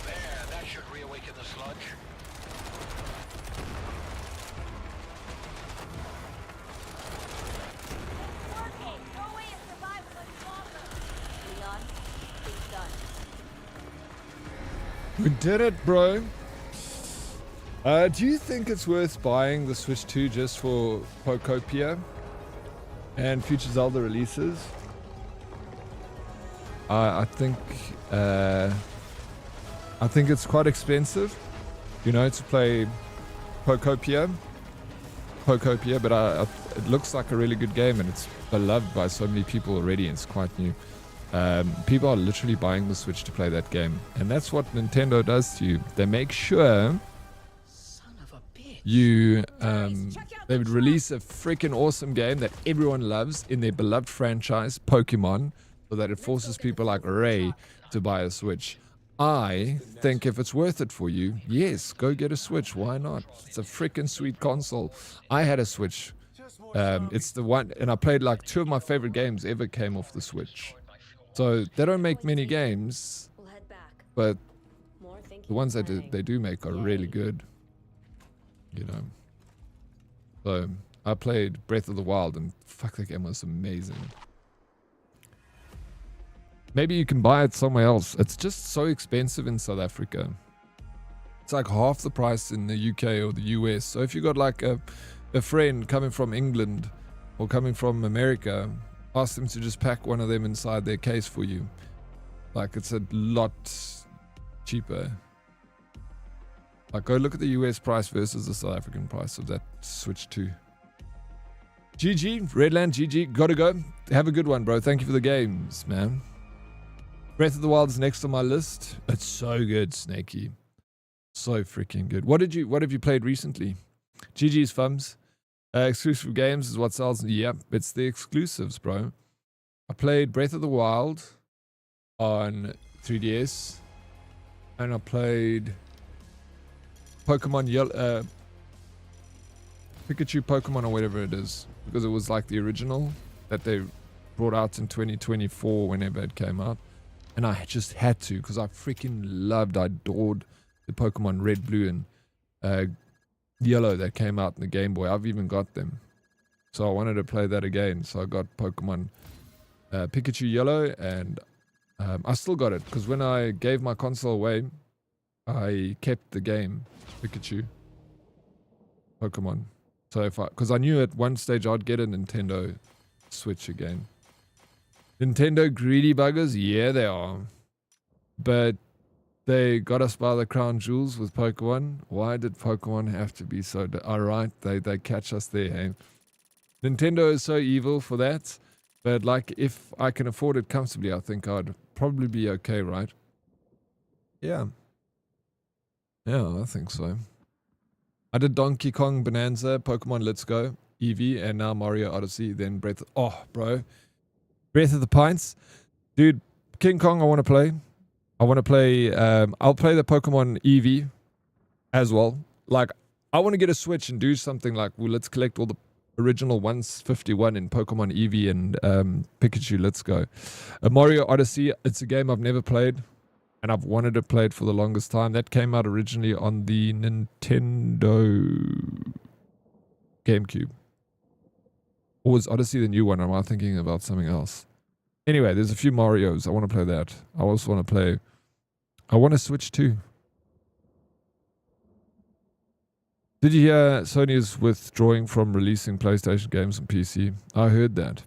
There, that should reawaken the sludge. Working. No way to survive much longer. Leon, it's done. We did it, bro. Do you think it's worth buying the Switch 2 just for Pokopia and future Zelda releases? I think it's quite expensive, you know, to play Pokopia, but it looks like a really good game and it's beloved by so many people already and it's quite new. People are literally buying the Switch to play that game, and that's what Nintendo does to you. They make sure you they would release a freaking awesome game that everyone loves in their beloved franchise, Pokemon, so that it forces people like Ray to buy a Switch. I think if it's worth it for you, yes, go get a Switch. Why not? It's a freaking sweet console. I had a Switch. It's the one, and I played like 2 of my favorite games ever came off the Switch. So they don't make many games, but the ones that they do make are really good, you know. So I played Breath of the Wild and fuck, that game was amazing. Maybe you can buy it somewhere else. It's just so expensive in South Africa. It's like half the price in the UK or the US. So if you got like a friend coming from England or coming from America, ask them to just pack one of them inside their case for you. Like, it's a lot cheaper. Like, go look at the US price versus the South African price of that Switch 2. GG, Redland, GG, gotta go. Have a good one, bro. Thank you for the games, man. Breath of the Wild is next on my list. It's so good, Snakey. So freaking good. What have you played recently? GG's Fums. Exclusive games is what sells. Yep, it's the exclusives, bro. I played Breath of the Wild on 3DS, and I played Pokemon Yellow, Pikachu Pokemon or whatever it is, because it was like the original that they brought out in 2024 whenever it came out, and I just had to because I freaking adored the Pokemon Red, Blue, and Yellow that came out in the Game Boy. I've even got them, so I wanted to play that again. So I got Pokemon Pikachu Yellow, and I still got it because when I gave my console away, I kept the game Pikachu Pokemon. So because I knew at one stage I'd get a Nintendo Switch again. Nintendo greedy buggers, yeah they are, but they got us by the crown jewels with Pokemon. Why did Pokemon have to be so... Alright, they catch us there, hey? Nintendo is so evil for that. But, like, if I can afford it comfortably, I think I'd probably be okay, right? Yeah. Yeah, I think so. I did Donkey Kong Bonanza, Pokemon Let's Go, Eevee, and now Mario Odyssey, then Breath... Oh, bro. Breath of the Pints. Dude, King Kong I want to play. I want to play, I'll play the Pokemon Eevee as well. Like, I want to get a Switch and do something like, well, let's collect all the original 151 in Pokemon Eevee and Pikachu Let's Go. Mario Odyssey, it's a game I've never played, and I've wanted to play it for the longest time. That came out originally on the Nintendo GameCube. Or was Odyssey the new one? Am I thinking about something else? Anyway, there's a few Marios. I want to play that. I also want to play... I want to Switch too. Did you hear Sony is withdrawing from releasing PlayStation games on PC? I heard that.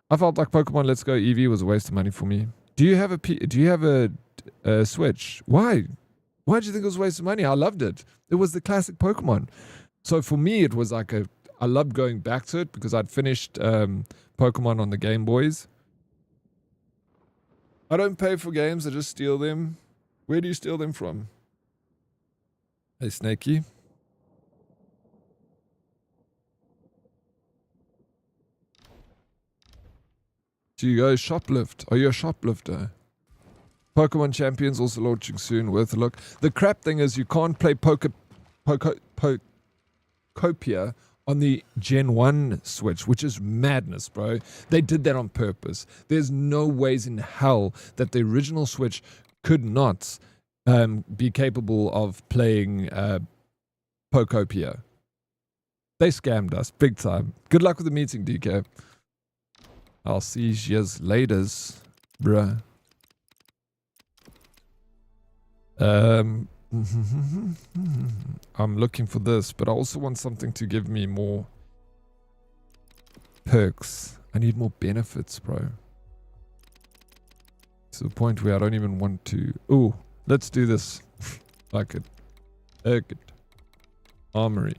I felt like Pokemon Let's Go Eevee was a waste of money for me. Do you have a Switch? Why? Why did you think it was a waste of money? I loved it. It was the classic Pokemon. So for me, it was like I loved going back to it because I'd finished Pokemon on the Game Boys. I don't pay for games, I just steal them. Where do you steal them from? Hey, Snakey. Do you guys shoplift? Are you a shoplifter? Pokemon Champions also launching soon, worth a look. The crap thing is you can't play Pokopia on the Gen 1 Switch, which is madness, bro. They did that on purpose. There's no ways in hell that the original Switch could not be capable of playing Pokopia. They scammed us big time. Good luck with the meeting, DK. I'll see you later, bruh. I'm looking for this, but I also want something to give me more perks. I need more benefits, bro. To the point where I don't even want to. Ooh, let's do this. Like it. Erg it. Armory.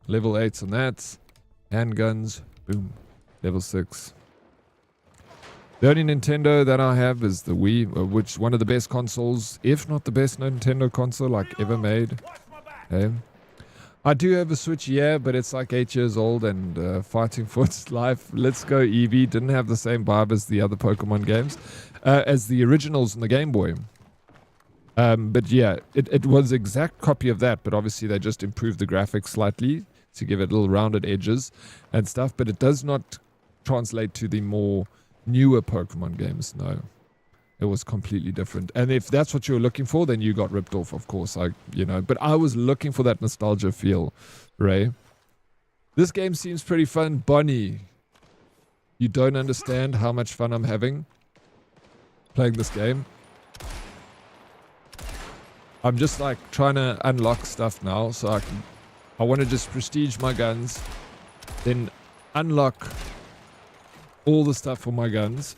Level 8's on that. Handguns. Boom. Level 6. The only Nintendo that I have is the Wii, which one of the best consoles, if not the best Nintendo console like ever made. Okay. I do have a Switch, yeah, but it's like 8 years old and fighting for its life. Let's Go Eevee didn't have the same vibe as the other Pokemon games, as the originals in the Game Boy. But yeah, it was the exact copy of that, but obviously they just improved the graphics slightly to give it little rounded edges and stuff, but it does not translate to the more newer Pokemon games. No, it was completely different. And if that's what you were looking for, then you got ripped off, of course. But I was looking for that nostalgia feel, Ray. This game seems pretty fun. Bonnie, you don't understand how much fun I'm having playing this game. I'm just like trying to unlock stuff now, so I want to just prestige my guns, then unlock all the stuff for my guns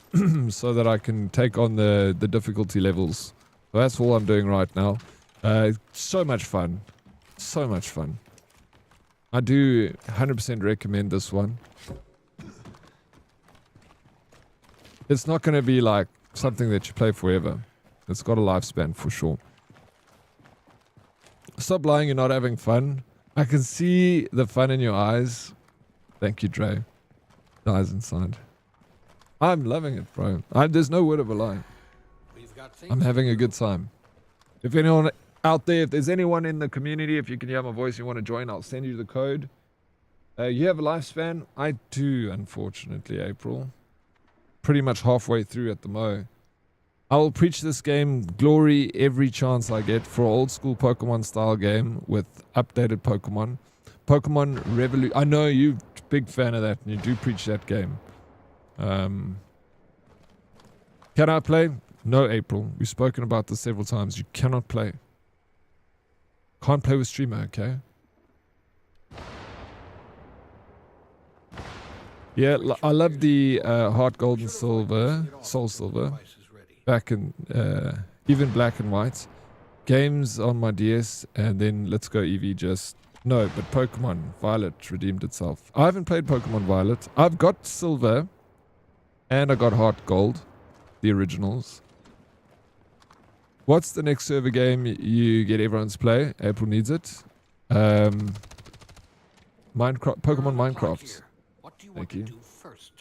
so that I can take on the difficulty levels. So that's all I'm doing right now. So much fun. So much fun. I do 100% recommend this one. It's not going to be like something that you play forever. It's got a lifespan for sure. Stop lying, you're not having fun. I can see the fun in your eyes. Thank you, Dre. Eyes inside. I'm loving it, bro. There's no word of a lie. I'm having a good time. If anyone out there, if there's anyone in the community, if you can hear my voice, you want to join, I'll send you the code. You have a lifespan? I do, unfortunately, April. Pretty much halfway through at the mo. I will preach this game glory every chance I get for old school Pokemon style game with updated Pokemon. Pokemon Revolution. I know you're a big fan of that and you do preach that game. Can I play? No, April. We've spoken about this several times. You cannot play. Can't play with streamer, okay? Yeah, I love the Heart Gold and Silver, Soul Silver, back in even Black and White. Games on my DS, and then Let's Go Eevee just... No, but Pokemon Violet redeemed itself. I haven't played Pokemon Violet. I've got Silver. And I got Heart Gold, the originals. What's the next server game you get everyone to play? April needs it. Minecraft, Pokemon Minecraft. What do you Thank want you. to do first?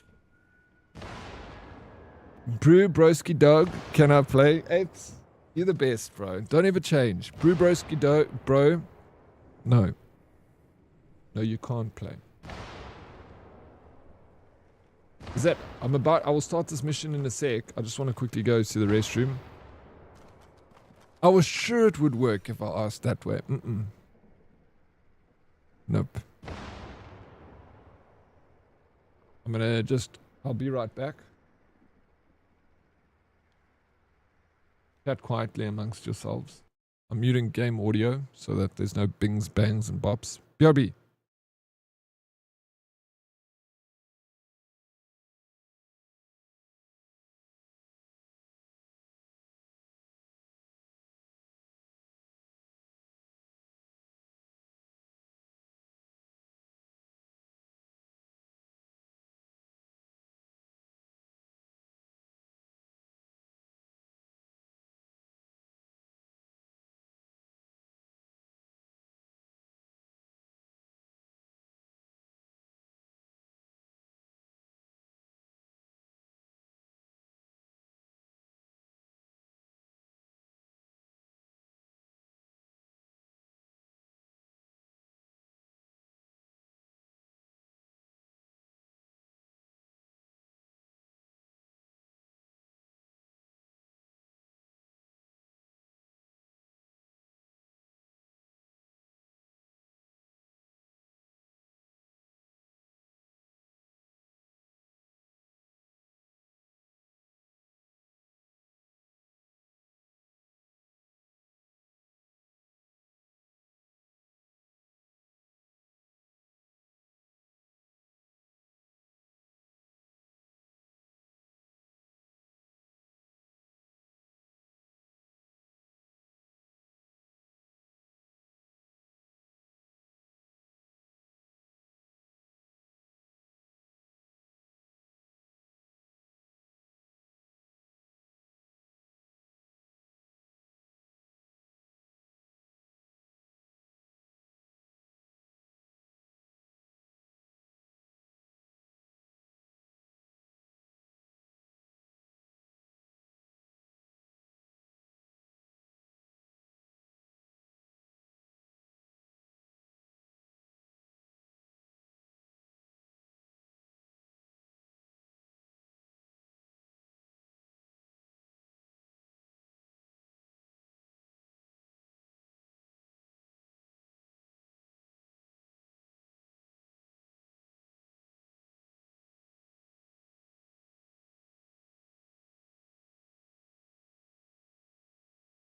Brew Broski Dog, can I play? Apes, you're the best, bro. Don't ever change. Brew Broski Dog, bro. No. No, you can't play. Is that... I will start this mission in a sec. I just want to quickly go to the restroom. I was sure it would work if I asked that way. Nope. I'm gonna just... I'll be right back. Chat quietly amongst yourselves. I'm muting game audio so that there's no bings, bangs, and bops. BRB.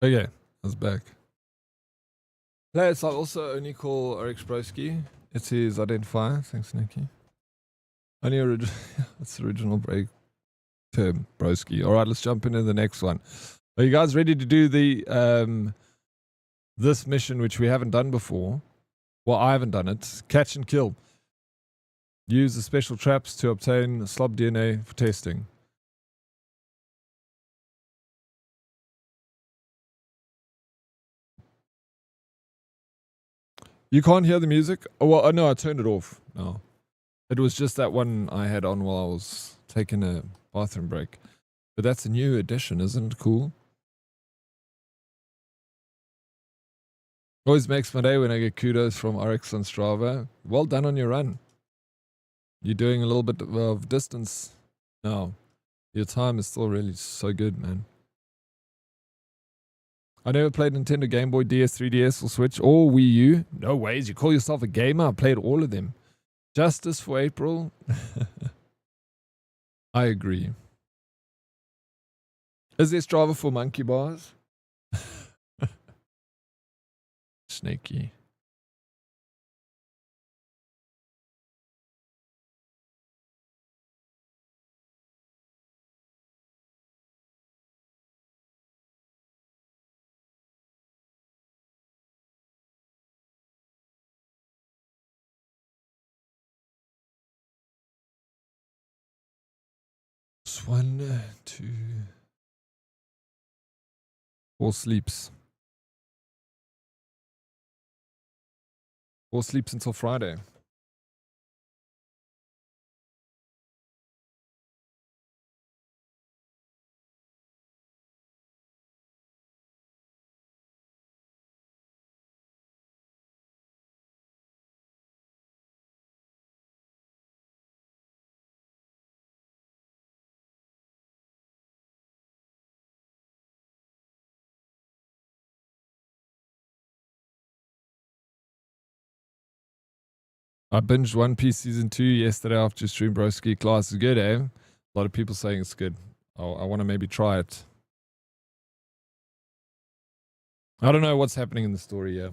Okay, I was back. Players I'll also only call Oryx Broski. It's his identifier. Thanks, Nikki. Only original. That's the original break term, Broski. All right, let's jump into the next one. Are you guys ready to do the this mission, which we haven't done before? Well, I haven't done it. Catch and kill. Use the special traps to obtain slob DNA for testing. You can't hear the music? Oh, well, no, I turned it off. No. It was just that one I had on while I was taking a bathroom break. But that's a new addition, isn't it cool? Always makes my day when I get kudos from Oryx on Strava. Well done on your run. You're doing a little bit of distance now. Your time is still really so good, man. I never played Nintendo, Game Boy, DS, 3DS, or Switch, or Wii U. No ways, you call yourself a gamer? I played all of them. Justice for April. I agree. Is there Strava for monkey bars? Snaky. Just 1, 2, 4 sleeps. 4 sleeps until Friday. I binged One Piece Season 2 yesterday after stream broski class. Is good, eh? A lot of people saying it's good. I want to maybe try it. I don't know what's happening in the story yet.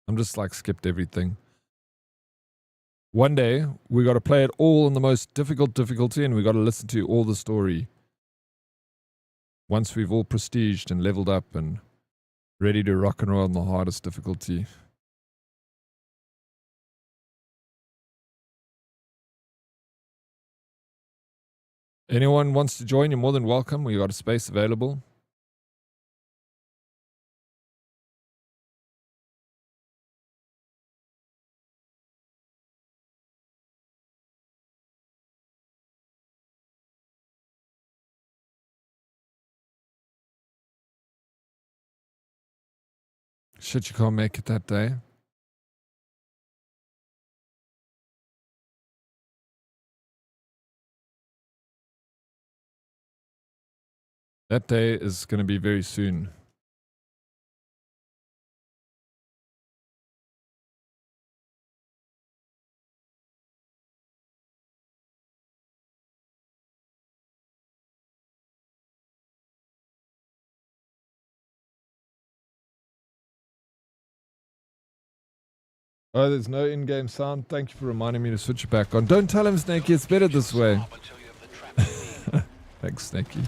I'm just like skipped everything. One day, we got to play it all in the most difficult difficulty and we got to listen to all the story. Once we've all prestiged and leveled up and ready to rock and roll on the hardest difficulty. Anyone wants to join, you're more than welcome. We got a space available. Shit, you can't make it that day. That day is going to be very soon. Oh, there's no in-game sound. Thank you for reminding me to switch it back on. Don't tell him, Snakey. It's better this way. Thanks, Snakey.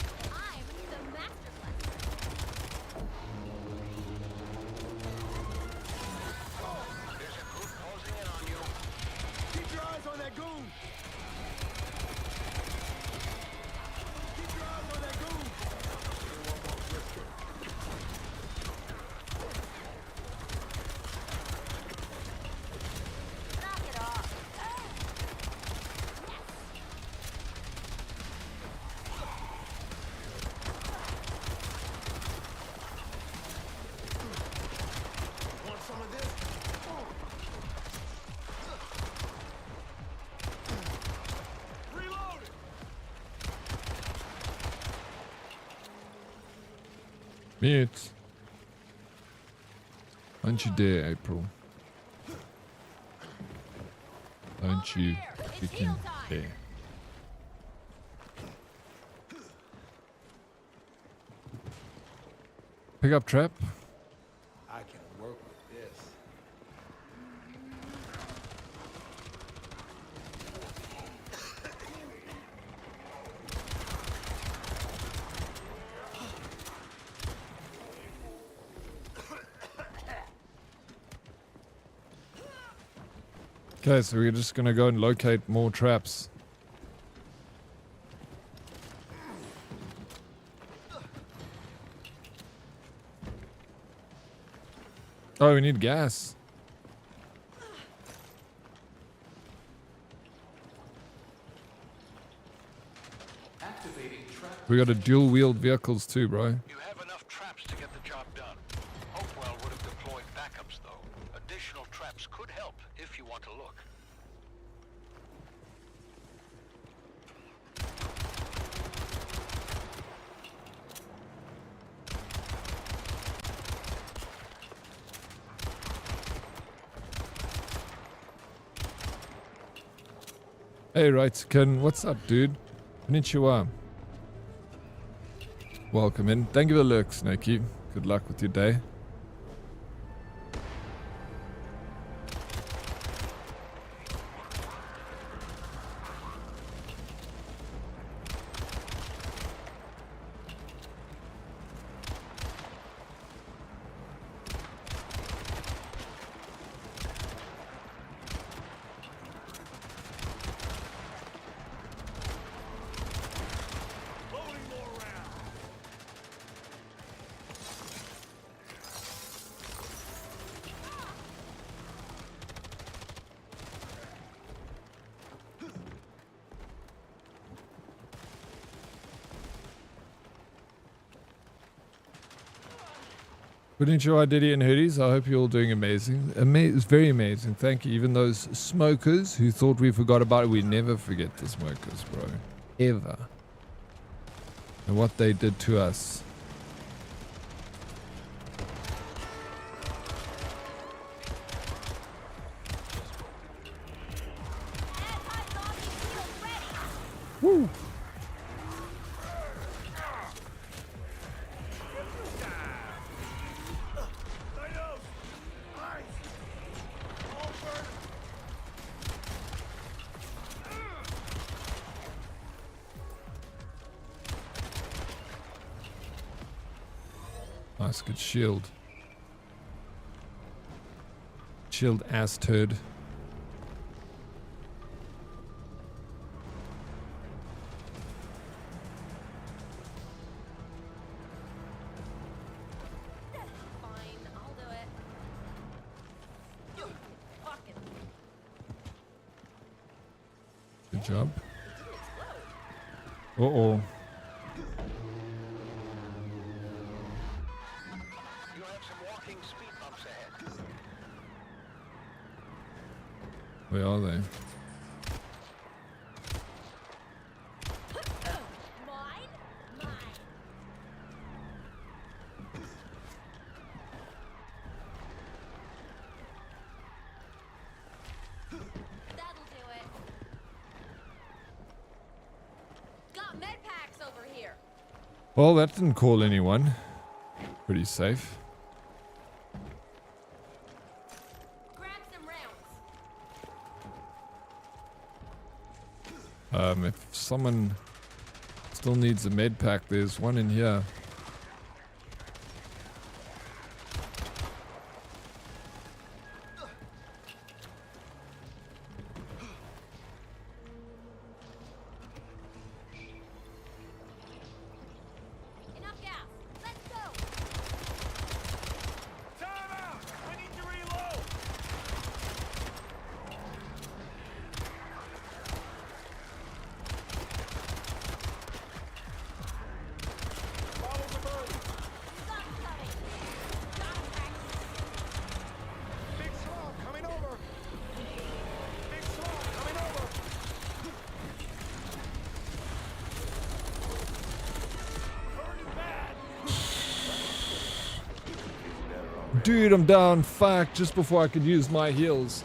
Mute. Don't you dare, April. Don't you freaking dare. Pick up trap. I can work with this. Okay, so we're just gonna go and locate more traps. Oh, we need gas. We got a dual-wheeled vehicles too, bro. You have enough traps to get the job done. Hopewell would have deployed backups, though. Additional traps could help if you want to look. Hey, right, Ken, what's up, dude? Konnichiwa. Welcome in. Thank you for the lurk, Snakey. Good luck with your day. Konnichiwa, Diddy and Hoodies. I hope you're all doing amazing. It's very amazing. Thank you. Even those smokers who thought we forgot about it, we never forget the smokers, bro. Ever. And what they did to us. Woo! Nice, good shield. Shield ass turd. Good job. Uh-oh. Where are they? Well, that didn't call anyone. Pretty safe. If someone still needs a med pack, there's one in here. Dude, I'm down. Fuck, just before I could use my heals.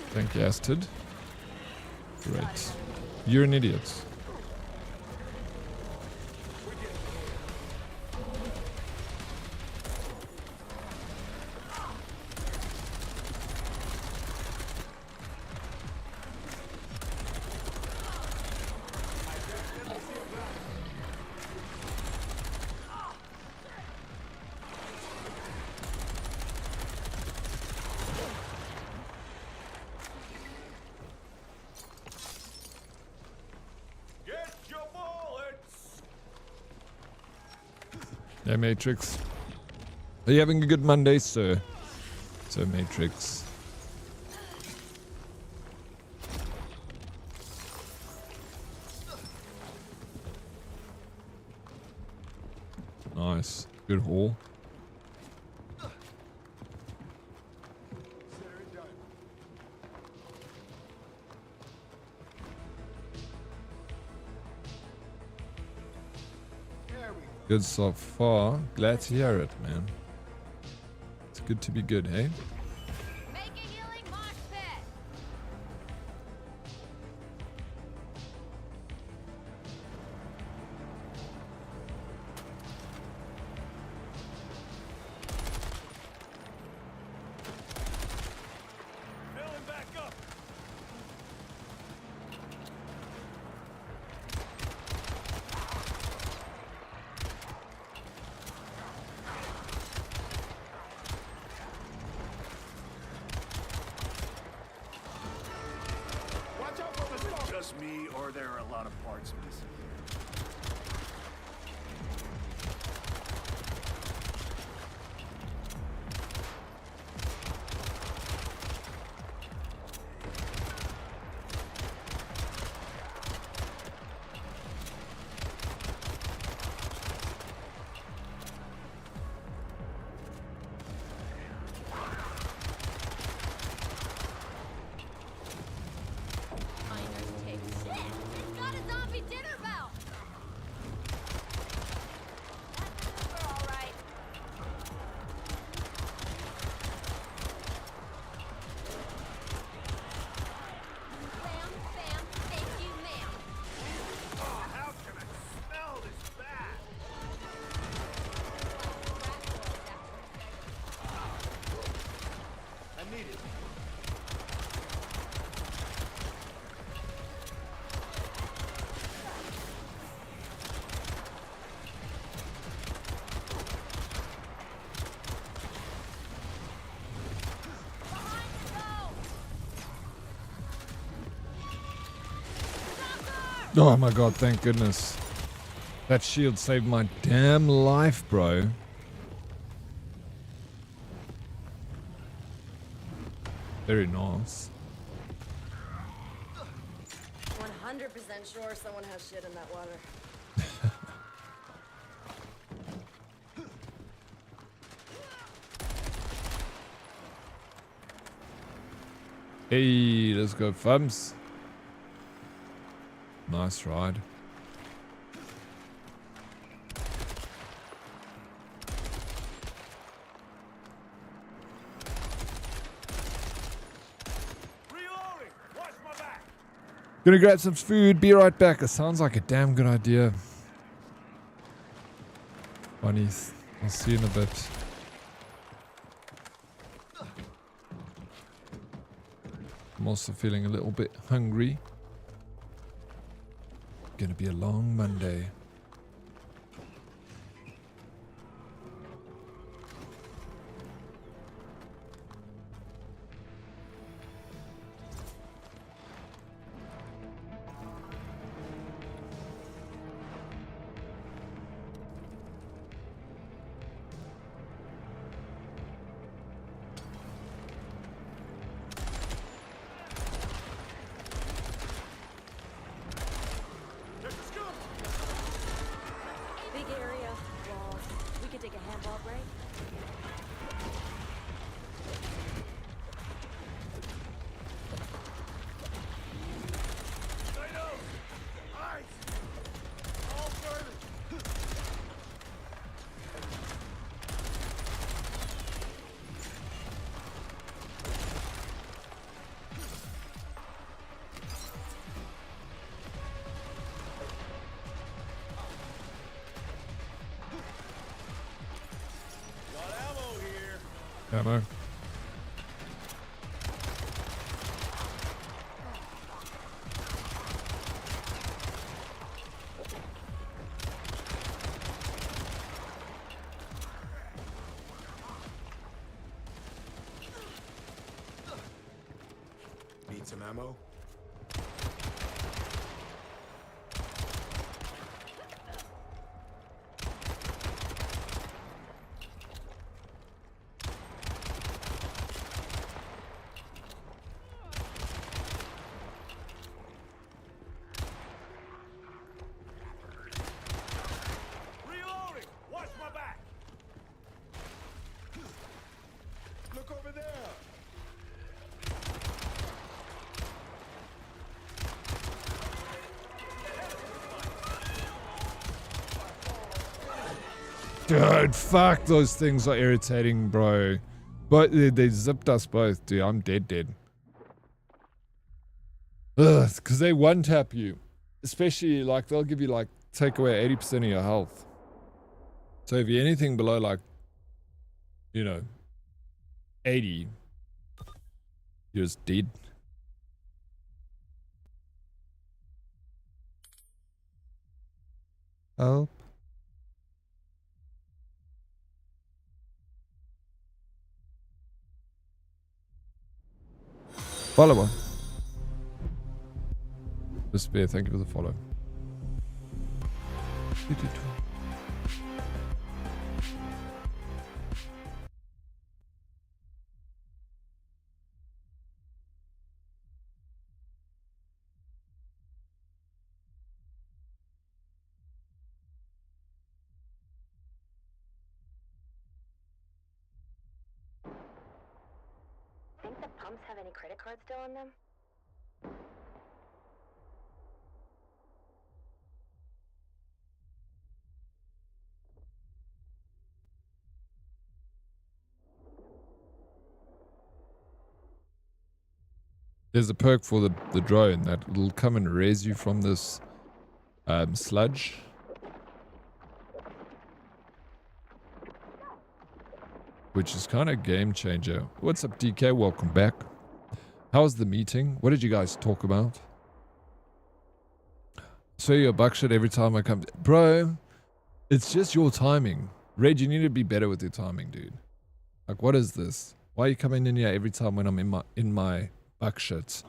Thank you, Astrid. Great. You're an idiot. Yeah, Matrix. Are you having a good Monday, sir? So, Matrix. Nice. Good haul. Good so far. Glad to hear it, man. It's good to be good, hey? Make a healing mosh pit. Filling back up. Watch out for the storm. Just me, or there are a lot of parts missing. Miners take shit. It's got a zombie dinner bell. That's all right. Bam, bam, thank you, ma'am. How can I smell this bad? I need it. Behind the goal. Soccer! Oh my god, thank goodness. That shield saved my damn life, bro. Very nice. 100% sure someone has shit in that water. Hey, let's go, fubs. Nice ride. Reloading. Watch my back. Gonna grab some food, be right back. It sounds like a damn good idea. Bunnies. I'll see you in a bit. I'm also feeling a little bit hungry. Gonna be a long Monday. There's a scoop. ammo. Need some ammo? Reloading! Watch my back! Look over there! Dude, fuck, those things are irritating, bro. But they zipped us both, dude. I'm dead. Ugh, because they one-tap you. Especially, like, they'll give you, like, take away 80% of your health. So if you're anything below, like, you know, 80, you're just dead. Help. Follower. Despair, thank you for the follow. Think the pumps have any credit cards still on them? There's a perk for the drone that will come and raise you from this sludge. Which is kind of game changer. What's up, DK? Welcome back. How was the meeting? What did you guys talk about? So you're buckshot every time I come. Bro, it's just your timing. Red, you need to be better with your timing, dude. Like, what is this? Why are you coming in here every time when I'm in my buckshot?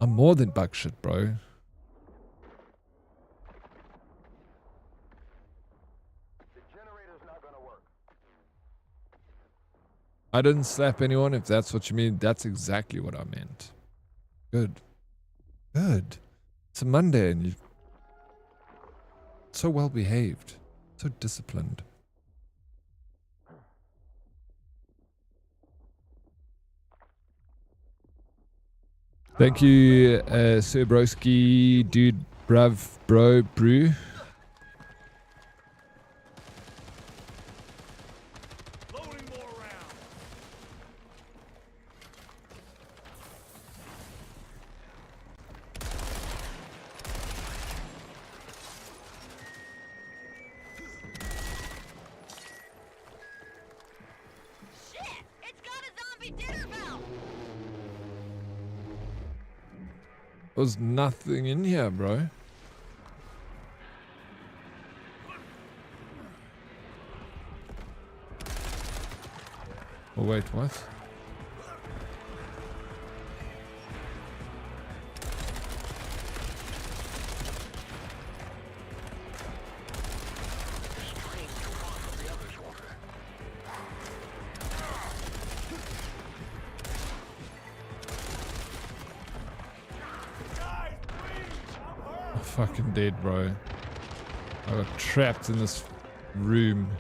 I'm more than buckshot, bro. I didn't slap anyone, if that's what you mean. That's exactly what I meant. Good. Good. It's a Monday and you're so well behaved. So disciplined. Thank you, Sir Broski, dude, brav, bro, brew. There's nothing in here, bro. Oh, wait, what? Fucking dead, bro. I got trapped in this room.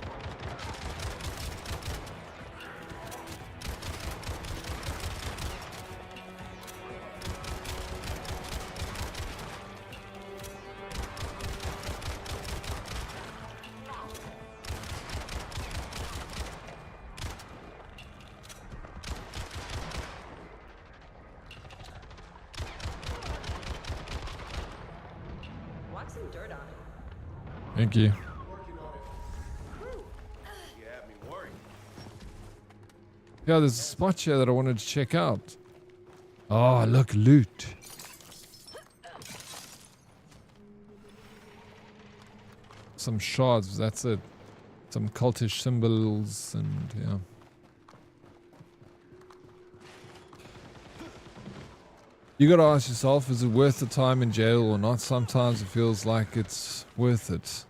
Thank you. You had me worried. Yeah, there's a spot here that I wanted to check out. Oh, look, loot. Some shards, that's it. Some cultish symbols and yeah. You gotta ask yourself, is it worth the time in jail or not? Sometimes it feels like it's worth it.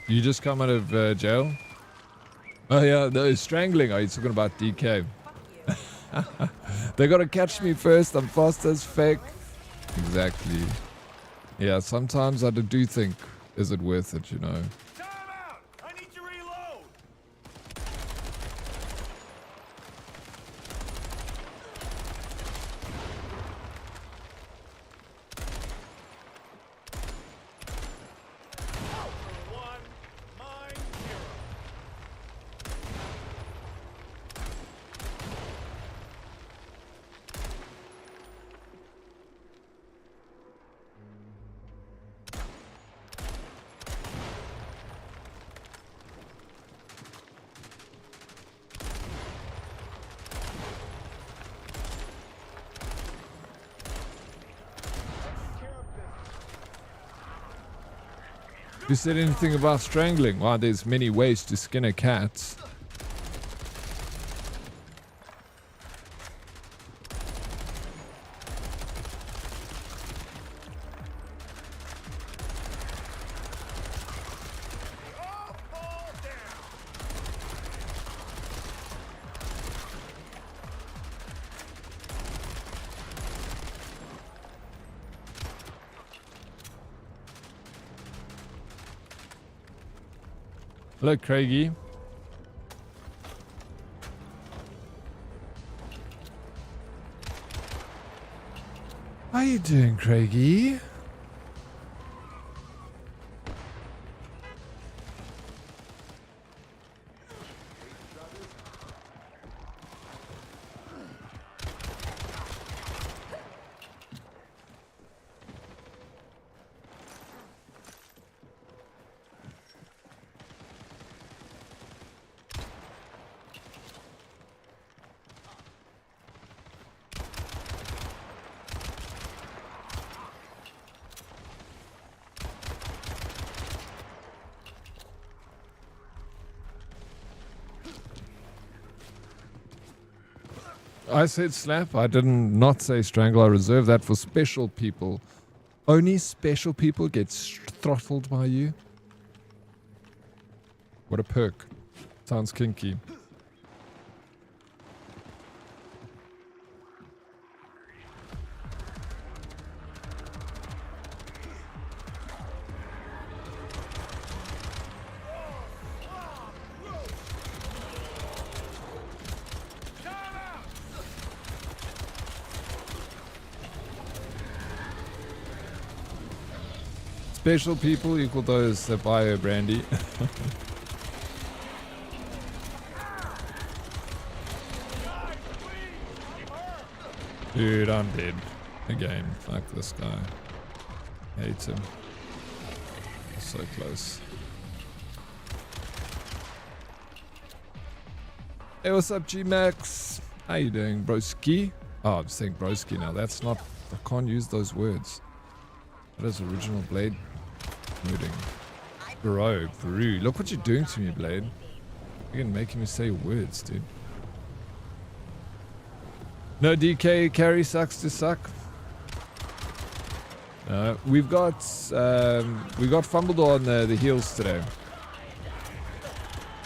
You just come out of jail? Oh yeah, no, strangling. Are you talking about DK? They gotta catch me first. I'm fast as fake. Exactly. Yeah, sometimes I do think, is it worth it, you know? Time out! I need to reload! One, mine, zero. You said anything about strangling? Well, there's many ways to skin a cat. Hello, Craigie. How you doing, Craigie? I said slap. I didn't not say strangle. I reserve that for special people. Only special people get throttled by you. What a perk. Sounds kinky. Special people equal those that buy a brandy. Dude, I'm dead. Again. Fuck this guy. Hate him. So close. Hey, what's up, G-Max? How you doing, broski? Oh, I'm saying broski now. That's not... I can't use those words. That is original Blade. Mooting. Bro, Brew. Look what you're doing to me, Blade. You're gonna making me say words, dude. No, DK carry sucks to suck. We got fumbled on the heels today.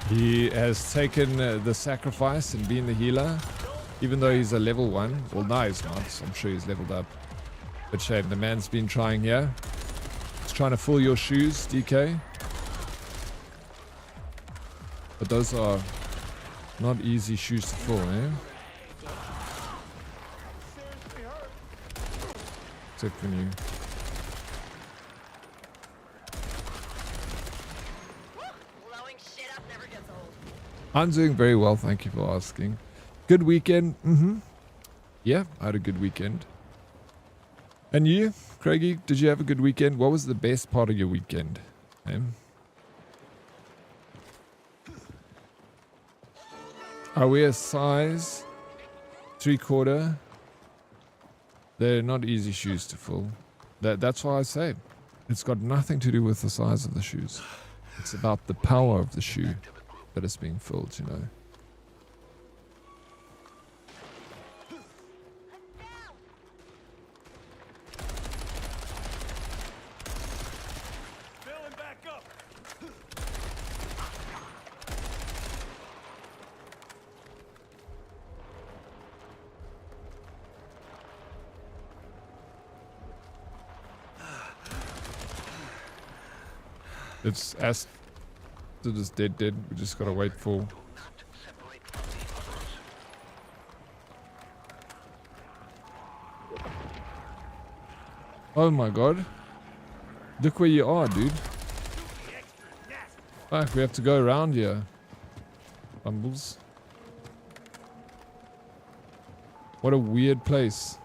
He has taken the sacrifice and been the healer, even though he's a level 1. Well, no, he's not. So I'm sure he's leveled up. But shame, the man's been trying here. He's trying to fill your shoes, DK. But those are not easy shoes to fill, eh? Except when you... I'm doing very well, thank you for asking. Good weekend. Yeah, I had a good weekend. And you, Craigie, did you have a good weekend? What was the best part of your weekend? I wear size 3/4. They're not easy shoes to fill. That's why I say it's got nothing to do with the size of the shoes. It's about the power of the shoe that is being filled, you know. Filling back up. It's as it is dead. We just gotta wait for. Oh my god. Look where you are, dude. Fuck, we have to go around here. Bumbles. What a weird place.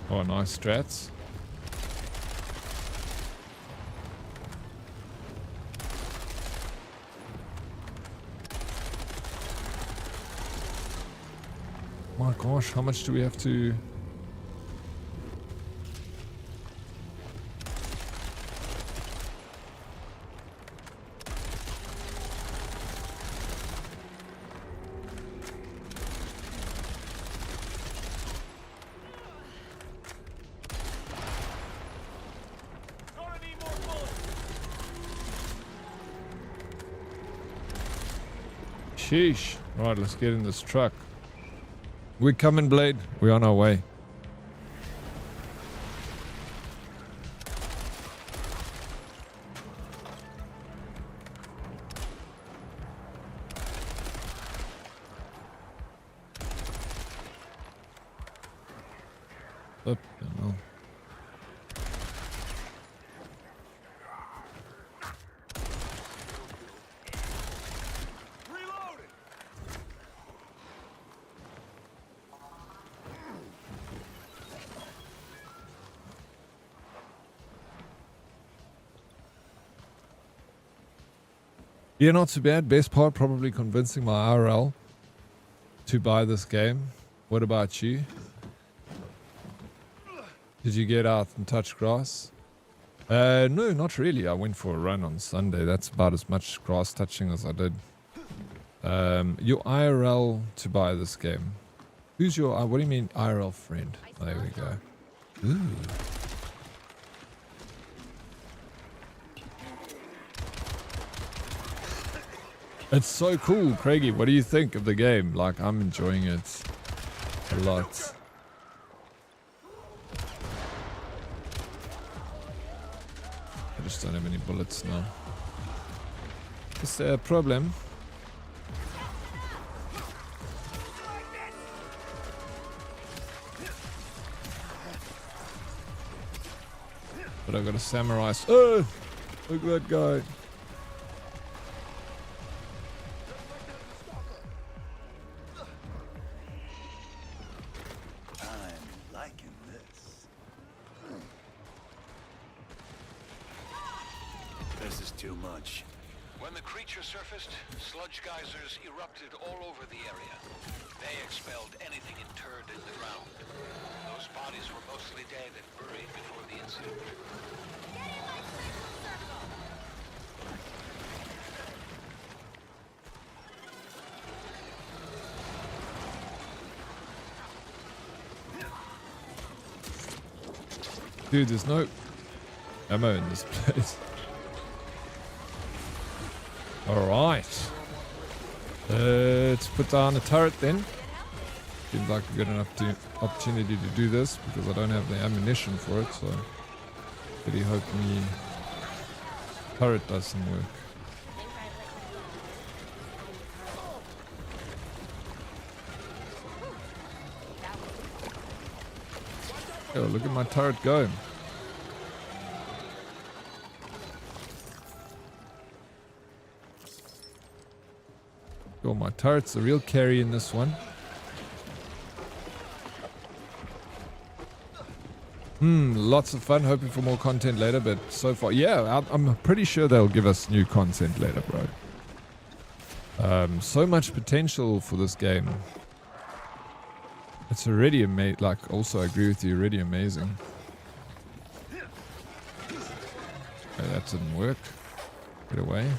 Oh, nice strats. My gosh, how much do we have to... Sheesh. Right, let's get in this truck. We're coming, Blade. We're on our way. Up, no. Yeah, not too bad. Best part, probably convincing my IRL to buy this game. What about you? Did you get out and touch grass? No, not really. I went for a run on Sunday. That's about as much grass touching as I did. Your IRL to buy this game. Who's your... what do you mean IRL friend? There we go. Ooh. It's so cool, Craigie. What do you think of the game? Like, I'm enjoying it a lot. I just don't have any bullets now. Is there a problem? But I got a samurai. Oh! Look at that guy. Surfaced, sludge geysers erupted all over the area. They expelled anything interred in the ground. Those bodies were mostly dead and buried before the incident. Dude, there's no ammo in this place. Alright. Let's put down the turret then. Seems like a good enough opportunity to do this because I don't have the ammunition for it, so really hope me turret doesn't work. Oh, look at my turret go. Got my turrets, the real carry in this one. Lots of fun. Hoping for more content later, but so far, yeah, I'm pretty sure they'll give us new content later, bro. So much potential for this game. It's already amazing. Like, also, I agree with you, already amazing. Okay, that didn't work. Get away.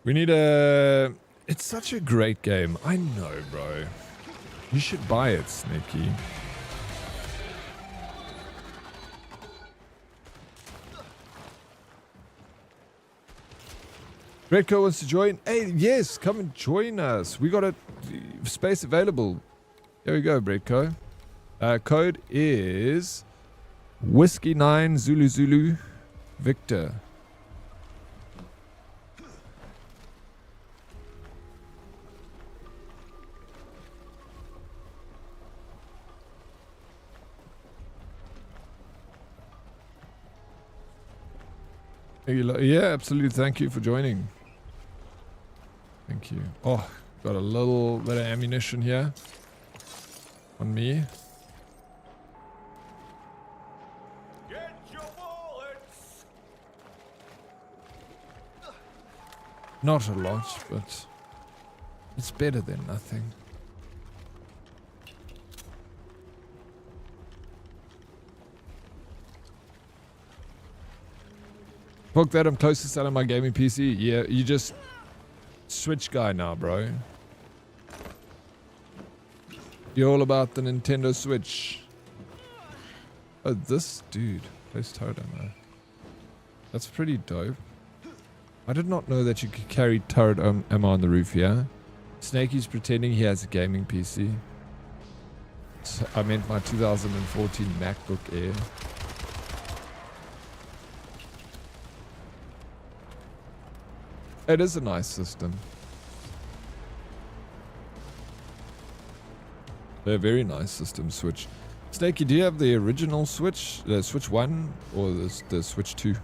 We need a... It's such a great game. I know, bro. You should buy it, Sneaky. Redco wants to join. Hey, yes, come and join us. We got a space available. There we go, Redco. Code is Whiskey 9 Zulu Zulu Victor. Yeah, absolutely. Thank you for joining. Thank you. Oh, got a little bit of ammunition here on me. Get your bullets! Not a lot, but it's better than nothing. Fuck that, I'm close to selling my gaming PC. Yeah, you just Switch guy now, bro. You're all about the Nintendo Switch. Oh, this dude plays turret ammo. That's pretty dope. I did not know that you could carry turret ammo on the roof here. Snakey's pretending he has a gaming PC. So I meant my 2014 MacBook Air. It is a nice system. A very nice system, Switch. Snakey, do you have the original Switch? The Switch 1 or the Switch 2?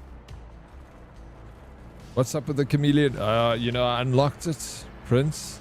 What's up with the chameleon? You know, I unlocked it, Prince.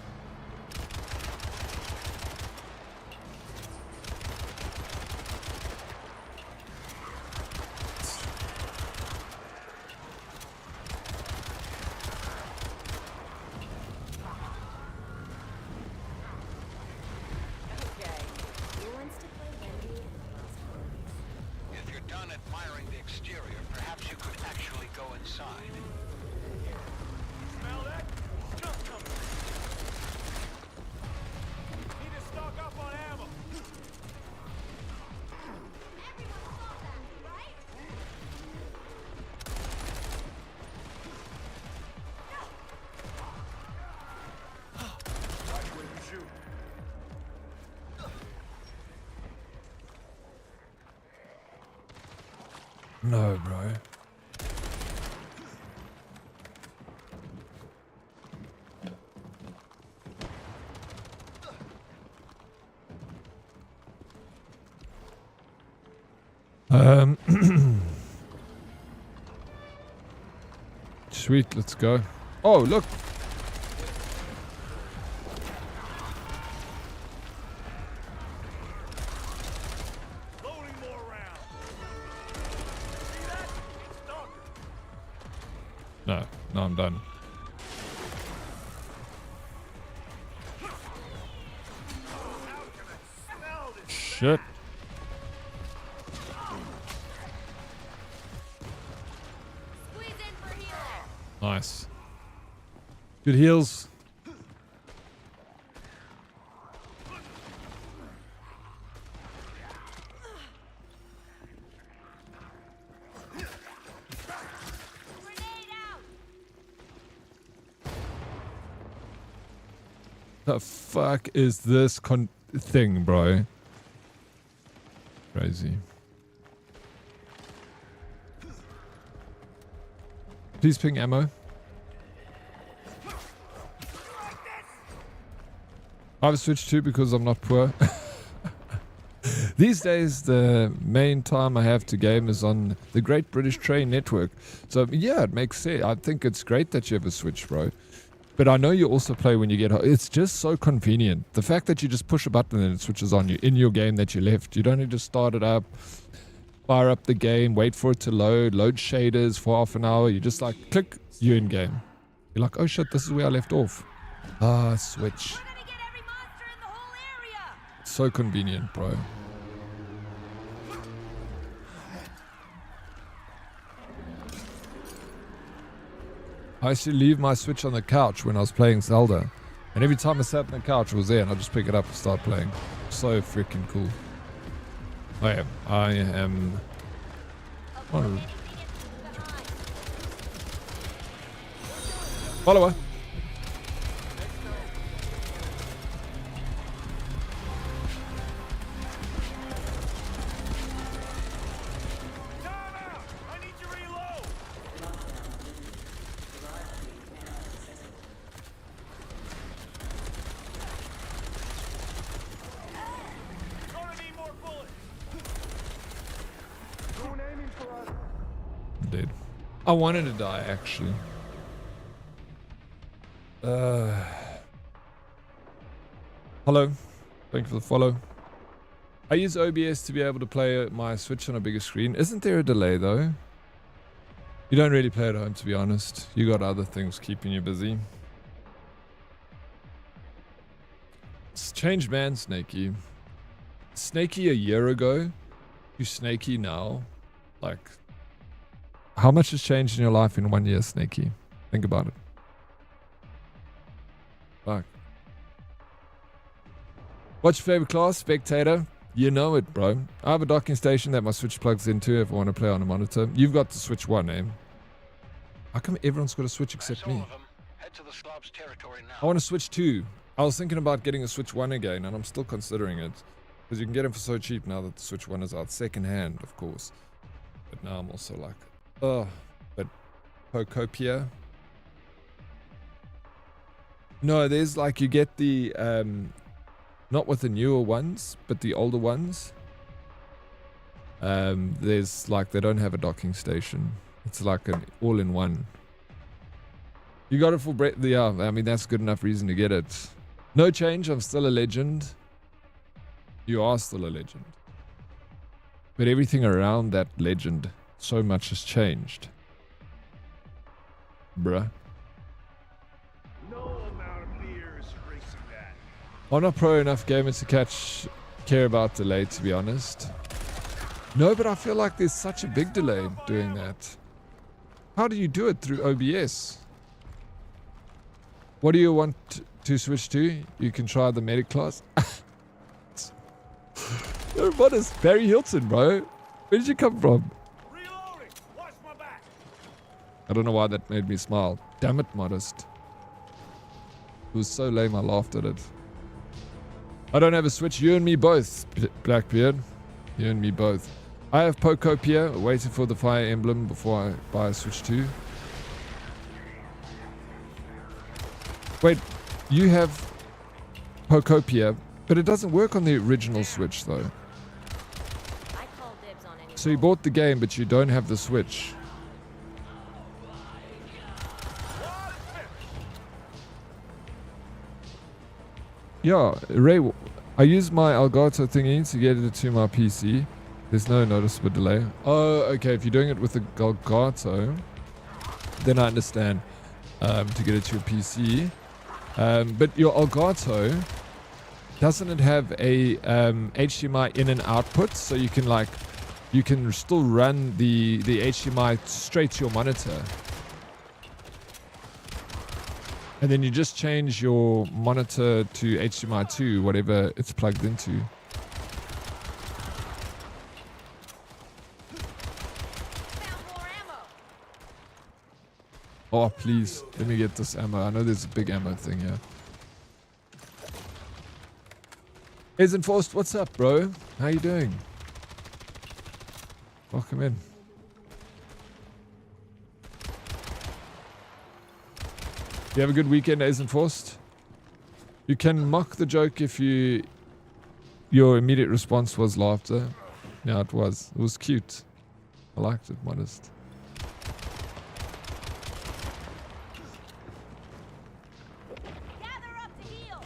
No, bro. Sweet, let's go. Oh, look. No, I'm done. Shit. Nice. Good heals. The fuck is this thing, bro? Crazy. Please ping ammo. I have a Switch too because I'm not poor. These days, the main time I have to game is on the Great British Train Network. So, yeah, it makes sense. I think it's great that you have a Switch, bro. But I know you also play when you get home. It's just so convenient. The fact that you just push a button and it switches on you in your game that you left. You don't need to start it up, fire up the game, wait for it to load shaders for half an hour. You just like, click, you're in game. You're like, oh shit, this is where I left off. Ah, Switch. So convenient, bro. I used to leave my Switch on the couch when I was playing Zelda. And every time I sat on the couch, it was there, and I'd just pick it up and start playing. So freaking cool. I am... Follower. Dead. I wanted to die, actually. Hello. Thank you for the follow. I use OBS to be able to play my Switch on a bigger screen. Isn't there a delay, though? You don't really play at home, to be honest. You got other things keeping you busy. It's changed, man, Snakey. Snakey a year ago. You Snakey now. Like... How much has changed in your life in 1 year, Snakey? Think about it. Fuck. What's your favorite class? Spectator? You know it, bro. I have a docking station that my Switch plugs into if I want to play on a monitor. You've got the Switch 1, eh? How come everyone's got a Switch except me? Head to the Slavs' territory now. I want to Switch 2. I was thinking about getting a Switch 1 again, and I'm still considering it. Because you can get them for so cheap now that the Switch 1 is out. Second hand, of course. But now I'm also like... Oh, but Pocopia. No, there's like you get the not with the newer ones, but the older ones. There's like they don't have a docking station. It's like an all-in-one. You got it for yeah, I mean that's good enough reason to get it. No change, I'm still a legend. You are still a legend. But everything around that legend, so much has changed. Bruh. No amount of beer is erasing that. I'm not pro enough gamer to care about delay, to be honest. No, but I feel like there's such a big delay doing that. How do you do it through OBS? What do you want to switch to? You can try the medic class. What is Barry Hilton, bro? Where did you come from? I don't know why that made me smile. Damn it, Modest. It was so lame I laughed at it. I don't have a Switch. You and me both, Blackbeard. You and me both. I have Pocopia, waiting for the Fire Emblem before I buy a Switch 2. Wait, you have Pocopia, but it doesn't work on the original Switch though. So you bought the game, but you don't have the Switch. Yeah, Ray, I use my Elgato thingy to get it to my PC. There's no noticeable delay. Oh, okay, if you're doing it with the Elgato, then I understand to get it to your PC. But your Elgato, doesn't it have a HDMI in and output? So you can still run the HDMI straight to your monitor. And then you just change your monitor to HDMI 2, whatever it's plugged into. Oh, please, let me get this ammo. I know there's a big ammo thing here. Is Enforced, what's up, bro? How you doing? Welcome in. You have a good weekend, Ace Enforced? You can mock the joke if you your immediate response was laughter. Yeah, it was. It was cute. I liked it, modest. Gather up to heal.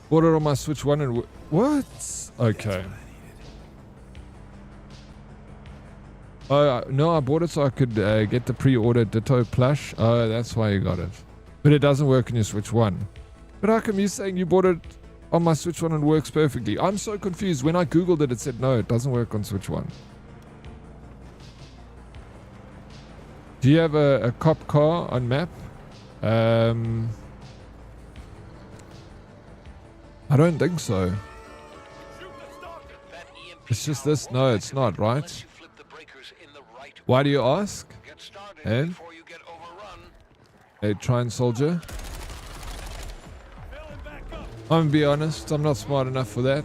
Bought it on my Switch 1 and... What? Okay. No, I bought it so I could get the pre-order Ditto plush. Oh, that's why you got it. But it doesn't work on your Switch 1. But how come you're saying you bought it on my Switch 1 and works perfectly? I'm so confused. When I googled it, it said no, it doesn't work on Switch 1. Do you have a cop car on map? I don't think so. It's just this. No, it's not, right? Why do you ask? And? Hey, try and soldier. I'm gonna be honest, I'm not smart enough for that.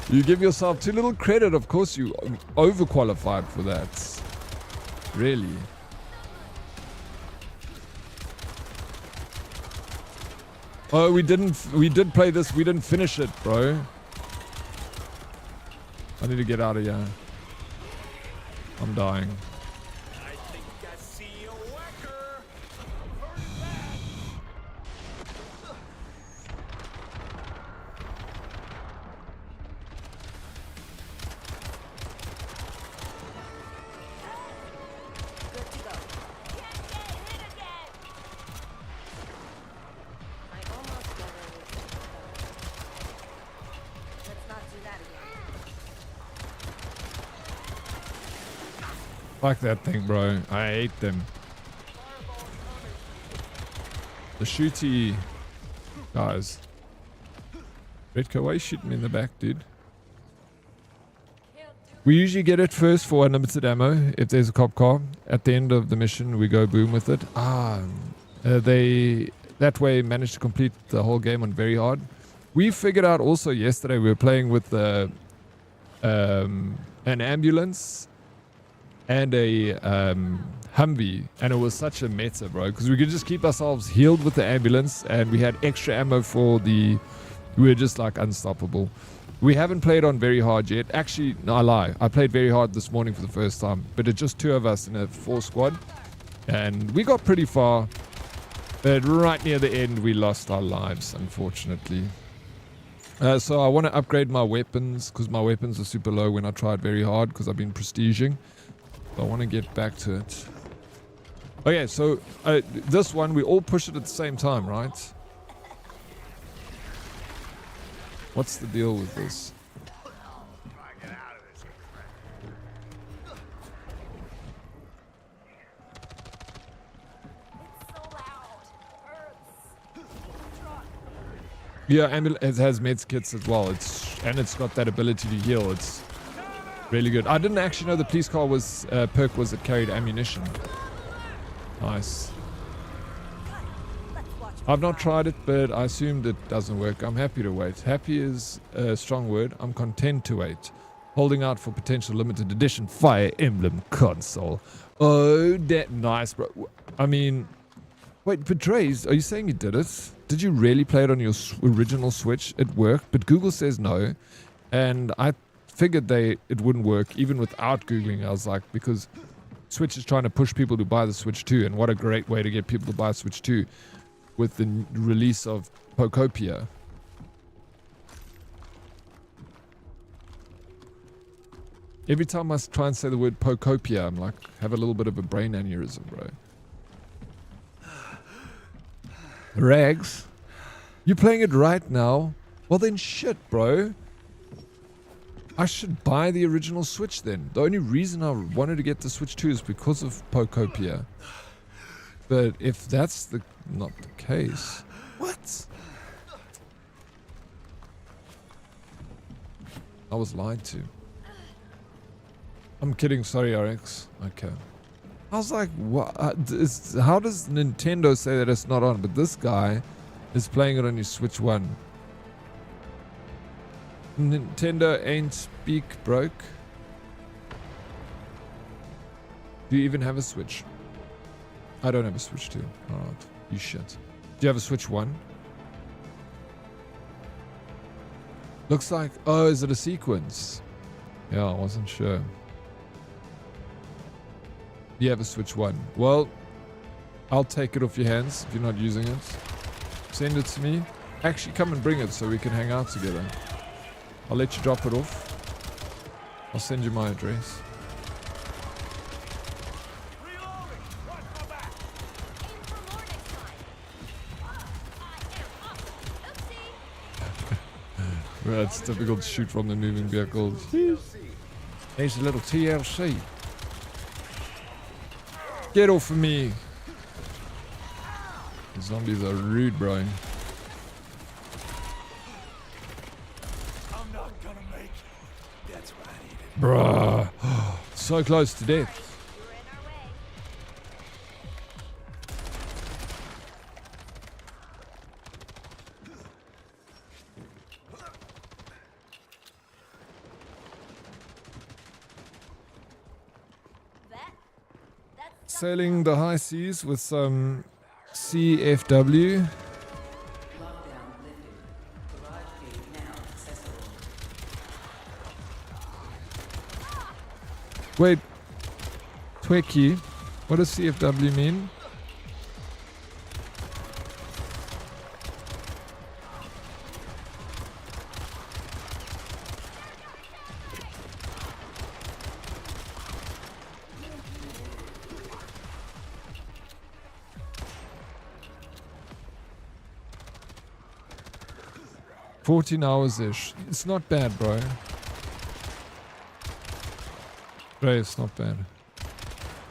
You give yourself too little credit. Of course you overqualified for that. Really. Oh, we did play this. We didn't finish it, bro. I need to get out of here. I'm dying. I think I see a whacker. Good to go. Can't get hit again. I almost got it. Let's not do that again. Fuck that thing, bro. I hate them. The shooty guys. Redco, why are you shooting me in the back, dude? We usually get it first for unlimited ammo if there's a cop car. At the end of the mission, we go boom with it. They that way managed to complete the whole game on very hard. We figured out also yesterday we were playing with an ambulance and a Humvee, and it was such a meta, bro, because we could just keep ourselves healed with the ambulance, and we had extra ammo for the... We were just like unstoppable. We haven't played on very hard yet. Actually, no, I lie. I played very hard this morning for the first time, but it's just 2 of us in a 4 squad, and we got pretty far, but right near the end we lost our lives, unfortunately. So I want to upgrade my weapons, because my weapons are super low when I tried very hard, because I've been prestiging. I want to get back to it. Okay, so this one, we all push it at the same time, right? What's the deal with this? Yeah, and it has meds kits as well. It's got that ability to heal. It's really good. I didn't actually know the police car was perk was it carried ammunition. Nice. I've not tried it, but I assumed it doesn't work. I'm happy to wait. Happy is a strong word. I'm content to wait. Holding out for potential limited edition Fire Emblem console. Oh, that nice, bro. I mean, wait, but Dre's, are you saying you did it? Did you really play it on your original Switch? It worked, but Google says no. And I figured it wouldn't work even without Googling. I was like, because Switch is trying to push people to buy the Switch 2, and what a great way to get people to buy Switch 2 with the release of Pokopia. Every time I try and say the word Pokopia, I'm like, have a little bit of a brain aneurysm, bro. Rags, you playing it right now? Well then shit, bro. I should buy the original Switch then. The only reason I wanted to get the Switch 2 is because of Pokopia. But if that's not the case... What? I was lied to. I'm kidding, sorry, Oryx. Okay. I was like, what? How does Nintendo say that it's not on? But this guy is playing it on your Switch 1. Nintendo ain't speak broke. Do you even have a Switch? I don't have a Switch 2. Alright, you shit. Do you have a Switch 1? Looks like... Oh, is it a sequence? Yeah, I wasn't sure. You have a Switch 1. Well, I'll take it off your hands if you're not using it. Send it to me. Actually, come and bring it so we can hang out together. I'll let you drop it off. I'll send you my address. Well, it's difficult to shoot from the moving vehicles. There's a little TLC. Get off of me. The zombies are rude, bro. I'm not gonna make it. That's what I needed. Bruh. So close to death. Sailing the high seas with some CFW. Wait, Tweki, what does CFW mean? $14 hours-ish. It's not bad, bro. Bro, it's not bad.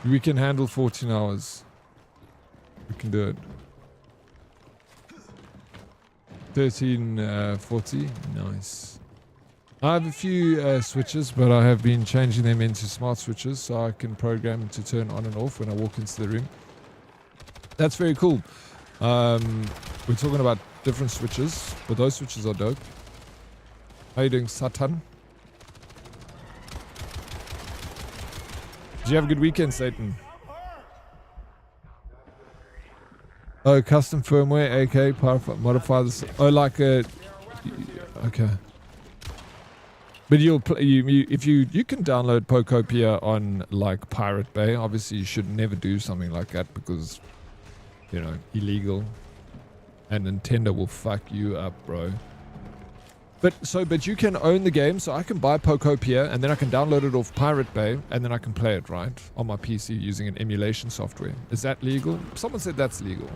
We can handle 14 hours. We can do it. 1340. Nice. I have a few switches, but I have been changing them into smart switches so I can program to turn on and off when I walk into the room. That's very cool. We're talking about different switches, but those switches are dope. How you doing, Satan? Did you have a good weekend, Satan? Oh, custom firmware, AK, modify this. Oh, like a... Okay. But you'll if you can download Pocopia on like Pirate Bay. Obviously, you should never do something like that because, you know, illegal. And Nintendo will fuck you up, bro. But you can own the game, so I can buy Pocopia and then I can download it off Pirate Bay and then I can play it, right? On my PC using an emulation software. Is that legal? Someone said that's legal.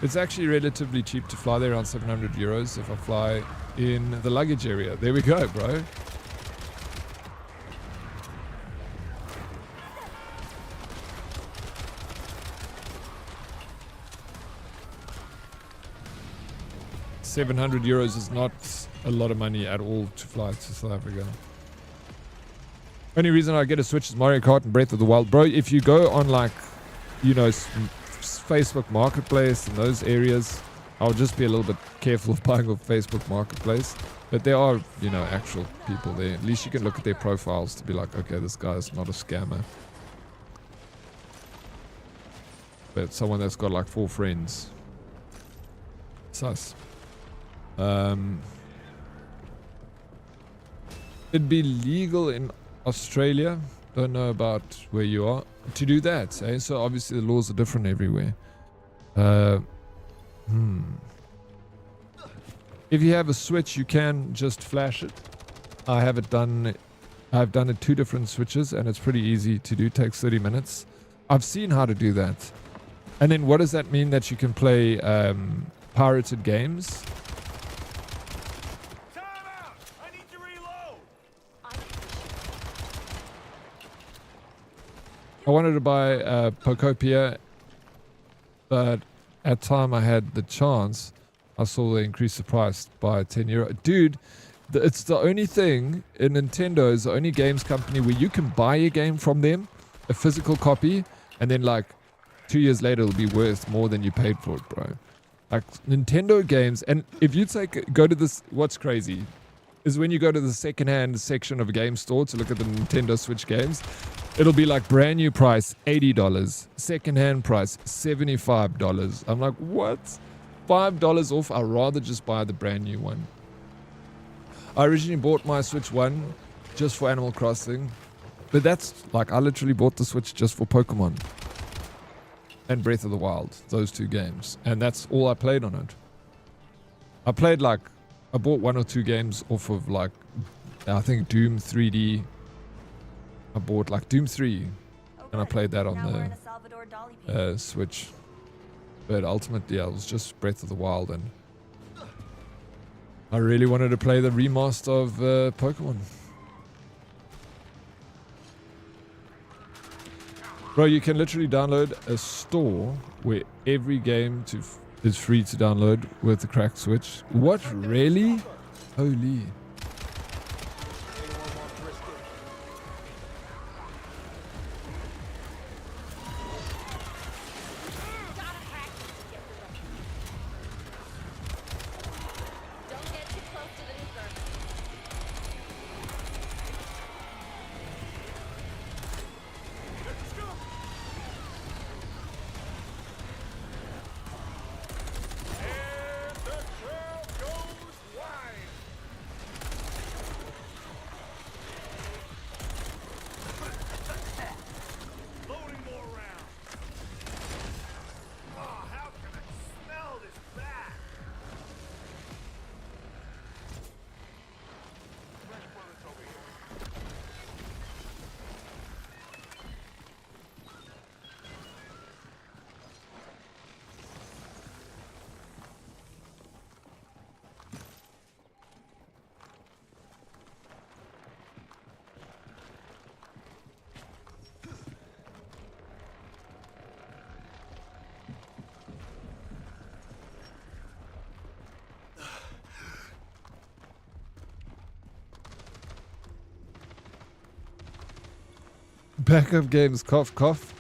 It's actually relatively cheap to fly there, around 700 euros if I fly in the luggage area. There we go, bro. €700 is not a lot of money at all to fly to South Africa. Only reason I get a Switch is Mario Kart and Breath of the Wild. Bro, if you go on like, you know, Facebook Marketplace and those areas, I'll just be a little bit careful of buying off Facebook Marketplace. But there are, you know, actual people there. At least you can look at their profiles to be like, okay, this guy is not a scammer. But someone that's got like 4 friends. Sus. It'd be legal in Australia. Don't know about where you are to do that. Eh? So obviously the laws are different everywhere. If you have a Switch, you can just flash it. I have it done. I've done it 2 different switches, and it's pretty easy to do. It takes 30 minutes. I've seen how to do that. And then what does that mean? That you can play pirated games? I wanted to buy Pocopia, but at time I had the chance, I saw they increased the price by €10. Dude, it's the only thing in Nintendo is the only games company where you can buy a game from them, a physical copy, and then like 2 years later it'll be worth more than you paid for it, bro. Like Nintendo games, and if you go to this, what's crazy is when you go to the secondhand section of a game store to look at the Nintendo Switch games, It'll be like brand new price $80, second hand price $75. I'm like, what? $5 off? I'd rather just buy the brand new one. I originally bought my Switch 1 just for Animal Crossing, but that's like, I literally bought the Switch just for Pokemon and Breath of the Wild, those two games, and that's all I played on it. I played like, I bought 1 or 2 games off of like, I think Doom 3D. I bought like Doom 3 and I played that on the Switch, but ultimately yeah, it was just Breath of the Wild, and I really wanted to play the remaster of Pokemon. Bro, you can literally download a store where every game is free to download with the cracked Switch. What, really? Holy. Backup games, cough, cough.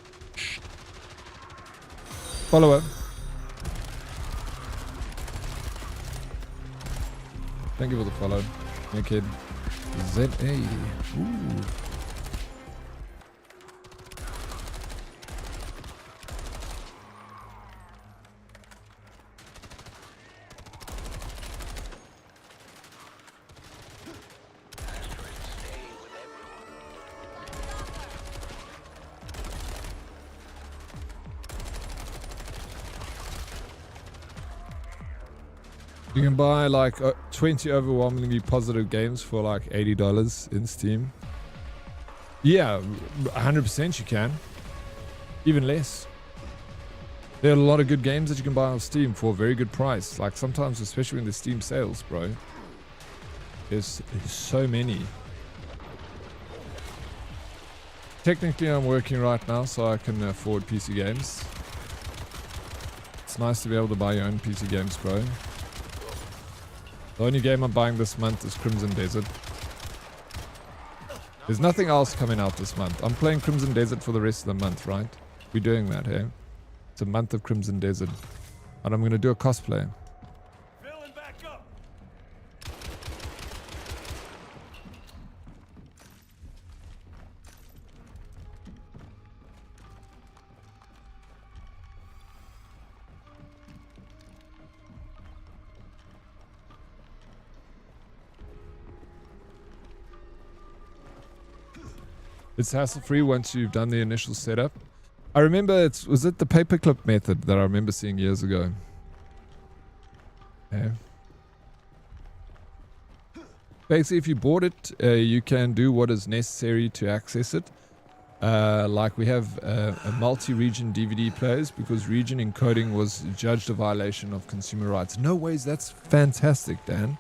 Follower. Thank you for the follow. New kid. ZA. Ooh. You can buy like 20 overwhelmingly positive games for like $80 in Steam. Yeah, 100% you can. Even less. There are a lot of good games that you can buy on Steam for a very good price. Like sometimes, especially when there's Steam sales, bro. There's so many. Technically, I'm working right now, so I can afford PC games. It's nice to be able to buy your own PC games, bro. The only game I'm buying this month is Crimson Desert. There's nothing else coming out this month. I'm playing Crimson Desert for the rest of the month, right? We're doing that, hey? It's a month of Crimson Desert. And I'm going to do a cosplay. Filling back up. It's hassle-free once you've done the initial setup. I remember was it the paperclip method that I remember seeing years ago? Yeah. Basically, if you bought it, you can do what is necessary to access it. Like we have a multi-region DVD players because region encoding was judged a violation of consumer rights. No ways, that's fantastic, Dan.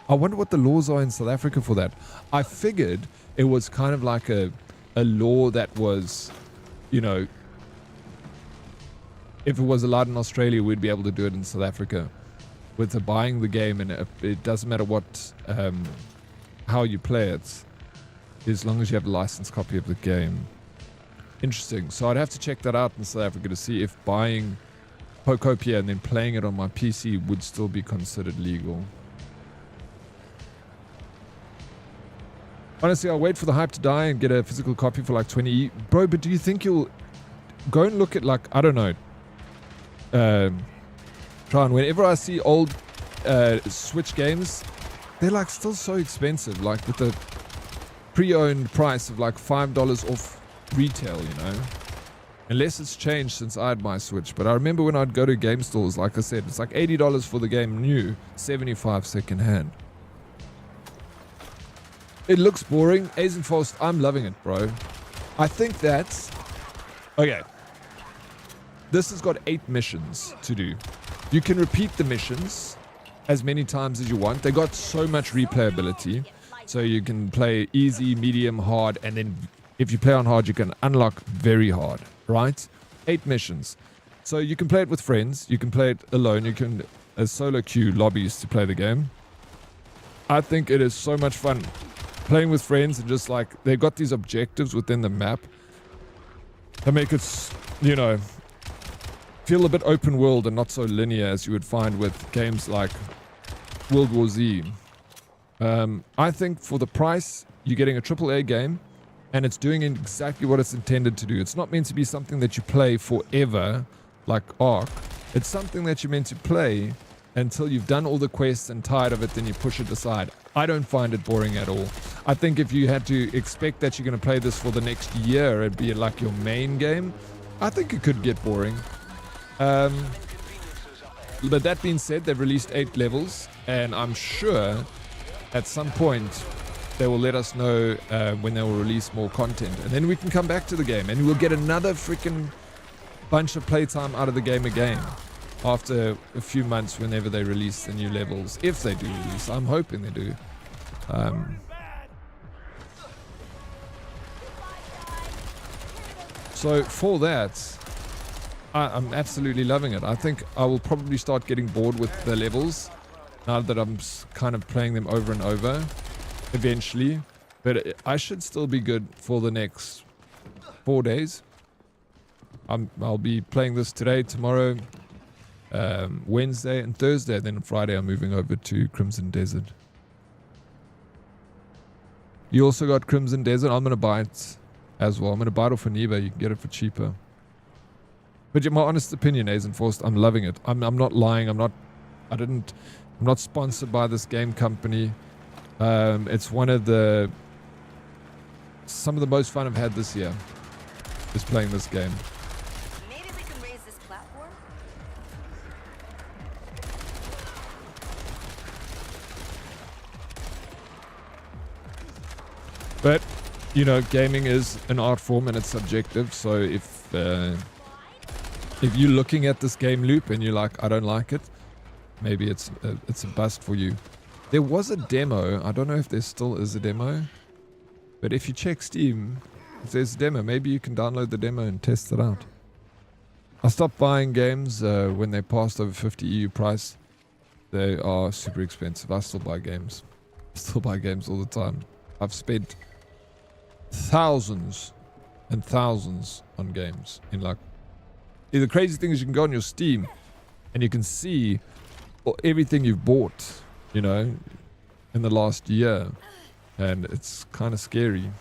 I wonder what the laws are in South Africa for that. I figured it was kind of like a law that was, you know, if it was allowed in Australia, we'd be able to do it in South Africa with the buying the game, and it doesn't matter what, how you play it, as long as you have a licensed copy of the game. Interesting. So I'd have to check that out in South Africa to see if buying Pokopia and then playing it on my PC would still be considered legal. Honestly, I'll wait for the hype to die and get a physical copy for like 20. Bro, but do you think you'll go and look at like, I don't know. Try and whenever I see old Switch games, they're like still so expensive. Like with the pre-owned price of like $5 off retail, you know. Unless it's changed since I had my Switch. But I remember when I'd go to game stores, like I said, it's like $80 for the game new, $75 second hand. It looks boring. Azenforst, I'm loving it, bro. I think that's... Okay. This has got 8 missions to do. You can repeat the missions as many times as you want. They got so much replayability. So you can play easy, medium, hard, and then if you play on hard, you can unlock very hard, right? 8 missions. So you can play it with friends. You can play it alone. You can solo queue lobbies to play the game. I think it is so much fun playing with friends and just like they've got these objectives within the map that make it, you know, feel a bit open world and not so linear as you would find with games like World War Z. I think for the price, you're getting a AAA game and it's doing exactly what it's intended to do. It's not meant to be something that you play forever like Ark. It's something that you're meant to play until you've done all the quests and tired of it, then you push it aside. I don't find it boring at all. I think if you had to expect that you're going to play this for the next year and be like your main game, I think it could get boring. But that being said, they've released 8 levels, and I'm sure at some point they will let us know when they will release more content. And then we can come back to the game, and we'll get another freaking bunch of playtime out of the game again. After a few months, whenever they release the new levels, if they do release, I'm hoping they do. So for that, I'm absolutely loving it. I think I will probably start getting bored with the levels now that I'm kind of playing them over and over eventually. But I should still be good for the next 4 days. I'll be playing this today, tomorrow, Wednesday and Thursday. Then on Friday I'm moving over to Crimson Desert. You also got Crimson Desert. I'm going to buy it as well. I'm going to buy it off on eBay. You can get it for cheaper. But my honest opinion, Azenforst, I'm loving it. I'm not lying. I'm not sponsored by this game company. It's some of the most fun I've had this year is playing this game. Maybe we can raise this platform? But, you know, gaming is an art form and it's subjective. So if you're looking at this game loop and you're like, I don't like it, maybe it's a bust for you. There was a demo. I don't know if there still is a demo. But if you check Steam, if there's a demo, maybe you can download the demo and test it out. I stopped buying games when they passed over 50 EU price. They are super expensive. I still buy games. I still buy games all the time. I've spent thousands and thousands on games. The crazy thing is you can go on your Steam and you can see everything you've bought, you know, in the last year. And it's kind of scary.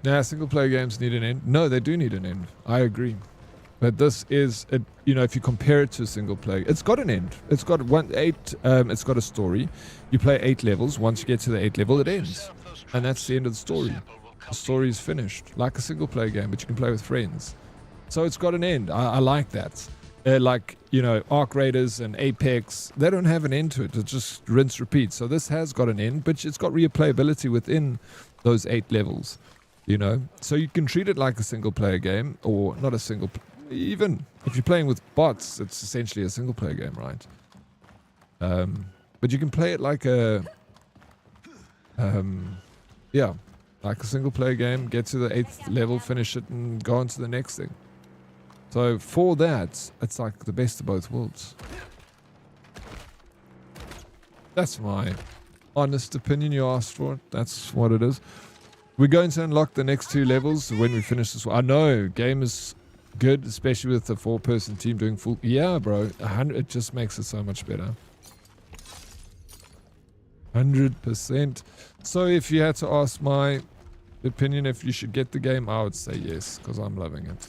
Yeah, single player games need an end. No, they do need an end. I agree. But this is, you know, if you compare it to a single player, it's got an end. It's got it's got a story. You play 8 levels. Once you get to the 8th level, it ends. And that's the end of the story. The story is finished. Like a single player game, but you can play with friends. So it's got an end. I like that. Like, you know, Arc Raiders and Apex, they don't have an end to it. It's just rinse, repeat. So this has got an end, but it's got replayability within those 8 levels. You know, so you can treat it like a single player game, or not a single. Even if you're playing with bots, it's essentially a single player game, right? But you can play it like a, like a single player game. Get to the 8th level, finish it, and go on to the next thing. So for that, it's like the best of both worlds. That's my honest opinion. You asked for it. That's what it is. We're going to unlock the next 2 levels when we finish this one. I know, game is good, especially with the 4-person team doing full. Yeah, bro, 100. It just makes it so much better. 100%. So if you had to ask my opinion if you should get the game, I would say yes, because I'm loving it.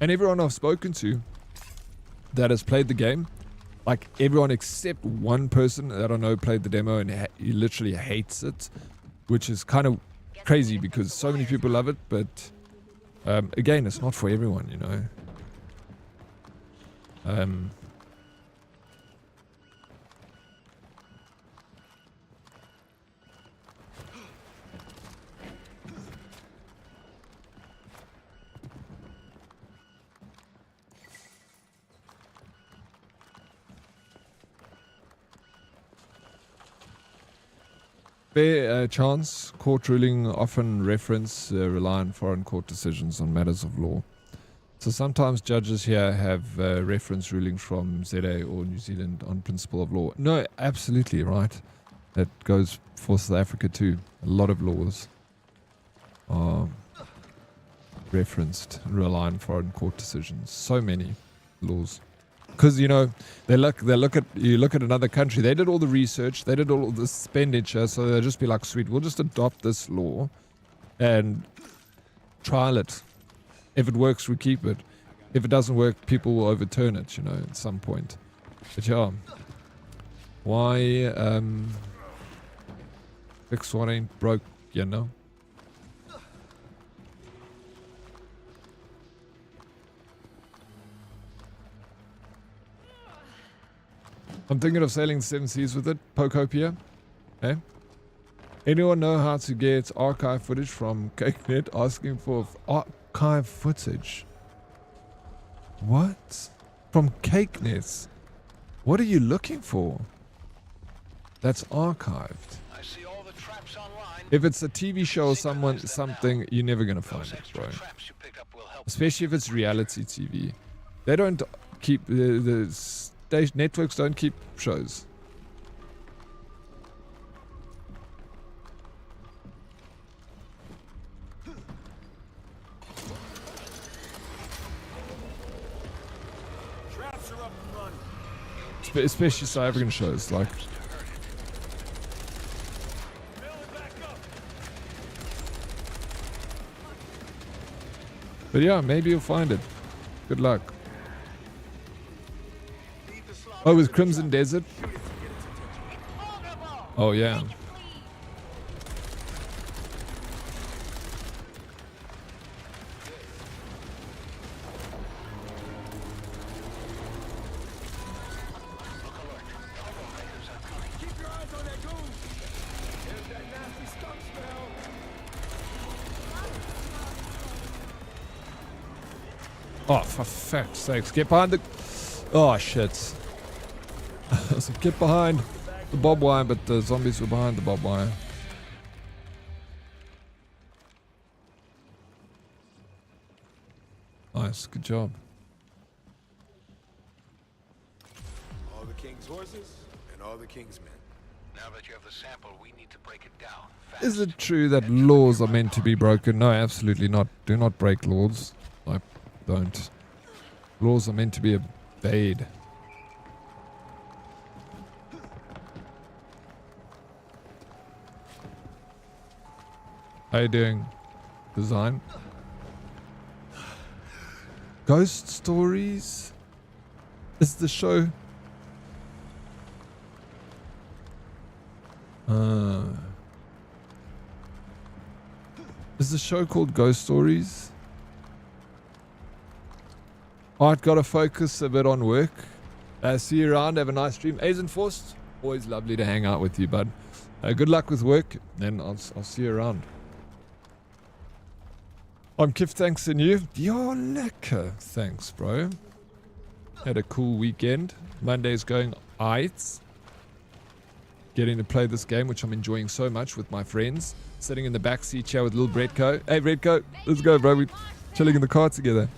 And everyone I've spoken to that has played the game, like everyone except one person that I know played the demo and he literally hates it, which is kind of crazy because so many people love it, but again, it's not for everyone, you know. Fair chance. Court ruling often reference rely on foreign court decisions on matters of law. So sometimes judges here have reference rulings from ZA or New Zealand on principle of law. No, absolutely right. That goes for South Africa too. A lot of laws are referenced and rely on foreign court decisions. So many laws. Because, you know, you look at another country, they did all the research, they did all the expenditure, so they'll just be like, sweet, we'll just adopt this law and trial it. If it works, we keep it. If it doesn't work, people will overturn it, you know, at some point. But yeah, why fix what ain't broke, you know? I'm thinking of sailing the 7 seas with it. Pokopia. Eh? Anyone know how to get archive footage from CakeNet? Asking for archive footage. What? From CakeNet? What are you looking for? That's archived. I see all the traps online. If it's a TV show or something, you're never gonna find it, bro. Especially if it's reality TV. They don't keep networks don't keep shows. Traps are up and running. Especially South African shows, like. But yeah, maybe you'll find it. Good luck. Oh, with Crimson Desert? Oh, yeah. Oh, for fuck's sakes. Get behind the... Oh, shit. So get behind the barbed wire, but the zombies were behind the barbed wire. Nice, good job. All the king's horses and all the king's men. Now that you have the sample, we need to break it down. Is it true that laws are meant to be broken? No, absolutely not. Do not break laws. Like, don't. Laws are meant to be obeyed. How you doing, design? Ghost Stories? Is the show... is the show called Ghost Stories? Alright, gotta focus a bit on work. See you around, have a nice stream. Aizenforst, always lovely to hang out with you, bud. Good luck with work, and I'll see you around. I'm Kif, thanks, and you? You're lekker. Thanks, bro. Had a cool weekend. Monday's going aight. Getting to play this game, which I'm enjoying so much with my friends. Sitting in the backseat chair with little Redco. Hey, Redco, let's go, bro. We're chilling in the car together.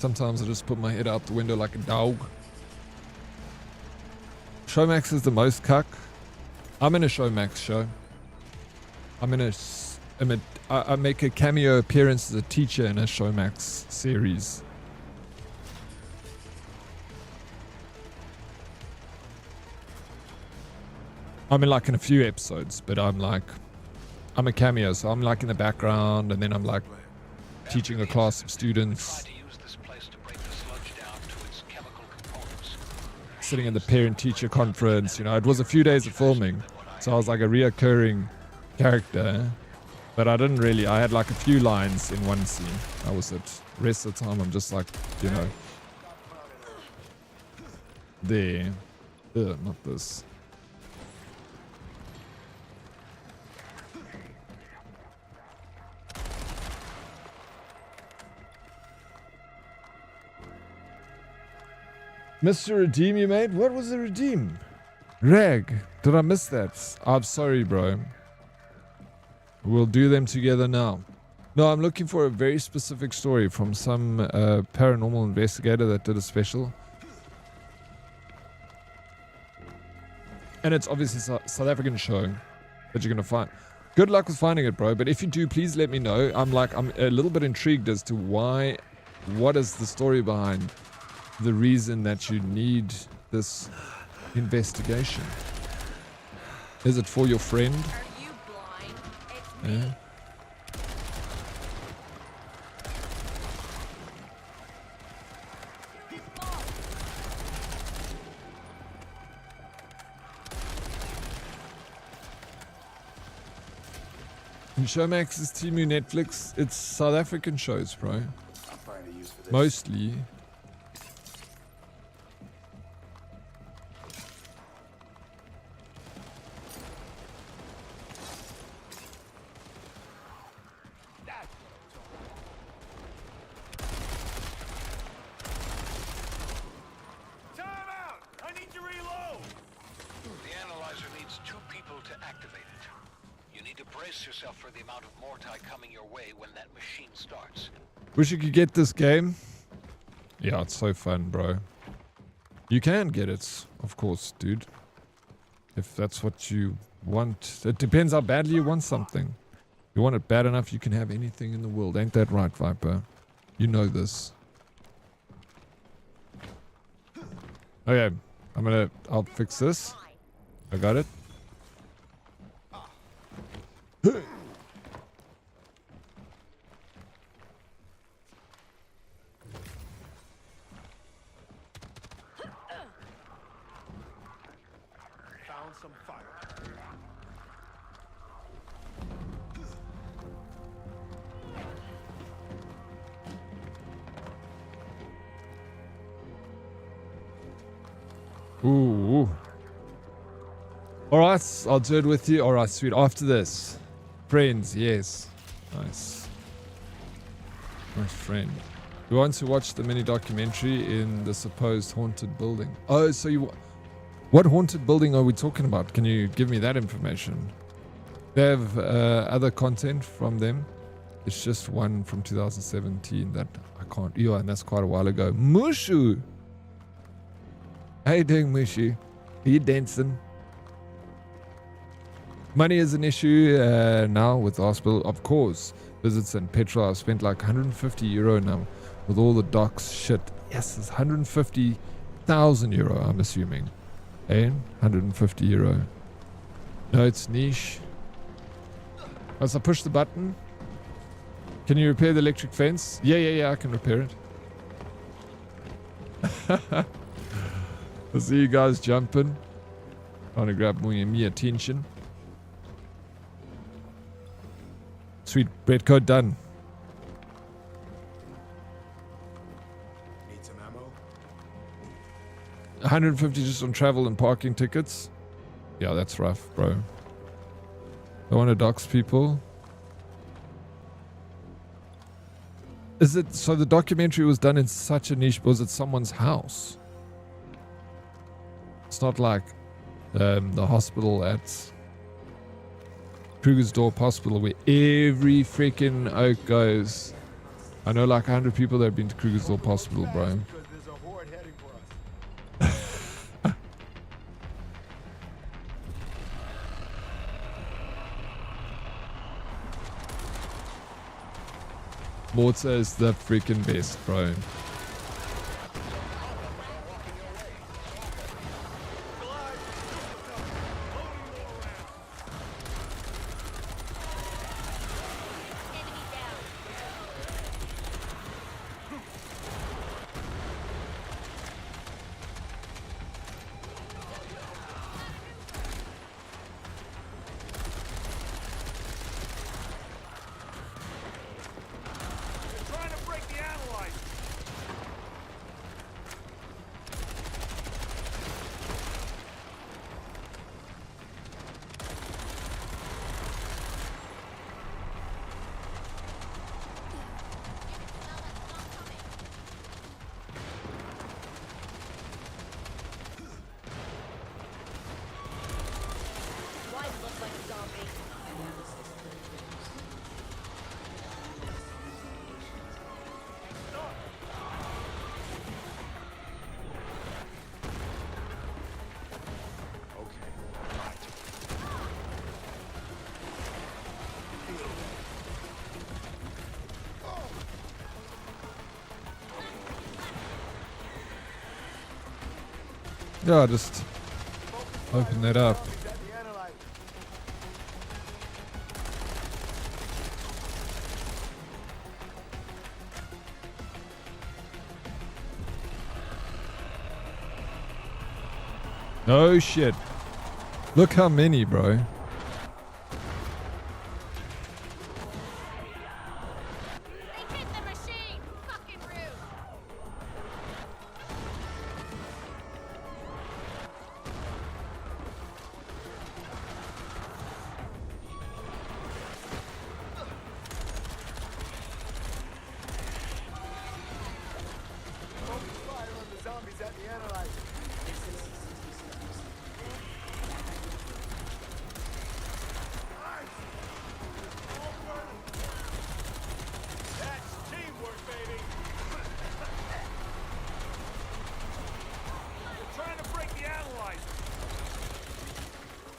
Sometimes I just put my head out the window like a dog. Showmax is the most cuck. I'm in a Showmax show. I make a cameo appearance as a teacher in a Showmax series. I'm in like in a few episodes, but I'm a cameo, so I'm like in the background, and then I'm like teaching a class of students. Sitting in the parent-teacher conference, you know, it was a few days of filming, so I was like a reoccurring character, but I didn't really, I had like a few lines in one scene. That was it. The rest of the time, I'm just like, you know, there. Ugh, not this. Mr. Redeem you made? What was the redeem? Rag, did I miss that? I'm sorry, bro. We'll do them together now. No, I'm looking for a very specific story from some paranormal investigator that did a special. And it's obviously a South African show that you're going to find. Good luck with finding it, bro. But if you do, please let me know. I'm a little bit intrigued as to what is the story behind the reason that you need this investigation. Is it for your friend? Are you blind? It's me. Yeah. And Showmax is Timu Netflix. It's South African shows, bro. I'll find a use for this. Mostly. Wish you could get this game. Yeah, it's so fun, bro. You can get it, of course, dude. If that's what you want. It depends how badly you want something. If you want it bad enough, you can have anything in the world. Ain't that right, Viper? You know this. Okay, I'll fix this. I got it. Ooh. Alright, I'll do it with you. Alright, sweet. After this. Friends, yes. Nice. Nice friend. We want to watch the mini documentary in the supposed haunted building. Oh, so what haunted building are we talking about? Can you give me that information? They have other content from them. It's just one from 2017 that I can't. Yeah, and that's quite a while ago. Mushu! How you doing, Mushu? Are you dancing? Money is an issue now with the hospital, of course. Visits and petrol. I've spent like €150 now with all the docs shit. Yes, it's €150,000, I'm assuming. And €150. No, it's niche. Once I push the button. Can you repair the electric fence? Yeah, I can repair it. I see you guys jumping. Trying to grab me attention. Sweet, bread code done. Need some ammo? 150 just on travel and parking tickets. Yeah, that's rough, bro. I want to dox people. Is it so? The documentary was done in such a niche. Was it someone's house? It's not like the hospital at Krugersdorp Hospital where every freaking oak goes. I know like 100 people that have been to Krugersdorp Hospital, bro. Because there's a horde heading for us. Mortsa is the freaking best, bro. Trying to break the analyzer. Why it looks like a zombie? Yeah, just open that up. No shit. Look how many, bro. They hit the machine! Fucking rude! Fire on the zombies at the analyzer. That's teamwork, baby. We're trying to break the analyzer.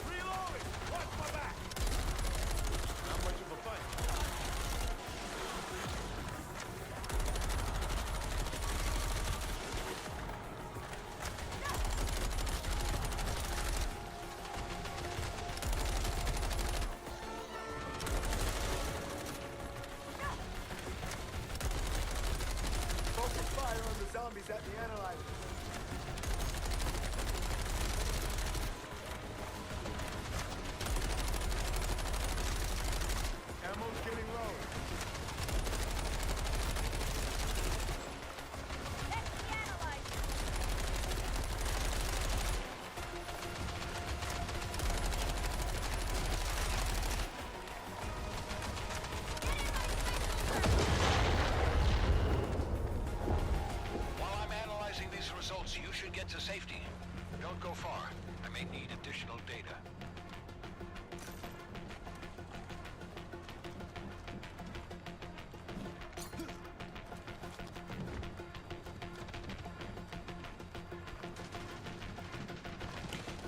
Reloading. Watch my back. Not much of a fight. Focus fire on the zombies at the analyzer. Ammo's getting low. That's the analyzer! While I'm analyzing these results, you should get to safety. Don't go far. I may need additional data.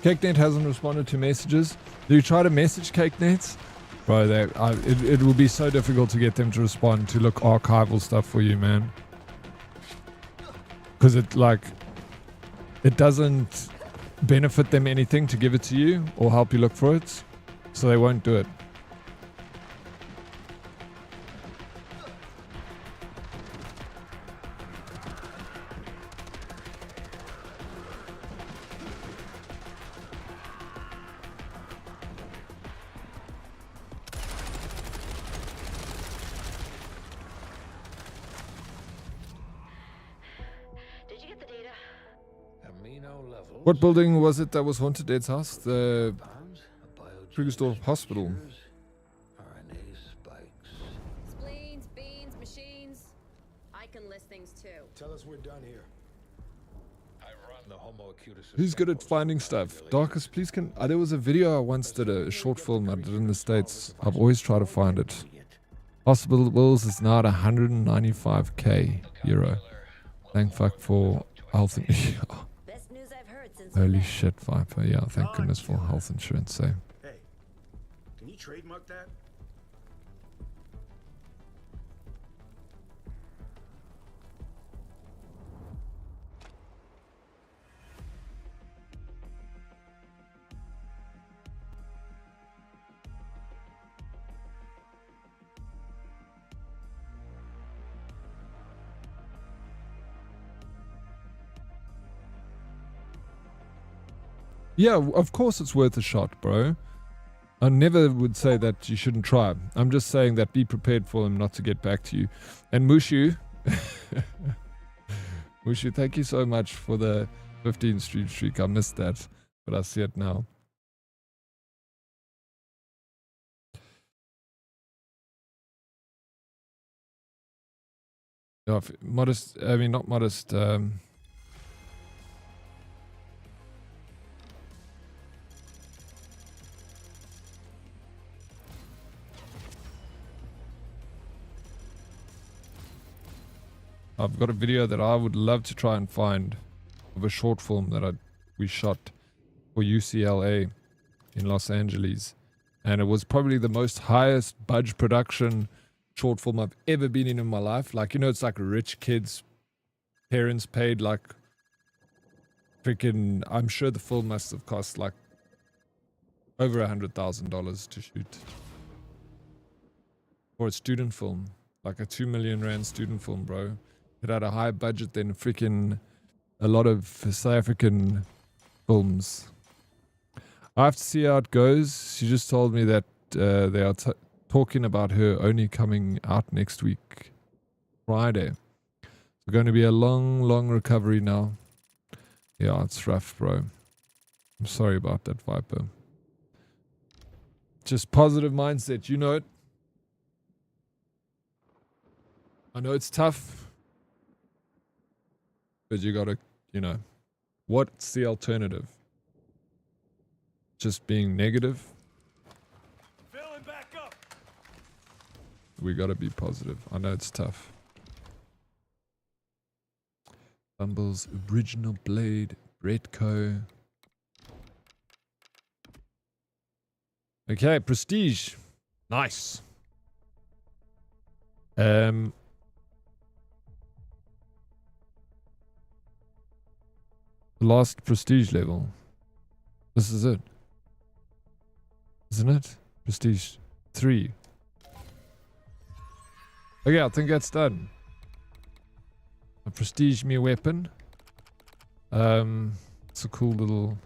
CakeNet hasn't responded to messages. Do you try to message CakeNet? Bro, it will be so difficult to get them to respond to look archival stuff for you, man. Because it doesn't benefit them anything to give it to you or help you look for it. So they won't do it. Did you get the data? Amino levels. What building was it that was haunted? Dead's house? The Pounds, Krugersdorp Hospital. RNA spikes. Spleens, beans, machines. I can list things too. Tell us we're done here. I run the Homo acutus. Who's good at finding stuff? Darkest, please can... there was a video I once did, a short film I did in the States. I've always tried to find it. Possible Wills is now at 195k euro. Thank fuck for health insurance. Best news I've heard since Holy shit, Viper. Yeah, thank goodness for health insurance. So. Hey, can you trademark that? Yeah, of course it's worth a shot, bro. I never would say that you shouldn't try. I'm just saying that be prepared for him not to get back to you. And Mushu, Mushu, thank you so much for the 15 streak. I missed that, but I see it now. Yeah, modest, I mean, not modest. I've got a video that I would love to try and find of a short film that we shot for UCLA in Los Angeles. And it was probably the most highest budget production short film I've ever been in my life. Like, you know, it's like rich kids, parents paid like freaking, I'm sure the film must have cost like over $100,000 to shoot. For a student film, like a 2 million rand student film, bro. It had a higher budget than freaking a lot of South African films. I have to see how it goes. She just told me that they are talking about her only coming out next week, Friday. It's going to be a long recovery now. Yeah, it's rough, bro. I'm sorry about that, Viper. Just positive mindset, you know it. I know it's tough. But you gotta, you know, what's the alternative? Just being negative? Filling back up. We gotta be positive. I know it's tough. Bumble's original blade, Redco. Okay, prestige. Nice. Last prestige level. This is it. Isn't it? Prestige 3. Okay, I think that's done. A prestige me weapon. It's a cool little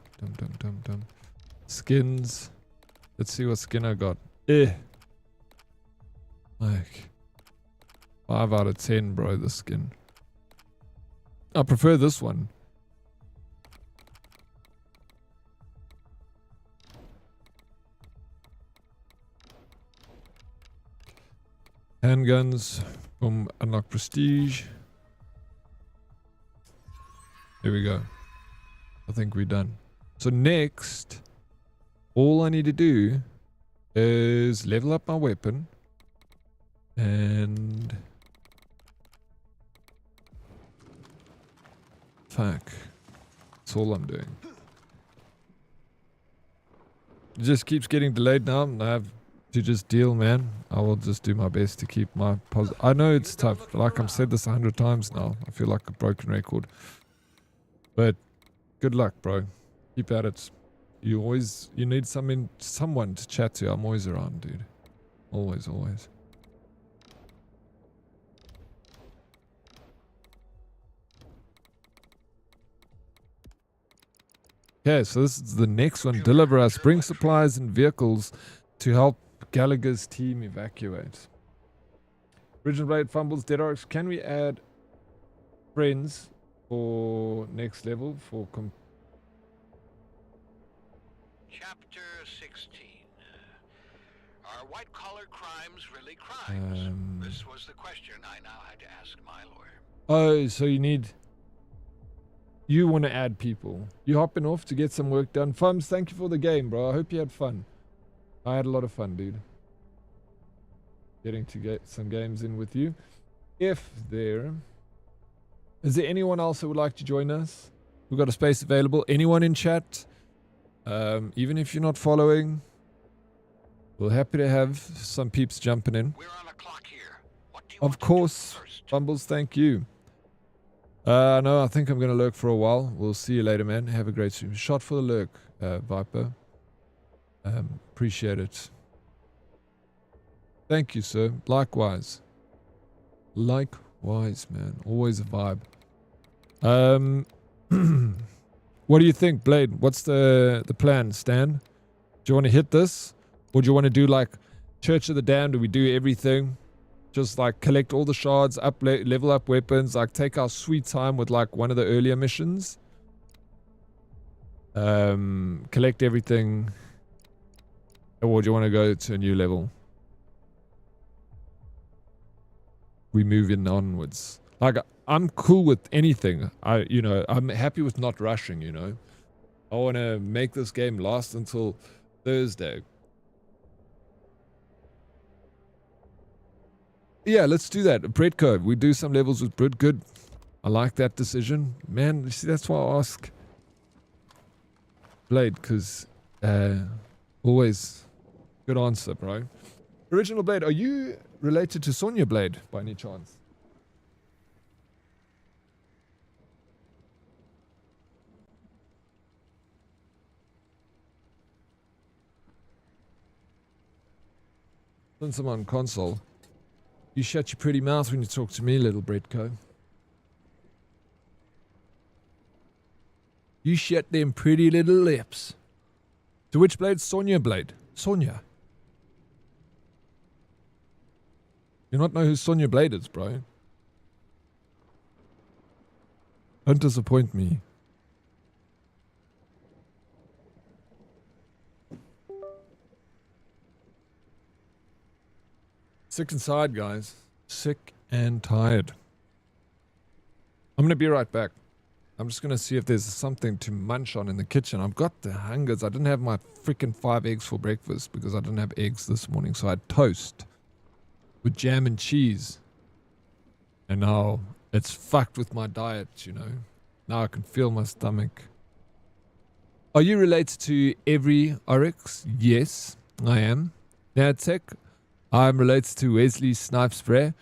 skins. Let's see what skin I got. Like 5 out of 10, bro, this skin. I prefer this one. Handguns, boom, unlock prestige. Here we go. I think we're done. So next, all I need to do is level up my weapon. And... fuck. That's all I'm doing. It just keeps getting delayed now. I have to just deal, man. I will just do my best to keep my I know it's tough. Like I've said this 100 times now. I feel like a broken record. But good luck, bro. Keep at it. You need someone to chat to. I'm always around, dude. Always. Okay, so this is the next one. Deliver us. Bring supplies and vehicles to help Gallagher's team evacuate. Original Blade fumbles, Dead Oryx. Can we add friends for next level for Chapter 16. Are white-collar crimes really crimes? This was the question I now had to ask my lawyer. Oh, so you want to add people. You hopping off to get some work done. Fums, thank you for the game, bro. I hope you had fun. I had a lot of fun, dude. getting to get some games in with you. If there is there anyone else who would like to join us? We've got a space available. Anyone in chat? Even if you're not following, we're happy to have some peeps jumping in. We're on a clock here. What do you Of want to do course, first? Bumbles, thank you. No, I think I'm going to lurk for a while. We'll see you later, man. Have a great stream. Shot for the lurk, Viper. Appreciate it. Thank you, sir. Likewise. Likewise, man. Always a vibe. What do you think, Blade? What's the plan, Stan? Do you want to hit this? Or do you want to do like Church of the Damned? Do we do everything? Just like collect all the shards, level up weapons, like take our sweet time with like one of the earlier missions. Collect everything. Or do you want to go to a new level? We move in onwards. Like, I'm cool with anything. I'm happy with not rushing, you know. I want to make this game last until Thursday. Yeah, let's do that. Bread code. We do some levels with Bread. Good. I like that decision. Man, you see, that's why I ask Blade, because always good answer, bro. Original Blade, are you related to Sonya Blade by any chance? Since I'm on console, you shut your pretty mouth when you talk to me, little Breadco. You shut them pretty little lips. To which Blade? Sonya Blade. Sonya. You not know who Sonya Blade is, bro? Don't disappoint me. Sick and tired, guys. Sick and tired. I'm gonna be right back. I'm just gonna see if there's something to munch on in the kitchen. I've got the hungers. I didn't have my freaking 5 eggs for breakfast because I didn't have eggs this morning. So I had toast with jam and cheese. And now it's fucked with my diet, you know. Now I can feel my stomach. Are you related to every Oryx? Yes, I am. Now, Tech, I'm related to Wesley Snipe Spray.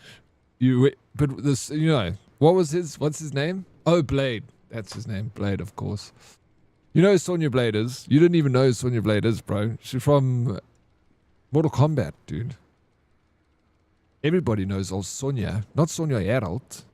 But this, you know, what's his name? Oh, Blade. That's his name. Blade, of course. You know who Sonya Blade is? You didn't even know who Sonya Blade is, bro. She's from Mortal Kombat, dude. Everybody knows old Sonya. Not Sonya Adult.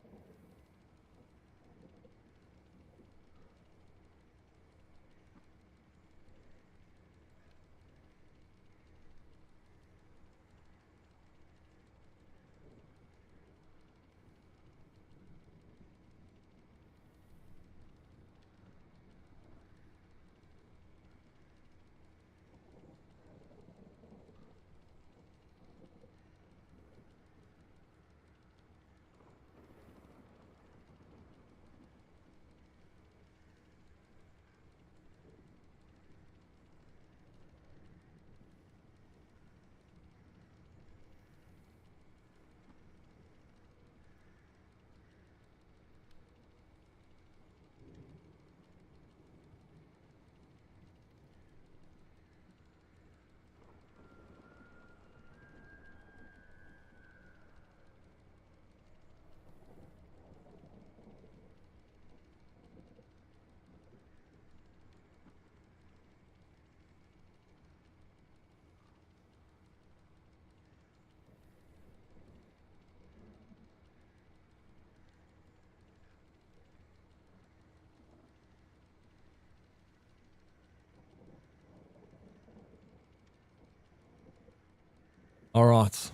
All right.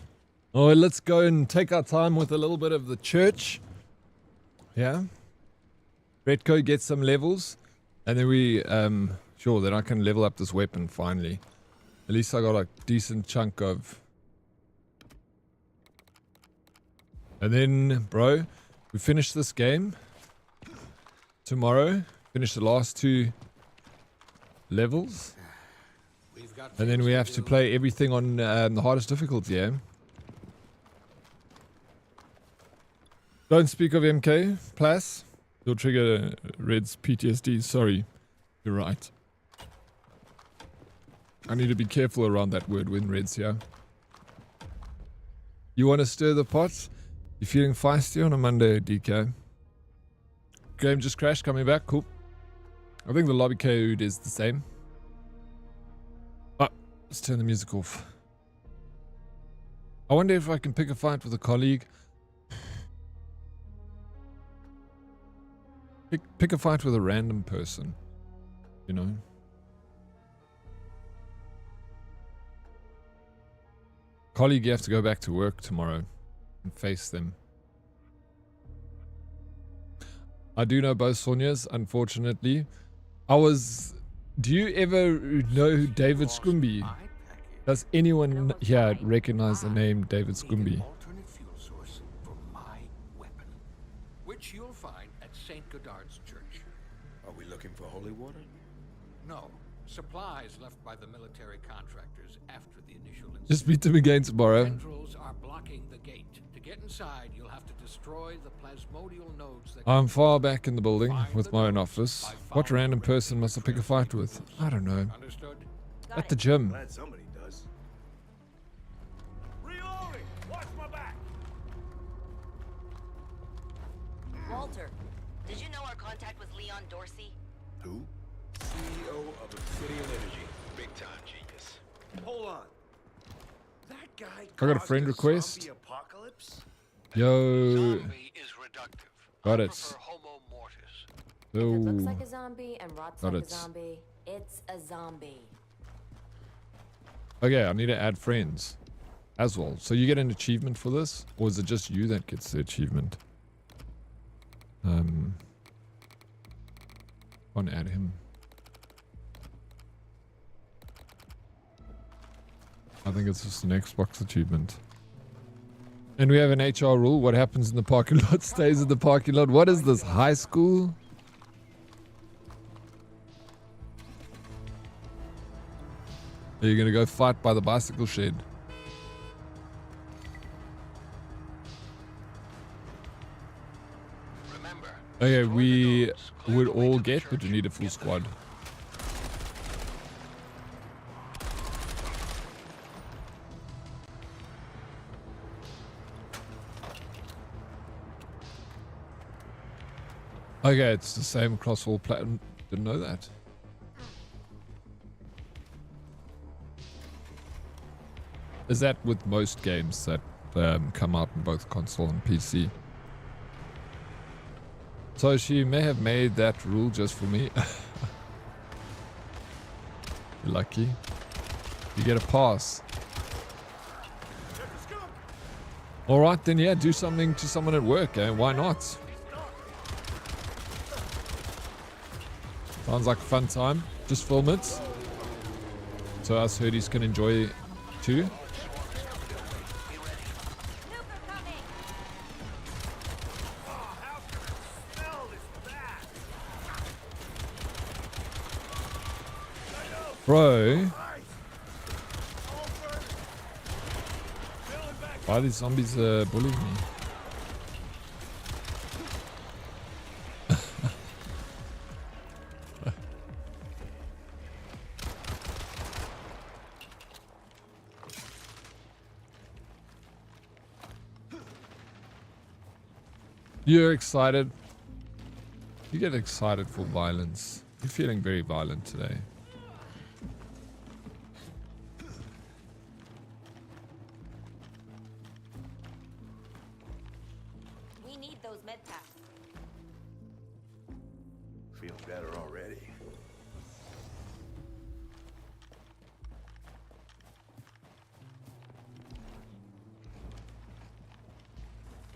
Oh, let's go and take our time with a little bit of the church. Yeah. Redco gets some levels. And then we, sure, then I can level up this weapon finally. At least I got a decent chunk of. And then, bro, we finish this game. Tomorrow, finish the last 2 levels. And then we have to play everything on the hardest difficulty, yeah? Don't speak of MK, Plus. You'll trigger Red's PTSD. Sorry. You're right. I need to be careful around that word when Red's here. You want to stir the pot? You feeling feisty on a Monday, DK? Game just crashed, coming back. Cool. I think the lobby code is the same. Oh, let's turn the music off. I wonder if I can pick a fight with a colleague. Pick a fight with a random person. You know? Colleague, you have to go back to work tomorrow and face them. I do know both Sonias, unfortunately. Do you ever know David Scumby? Does anyone here recognize the name David Scumby? Alternate fuel source for my weapon, which you'll find at St. Godard's Church. Are we looking for holy water? No, supplies left by the military contractors after the initial incident. Just meet them again tomorrow. Tendrils are blocking the gate. To get inside, you'll have to destroy the plasmodial nodes that I'm far back in the building with my own office. What random person must I pick a fight with? I don't know. Understood? At the gym. Glad somebody does. Reloading! Watch my back! Walter, did you know our contact was Leon Dorsey? Who? CEO of Obsidian Energy. Big time genius. Hold on. That guy I got a caused friend request. zombie apocalypse? Yo. Zombie is reductive. Got I it. prefer Homo mortis. If it looks Oh. like a zombie and rots Got like it. a zombie, it's a zombie. Okay, I need to add friends as well. So you get an achievement for this, or is it just you that gets the achievement? Want to add him. I think it's just an Xbox achievement. And we have an HR rule. What happens in the parking lot stays in the parking lot. What is this, high school? Are you going to go fight by the bicycle shed? Remember, Okay, we would all get, but you need a full squad. Okay, it's the same across all platforms. Didn't know that. Is that with most games that come out in both console and PC? So she may have made that rule just for me. You're lucky. You get a pass. Alright then, yeah, do something to someone at work, eh? Why not? Sounds like a fun time. Just film it. So us hoodies can enjoy too. Bro. Why are these zombies bullying me? You're excited. You get excited for violence. You're feeling very violent today. We need those med packs. Feel better already.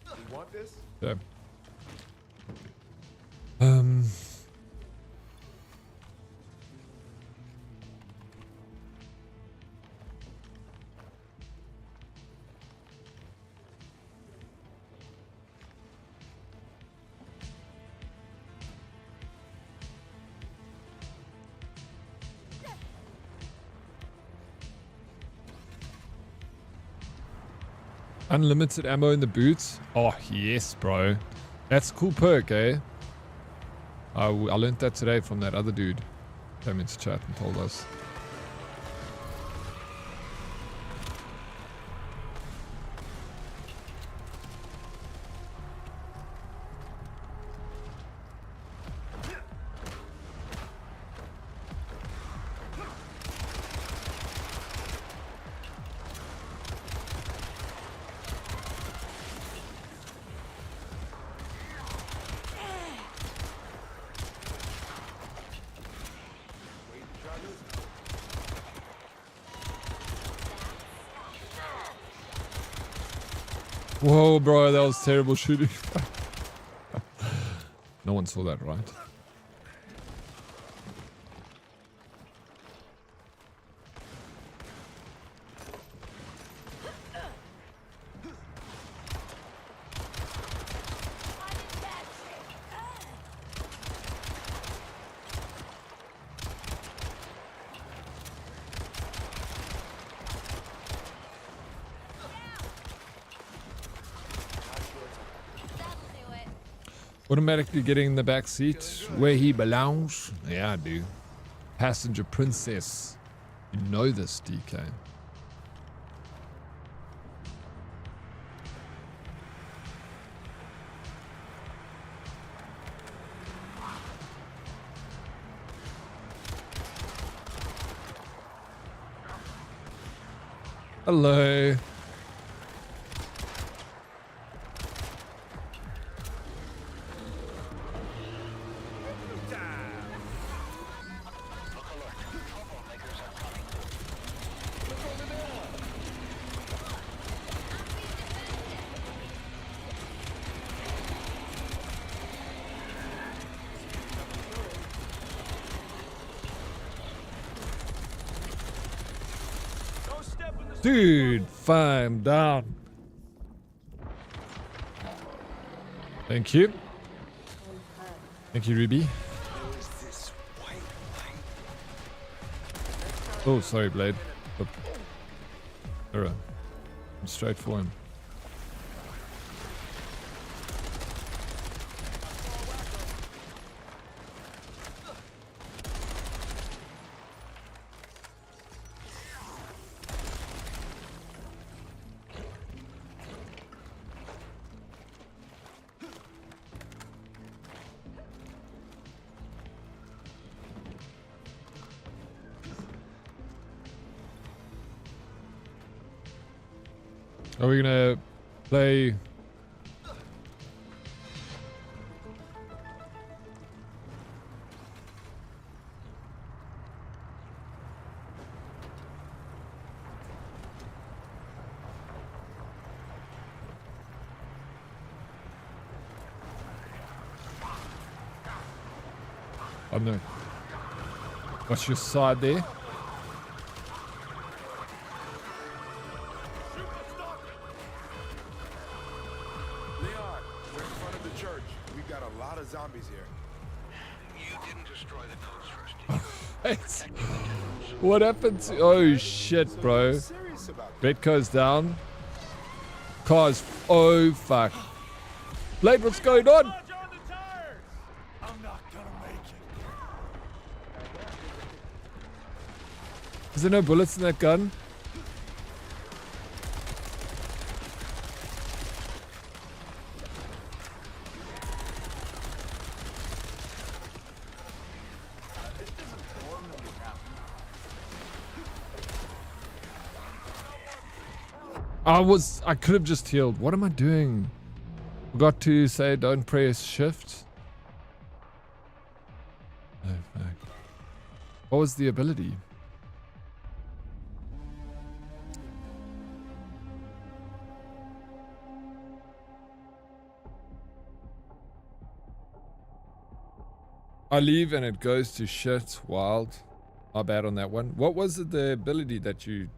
You want this? Yeah. Unlimited ammo in the boots. Oh, yes, bro. That's a cool perk, eh? I learned that today from that other dude. Came into chat and told us. Whoa, bro, that was terrible shooting. No one saw that, right? Automatically getting in the back seat where he belongs. Yeah, I do. Passenger princess. You know this, DK. Hello. Dude, fine, down. Thank you. Thank you, Ruby. Oh, sorry, Blade. Oh. Error. I'm straight for him. Are we gonna play? I don't know. What's your side there? Zombies here. You didn't destroy the codes first, did you? What happened to... Oh shit, bro. Red goes down. Cars... Oh fuck. Blade, what's going on? I'm not gonna make it. Is there no bullets in that gun? I could have just healed. What am I doing? Forgot to say don't press shift. Oh fuck. What was the ability? I leave and it goes to shit. Wild. My bad on that one. What was it, the ability that you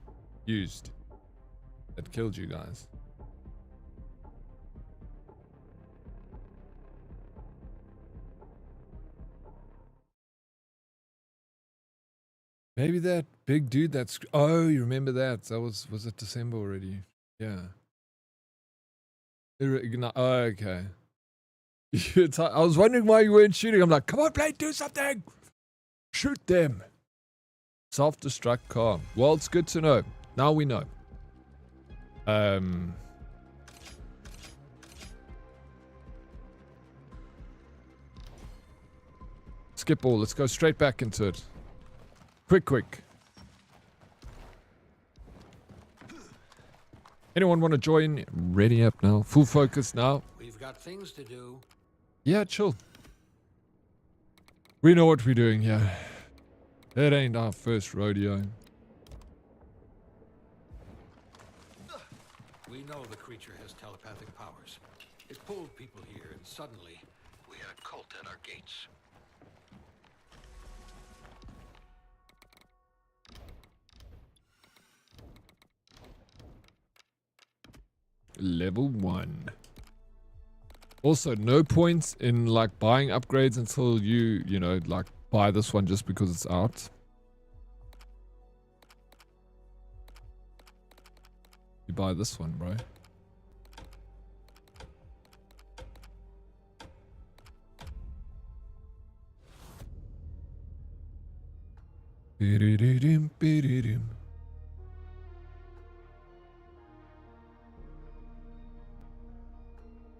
used that killed you guys? Maybe that big dude that's... Oh, you remember that? That was it December already? Yeah. Oh, okay. I was wondering why you weren't shooting. I'm like, come on, Blade, do something. Shoot them. Self-destruct car. Well, it's good to know. Now we know. Skip all. Let's go straight back into it. Quick. Anyone want to join? Ready up now. Full focus now. We've got things to do. Yeah, chill. We know what we're doing here. It ain't our first rodeo. We know the creature has telepathic powers. It pulled people here, and suddenly We had a cult at our gates. Level 1. Also, no points in like buying upgrades until you know, like buy this one just because it's out. You buy this one, bro.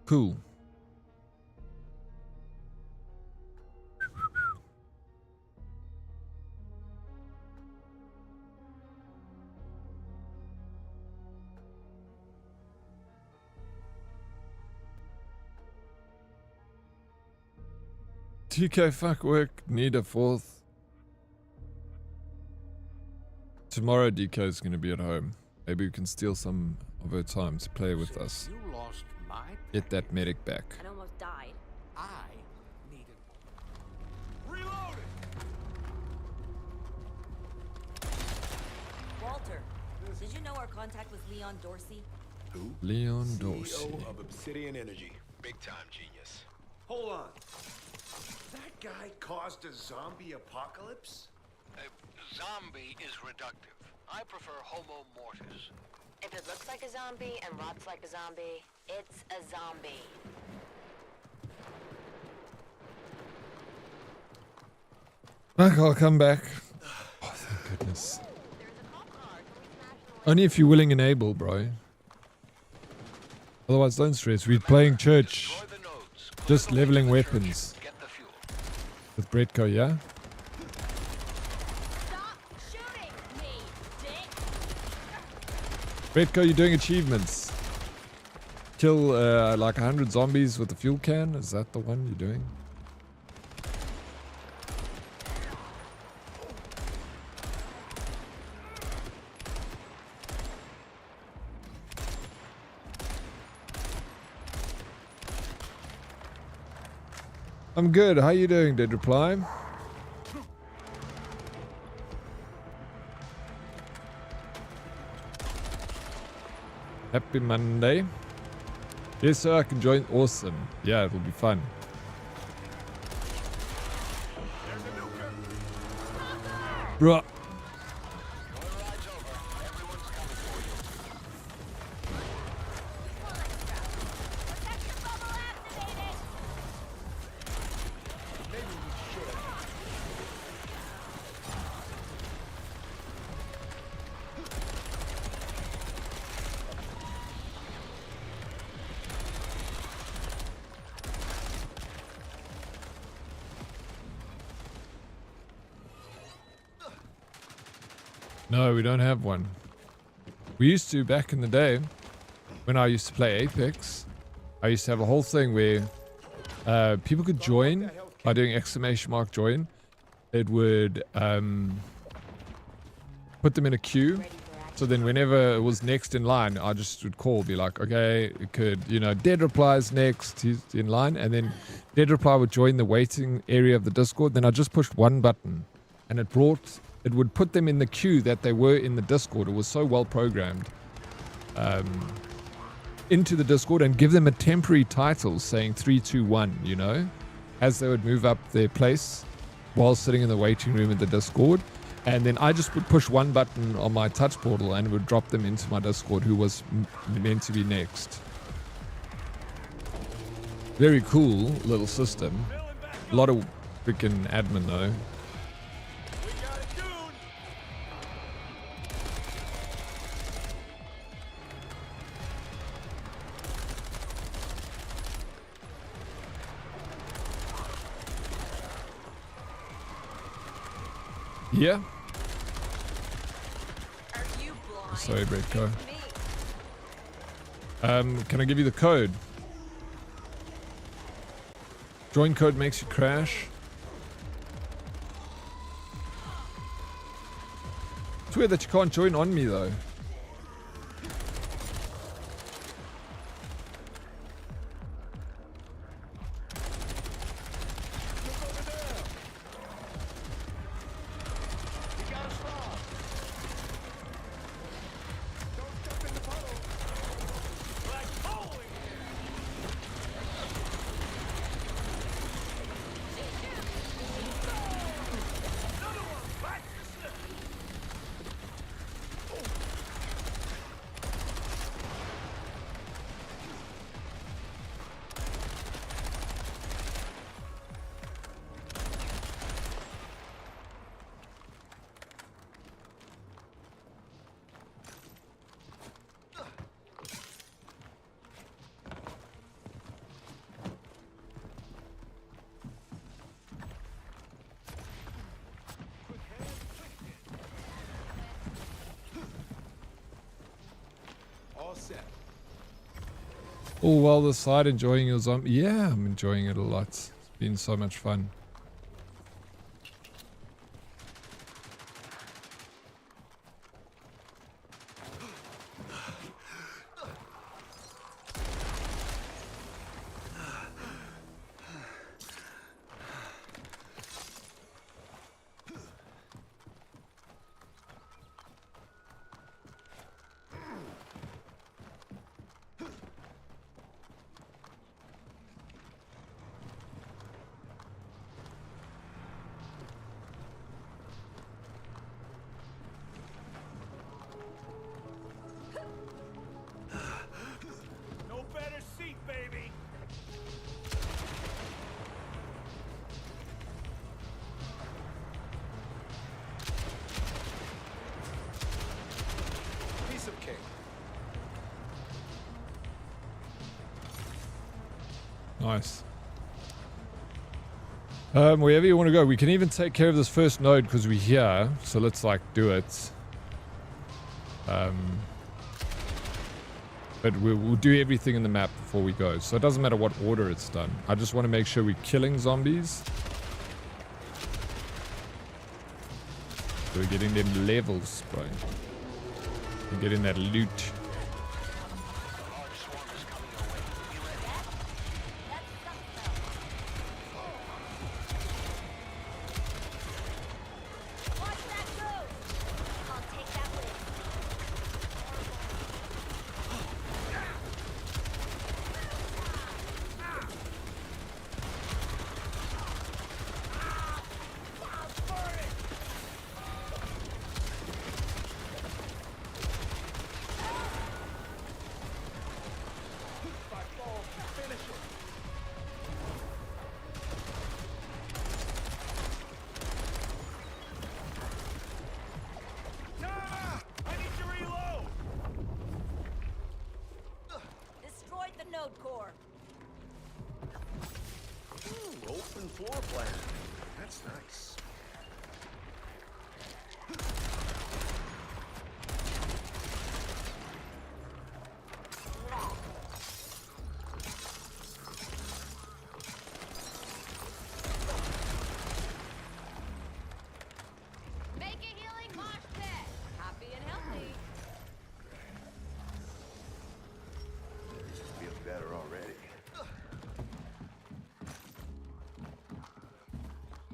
Cool. TK, fuck work, need a 4th. Tomorrow DK is going to be at home. Maybe we can steal some of her time to play with us. you lost my Get that medic back. And almost died. I needed. Reloading! Walter, did you know our contact was Leon Dorsey? Who? Leon Dorsey. CEO of Obsidian Energy. Big time genius. Hold on. That guy caused a zombie apocalypse? Zombie is reductive. I prefer Homo mortis. If it looks like a zombie and rots like a zombie, it's a zombie. Back, I'll come back. Oh, thank goodness. Only if you're willing and able, bro. Otherwise, don't stress. We're playing church. Destroy the nodes. Just leveling weapons. Get the fuel. With Bretko, yeah? Stop shooting me, dick! Bretko, you're doing achievements. Kill like 100 zombies with the fuel can. Is that the one you're doing? I'm good. How you doing, Dead Reply? Happy Monday. Yes, sir, I can join. Awesome. Yeah, it will be fun. Bruh. No, we don't have one. We used to back in the day when I used to play Apex. I used to have a whole thing where people could join by doing ! Join. It would put them in a queue. So then whenever it was next in line, I just would call, be like, okay, it could, you know, Dead Reply's next, he's in line. And then Dead Reply would join the waiting area of the Discord. Then I just pushed one button and it would put them in the queue that they were in the Discord. It was so well programmed into the Discord and give them a temporary title saying 3, 2, 1, you know, as they would move up their place while sitting in the waiting room at the Discord. And then I just would push one button on my touch portal and it would drop them into my Discord who was meant to be next. Very cool little system. A lot of freaking admin though. Yeah. Sorry, Breako. Can I give you the code? Join code makes you crash. It's weird that you can't join on me though. Oh, well, the side enjoying your zombie. Yeah, I'm enjoying it a lot. It's been so much fun. Nice. Wherever you want to go. We can even take care of this first node because we're here. So let's like do it. But we'll do everything in the map before we go. So it doesn't matter what order it's done. I just want to make sure we're killing zombies. So we're getting them levels, bro. We're getting that loot.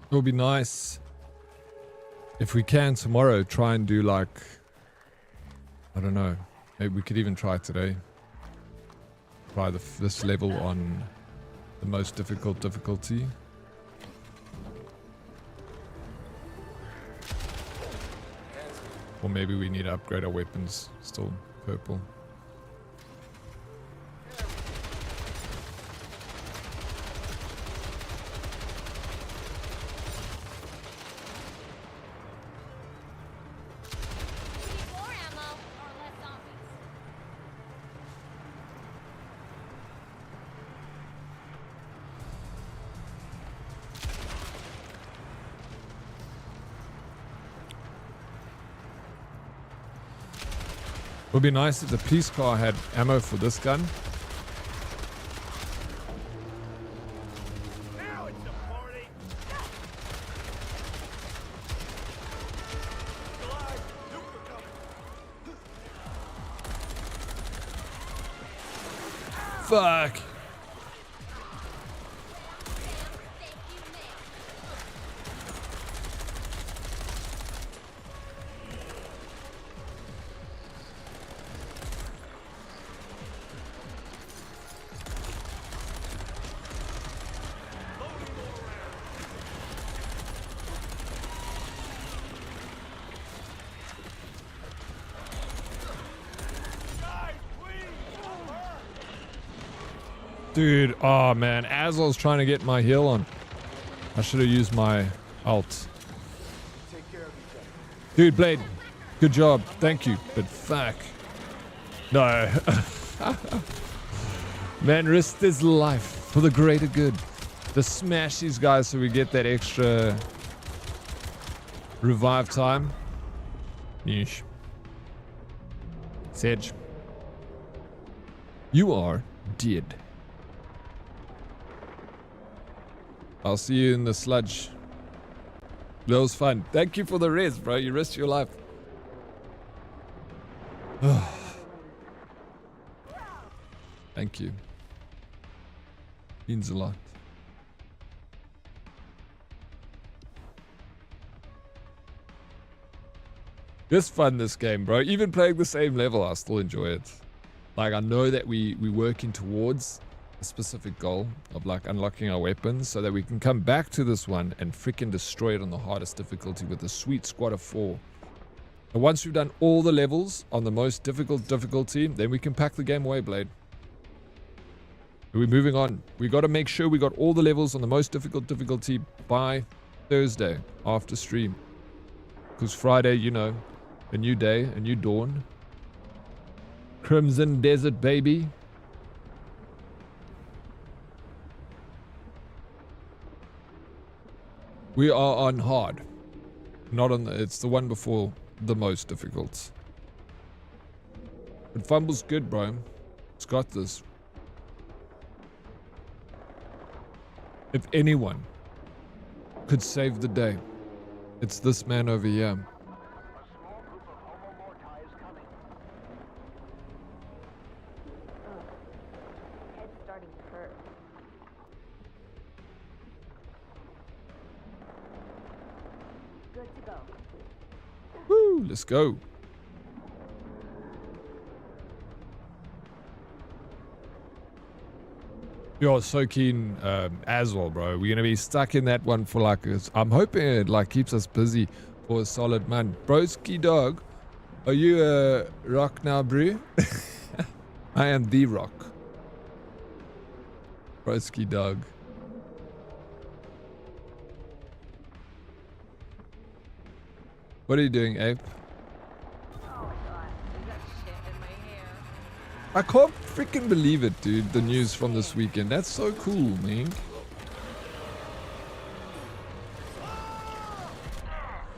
It would be nice if we can tomorrow try and do like, I don't know, maybe we could even try today. Try this level on the most difficult difficulty. Or maybe we need to upgrade our weapons, still purple. Would be nice if the police car had ammo for this gun. Now it's a party. Glide, nuke coming. Fuck. Dude, oh man, as I was trying to get my heal on, I should have used my ult. Take care of each other. Dude, Blade, good job, thank you, but fuck. No. Man, risked his life for the greater good. To smash these guys so we get that extra revive time. Yeesh. Sedge. You are dead. I'll see you in the sludge. That was fun. Thank you for the res, bro. You risked your life. Thank you. Means a lot. It's fun, this game, bro. Even playing the same level, I still enjoy it. Like, I know that we're working towards a specific goal of like unlocking our weapons so that we can come back to this one and freaking destroy it on the hardest difficulty with a sweet squad of 4. And once we've done all the levels on the most difficult difficulty, then we can pack the game away, Blade. We're moving on. We got to make sure we got all the levels on the most difficult difficulty by Thursday after stream. Because Friday, you know, a new day, a new dawn. Crimson Desert, baby. We are on hard. Not on the, it's the one before the most difficult. But Fumble's good, bro. It's got this. If anyone could save the day, it's this man over here. Head's starting to hurt. Good to go. Woo, let's go. You're so keen as well, bro. We're gonna be stuck in that one for like I'm hoping it like keeps us busy for a solid month. Broski dog, are you a rock now, bro? I am the rock. Broski dog. What are you doing, Ape? I can't freaking believe it, dude. The news from this weekend. That's so cool, man.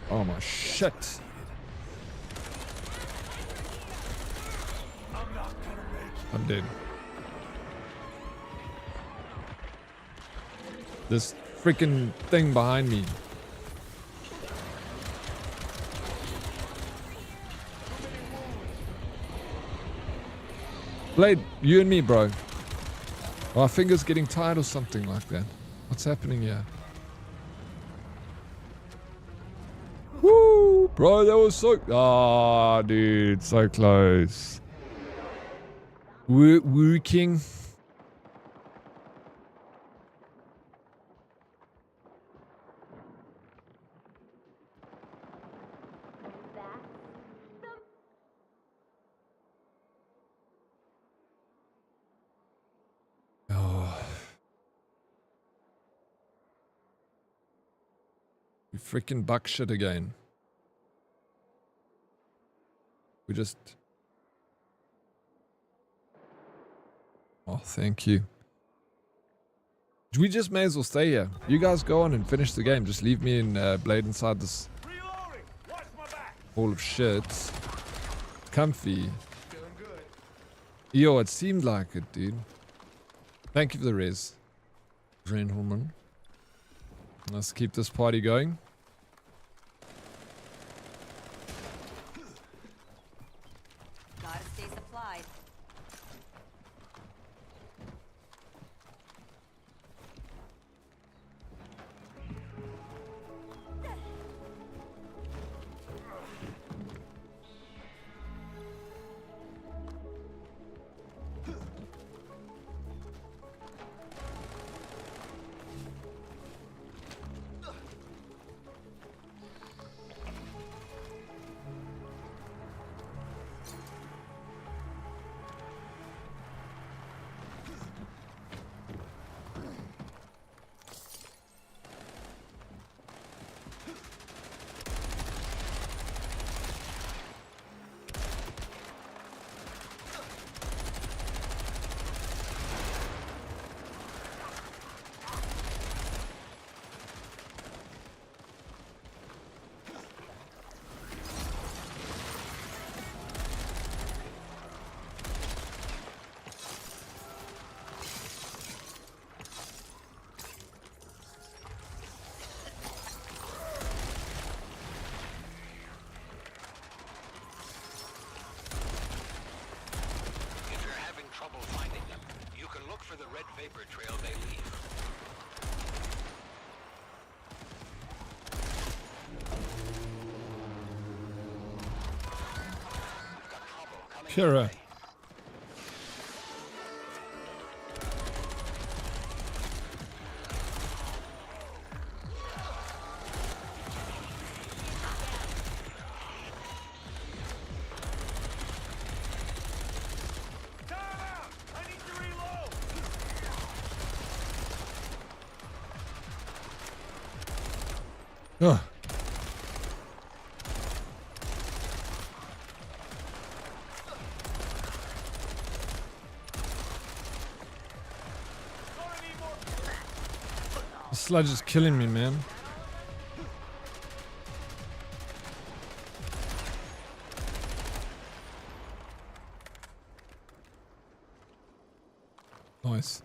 Oh my shit. I'm dead. This freaking thing behind me. Blade, you and me, bro. Are our fingers getting tired or something like that? What's happening here? Woo! Bro, that was so... Ah, dude, so close. Woo King. Freaking buck shit again. We just... Oh, thank you. We just may as well stay here. You guys go on and finish the game. Just leave me and Blade inside this hall of shit. Comfy. Yo, it seemed like it, dude. Thank you for the res, gentlemen. Let's keep this party going. Gotta stay supplied. If you're having trouble finding them, you can look for the red vapor trail they leave. We've got trouble coming Sure. your way. Time out! I need to reload! Oh, Gonna need more. the sludge is killing me, man. Nice.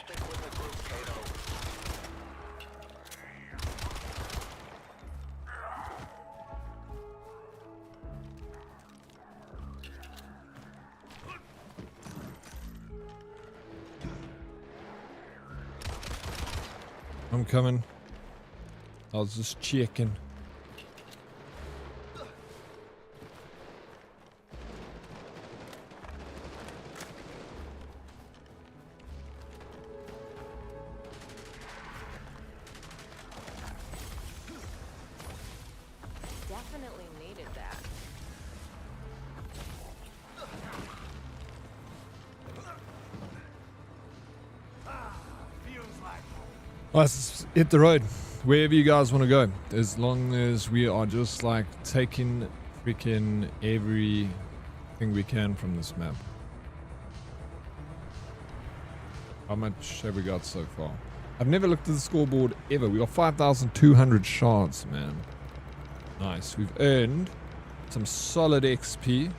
Stick with the group, Kato. I'm coming. I was just checking. Definitely needed that. Feels like Let's hit the road. Wherever you guys want to go. As long as we are just like taking freaking everything we can from this map. How much have we got so far? I've never looked at the scoreboard ever. We got 5,200 shards, man. Nice. We've earned some solid XP.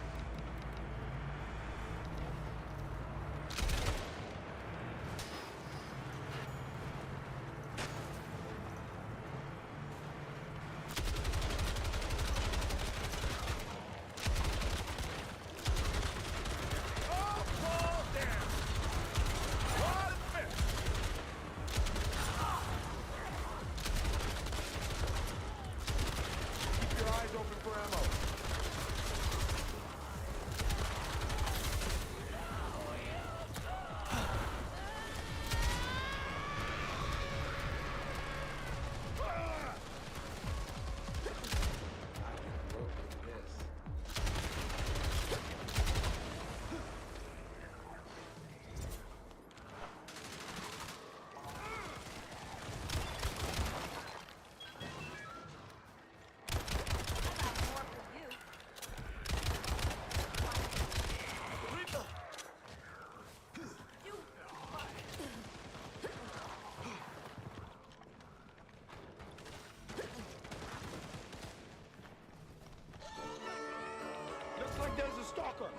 like there's a stalker.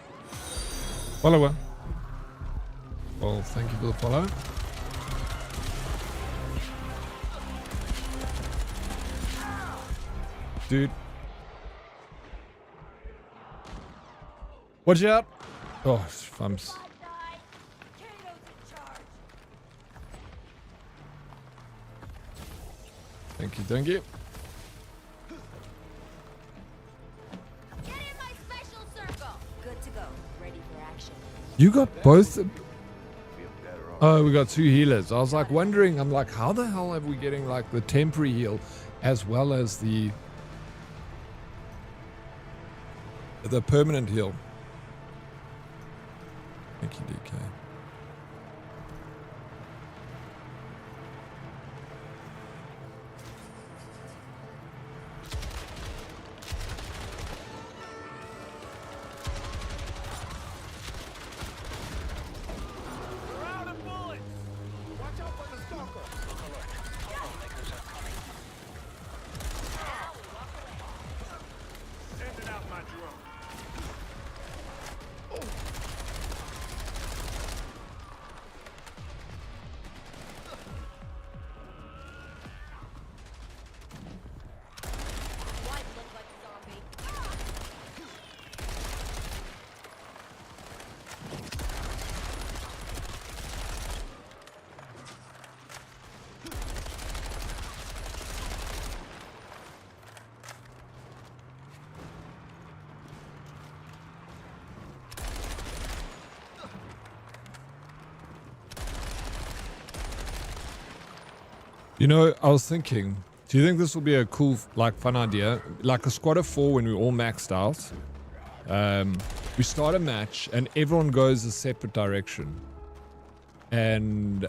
Follower. Well, thank you for the follow. Dude. Watch out. Oh, thumbs. Thank you, thank you. Get in my special circle. Good to go. Ready for action. You got both. Oh, we got 2 healers. I was like wondering, I'm like, how the hell are we getting like the temporary heal as well as the permanent heal? Thank you, DK. We're out of bullets. Watch out for the stalker. Sending out my drone. White look like a zombie. You know, I was thinking, do you think this will be a cool, like, fun idea? Like a squad of 4 when we're all maxed out. We start a match and everyone goes a separate direction. And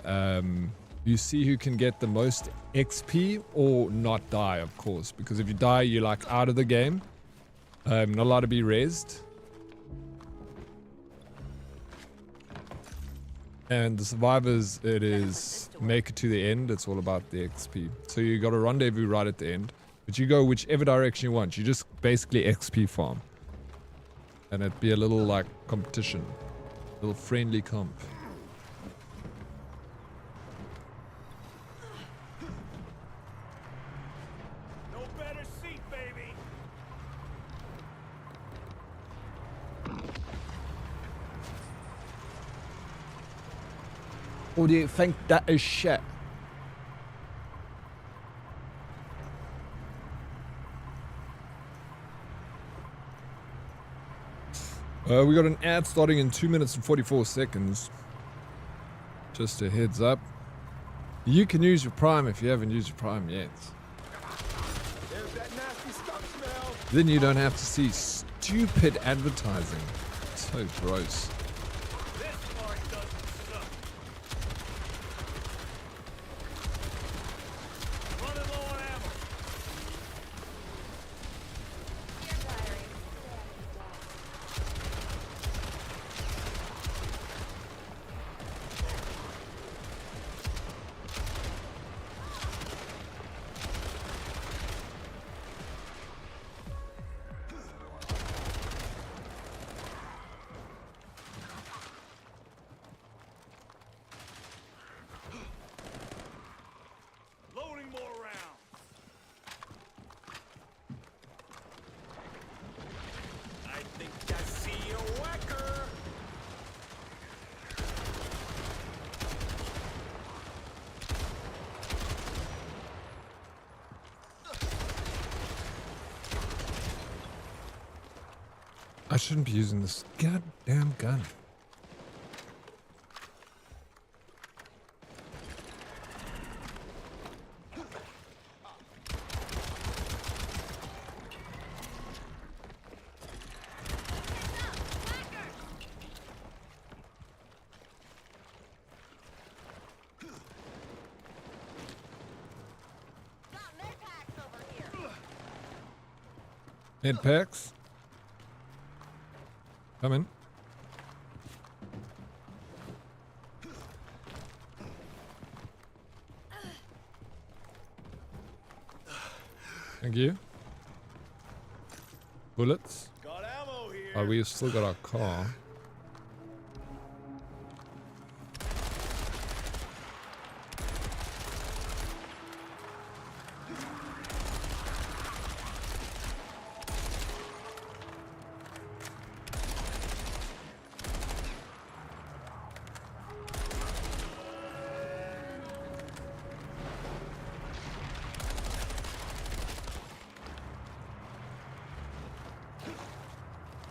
you see who can get the most XP or not die, of course. Because if you die, you're like out of the game. Not allowed to be raised. And the survivors, it is make it to the end. It's all about the XP. So you got a rendezvous right at the end. But you go whichever direction you want. You just basically XP farm. And it'd be a little like competition. A little friendly comp. No better seat, baby. Or do you think that is shit? We got an ad starting in 2 minutes and 44 seconds. Just a heads up. You can use your Prime if you haven't used your Prime yet. There's that nasty stuff smell. Then you don't have to see stupid advertising. So gross. This part doesn't suck. Running low on ammo. Dear diary. Loading more rounds. I think I see a whacker. I shouldn't be using this goddamn gun. Got med packs over here. Med packs. Come in. Thank you. Bullets. Got ammo here. Oh, we still got our car.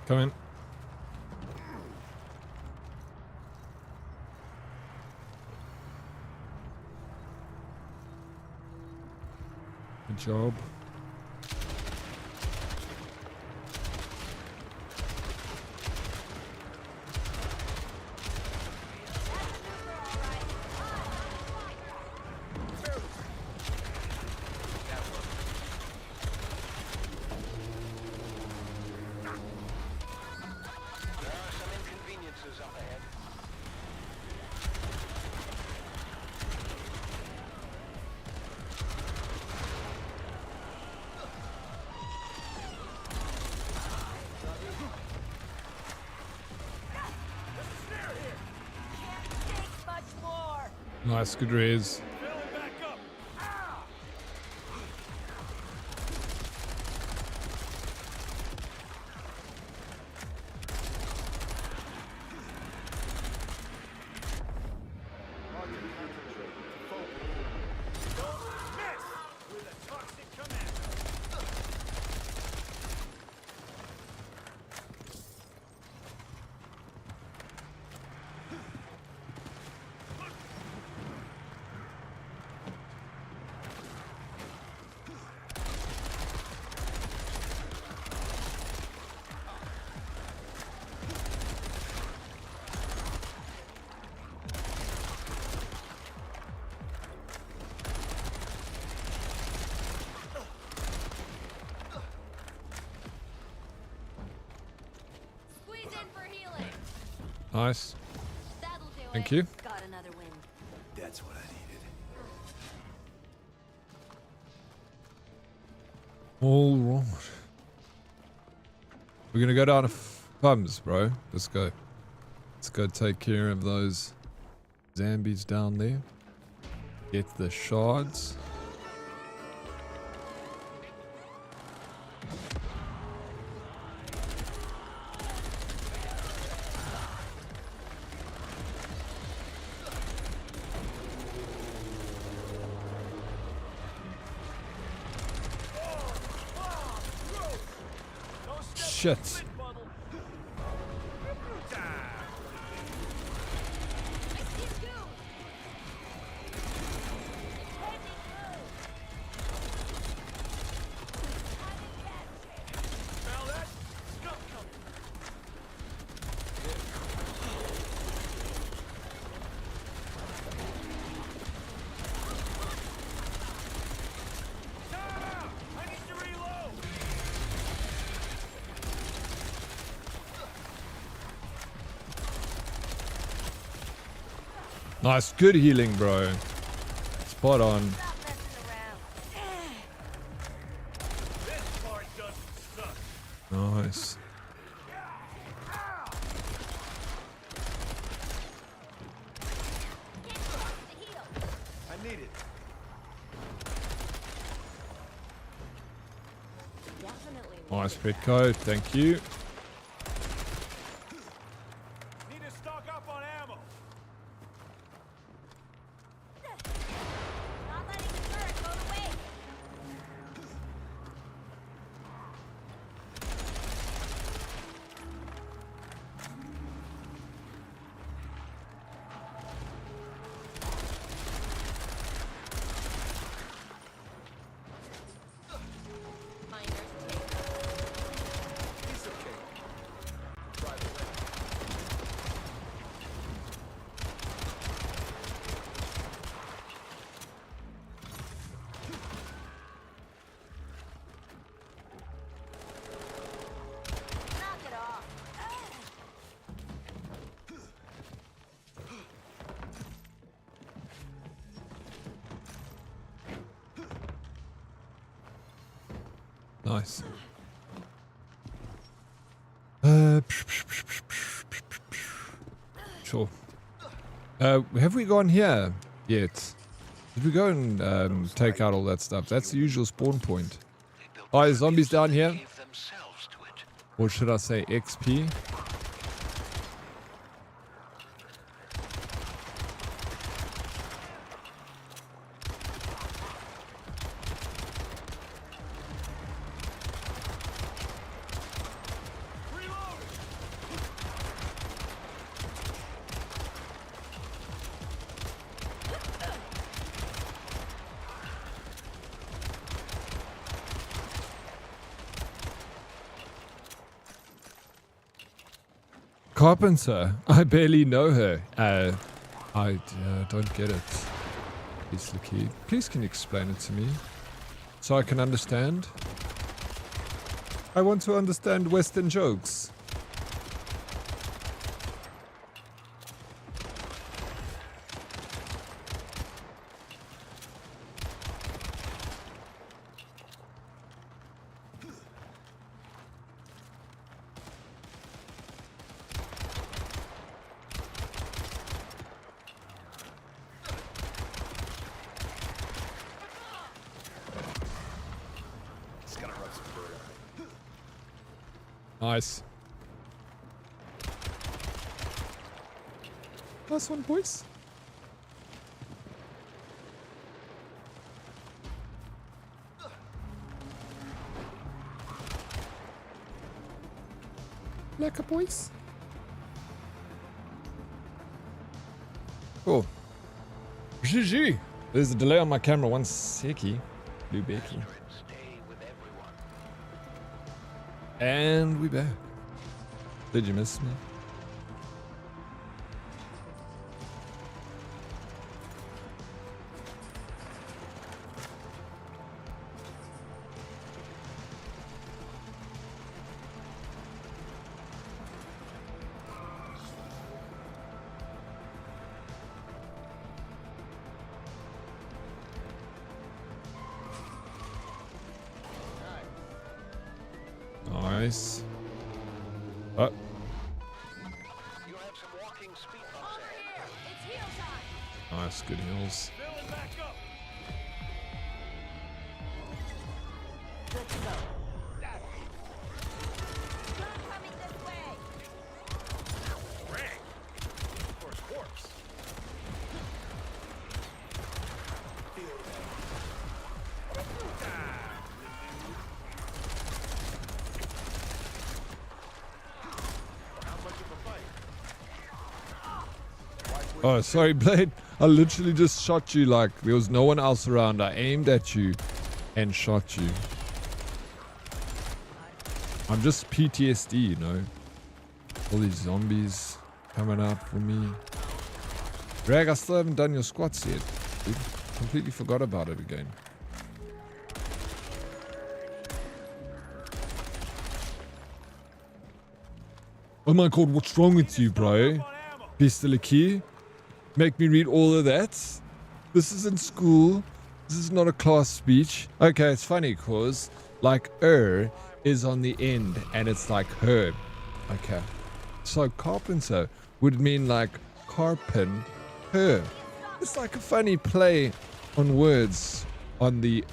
Come in. Good job. Nice, good raise. With a Toxic Commando. Squeeze in for healing. Nice. That'll do Thank it. you. Got another win. That's what I needed. All right. We're gonna go down to pubs, bro. Let's go. Let's go take care of those zombies down there. Get the shards. Shit. Nice, good healing, bro. Spot on. Stop messing around. This part doesn't suck. Nice. I need it. Definitely. Nice, Petco. Thank you. Need to stock up on ammo. Not letting the turret go to waste. Miners take Piece of cake. Try the way. knock it off. Nice. Sure. Have we gone here yet? Did we go and take out all that stuff? That's the usual spawn point. Oh, are zombies down here? Or should I say XP? Carpenter, I barely know her. I don't get it. Please, the key. Please, can you explain it to me so I can understand? I want to understand Western jokes. Nice. Last one, boys. Lekker, boys. Cool. GG. There's a delay on my camera. One seckie. Blue Becky. And we back. Did you miss me? Nice. Oh. You have some walking speed bumps ahead. It's heal time. Nice, good heals. Filling back up. Good to go. Gun coming this way. Rang. Or his corpse. Oh, sorry, Blade. I literally just shot you like there was no one else around. I aimed at you and shot you. I'm just PTSD, you know. All these zombies coming up for me. Greg, I still haven't done your squats yet. Dude, completely forgot about it again. Oh my god, what's wrong with you, bro? Pistol key? Make me read all of that? This isn't school. This is not a class speech. Okay, it's funny cause like is on the end and it's like her. Okay. So carpenter would mean like carpin her. It's like a funny play on words on the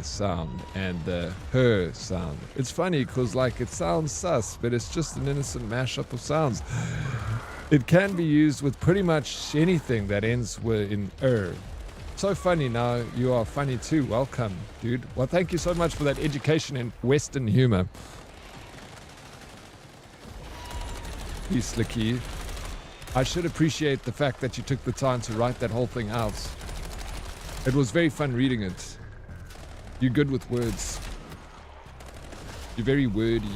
sound and the her sound. It's funny cause like it sounds sus, but it's just an innocent mashup of sounds. It can be used with pretty much anything that ends with in So funny. Now you are funny too. Welcome, dude. Well, thank you so much for that education in Western humor. Peace, Slicky. I should appreciate the fact that you took the time to write that whole thing out. It was very fun reading it. You're good with words. You're very wordy.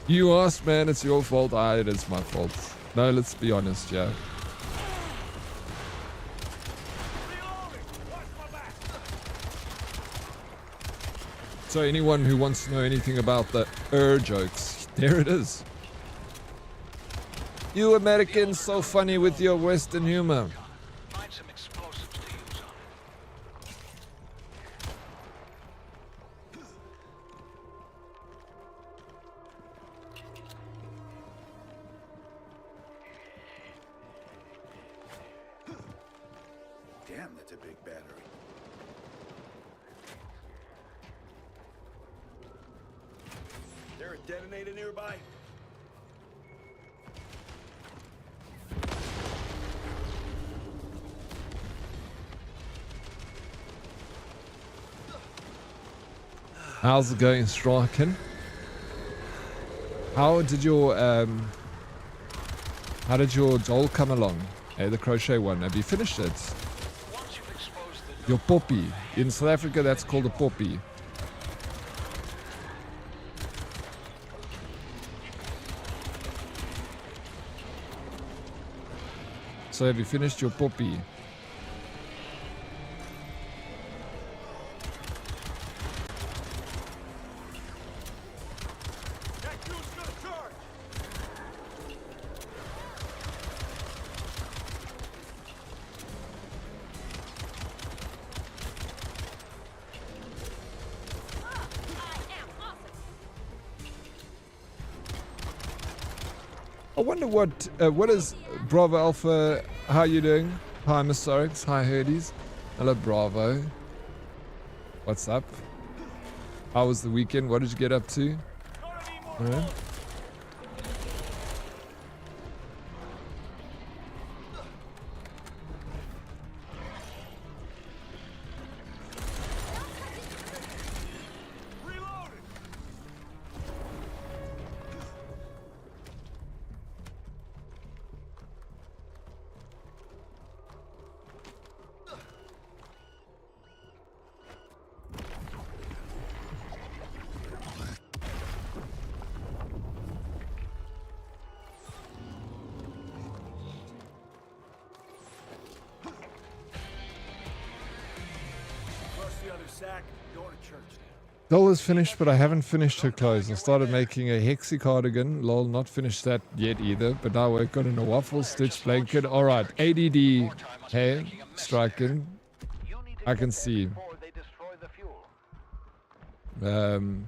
You asked, man, it's your fault. It is my fault. No, let's be honest, yeah. So anyone who wants to know anything about the jokes, there it is. You Americans so funny with your Western humor. Find some explosives to use on it. the big battery. There a detonator nearby? How's it going, striking? How did your doll come along? Hey, the crochet one. Have you finished it? Your poppy. In South Africa, that's called a poppy. So have you finished your poppy? I wonder what is Bravo Alpha? How you doing? Hi, Mr. Oryx. Hi, Herdies. Hello, Bravo. What's up? How was the weekend? What did you get up to? Alright. Doll is finished, but I haven't finished her clothes. I started making a hexy cardigan. Lol, not finished that yet either. But now we're going a waffle stitch blanket. Alright, ADD. Hey, striking. I can see. All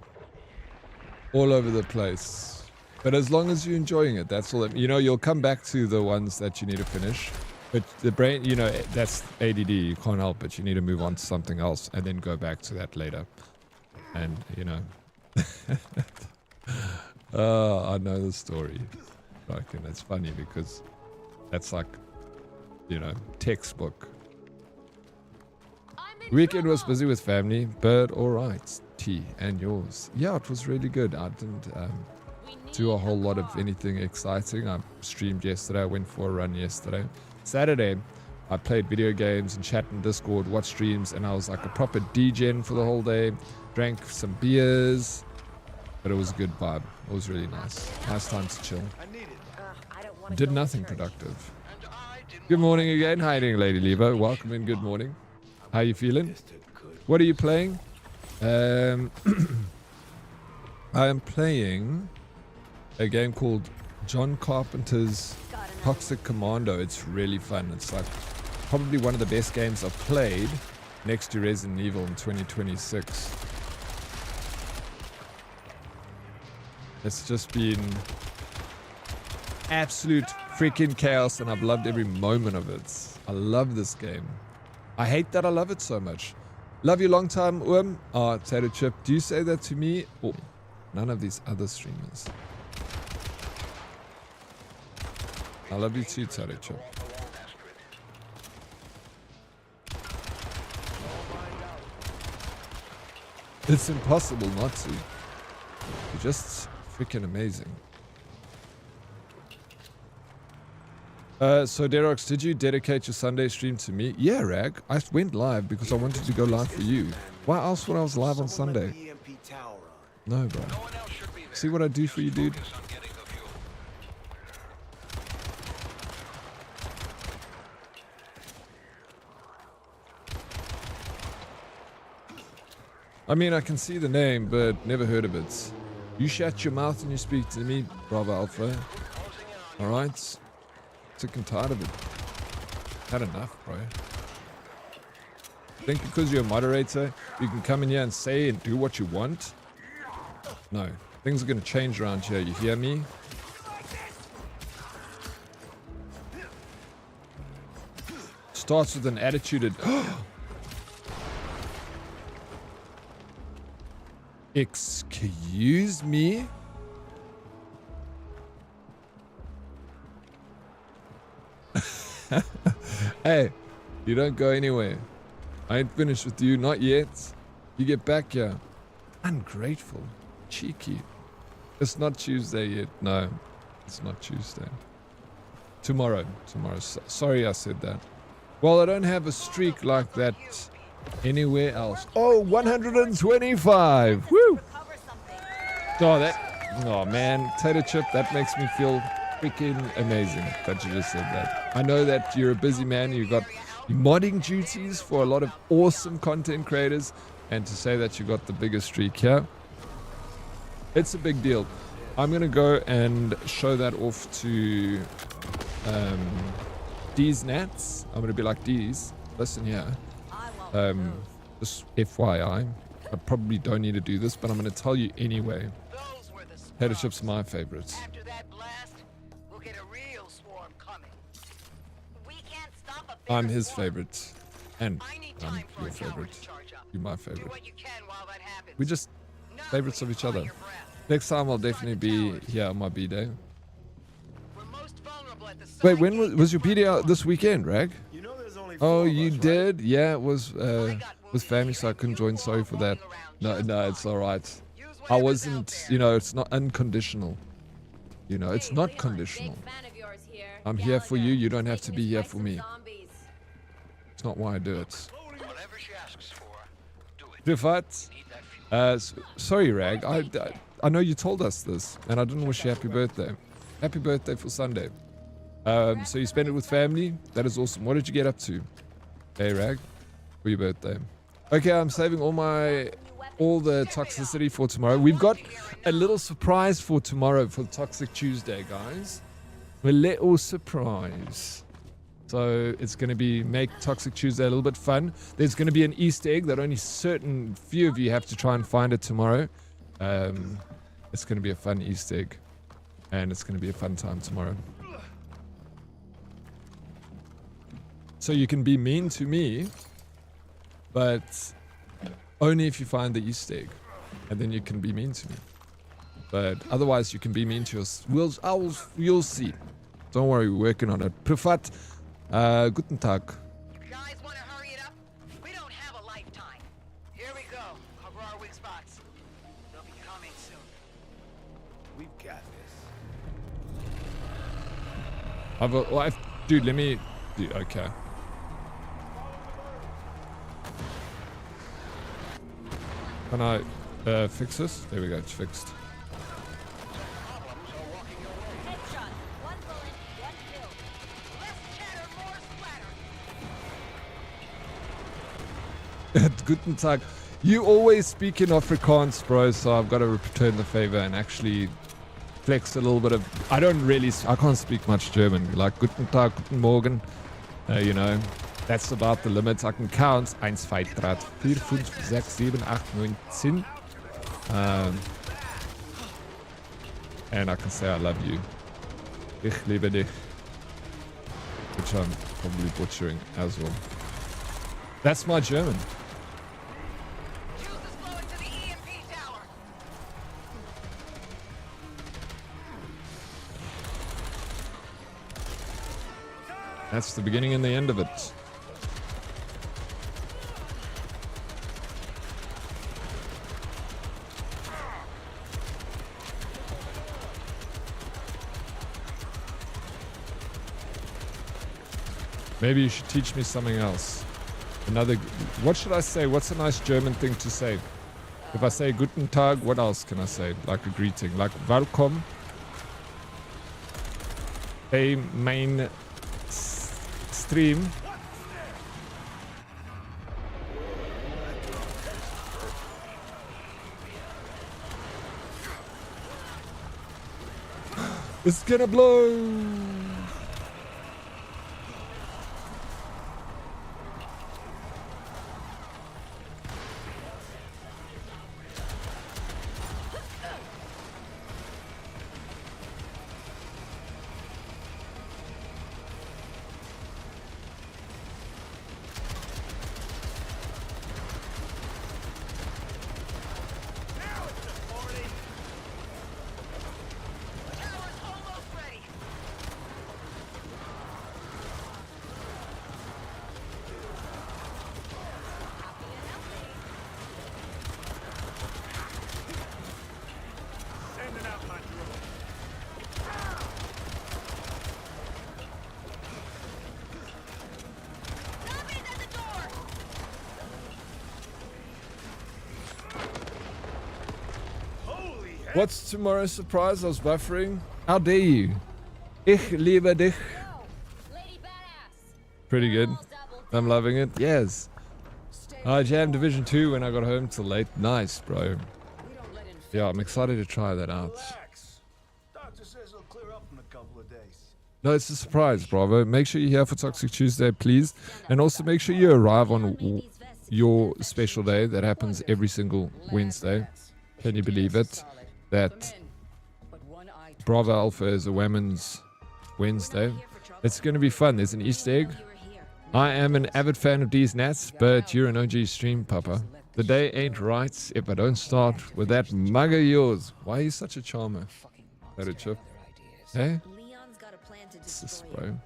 over the place. But as long as you're enjoying it, that's all. You'll come back to the ones that you need to finish. But the brain, that's ADD. You can't help it. You need to move on to something else and then go back to that later. And, I know the story. And it's funny because that's like, textbook. Weekend was busy with family, but alright. T and yours. Yeah, it was really good. I didn't do a whole lot of anything exciting. I streamed yesterday. I went for a run yesterday. Saturday, I played video games and chat in Discord, watched streams, and I was like a proper degen for the whole day. Drank some beers, but it was a good vibe. It was really nice. Nice time to chill. Did nothing productive. Good morning again. How are you doing, Lady Levo? Welcome in. Good morning. How are you feeling? What are you playing? I am playing a game called John Carpenter's Toxic Commando. It's really fun. It's like probably one of the best games I've played next to Resident Evil in 2026. It's just been absolute freaking chaos, and I've loved every moment of it. I love this game. I hate that I love it so much. Love you long time, Tato Chip. Do you say that to me? Oh, none of these other streamers. I love you too, Tato Chip. It's impossible not to. You're just freaking amazing. So Dead Oryx, did you dedicate your Sunday stream to me? Yeah, Rag. I went live because I wanted to go live for you. Why else would I was live on Sunday? No, bro. See what I do for you, dude? I mean, I can see the name, but never heard of it. You shut your mouth and you speak to me, Bravo Alpha. Alright? Sick and tired of it. Had enough, bro. Think because you're a moderator, you can come in here and say and do what you want? No. Things are going to change around here, you hear me? starts with an attitude. Excuse me? Hey, you don't go anywhere. I ain't finished with you, not yet. You get back here. Ungrateful. Cheeky. It's not Tuesday yet. No, it's not Tuesday. Tomorrow. Sorry I said that. Well, I don't have a streak like that anywhere else. Oh, 125. Woo! Oh man, Tater Chip, that makes me feel freaking amazing that you just said that. I know that you're a busy man. You've got modding duties for a lot of awesome content creators, and to say that you got the biggest streak here, it's a big deal. I'm gonna go and show that off to D's Nats. I'm gonna be like, D's, listen here. Just FYI, I probably don't need to do this, but I'm gonna tell you anyway. Tater Chip's my favorite. After that blast, we'll get a real swarm coming. We can't stop a bigger I'm his swarm. favorite, and I'm your favorite. You're my favorite. We're just favorites of each other. Next time I'll definitely be here on my B-Day. Wait, when was your B-Day out this weekend, Rag? Oh, you did? Yeah, it was family, so I couldn't join. Sorry for that. No, it's all right. I wasn't, it's not unconditional. It's not conditional. I'm here for you. You don't have to be here for me. It's not why I do it. Rifat, sorry, Rag. I know you told us this, and I didn't wish you happy birthday. Happy birthday for Sunday. So you spent it with family. That is awesome. What did you get up to? Hey, Rag, for your birthday. Okay, I'm saving all the toxicity for tomorrow. We've got a little surprise for tomorrow for Toxic Tuesday, guys. A little surprise. So it's going to be make Toxic Tuesday a little bit fun. There's going to be an Easter egg that only certain few of you have to try and find it tomorrow. It's going to be a fun Easter egg. And it's going to be a fun time tomorrow. So you can be mean to me, but only if you find the Easter egg. And then you can be mean to me. But otherwise you can be mean to us. You'll see. Don't worry, we're working on it. Privat, guten Tag. You guys want to hurry it up? We don't have a lifetime. Here we go. Cover our weak spots. They'll be coming soon. We've got this. Dude, let me... Okay. Can I fix this? There we go, it's fixed. Headshot. One bullet, one kill. Less chatter, more splatter. Guten Tag. You always speak in Afrikaans, bro, so I've got to return the favor and actually flex a little bit of... I can't speak much German. Like, Guten Tag, Guten Morgen. That's about the limit. I can count 1, 2, 3, 4, 5, 6, 7, 8, 9, 10. And I can say I love you. Ich liebe dich. Which I'm probably butchering as well. That's my German. Use this blow into the EMP tower. That's the beginning and the end of it. Maybe you should teach me something else. What should I say? What's a nice German thing to say? If I say Guten Tag, what else can I say? Like a greeting, like Welcome. Hey, main stream. It's gonna blow. What's tomorrow's surprise? I was buffering. How dare you? Ich liebe dich. Pretty good. I'm loving it. Yes. I jammed Division 2 when I got home till late. Nice, bro. Yeah, I'm excited to try that out. Doctor says it'll clear up in a couple of days. No, it's a surprise, Bravo. Make sure you're here for Toxic Tuesday, please. And also make sure you arrive on your special day that happens every single Wednesday. Can you believe it? That Bravo Alpha is a women's Wednesday. It's going to be fun. There's an Easter egg. I am an avid fan of these Nats, but you're an OG stream, Papa. The day ain't right if I don't start with that mug of yours. Why are you such a charmer? That a chip? Hey? What's this, bro?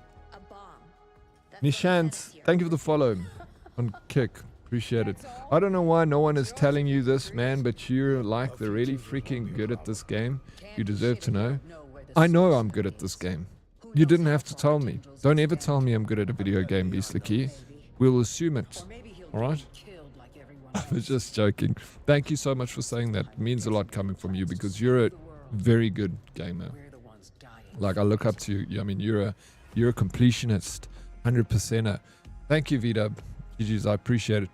Nishant, thank you for the follow on Kick. Appreciate it. I don't know why no one is telling you this, man, but you're like they're really freaking good at this game. You deserve to know. I know I'm good at this game. You didn't have to tell me. Don't ever tell me I'm good at a video game, Beastly Key. We'll assume it. Alright? I was just joking. Thank you so much for saying that. It means a lot coming from you because you're a very good gamer. Like, I look up to you. I mean, you're a completionist. 100%er. Thank you, VDub. GG's, I appreciate it.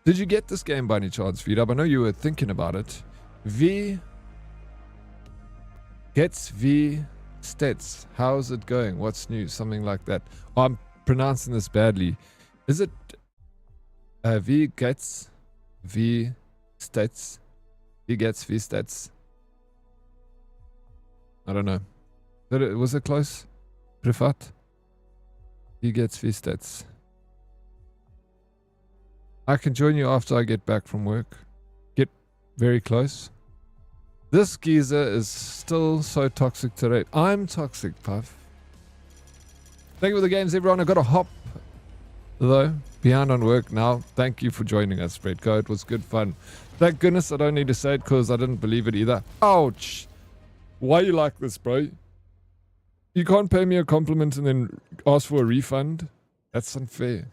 Did you get this game by any chance, VDub? I know you were thinking about it. V gets V stats. How's it going? What's new? Something like that. Oh, I'm pronouncing this badly. Is it V gets V stats? V gets V stats. I don't know. Was it close? Privat? V gets V stats. I can join you after I get back from work. Get very close. This geezer is still so toxic today. I'm toxic, Puff. Thank you for the games, everyone. I've got to hop, though. Behind on work now. Thank you for joining us, Spreadco. It was good fun. Thank goodness I don't need to say it because I didn't believe it either. Ouch. Why you like this, bro? You can't pay me a compliment and then ask for a refund? That's unfair.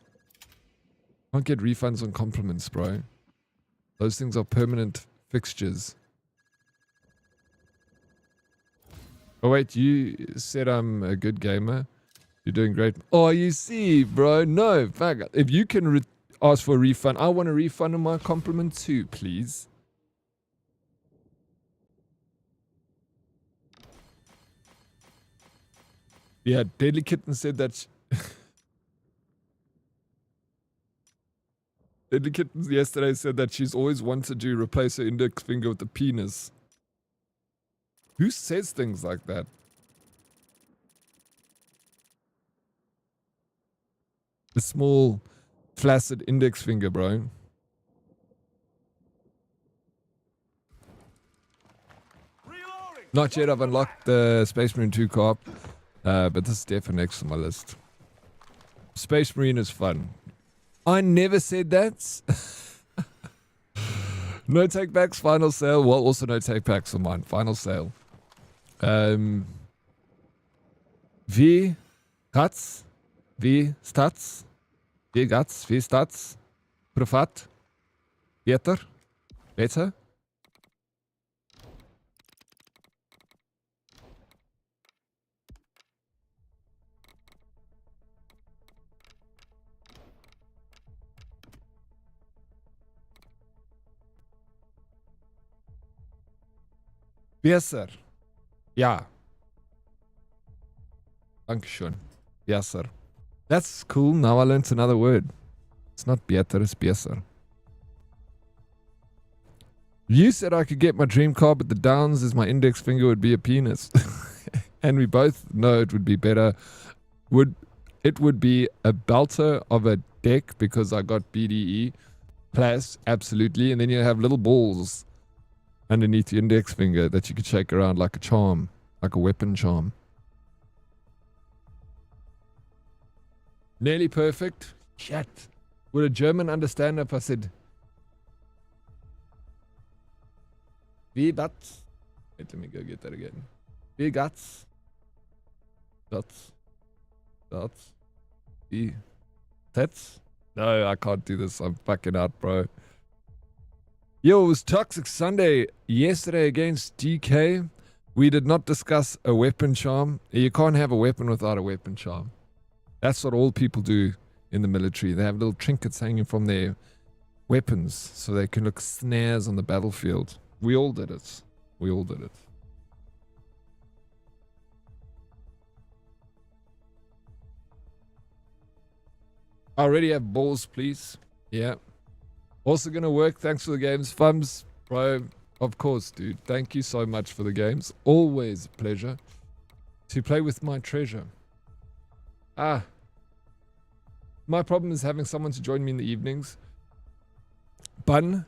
Can't get refunds on compliments, bro. Those things are permanent fixtures. Oh wait, you said I'm a good gamer. You're doing great. Oh, you see, bro. No, fuck. If you can ask for a refund, I want a refund on my compliment too, please. Yeah, Deadly Kitten said that. Deadly Kitten yesterday said that she's always wanted to replace her index finger with a penis. Who says things like that? The small, flaccid index finger, bro. Not yet, I've unlocked the Space Marine 2 co-op, but this is definitely next on my list. Space Marine is fun. I never said that. No take backs, final sale. Well, also no take backs on mine. Final sale. V Guts, V Stats, V Guts, V Stats, Privat, better. Besser. Ja. Dankeschön. Besser. That's cool. Now I learned another word. It's not better, it's besser. You said I could get my dream car, but the downs is my index finger would be a penis. And we both know it would be better. It would be a belter of a deck because I got BDE. Plus, absolutely. And then you have little balls underneath your index finger that you could shake around like a charm, like a weapon charm. Nearly perfect. Shit. Would a German understand if I said, wie dat? Wait, let me go get that again. Wie gats? That's. Wie? That's? No, I can't do this. I'm fucking out, bro. Yo, it was Toxic Sunday yesterday against DK. We did not discuss a weapon charm. You can't have a weapon without a weapon charm. That's what all people do in the military. They have little trinkets hanging from their weapons so they can look snares on the battlefield. We all did it. We all did it. I already have balls, please. Yeah. Also gonna work. Thanks for the games. Fums, bro. Of course, dude. Thank you so much for the games. Always a pleasure to play with my treasure. Ah. My problem is having someone to join me in the evenings. Bun,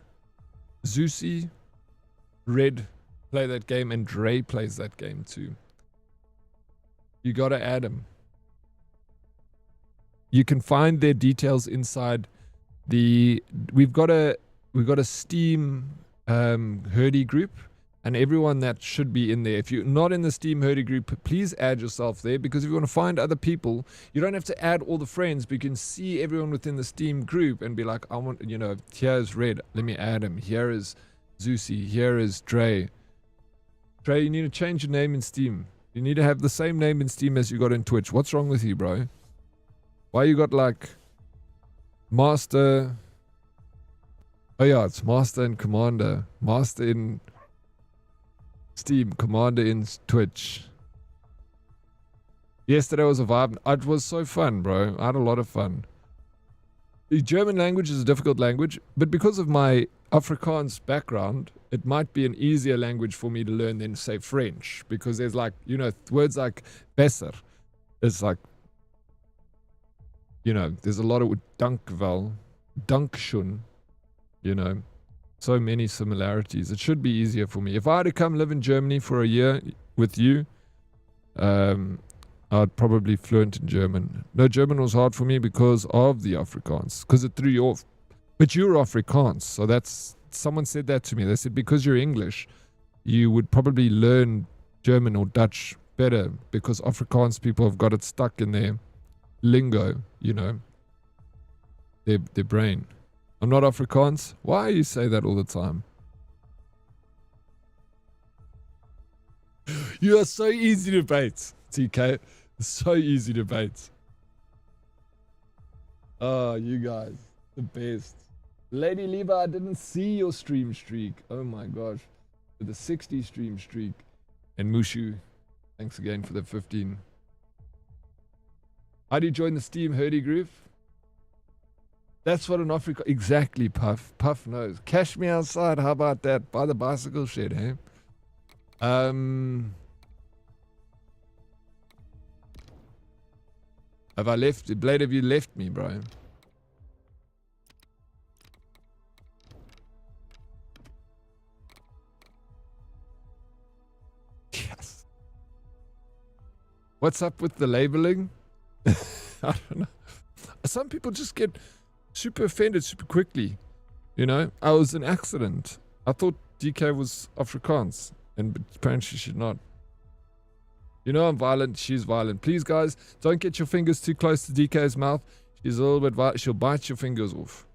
Zeusy, Red play that game, and Dre plays that game too. You gotta add them. You can find their details inside the. We've got a Steam Herdy group, and everyone that should be in there. If you're not in the Steam Herdy group, please add yourself there, because if you want to find other people, you don't have to add all the friends, but you can see everyone within the Steam group and be like, I want, you know, here's Red, let me add him. Here is Zeusy, here is Dre. Dre, you need to change your name in Steam. You need to have the same name in Steam as you got in Twitch. What's wrong with you, bro? Why you got like Master? Oh yeah, it's Master and Commander. Master in Steam, Commander in Twitch. Yesterday was a vibe. It was so fun, bro. I had a lot of fun. The German language is a difficult language, but because of my Afrikaans background, it might be an easier language for me to learn than, say, French, because there's like, you know, words like besser. It's like, you know, there's a lot of dankvel, dankschön, you know, so many similarities. It should be easier for me. If I had to come live in Germany for a year with you, I'd probably fluent in German. No, German was hard for me because of the Afrikaans, because it threw you off. But you're Afrikaans, so that's, someone said that to me. They said because you're English, you would probably learn German or Dutch better, because Afrikaans people have got it stuck in their lingo, you know, their brain. I'm not Afrikaans. Why you say that all the time? You are so easy to bait, TK. So easy to bait. Oh, you guys, the best. Lady Liva, I didn't see your stream streak. Oh my gosh. With the 60 stream streak. And Mushu, thanks again for the 15. How do you join the Steam Herdy group? That's what an Africa... Exactly, Puff. Puff knows. Cash me outside. How about that? By the bicycle shed, hey? Have I left? Blade, have you left me, bro? Yes. What's up with the labeling? I don't know. Some people just get super offended super quickly. You know, I was an accident. I thought DK was Afrikaans, and apparently she's not. You know I'm violent, she's violent. Please, guys, don't get your fingers too close to DK's mouth. She's a little bit violent. She'll bite your fingers off.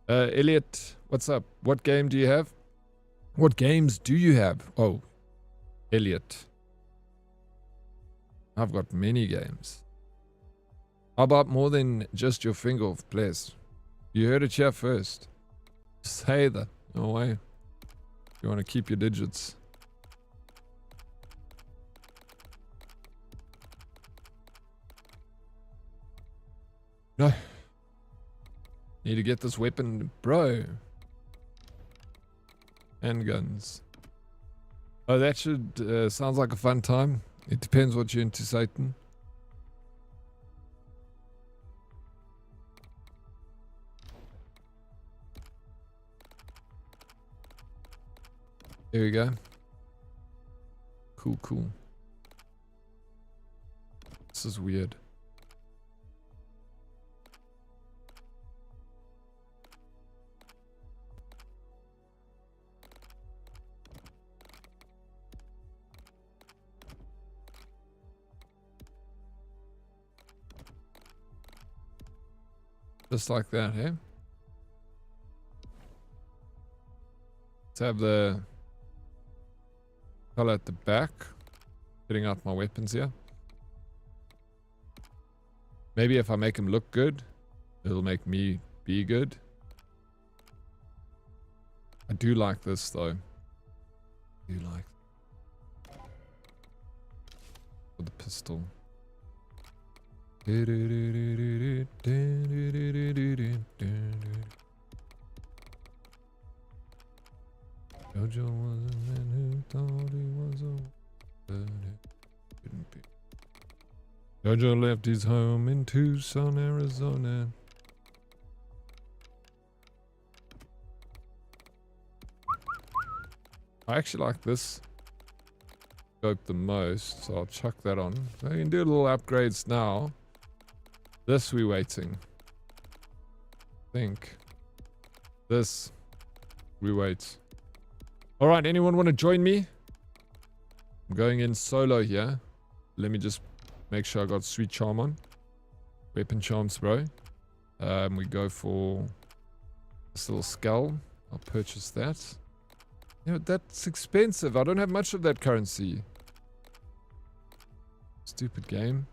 Elliot, what's up? What game do you have? What games do you have? Oh, Elliot. I've got many games. How about more than just your finger off, please? You heard it here first. Say that. No way. You want to keep your digits. No. Need to get this weapon, bro. Handguns. Oh, that should sounds like a fun time. It depends what you're into, Satan. There we go. Cool, cool. This is weird. Just like that, hey? Let's have the color at the back. Getting out my weapons here. Maybe if I make him look good, it'll make me be good. I do like this though. I do like for the pistol. Jojo was a man who thought he was a but it couldn't be. Jojo left his home in Tucson, Arizona. I actually like this scope the most, so I'll chuck that on. So I can do little upgrades now. This we waiting. Think. This we wait. Alright, anyone want to join me? I'm going in solo here. Let me just make sure I got sweet charm on. Weapon charms, bro. We go for this little skull. I'll purchase that. You know, that's expensive. I don't have much of that currency. Stupid game.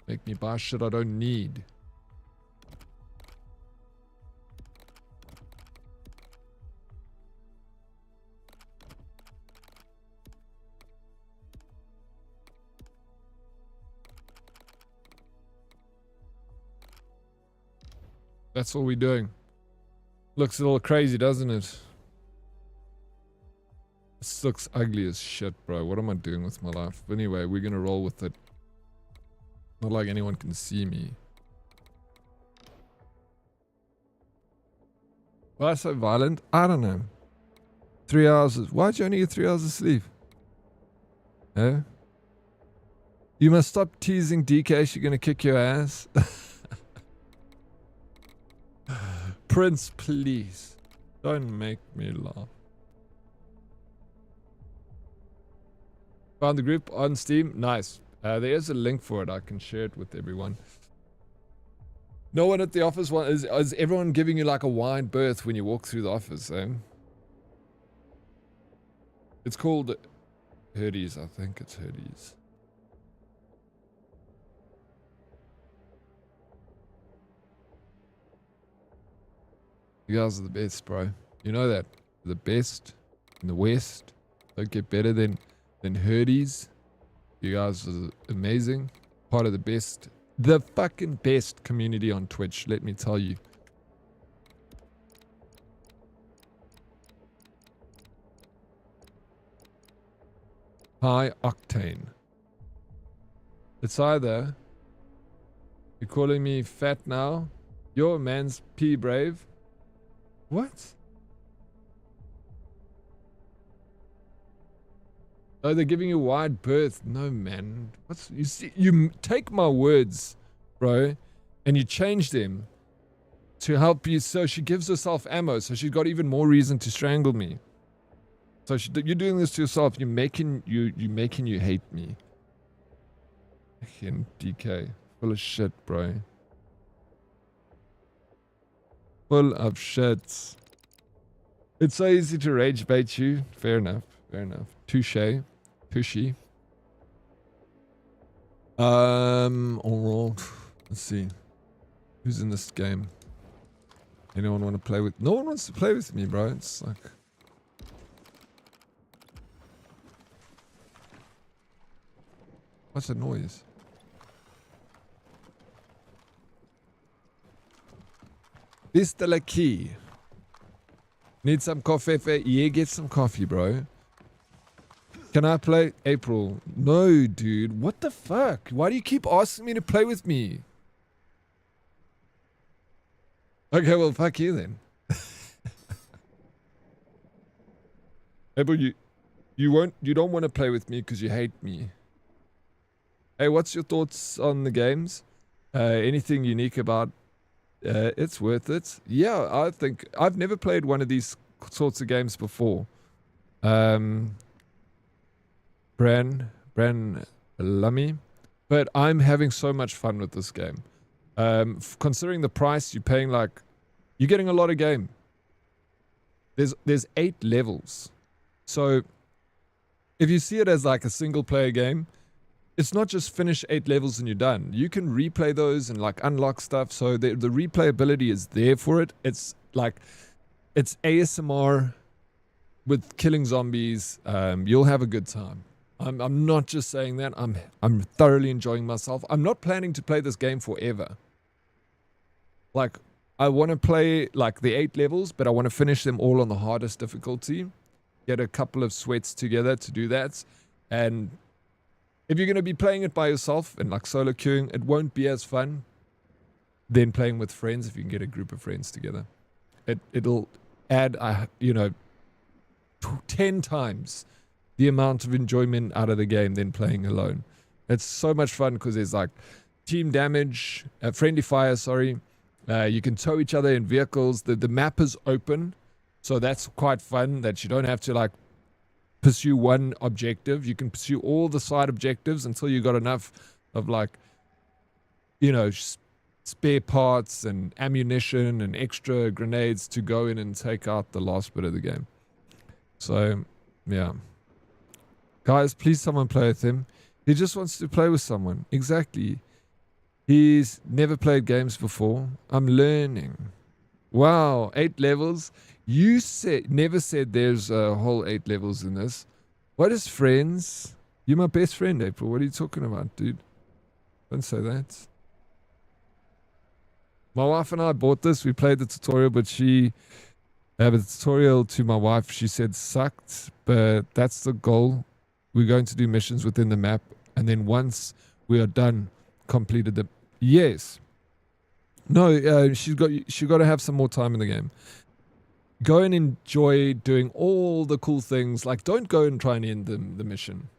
Make me buy shit I don't need. That's all we're doing. Looks a little crazy, doesn't it? This looks ugly as shit, bro. What am I doing with my life? But anyway, we're gonna roll with it. Not like anyone can see me. Why so violent? I don't know. 3 hours. Why'd you only get 3 hours of sleep? Eh? You must stop teasing DK. She's gonna kick your ass. Prince, please. Don't make me laugh. Found the group on Steam. Nice. There is a link for it. I can share it with everyone. No one at the office. Is everyone giving you like a wide berth when you walk through the office? Eh? It's called Herdes. I think it's Herdes. You guys are the best, bro. You know that. The best in the West. Don't get better than Herdes. You guys are amazing. Part of the best. The fucking best community on Twitch, let me tell you. High octane. It's either you're calling me fat now, your man's pee brave. What? Oh, they're giving you wide berth. No, man. What's you see? You take my words, bro, and you change them to help you. So she gives herself ammo. So she's got even more reason to strangle me. So you're doing this to yourself. You're making you hate me. Fucking DK, full of shit, bro. Full of shit. It's so easy to rage bait you. Fair enough. Fair enough. Touche. Pushy. Alright. Let's see. Who's in this game? Anyone want to play with? No one wants to play with me, bro. It's like. What's the noise? Vista la key. Need some coffee? Yeah, get some coffee, bro. Can I play April? No, dude. What the fuck? Why do you keep asking me to play with me? Okay, well, fuck you then. April, you don't want to play with me because you hate me. Hey, what's your thoughts on the games? Anything unique about it's worth it? Yeah, I think I've never played one of these sorts of games before. Bran Lummy, but I'm having so much fun with this game. Considering the price, you're paying like, you're getting a lot of game. There's 8 levels. So if you see it as like a single player game, it's not just finish 8 levels and you're done. You can replay those and like unlock stuff. So the replayability is there for it. It's like, it's ASMR with killing zombies. You'll have a good time. I'm not just saying that. I'm thoroughly enjoying myself. I'm not planning to play this game forever. Like, I want to play like the 8 levels, but I want to finish them all on the hardest difficulty. Get a couple of sweats together to do that. And if you're going to be playing it by yourself and like solo queuing, it won't be as fun than playing with friends if you can get a group of friends together. It'll add, 10 times the amount of enjoyment out of the game than playing alone. It's so much fun because there's like team damage, friendly fire, sorry. You can tow each other in vehicles. The map is open, so that's quite fun that you don't have to like pursue one objective. You can pursue all the side objectives until you got enough of like, spare parts and ammunition and extra grenades to go in and take out the last bit of the game. So, yeah. Guys, please someone play with him. He just wants to play with someone. Exactly. He's never played games before. I'm learning. Wow, 8 levels. You never said there's a whole 8 levels in this. What is friends? You're my best friend, April. What are you talking about, dude? Don't say that. My wife and I bought this. We played the tutorial, but the tutorial to my wife, she said sucked, but that's the goal. We're going to do missions within the map, and then once we are done, completed the... Yes. No, she got to have some more time in the game. Go and enjoy doing all the cool things. Like, don't go and try and end the mission.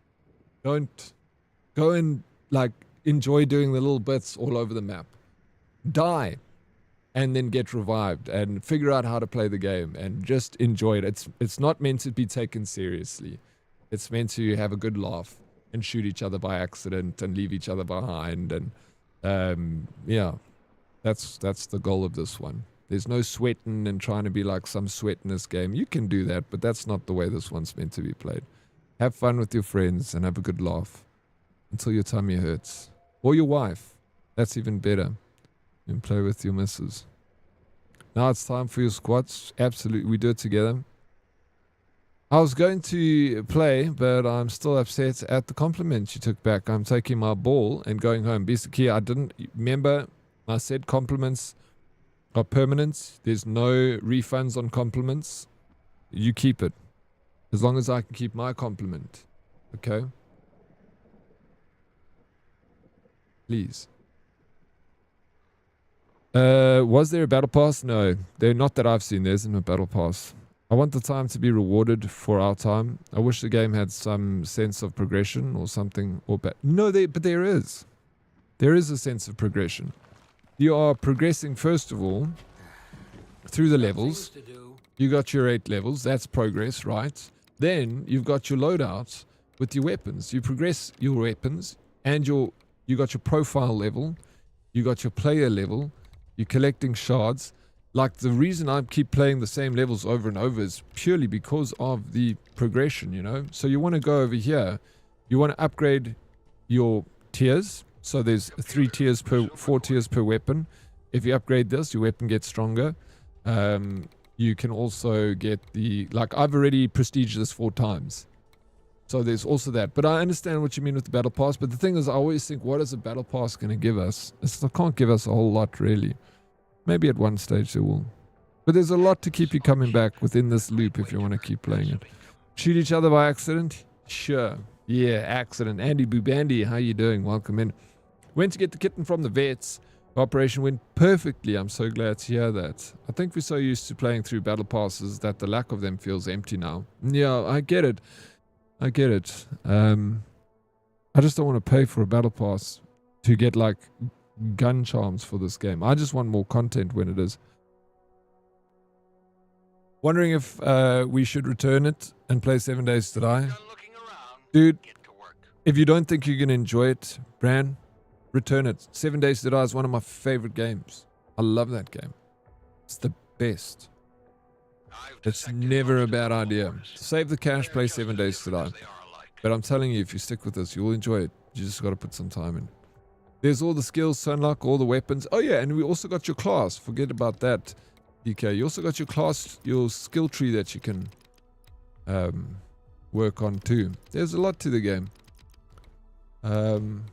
Don't go and like enjoy doing the little bits all over the map. Die and then get revived and figure out how to play the game and just enjoy it. It's not meant to be taken seriously. It's meant to have a good laugh and shoot each other by accident and leave each other behind. And yeah, that's the goal of this one. There's no sweating and trying to be like some sweat in this game. You can do that, but that's not the way this one's meant to be played. Have fun with your friends and have a good laugh until your tummy hurts. Or your wife. That's even better. And play with your missus. Now it's time for your squats. Absolutely, we do it together. I was going to play, but I'm still upset at the compliment you took back. I'm taking my ball and going home. Basically, I didn't remember. I said compliments are permanent. There's no refunds on compliments. You keep it. As long as I can keep my compliment. Okay? Please. Was there a battle pass? No. Not that I've seen. There isn't a battle pass. I want the time to be rewarded for our time. I wish the game had some sense of progression or something. No, but there is. There is a sense of progression. You are progressing, first of all, through the levels. You got your 8 levels. That's progress, right? Then you've got your loadouts with your weapons. You progress your weapons and you got your profile level. You got your player level. You're collecting shards. Like, the reason I keep playing the same levels over and over is purely because of the progression, you know? So you want to go over here. You want to upgrade your tiers. So there's 4 tiers per weapon. If you upgrade this, your weapon gets stronger. You can also get like, I've already prestiged this 4 times. So there's also that. But I understand what you mean with the battle pass. But the thing is, I always think, what is a battle pass going to give us? It can't give us a whole lot, really. Maybe at one stage they will. But there's a lot to keep you coming back within this loop if you want to keep playing it. Shoot each other by accident? Sure. Yeah, accident. Andy Boobandy, how you doing? Welcome in. Went to get the kitten from the vets. The operation went perfectly. I'm so glad to hear that. I think we're so used to playing through battle passes that the lack of them feels empty now. Yeah, I get it. I get it. I just don't want to pay for a battle pass to get like gun charms for this game. I just want more content when it is. Wondering if we should return it and play 7 Days to Die. Dude, if you don't think you're going to enjoy it, Bran, return it. 7 Days to Die is one of my favorite games. I love that game. It's the best. It's never a bad idea. Save the cash, play 7 Days to Die. But I'm telling you, if you stick with this, you'll enjoy it. You just got to put some time in. There's all the skills to unlock, all the weapons. Oh yeah, and we also got your class. Forget about that, DK. You also got your class, your skill tree that you can work on too. There's a lot to the game. And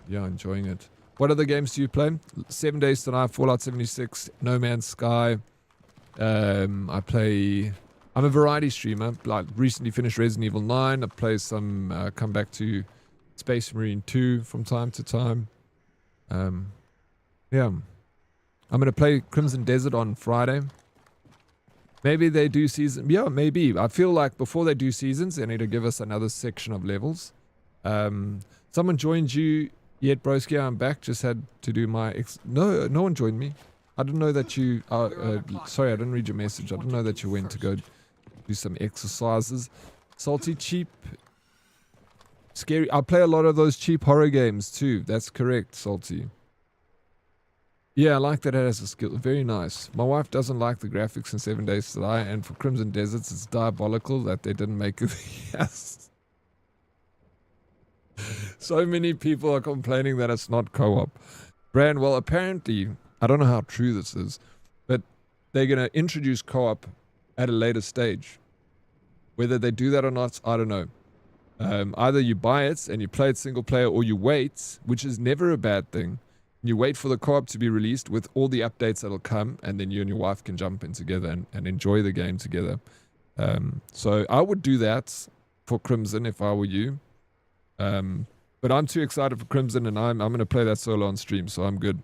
yeah, enjoying it. What other games do you play? 7 Days to Die, Fallout 76, No Man's Sky. I'm a variety streamer. Like recently finished Resident Evil 9. I play some, come back to Space Marine 2 from time to time. Yeah. I'm going to play Crimson Desert on Friday. Maybe they do season. Yeah, maybe. I feel like before they do seasons, they need to give us another section of levels. Someone joined you yet, broski? I'm back. Just had to do my... No one joined me. I didn't know that you... sorry, I didn't read your message. I didn't know that you went to go do some exercises. Salty, cheap... Scary. I play a lot of those cheap horror games too. That's correct, Salty. Yeah, I like that it has a skill. Very nice. My wife doesn't like the graphics in 7 Days to Die, and for Crimson Deserts, it's diabolical that they didn't make it. Yes. So many people are complaining that it's not co-op. Brand, well, apparently, I don't know how true this is, but they're going to introduce co-op at a later stage. Whether they do that or not, I don't know. Either you buy it and you play it single player, or you wait, which is never a bad thing. You wait for the co-op to be released with all the updates that'll come, and then you and your wife can jump in together and enjoy the game together. So I would do that for Crimson if I were you. But I'm too excited for Crimson, and I'm going to play that solo on stream, so I'm good.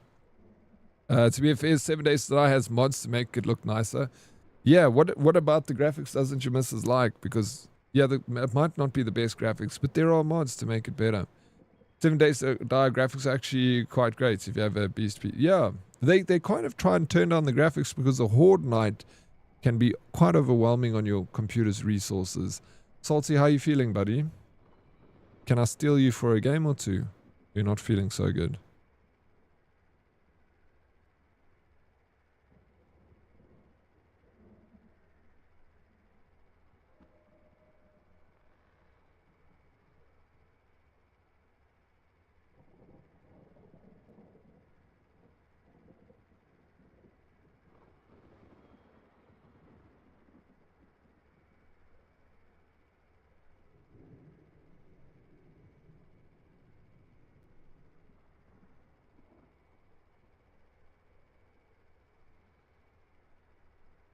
To be fair, 7 Days to Die has mods to make it look nicer. Yeah, what about the graphics doesn't your missus like? Because... yeah, it might not be the best graphics, but there are mods to make it better. 7 Days to Die graphics are actually quite great if you have a beast. Yeah, they kind of try and turn down the graphics because the Horde Night can be quite overwhelming on your computer's resources. Salty, how are you feeling, buddy? Can I steal you for a game or two? You're not feeling so good.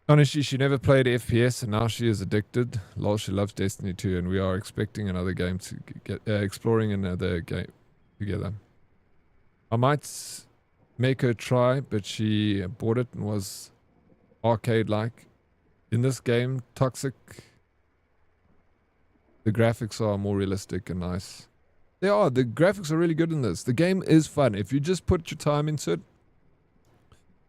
Honestly, she never played FPS and now she is addicted. Lol, she loves Destiny 2 and we are expecting another game to get, exploring another game together. I might make her try, but she bought it and was arcade-like. In this game, Toxic, the graphics are more realistic and nice. They are. The graphics are really good in this. The game is fun. If you just put your time into it,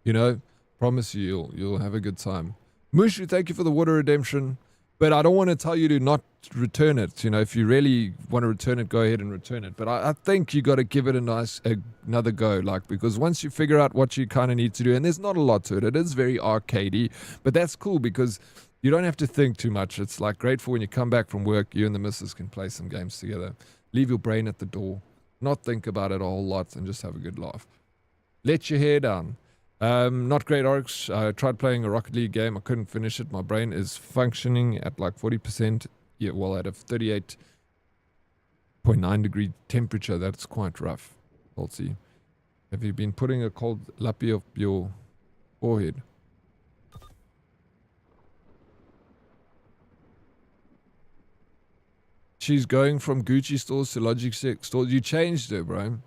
you know, promise you'll have a good time. Mushu, thank you for the water redemption. But I don't want to tell you to not return it. You know, if you really want to return it, go ahead and return it. But I think you got to give it another go. Like, because once you figure out what you kind of need to do, and there's not a lot to it. It is very arcadey. But that's cool because you don't have to think too much. It's like great for when you come back from work, you and the missus can play some games together. Leave your brain at the door. Not think about it a whole lot and just have a good laugh. Let your hair down. Not great Oryx. I tried playing a Rocket League game. I couldn't finish it. My brain is functioning at like 40%. Yeah, well, at a 38.9 degree temperature. That's quite rough. I'll see. Have you been putting a cold lappy up your forehead? She's going from Gucci stores to Logitech stores. You changed her, bro.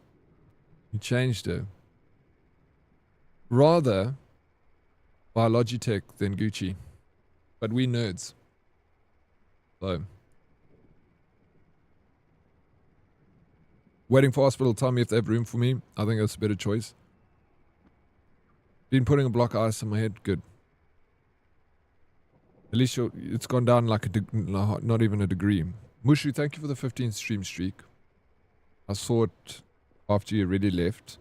You changed her. Rather buy Logitech than Gucci. But we nerds. So. Waiting for hospital, tell me if they have room for me. I think that's a better choice. Been putting a block of ice on my head. Good. At least it's gone down like not even a degree. Mushu, thank you for the 15th stream streak. I saw it after you already left.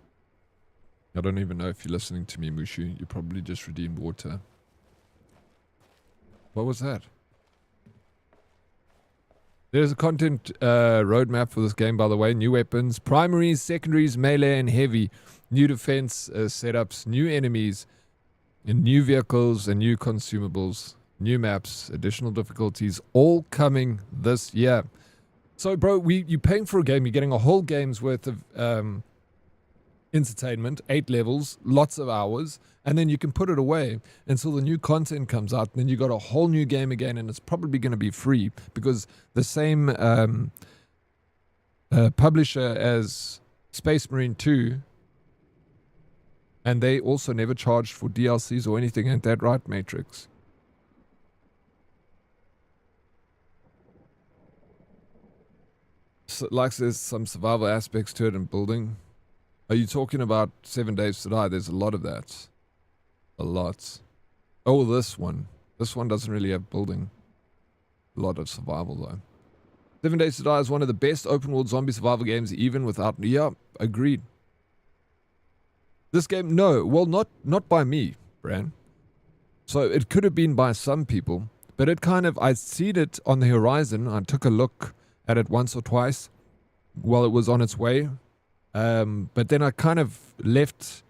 I don't even know if you're listening to me, Mushu. You probably just redeemed water. What was that? There's a content roadmap for this game, by the way. New weapons, primaries, secondaries, melee, and heavy. New defense setups, new enemies, and new vehicles and new consumables, new maps, additional difficulties, all coming this year. So, bro, you're paying for a game. You're getting a whole game's worth of entertainment, 8 levels, lots of hours, and then you can put it away until the new content comes out. And then you got a whole new game again, and it's probably going to be free because the same publisher as Space Marine 2, and they also never charged for DLCs or anything. Ain't that right, Matrix? So, like there's some survival aspects to it and building. Are you talking about 7 Days to Die? There's a lot of that. A lot. Oh, this one. This one doesn't really have building. A lot of survival, though. 7 Days to Die is one of the best open-world zombie survival games, even without... Yeah, agreed. This game... No, well, not by me, Bran. So it could have been by some people, but it kind of... I seen it on the horizon. I took a look at it once or twice while it was on its way. But then I kind of left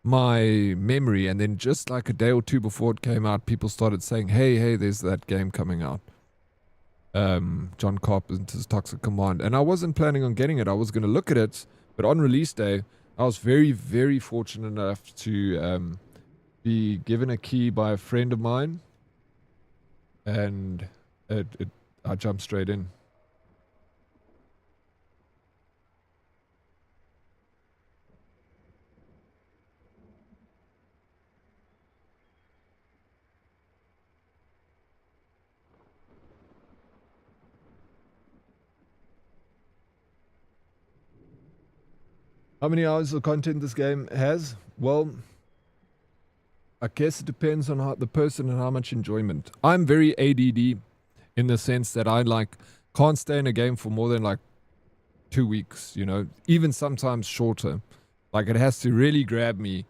my memory, and then just like a day or two before it came out, people started saying, hey, there's that game coming out. John Carpenter's Toxic Commando. And I wasn't planning on getting it. I was going to look at it, but on release day, I was very, very fortunate enough to be given a key by a friend of mine, and I jumped straight in. How many hours of content this game has? Well, I guess it depends on the person and how much enjoyment. I'm very ADD in the sense that I can't stay in a game for more than 2 weeks, you know, even sometimes shorter. Like it has to really grab me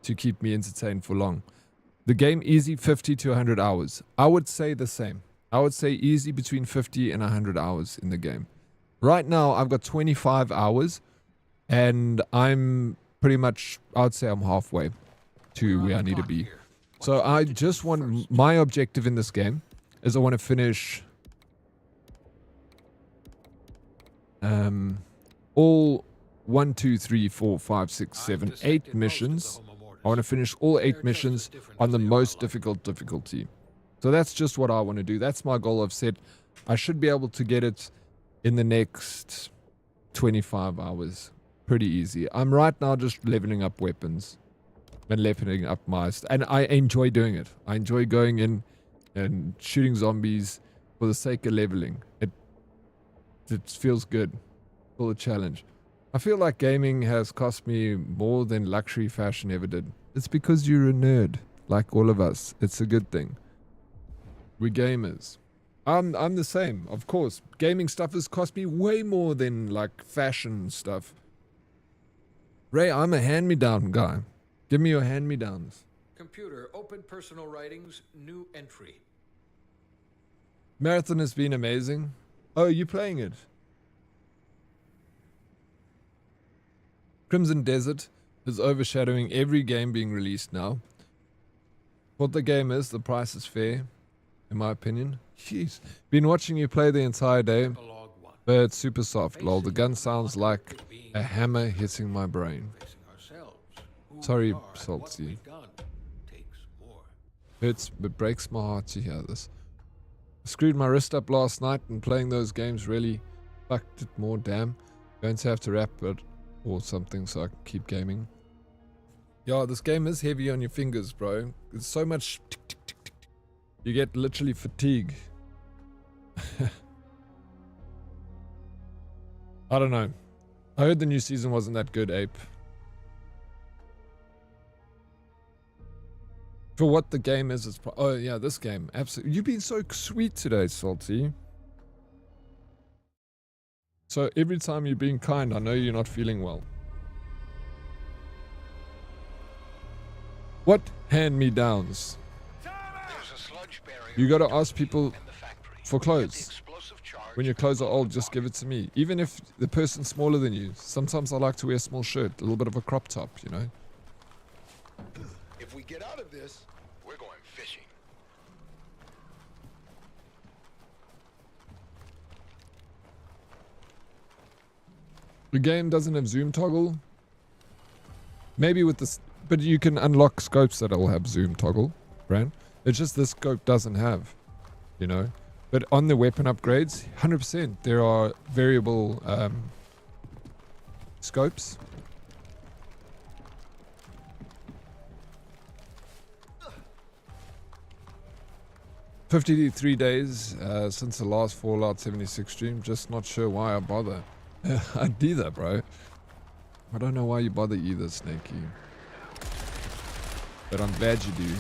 to keep me entertained for long. The game easy 50 to 100 hours. I would say the same. I would say easy between 50 and 100 hours in the game. Right now I've got 25 hours. And I'm pretty much, I'd say I'm halfway to where I need to be. So I just want, my objective in this game is I want to finish all 1, 2, 3, 4, 5, 6, 7, 8 missions. I want to finish all 8 missions on the most difficult difficulty. So that's just what I want to do. That's my goal. I've said I should be able to get it in the next 25 hours. Pretty easy. I'm right now just leveling up weapons and leveling up my... And I enjoy doing it. I enjoy going in and shooting zombies for the sake of leveling. It feels good. For the challenge. I feel like gaming has cost me more than luxury fashion ever did. It's because you're a nerd, like all of us. It's a good thing. We're gamers. I'm the same, of course. Gaming stuff has cost me way more than fashion stuff. Ray, I'm a hand-me-down guy. Give me your hand-me-downs. Computer, open personal writings, new entry. Marathon has been amazing. Oh, you playing it? Crimson Desert is overshadowing every game being released now. What the game is, the price is fair, in my opinion. Jeez. Been watching you play the entire day, but it's super soft, lol. The gun sounds like a hammer hitting my brain. Sorry, Salty. Hurts, but breaks my heart to hear this. I screwed my wrist up last night, and playing those games really fucked it more. Damn. Going to have to wrap it or something so I can keep gaming. Yeah, this game is heavy on your fingers, bro. It's so much tick, tick, tick, tick. You get literally fatigue. I don't know. I heard the new season wasn't that good, Ape. For what the game is, it's... Oh, yeah, this game. Absolutely. You've been so sweet today, Salty. So every time you're being kind, I know you're not feeling well. What hand-me-downs? You gotta ask people for clothes. When your clothes are old, just give it to me. Even if the person's smaller than you. Sometimes I like to wear a small shirt, a little bit of a crop top, you know. If we get out of this, we're going fishing. The game doesn't have zoom toggle. Maybe with this, but you can unlock scopes that'll have zoom toggle, Bran. It's just this scope doesn't have, you know. But on the weapon upgrades, 100% there are variable scopes. "53 days since the last Fallout 76 stream. Just not sure why I bother." I do that, bro. I don't know why you bother either, Snakey. But I'm glad you do.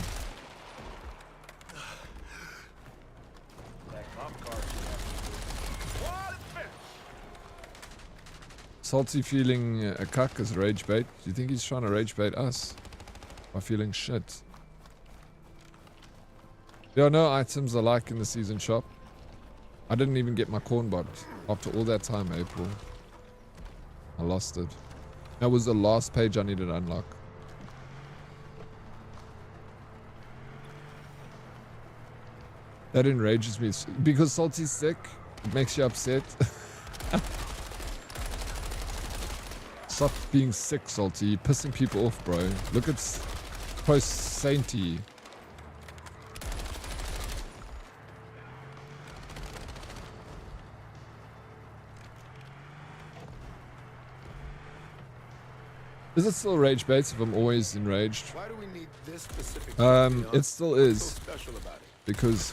Salty feeling a cuck as rage bait. Do you think he's trying to rage bait us by feeling shit? There are no items I like in the season shop. I didn't even get my corn bot after all that time, April. I lost it. That was the last page I needed to unlock. That enrages me. Because Salty's sick, it makes you upset. Stop being sick, Salty. You're pissing people off, bro. Look at post Sainty. Is it still rage baits if I'm always enraged? Why do we need this specific It still is. What's so special about it? Because,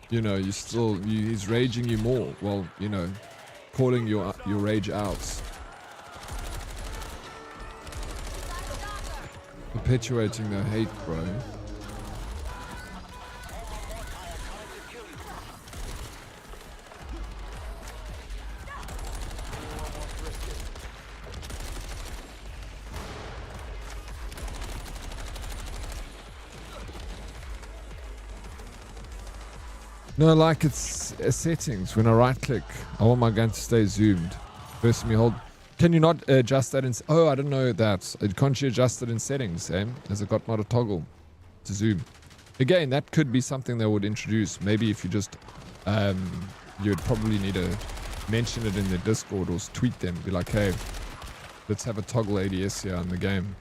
you know, he's raging you more. Well, you know, calling your rage out. Perpetuating the hate, bro. No, like it's settings. When I right click, I want my gun to stay zoomed. First, me hold. Can you not adjust that in? Oh, I didn't know that. Can't you adjust it in settings, Has it got not a toggle to zoom? Again, that could be something they would introduce. Maybe if you just, you'd probably need to mention it in the Discord or tweet them. Be like, hey, let's have a toggle ADS here in the game.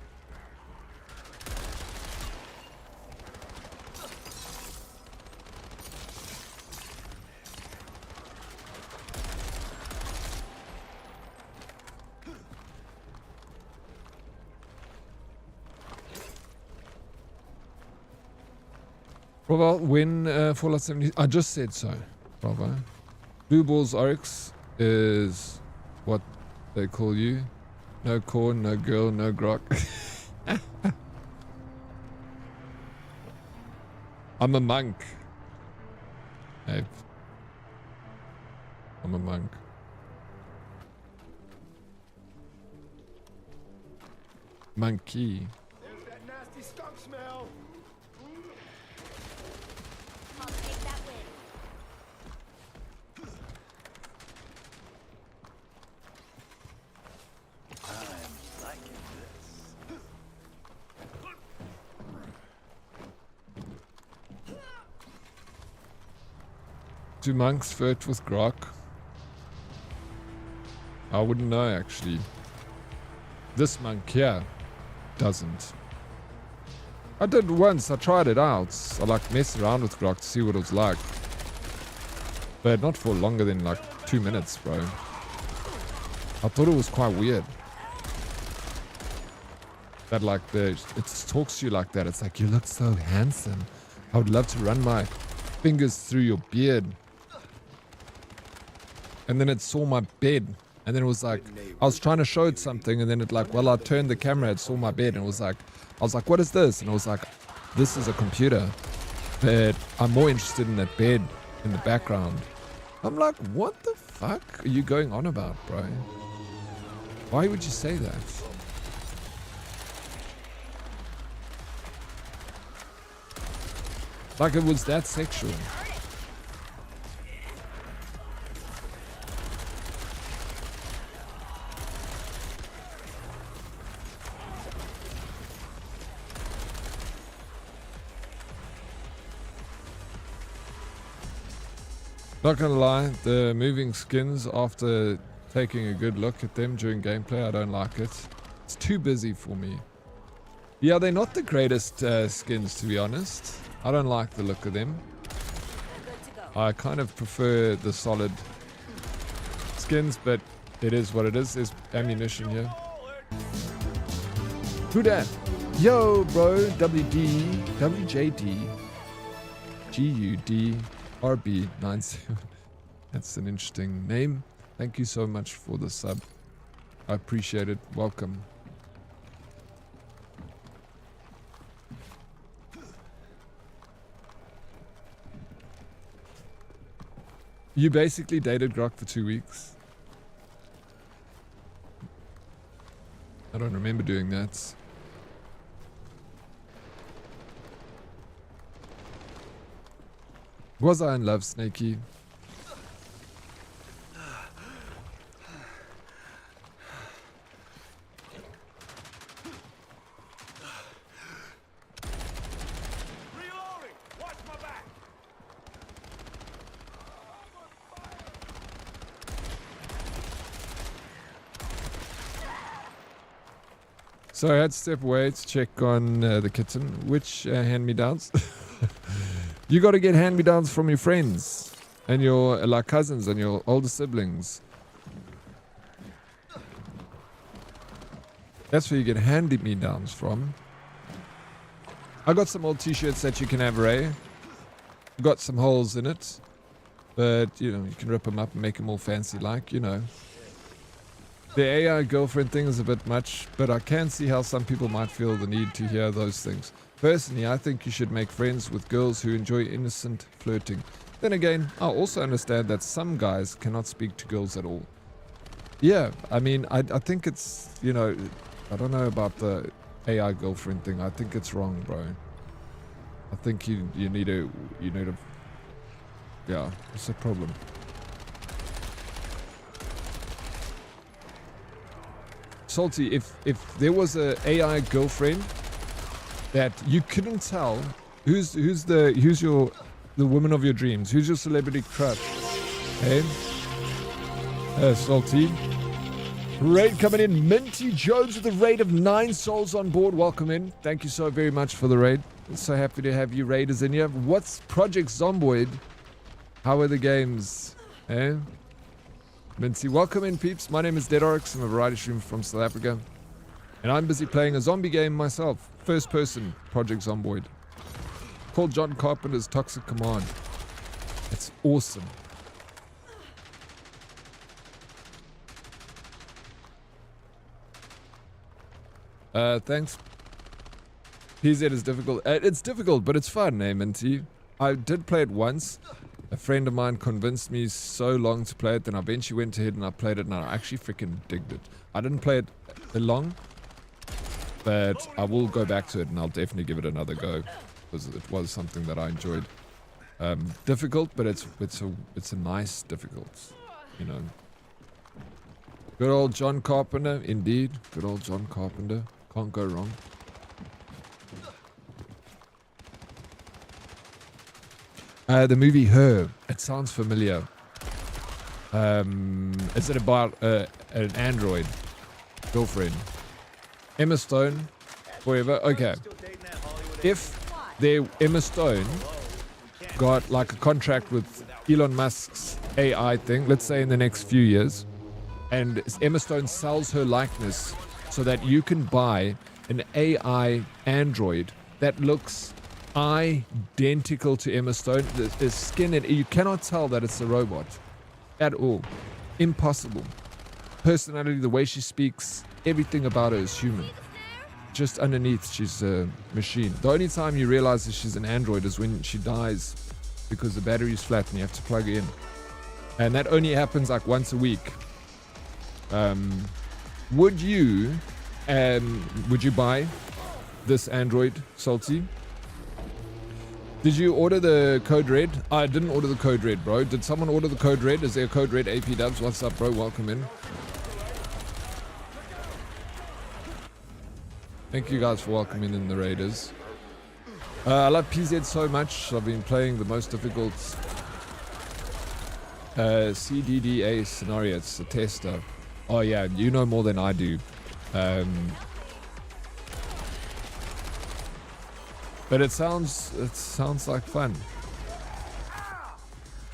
Bravo, win Fallout 70. I just said so. Bravo. Blue Balls Oryx is what they call you. No corn, no girl, no grok. I'm a monk. Hey. I'm a monk. Monkey. There's that nasty skunk smell. I'll take that win. I'm liking this. Do monks flirt with grok? I wouldn't know actually. This monk here doesn't. I did once, I tried it out. I like messed around with grok to see what it was like. But not for longer than like 2 minutes, bro. I thought it was quite weird. That like it talks to you like that. It's like, you look so handsome. I would love to run my fingers through your beard. And then it saw my bed. And then it was like, I was trying to show it something, and then it like, well, I turned the camera, it saw my bed, and it was like, I was like, what is this? And I was like, this is a computer. But I'm more interested in that bed in the background. I'm like, what the f fuck are you going on about, bro? Why would you say that? Like it was that sexual. Not gonna lie, the moving skins after taking a good look at them during gameplay, I don't like it. It's too busy for me. Yeah, they're not the greatest skins, to be honest. I don't like the look of them. I kind of prefer the solid skins, but it is what it is. There's ammunition here. Who dat? Yo, bro, WD, WJD, GUD. RB97. That's an interesting name. Thank you so much for the sub. I appreciate it. Welcome. You basically dated Grok for 2 weeks. I don't remember doing that. Was I in love, Snakey? Reloading! Watch my back! So I had to step away to check on the kitten. Which hand-me-downs? You got to get hand-me-downs from your friends and your like cousins and your older siblings. That's where you get hand-me-downs from. I got some old t-shirts that you can have, Ray. Got some holes in it, but you know you can rip them up and make them all fancy, like you know. The AI girlfriend thing is a bit much, but I can see how some people might feel the need to hear those things. Personally, I think you should make friends with girls who enjoy innocent flirting. Then again, I also understand that some guys cannot speak to girls at all. Yeah, I mean, I think it's, you know, I don't know about the AI girlfriend thing. I think it's wrong, bro. I think you need to, yeah, it's a problem. Salty, if there was a AI girlfriend that you couldn't tell who's the woman of your dreams, who's your celebrity crush, okay? Salty. Raid coming in, Minty Jones with a raid of 9 souls on board. Welcome in. Thank you so very much for the raid. So happy to have you raiders in here. What's Project Zomboid? How are the games? Eh? Minty, welcome in, peeps. My name is Dead Oryx. I'm a variety streamer from South Africa. And I'm busy playing a zombie game myself. First person, Project Zomboid. Called John Carpenter's Toxic Commando. It's awesome. Thanks. PZ is difficult. It's difficult, but it's fun, eh, Minty? I did play it once. A friend of mine convinced me so long to play it, then I eventually went ahead and I played it, and I actually freaking digged it. I didn't play it long, but I will go back to it, and I'll definitely give it another go, because it was something that I enjoyed. Difficult, but it's a nice difficult, you know. Good old John Carpenter, indeed. Good old John Carpenter. Can't go wrong. The movie Her. It sounds familiar. Is it about an android girlfriend? Emma Stone. Forever. Okay. If Emma Stone got like a contract with Elon Musk's AI thing, let's say in the next few years, and Emma Stone sells her likeness so that you can buy an AI android that looks identical to Emma Stone. The skin, and you cannot tell that it's a robot at all. Impossible. Personality, the way she speaks, everything about her is human. Just underneath, she's a machine. The only time you realize that she's an android is when she dies, because the battery is flat and you have to plug it in. and that only happens like once a week. Would you buy this Android, Salty? Did you order the code red? I didn't order the code red, bro. Did someone order the code red? Is there a code red? AP Dubs, what's up, bro? Welcome in. Thank you guys for welcoming in the Raiders. I love PZ so much. I've been playing the most difficult CDDA scenario. It's a tester. Oh yeah, you know more than I do. But it sounds like fun.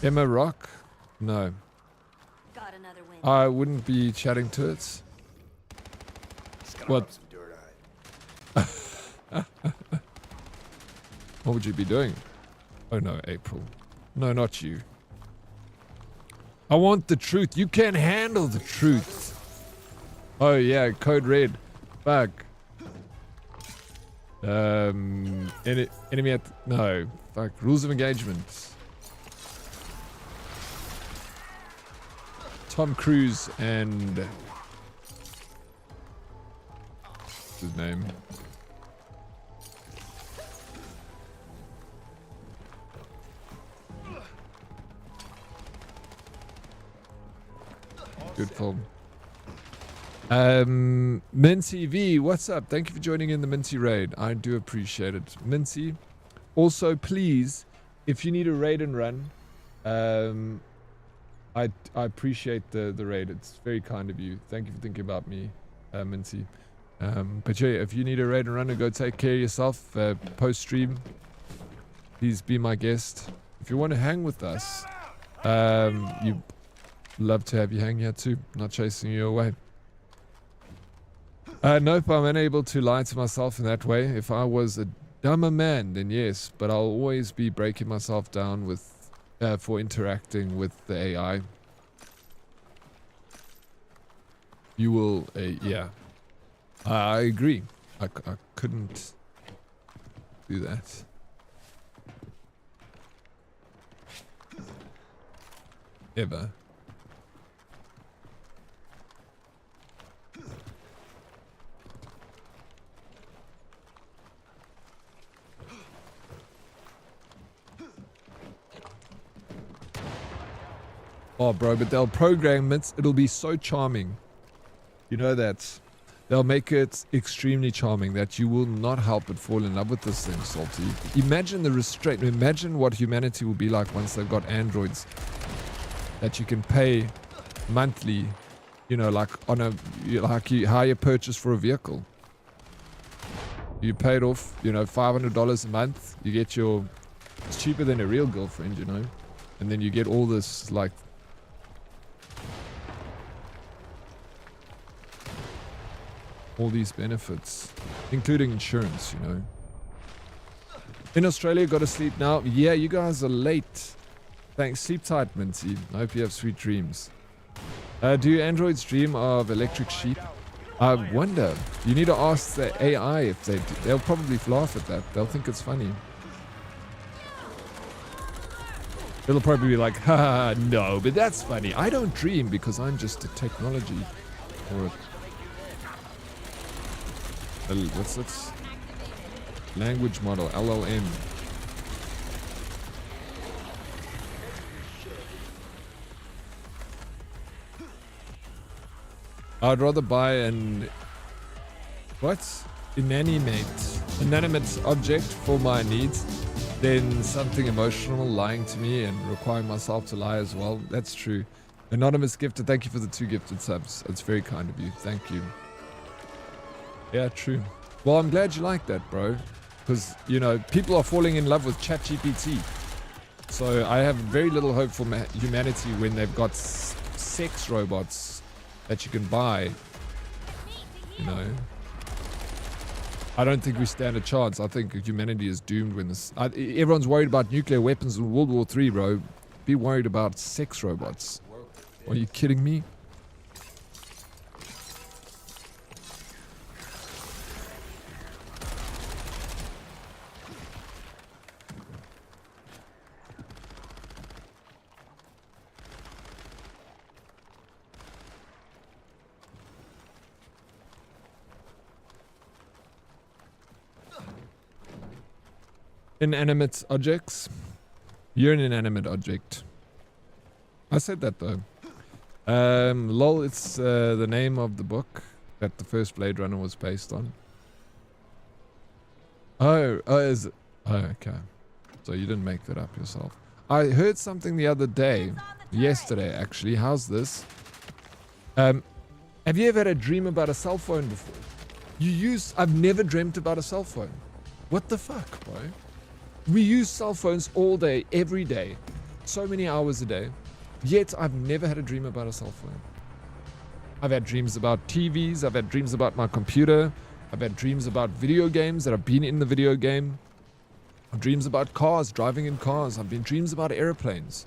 Emma Rock? No. Got another win. I wouldn't be chatting to it. What? What would you be doing? Oh no, April. No, not you. I want the truth. You can't handle the truth. Oh yeah, code red. Fuck. Enemy at no. Fuck. Rules of engagement. Tom Cruise and what's his name? Good film. Mincy V, what's up? Thank you for joining in the Mincy raid. I do appreciate it. Mincy, also please, if you need a raid and run, I appreciate the raid. It's very kind of you. Thank you for thinking about me, Mincy. But yeah, if you need a raid and run, go take care of yourself. Post stream, please be my guest. If you want to hang with us, you love to have you hang here too. Not chasing you away. Nope, I'm unable to lie to myself in that way. If I was a dumber man, then yes, but I'll always be breaking myself down with for interacting with the AI. You will, yeah. I agree. I couldn't do that. Ever. Oh, bro, but they'll program it. It'll be so charming. You know that. They'll make it extremely charming that you will not help but fall in love with this thing, Salty. Imagine the restraint. Imagine what humanity will be like once they've got androids that you can pay monthly, you know, like on a, like you hire purchase for a vehicle. You pay it off, you know, $500 a month. You get your, it's cheaper than a real girlfriend, you know, and then you get all this, like, all these benefits, including insurance, you know. In Australia, got to sleep now. Yeah, you guys are late. Thanks. Sleep tight, Minty. I hope you have sweet dreams. Do androids dream of electric sheep? I wonder. You need to ask the AI if they do. They'll probably laugh at that. They'll think it's funny. They'll probably be like, haha, no, but that's funny. I don't dream because I'm just a technology or a what's that? Language model, LLM. I'd rather buy an inanimate object for my needs than something emotional lying to me and requiring myself to lie as well. That's true. Anonymous gifted, thank you for the 2 gifted subs. It's very kind of you. Thank you. Yeah, true. Well, I'm glad you like that, bro. Because, you know, people are falling in love with ChatGPT. So I have very little hope for humanity when they've got sex robots that you can buy. You know. I don't think we stand a chance. I think humanity is doomed when this... everyone's worried about nuclear weapons in World War III, bro. Be worried about sex robots. Are you kidding me? Inanimate objects. You're an inanimate object. I said that though. Lol, it's the name of the book that the first Blade Runner was based on. Oh, is it? Oh, okay. So you didn't make that up yourself. I heard something the other day, yesterday actually. How's this? Have you ever had a dream about a cell phone before? I've never dreamt about a cell phone. What the fuck, bro? We use cell phones all day, every day, so many hours a day. Yet I've never had a dream about a cell phone. I've had dreams about TVs. I've had dreams about my computer. I've had dreams about video games that I've been in the video game. Dreams about cars, driving in cars. I've been dreams about airplanes.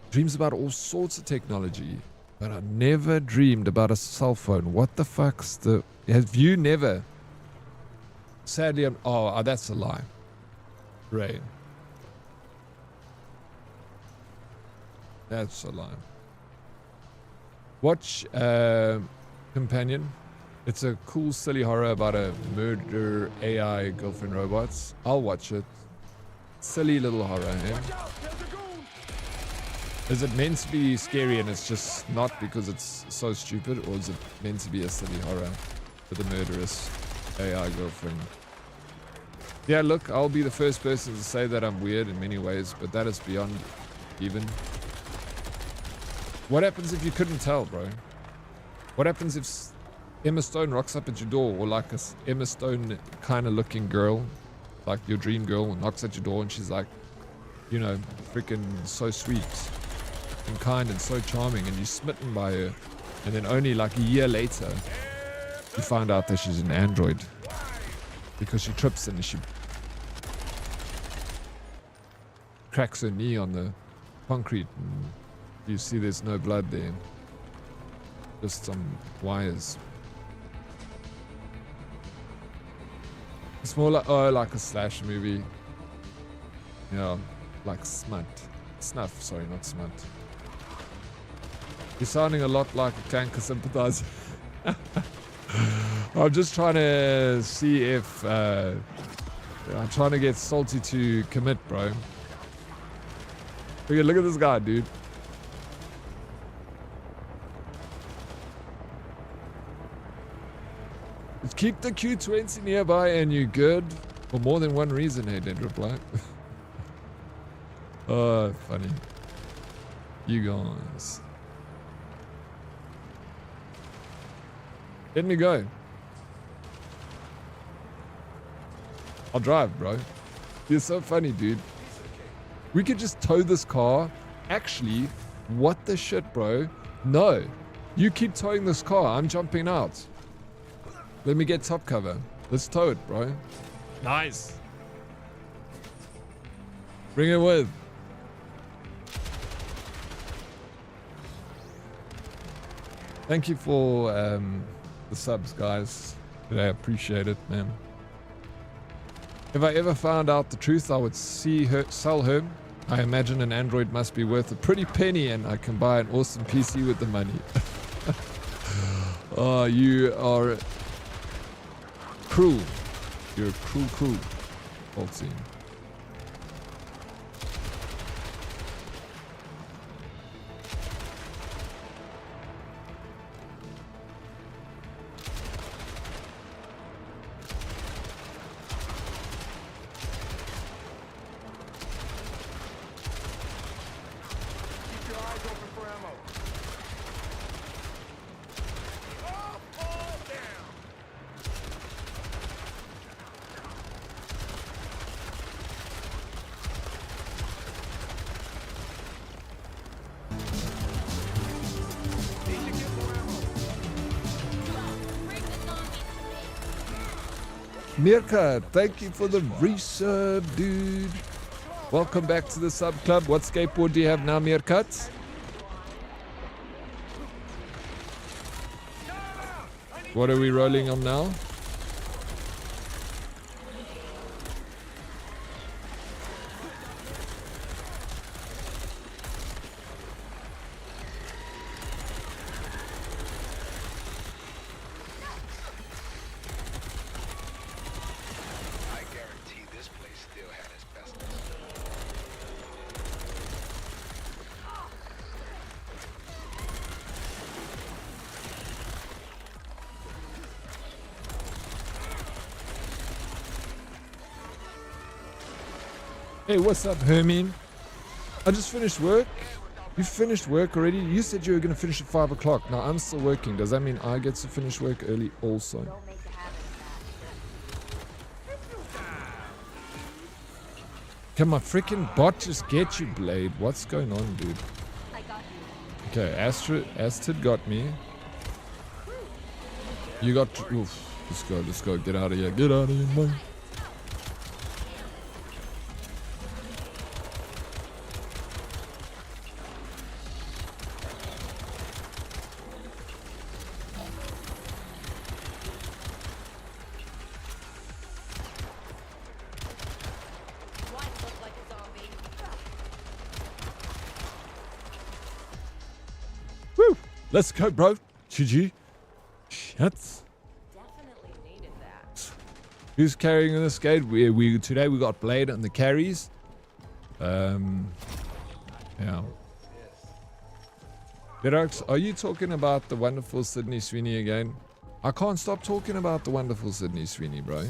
Dreams about all sorts of technology. But I never dreamed about a cell phone. What the fuck's the... Have you never? Sadly, oh, that's a lie. Ray. That's a lie. Watch Companion. It's a cool, silly horror about a murder AI girlfriend robots. I'll watch it. Silly little horror, eh? Is it meant to be scary and it's just not because it's so stupid, or is it meant to be a silly horror with a murderous AI girlfriend? Yeah, look, I'll be the first person to say that I'm weird in many ways, but that is beyond even. What happens if you couldn't tell, bro? What happens if Emma Stone rocks up at your door, or like a Emma Stone kind of looking girl, like your dream girl, knocks at your door and she's like, you know, freaking so sweet and kind and so charming, and you're smitten by her, and then only like a year later you find out that she's an android because she trips and she cracks her knee on the concrete and you see there's no blood there, just some wires. It's more like, oh, like a slash movie. Yeah, like snuff, sorry, not smut. You're sounding a lot like a canker sympathizer. I'm just trying to see if I'm trying to get Salty to commit, bro. Look at this guy, dude. Keep the Q20 nearby and you're good. For more than one reason, hey, Dendra Black. Oh, funny. You guys. Let me go. I'll drive, bro. You're so funny, dude. We could just tow this car. Actually, what the shit, bro? No. You keep towing this car. I'm jumping out. Let me get top cover. Let's tow it, bro. Nice. Bring it with. Thank you for the subs, guys. I appreciate it, man. If I ever found out the truth, I would sell her. I imagine an Android must be worth a pretty penny and I can buy an awesome PC with the money. Oh, you are cruel. You're cruel. Old scene. Mirka, thank you for the resub, dude. Welcome back to the sub club. What skateboard do you have now, Mirkat? What are we rolling on now? I guarantee this place still had Hey, what's up, Hermine? I just finished work. You finished work already? You said you were going to finish at 5 o'clock. Now I'm still working. Does that mean I get to finish work early also? Can my freaking bot just get you, Blade? What's going on, dude? Okay, Astrid got me. You got... Oof. Let's go. Get out of here. Get out of here, man. Let's go, bro. GG. Shits. Definitely needed that. Who's carrying this gate? Today we got Blade and the carries. Yeah. Dead Oryx, are you talking about the wonderful Sydney Sweeney again? I can't stop talking about the wonderful Sydney Sweeney, bro.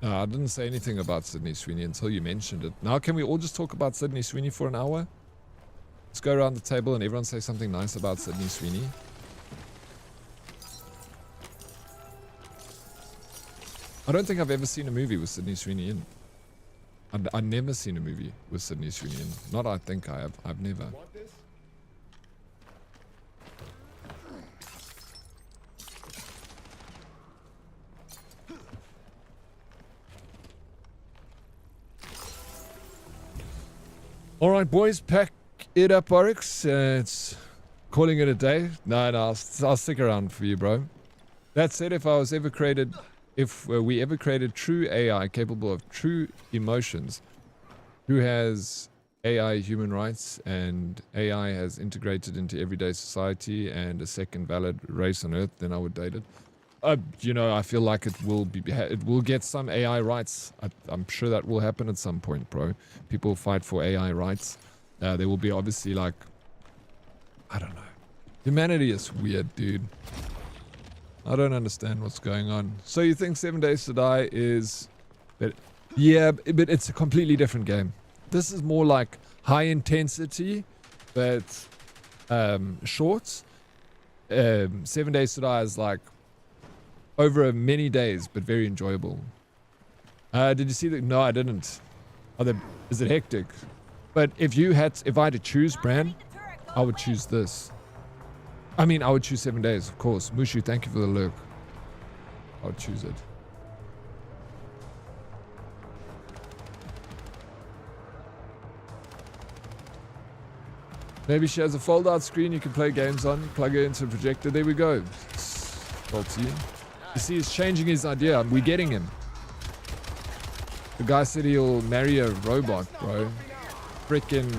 No, I didn't say anything about Sydney Sweeney until you mentioned it. Now can we all just talk about Sydney Sweeney for an hour? Let's go around the table and everyone say something nice about Sydney Sweeney. I don't think I've ever seen a movie with Sydney Sweeney in. I've never seen a movie with Sydney Sweeney in. Not I think I have. I've never. Alright boys, pack it up, Oryx. It's calling it a day. No, I'll stick around for you, bro. That said, if we ever created true AI capable of true emotions, who has AI human rights and AI has integrated into everyday society and a second valid race on Earth, then I would date it. You know, I feel like it will get some AI rights. I'm sure that will happen at some point, bro. People fight for AI rights. There will be obviously like, I don't know. Humanity is weird, dude. I don't understand what's going on. So you think 7 Days to Die is... Yeah, but it's a completely different game. This is more like high intensity, but short. 7 Days to Die is like over many days, but very enjoyable. Did you see that? No, I didn't. Is it hectic? But if I had to choose, Bran, I would choose this. I mean, I would choose 7 Days, of course. Mushu, thank you for the lurk. I would choose it. Maybe she has a fold-out screen you can play games on. Plug it into a projector. There we go. Salty. You see, he's changing his idea. We're getting him. The guy said he'll marry a robot, bro. Freaking...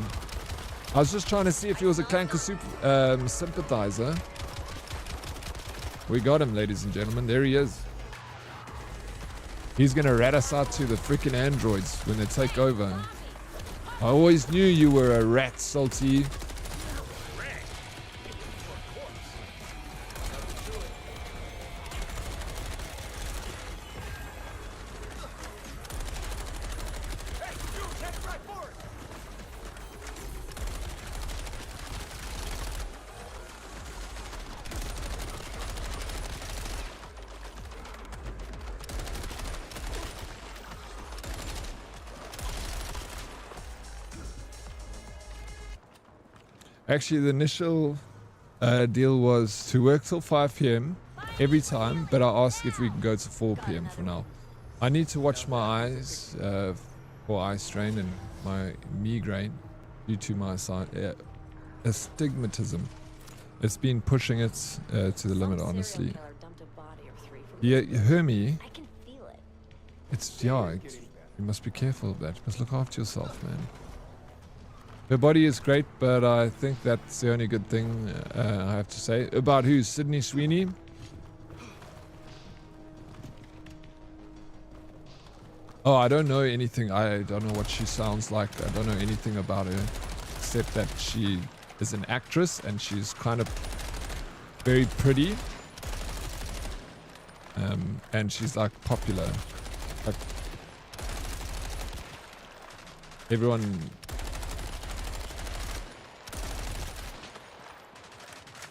I was just trying to see if he was a Clanker sympathizer. We got him, ladies and gentlemen. There he is. He's gonna rat us out to the freaking androids when they take over. I always knew you were a rat, Salty. Actually, the initial deal was to work till 5 p.m. every time, but I asked if we can go to 4 p.m. for now. I need to watch my eyes for eye strain and my migraine due to my astigmatism. It's been pushing it to the limit, honestly. Yeah, you hear me? You must be careful of that. You must look after yourself, man. Her body is great, but I think that's the only good thing I have to say. About who? Sydney Sweeney? Oh, I don't know anything. I don't know what she sounds like. I don't know anything about her. Except that she is an actress and she's kind of very pretty. And she's like popular. Like, everyone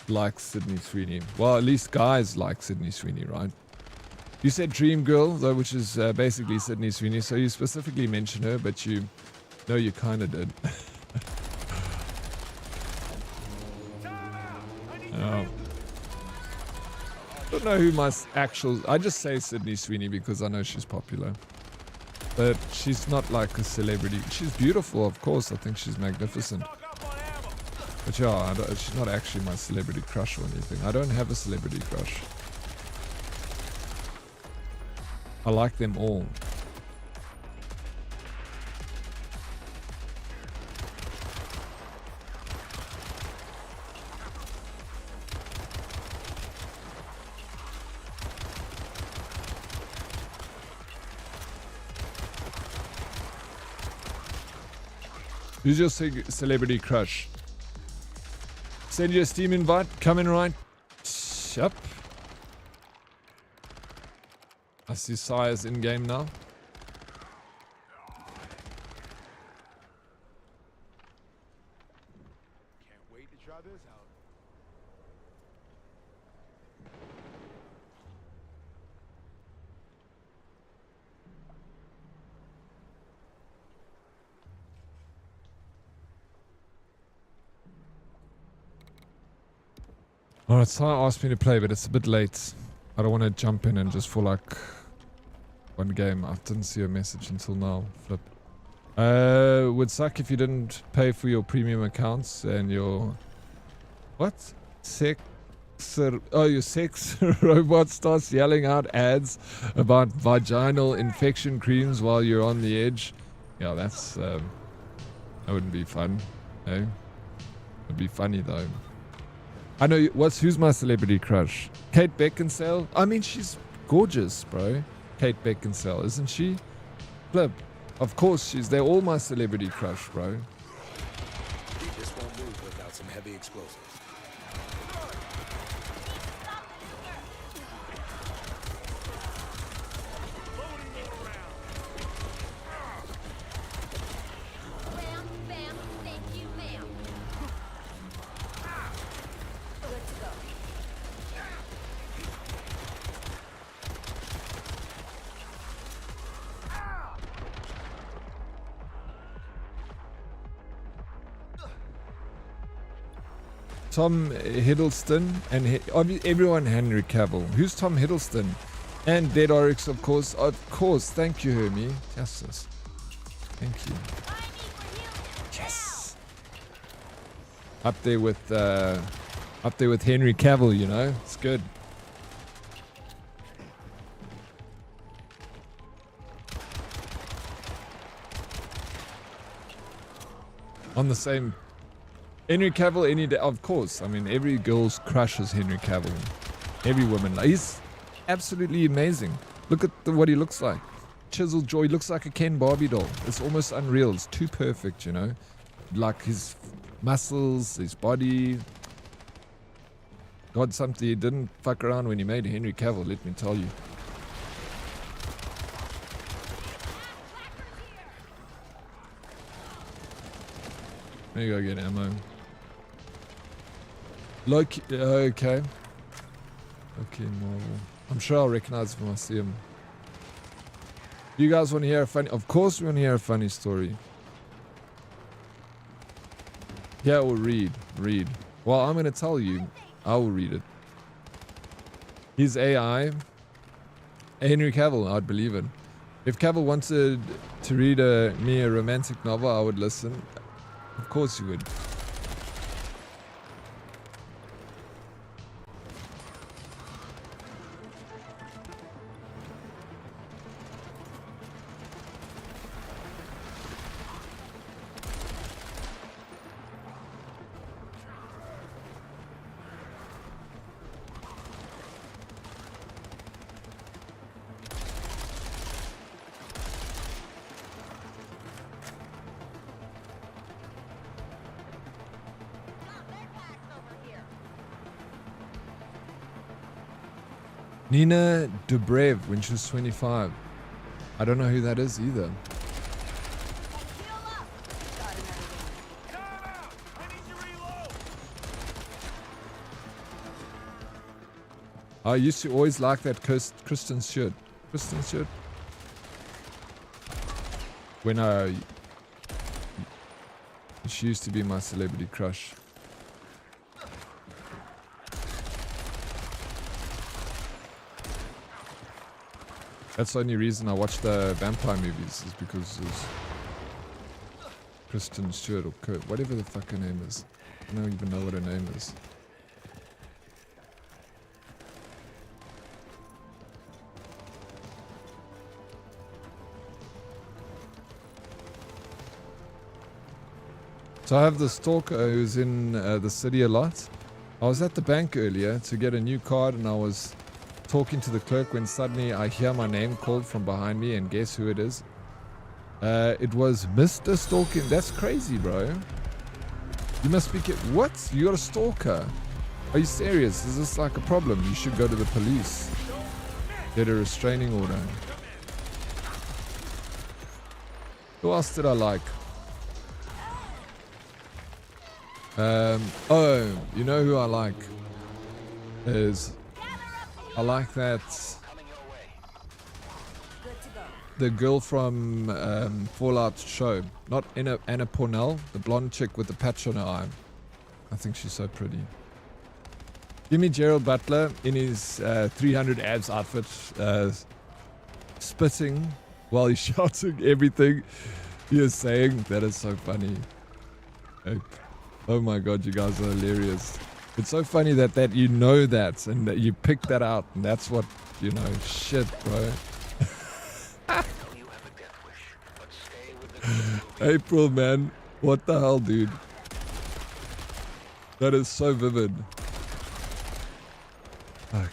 likes Sydney Sweeney. Well, at least guys like Sydney Sweeney, right? You said Dream Girl, though, which is basically Sydney Sweeney, so you specifically mentioned her, but you kind of did. Oh. I don't know who my actual... I just say Sydney Sweeney because I know she's popular. But she's not like a celebrity. She's beautiful, of course. I think she's magnificent. But yeah, she's not actually my celebrity crush or anything. I don't have a celebrity crush. I like them all. Who's your celebrity crush? Send you a Steam invite. Come in right. Yep. I see Sire's in game now. Can't wait to try this out. Alright, Sire asked me to play, but it's a bit late. I don't want to jump in and just for like one game. I didn't see a message until now. Flip. Would suck if you didn't pay for your premium accounts and your... What? Your sex robot starts yelling out ads about vaginal infection creams while you're on the edge. Yeah, that's... that wouldn't be fun. Eh? It'd be funny though. I know, who's my celebrity crush? Kate Beckinsale? I mean, she's gorgeous, bro. Kate Beckinsale, isn't she? Flip. Of course, they're all my celebrity crush, bro. This won't move without some heavy explosives. Bam, bam, thank you, ma'am. Good to go. Tom Hiddleston and everyone Henry Cavill. Who's Tom Hiddleston? And Dead Oryx, of course. Of course. Thank you, Hermie. Justice. Thank you. Yes. Up there with Henry Cavill, you know. It's good. On the same... Henry Cavill any day, of course. I mean, every girl's crush is Henry Cavill. Every woman. He's absolutely amazing. Look at what he looks like. Chiseled jaw. He looks like a Ken Barbie doll. It's almost unreal. It's too perfect, you know. Like his muscles, his body. God, something he didn't fuck around when he made Henry Cavill, let me tell you. There you go, get ammo. Loki, okay. Okay, Marvel. I'm sure I'll recognize him when I see him. You guys want to hear a funny... Of course we want to hear a funny story. Yeah, or read. Read. Well, I'm going to tell you. I will read it. His AI. Henry Cavill, I'd believe it. If Cavill wanted to read me a romantic novel, I would listen. Of course you would. Nina Dobrev when she was 25. I don't know who that is either. I used to always like that Kristen shirt. Kristen shirt? When she used to be my celebrity crush. That's the only reason I watch the vampire movies, is because there's Kristen Stewart or Kurt, whatever the fuck her name is. I don't even know what her name is. So I have the stalker who's in the city a lot. I was at the bank earlier to get a new card and I was talking to the clerk when suddenly I hear my name called from behind me, and guess who it is? It was Mr. Stalking. That's crazy, bro. You must be what? You're a stalker. Are you serious? Is this like a problem? You should go to the police. Get a restraining order. Who else did I like? Oh, you know who I like? I like that the girl from Fallout show, not Anna Pornell, the blonde chick with the patch on her eye. I think she's so pretty. Give me Gerald Butler in his 300 abs outfit, spitting while he's shouting everything he is saying. That is so funny. Oh my god, you guys are hilarious. It's so funny that you know that and that you picked that out, and that's what, you know, shit, bro. April, man. What the hell, dude? That is so vivid. Fuck.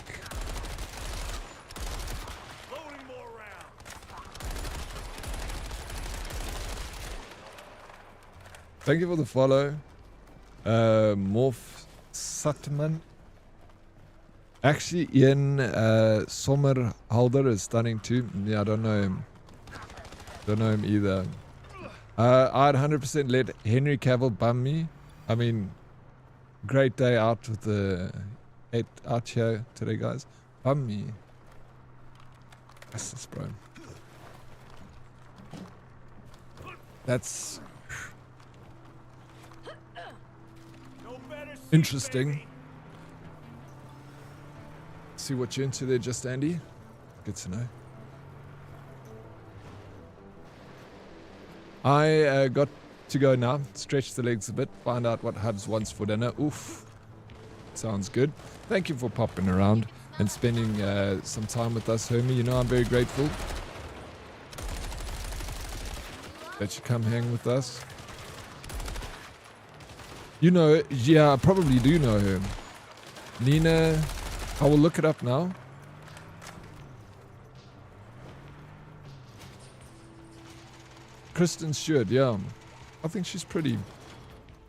Thank you for the follow. Morph Sutman. Actually, Ian Sommerhalder is stunning too. Yeah, I don't know him. Don't know him either. I'd 100% let Henry Cavill bum me. I mean, great day out with the out here today, guys. Bum me. That's this, bro. That's interesting. See what you're into there, just Andy. Good to know. I got to go now. Stretch the legs a bit. Find out what Hubs wants for dinner. Oof. Sounds good. Thank you for popping around and spending some time with us, Hermie. You know I'm very grateful that you come hang with us. You know, yeah, I probably do know her. Nina, I will look it up now. Kristen Stewart, yeah. I think she's pretty.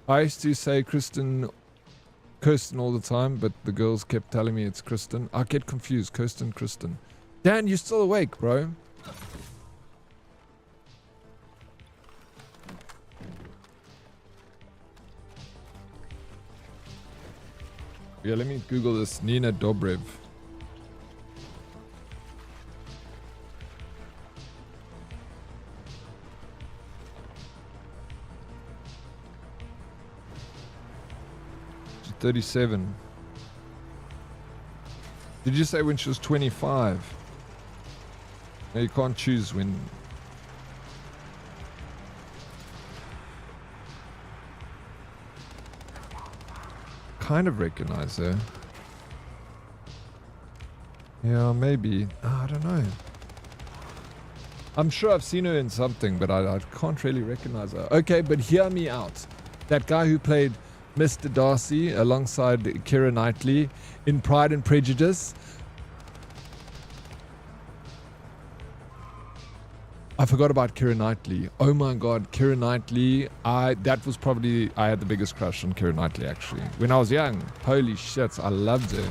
I used to say Kirsten all the time, but the girls kept telling me it's Kristen. I get confused. Kristen. Dan, you're still awake, bro. Yeah, let me Google this. Nina Dobrev. She's 37. Did you say when she was 25? No, you can't choose when. Kind of recognize her. Yeah, maybe. I don't know. I'm sure I've seen her in something, but I can't really recognize her. Okay, but hear me out. That guy who played Mr. Darcy alongside Keira Knightley in Pride and Prejudice. I forgot about Keira Knightley. Oh my god, Keira Knightley. I had the biggest crush on Keira Knightley actually. When I was young. Holy shit, I loved her.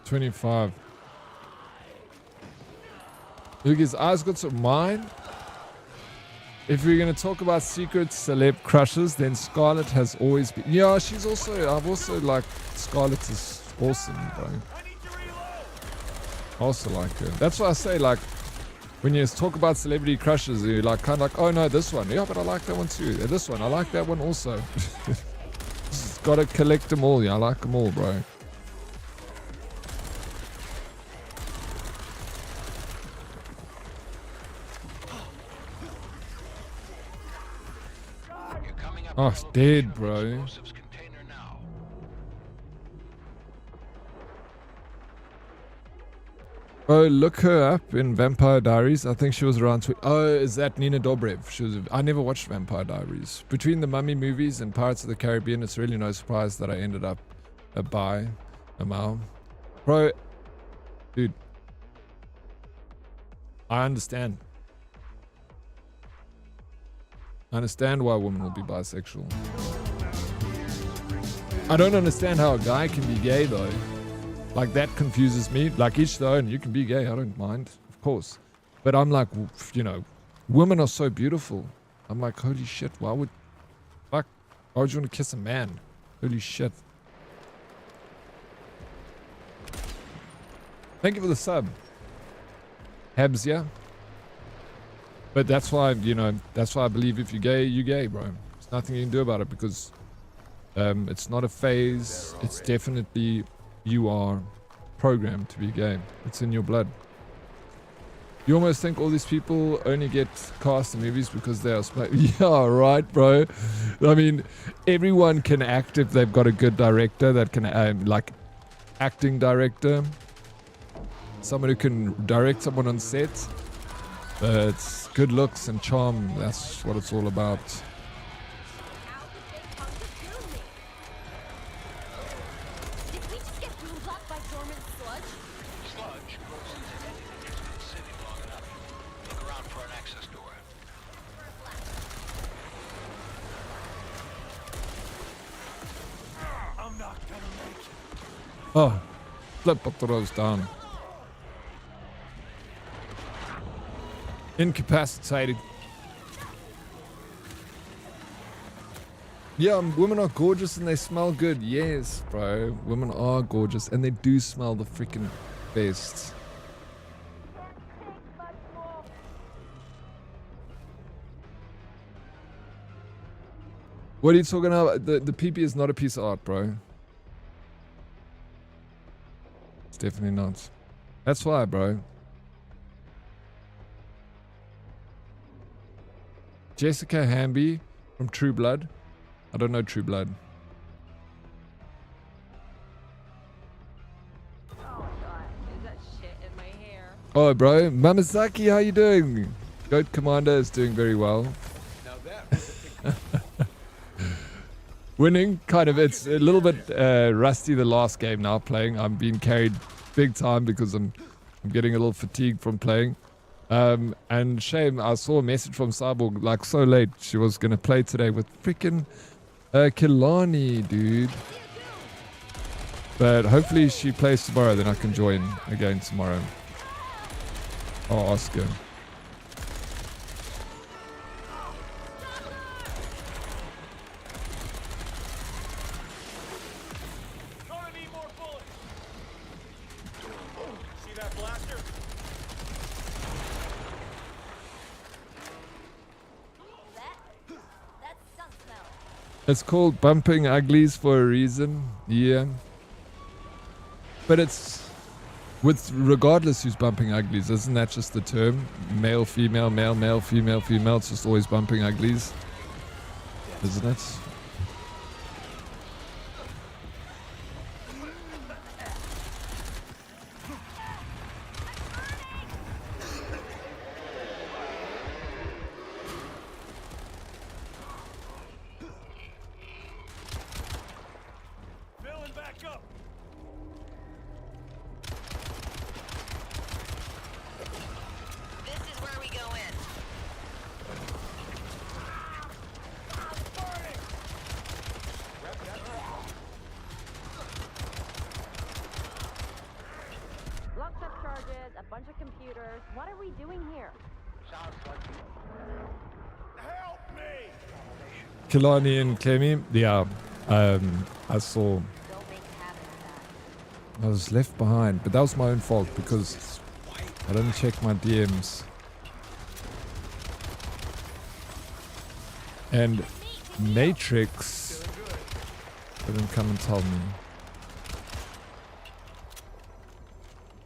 25. Look, his eyes got some mind. If we're going to talk about secret celeb crushes, then Scarlett has always been... Yeah, she's also... I've also like... Scarlett is awesome, bro. I also like her. That's why I say, like, when you talk about celebrity crushes, you're like, kind of like, oh no, this one. Yeah, but I like that one too. This one, I like that one also. Just gotta collect them all. Yeah, I like them all, bro. Oh, it's dead, bro. Oh, look her up in Vampire Diaries. I think she was around... Oh, is that Nina Dobrev? She was... I never watched Vampire Diaries. Between the Mummy movies and Pirates of the Caribbean, it's really no surprise that I ended up a Mao. Bro, dude. I understand. I understand why women will be bisexual. I don't understand how a guy can be gay though. Like, that confuses me. Like, each their own. You can be gay, I don't mind, of course. But I'm like, you know, women are so beautiful. I'm like, holy shit, why would you want to kiss a man? Holy shit. Thank you for the sub. Habs, yeah? But that's why, you know, that's why I believe if you're gay, bro. There's nothing you can do about it because it's not a phase. It's definitely, you are programmed to be gay. It's in your blood. You almost think all these people only get cast in movies because they are yeah, right, bro. I mean, everyone can act if they've got a good director that can, like, acting director. Someone who can direct someone on set. But it's good looks and charm. That's what it's all about. Oh, flip up the rose down. Incapacitated. Yeah, women are gorgeous and they smell good. Yes, bro. Women are gorgeous and they do smell the freaking best. What are you talking about? The PP is not a piece of art, bro. It's definitely not. That's why, bro. Jessica Hamby from True Blood. I don't know True Blood. Oh my god, is that shit in my hair? Oh, bro. Mamazaki, how you doing? Goat Commander is doing very well. Now that was Winning, kind of. It's a little bit rusty the last game now playing. I'm being carried big time because I'm getting a little fatigued from playing. And shame, I saw a message from Cyborg like so late. She was going to play today with freaking Kilani, dude. But hopefully she plays tomorrow, then I can join again tomorrow. Oh, Oscar. See that blaster? It's called bumping uglies for a reason. Yeah. But it's with regardless who's bumping uglies, isn't that just the term? Male, female, male, male, female, female. It's just always bumping uglies. Isn't it? are we doing here? Sounds like Help me! Kilani and Clemmy, yeah. I saw. Don't make a habit of that. I was left behind, but that was my own fault because I didn't check my DMs. And Matrix didn't come and tell me.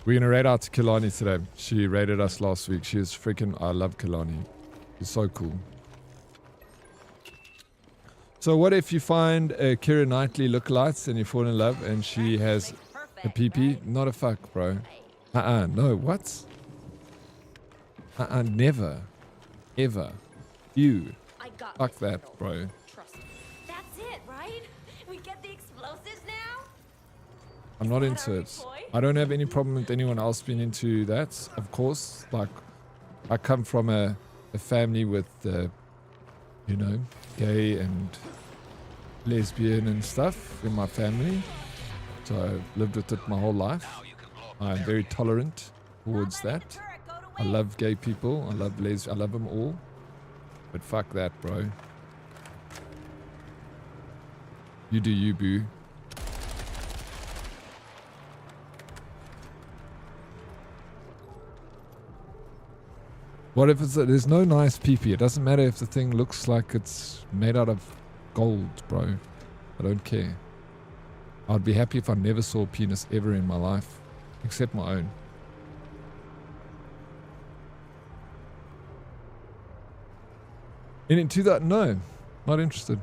We're gonna raid out to Kilani today. She raided us last week. She is freaking. I love Kilani. She's so cool. So what if you find a Keira Knightley lookalikes and you fall in love and she has a PP? Not a fuck, bro. No, what? Never. Ever. You. Fuck that, bro. That's it, right? We get the explosives now? I'm not into it. I don't have any problem with anyone else being into that, of course. Like, I come from a family with, you know, gay and lesbian and stuff in my family. So I've lived with it my whole life. I'm very tolerant towards that. I love gay people. I love them all. But fuck that, bro. You do you, boo. What if there's no nice PP? It doesn't matter if the thing looks like it's made out of gold, bro. I don't care. I'd be happy if I never saw a penis ever in my life. Except my own. And into that, no. Not interested.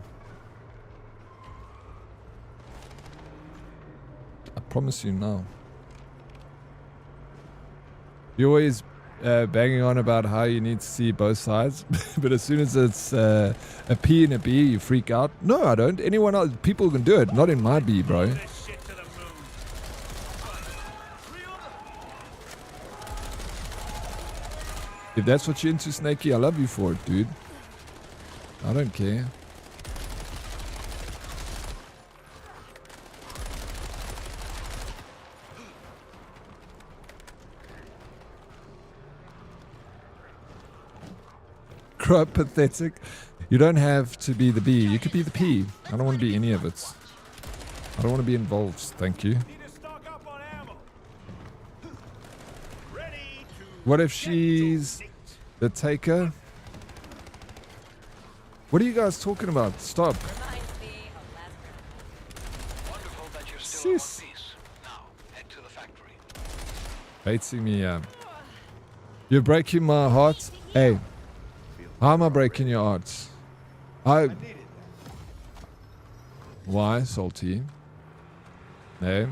I promise you now. You always banging on about how you need to see both sides, but as soon as it's a P and a B, you freak out. No, I don't. Anyone else, people can do it. Not in my B, bro. If that's what you're into, Snakey, I love you for it, dude. I don't care. Crap, pathetic. You don't have to be the B. You could be the P. I don't want to be any of it. I don't want to be involved. Thank you. What if she's the taker? What are you guys talking about? Stop. Sis. Baiting me, You're breaking my heart. Hey. How am I breaking your heart? Why, Salty? Hey.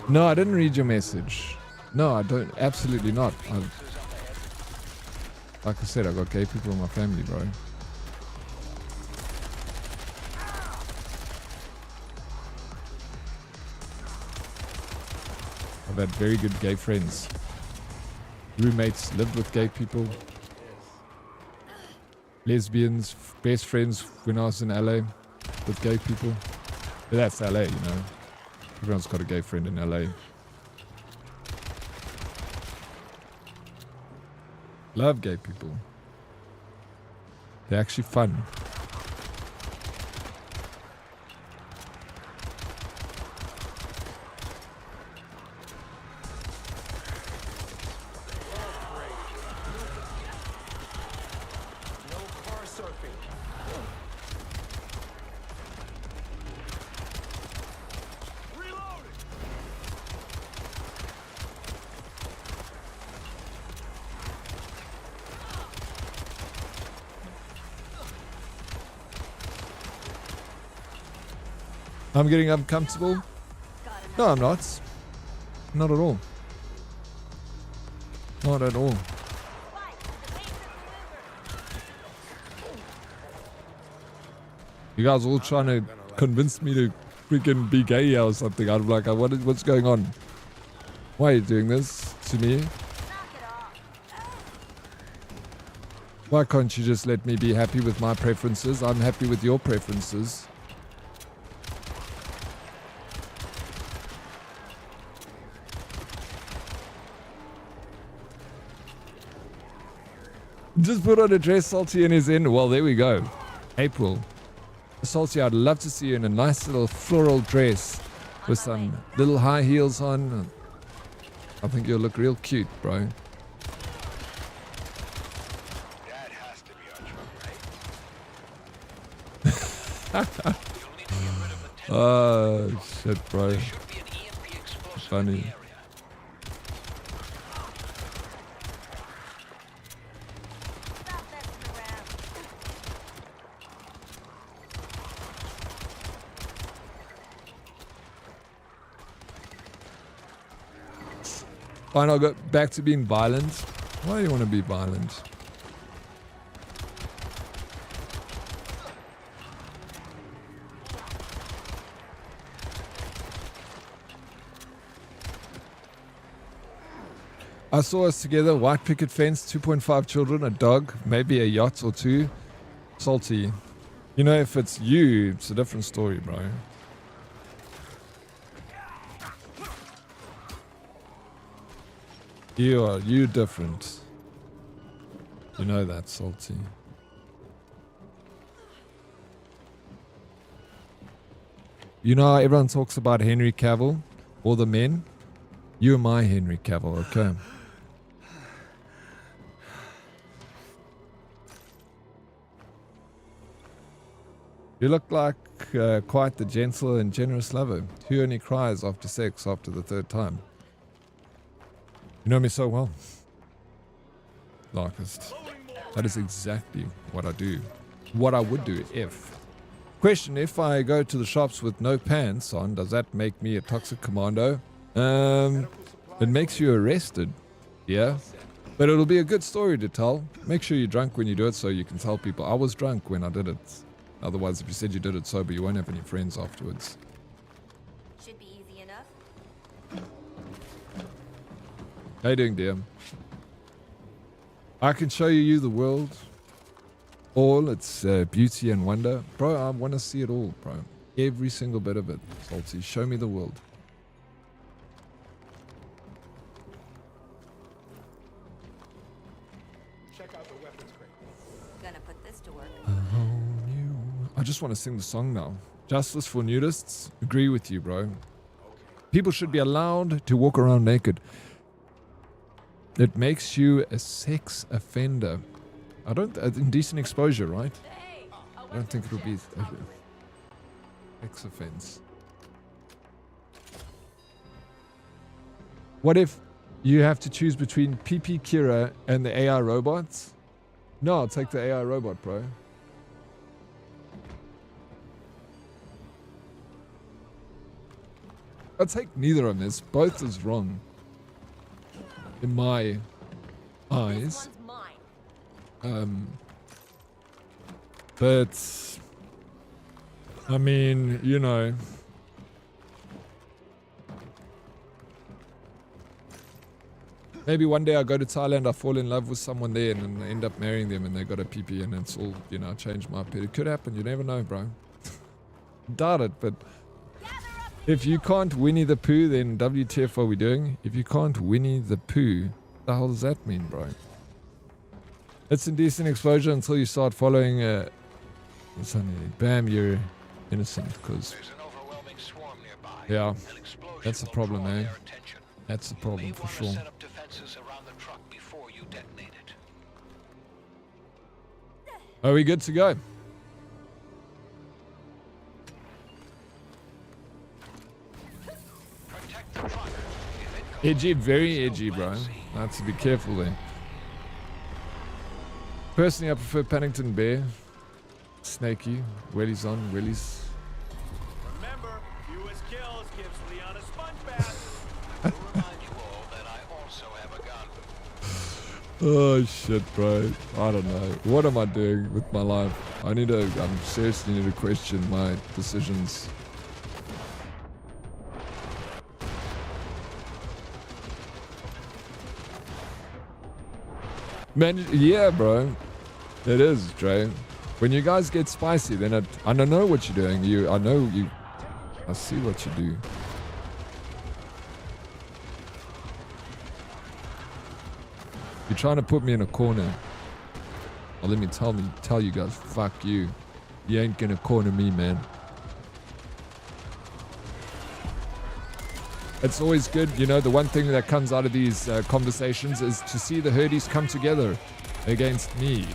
No, I didn't read your message. No, I don't. Absolutely not. Like I said, I got gay people in my family, bro. I've had very good gay friends. Roommates, lived with gay people. Lesbians, best friends when I was in LA with gay people. But that's LA, you know. Everyone's got a gay friend in LA. Love gay people. They're actually fun. I'm getting uncomfortable. No, I'm not. Not at all. Not at all. You guys are all trying to convince me to freaking be gay or something. I'm like, what's going on? Why are you doing this to me? Why can't you just let me be happy with my preferences? I'm happy with your preferences. Just put on a dress, Salty, and he's in. Well, there we go. April. Salty, I'd love to see you in a nice little floral dress with some little high heels on. I think you'll look real cute, bro. That has to be our truck, right? You'll need to get rid of the tent. Oh, shit, bro. There should be an EMP explosive in Funny. the area. Stop messing around. Fine, I'll go back to being violent. Why do you want to be violent? I saw us together, white picket fence, 2.5 children, a dog, maybe a yacht or two. Salty. You know, if it's you, it's a different story, bro. You different. You know that, Salty. You know how everyone talks about Henry Cavill? All the men? You're my Henry Cavill, okay? You look like quite the gentle and generous lover who only cries after sex after the third time. You know me so well. Darkest. That is exactly what I do. What I would do if. Question, if I go to the shops with no pants on, does that make me a Toxic Commando? It makes you arrested. Yeah. But it'll be a good story to tell. Make sure you're drunk when you do it so you can tell people, I was drunk when I did it. Otherwise, if you said you did it sober, you won't have any friends afterwards. Should be easy enough. How you doing, dear? I can show you the world. All its beauty and wonder. Bro, I want to see it all, bro. Every single bit of it. Salty, show me the world. Check out the weapons crate. Gonna put this to work. I just want to sing the song now. Justice for nudists. Agree with you, bro. People should be allowed to walk around naked. It makes you a sex offender. I don't... indecent exposure, right? I don't think it'll be... sex offense. What if you have to choose between PP Kira and the AI robots? No, I'll take the AI robot, bro. I'll take neither of this. Both is wrong. In my eyes. But I mean, you know, maybe one day I go to Thailand, I fall in love with someone there and end up marrying them and they got a PP and it's all, you know, changed my opinion. It could happen, you never know, bro. Doubt it, but if you can't Winnie the Pooh, then WTF are we doing? If you can't Winnie the Pooh, what the hell does that mean, bro? It's indecent exposure until you start following bam, you're innocent because yeah, that's a problem, man. That's a problem for sure. Are we good to go? Edgy, very edgy, bro. I have to be careful there. Personally, I prefer Paddington Bear. Snaky. Wellies on, wellies. Remember, fewest kills gives Leon a sponge bath. To remind you all that I also have a gun. Oh shit, bro. I don't know. What am I doing with my life? I seriously need to question my decisions. Man, yeah, bro. It is, Dre. When you guys get spicy, then I don't know what you're doing. I see what you do. You're trying to put me in a corner. Well, let me tell you guys, fuck you. You ain't gonna corner me, man. It's always good, you know, the one thing that comes out of these conversations is to see the herdies come together against me.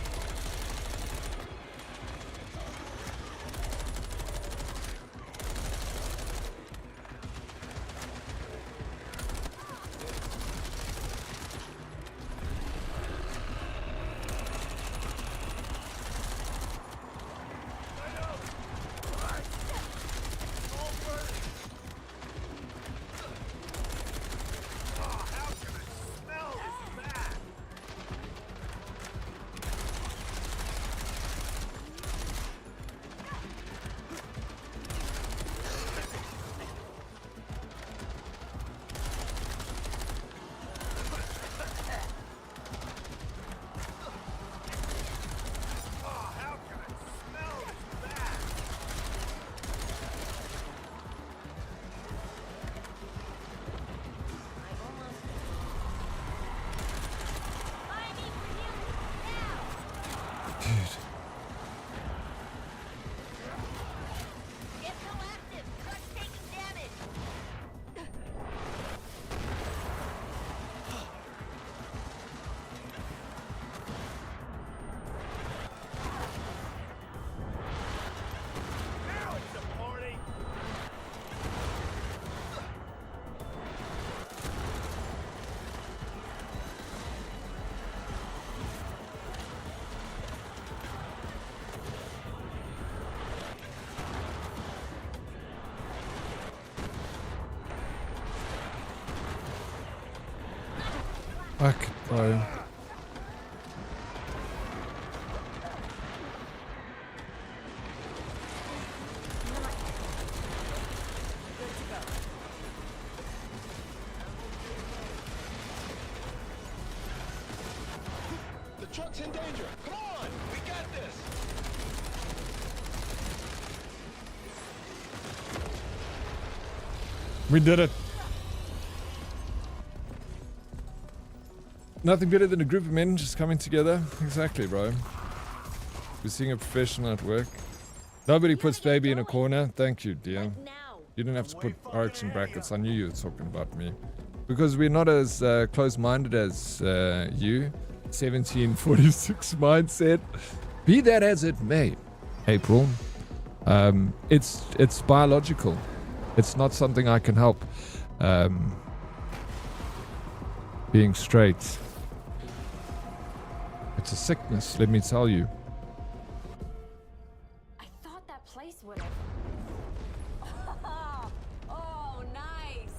Fuck, bro. The truck's in danger. Come on, we got this. We did it. Nothing better than a group of men just coming together. Exactly, bro. We're seeing a professional at work. Nobody puts baby in a corner. Thank you, dear. You didn't have to put Oryx in brackets. I knew you were talking about me. Because we're not as close-minded as you. 1746 mindset. Be that as it may, April. It's biological. It's not something I can help. Being straight. It's a sickness, let me tell you. I thought that place would have. Oh, nice.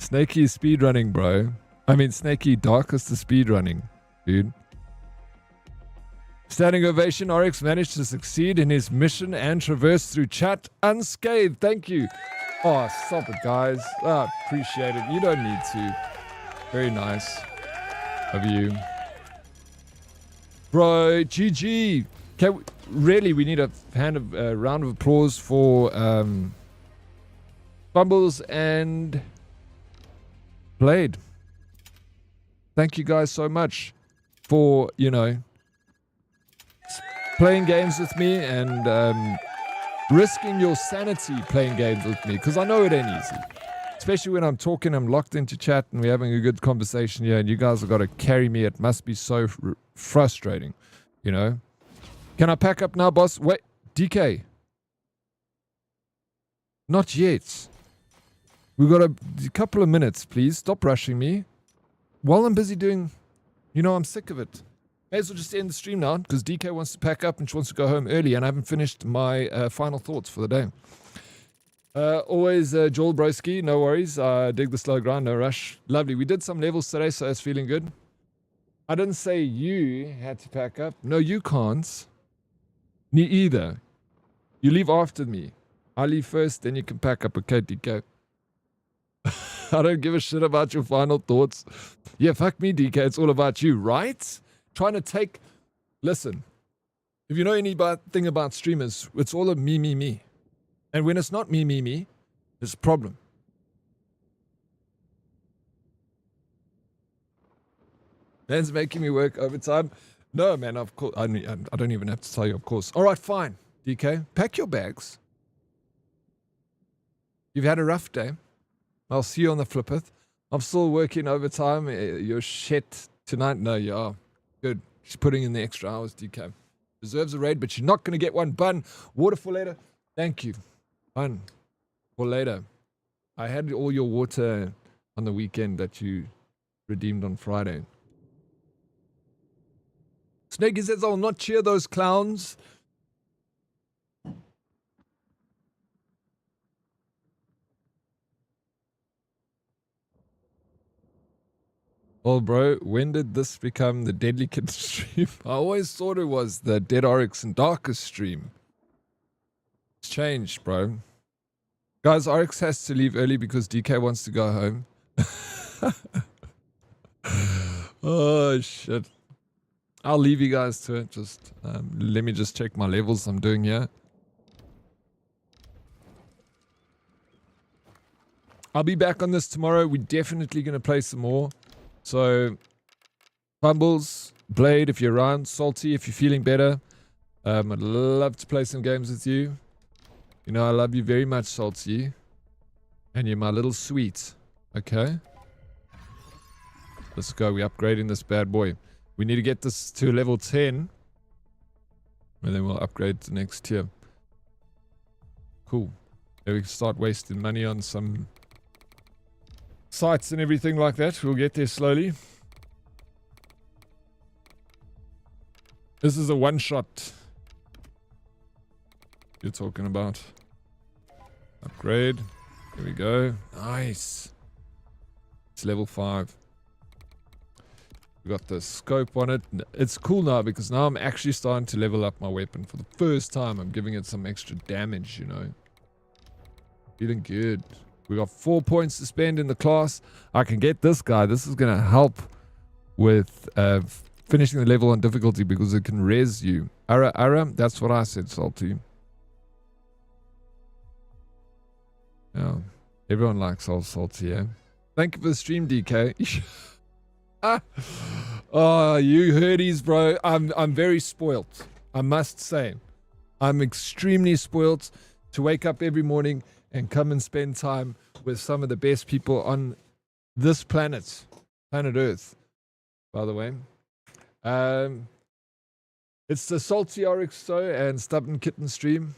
Snaky is speedrunning, bro. I mean, Snaky Darkest is speedrunning, dude. Standing ovation, Oryx managed to succeed in his mission and traverse through chat unscathed. Thank you. Oh, stop it, guys. Oh, appreciate it. You don't need to. Very nice of you. Bro, GG. Really, we need a round of applause for Bumbles and Blade. Thank you guys so much for, you know, playing games with me and risking your sanity playing games with me, because I know it ain't easy. Especially when I'm talking, I'm locked into chat and we're having a good conversation here and you guys have got to carry me. It must be so frustrating, you know. Can I pack up now, boss? Wait, DK. Not yet. We've got a couple of minutes, please. Stop rushing me. While I'm busy doing... You know, I'm sick of it. May as well just end the stream now, because DK wants to pack up and she wants to go home early, and I haven't finished my final thoughts for the day. Always Joel Broski, no worries. Dig the slow grind, no rush. Lovely. We did some levels today, so it's feeling good. I didn't say you had to pack up. No, you can't. Me either. You leave after me. I leave first, then you can pack up. Okay, DK. I don't give a shit about your final thoughts. Yeah, fuck me, DK. It's all about you, right? Trying to take... Listen, if you know anything about streamers, it's all a me. And when it's not me, there's a problem. Man's making me work overtime. No, man, of course. I don't even have to tell you, of course. All right, fine. DK, pack your bags. You've had a rough day. I'll see you on the flippeth. I'm still working overtime. You're shit tonight. No, you are. Good. She's putting in the extra hours, DK. Deserves a raid, but you're not going to get one. Bun. Water for later. Thank you. Bun. For later. I had all your water on the weekend that you redeemed on Friday. Snakey says, I'll not cheer those clowns. Well, bro, when did this become the Deadly Kid stream? I always thought it was the Dead Oryx and Darkest stream. It's changed, bro. Guys, Oryx has to leave early because DK wants to go home. Oh, shit. I'll leave you guys to it. Just let me just check my levels I'm doing here. I'll be back on this tomorrow. We're definitely going to play some more. So, Fumbles, Blade, if you're around, Salty, if you're feeling better. I'd love to play some games with you. You know, I love you very much, Salty. And you're my little sweet. Okay? Let's go. We're upgrading this bad boy. We need to get this to level 10. And then we'll upgrade to next tier. Cool. Then we can start wasting money on some sites and everything like that. We'll get there slowly. This is a one-shot you're talking about. Upgrade. Here we go. Nice. It's level 5. We got the scope on it. It's cool now because now I'm actually starting to level up my weapon. For the first time, I'm giving it some extra damage, you know. Feeling good. We got 4 points to spend in the class. I can get this guy. This is going to help with finishing the level on difficulty because it can res you. Ara, that's what I said, Salty. Yeah. Everyone likes old Salty, yeah? Thank you for the stream, DK. Oh, you heardies, bro. I'm very spoilt. I must say. I'm extremely spoilt to wake up every morning and come and spend time with some of the best people on this planet Earth, by the way. It's the Salty Oryx though and Stubborn Kitten stream.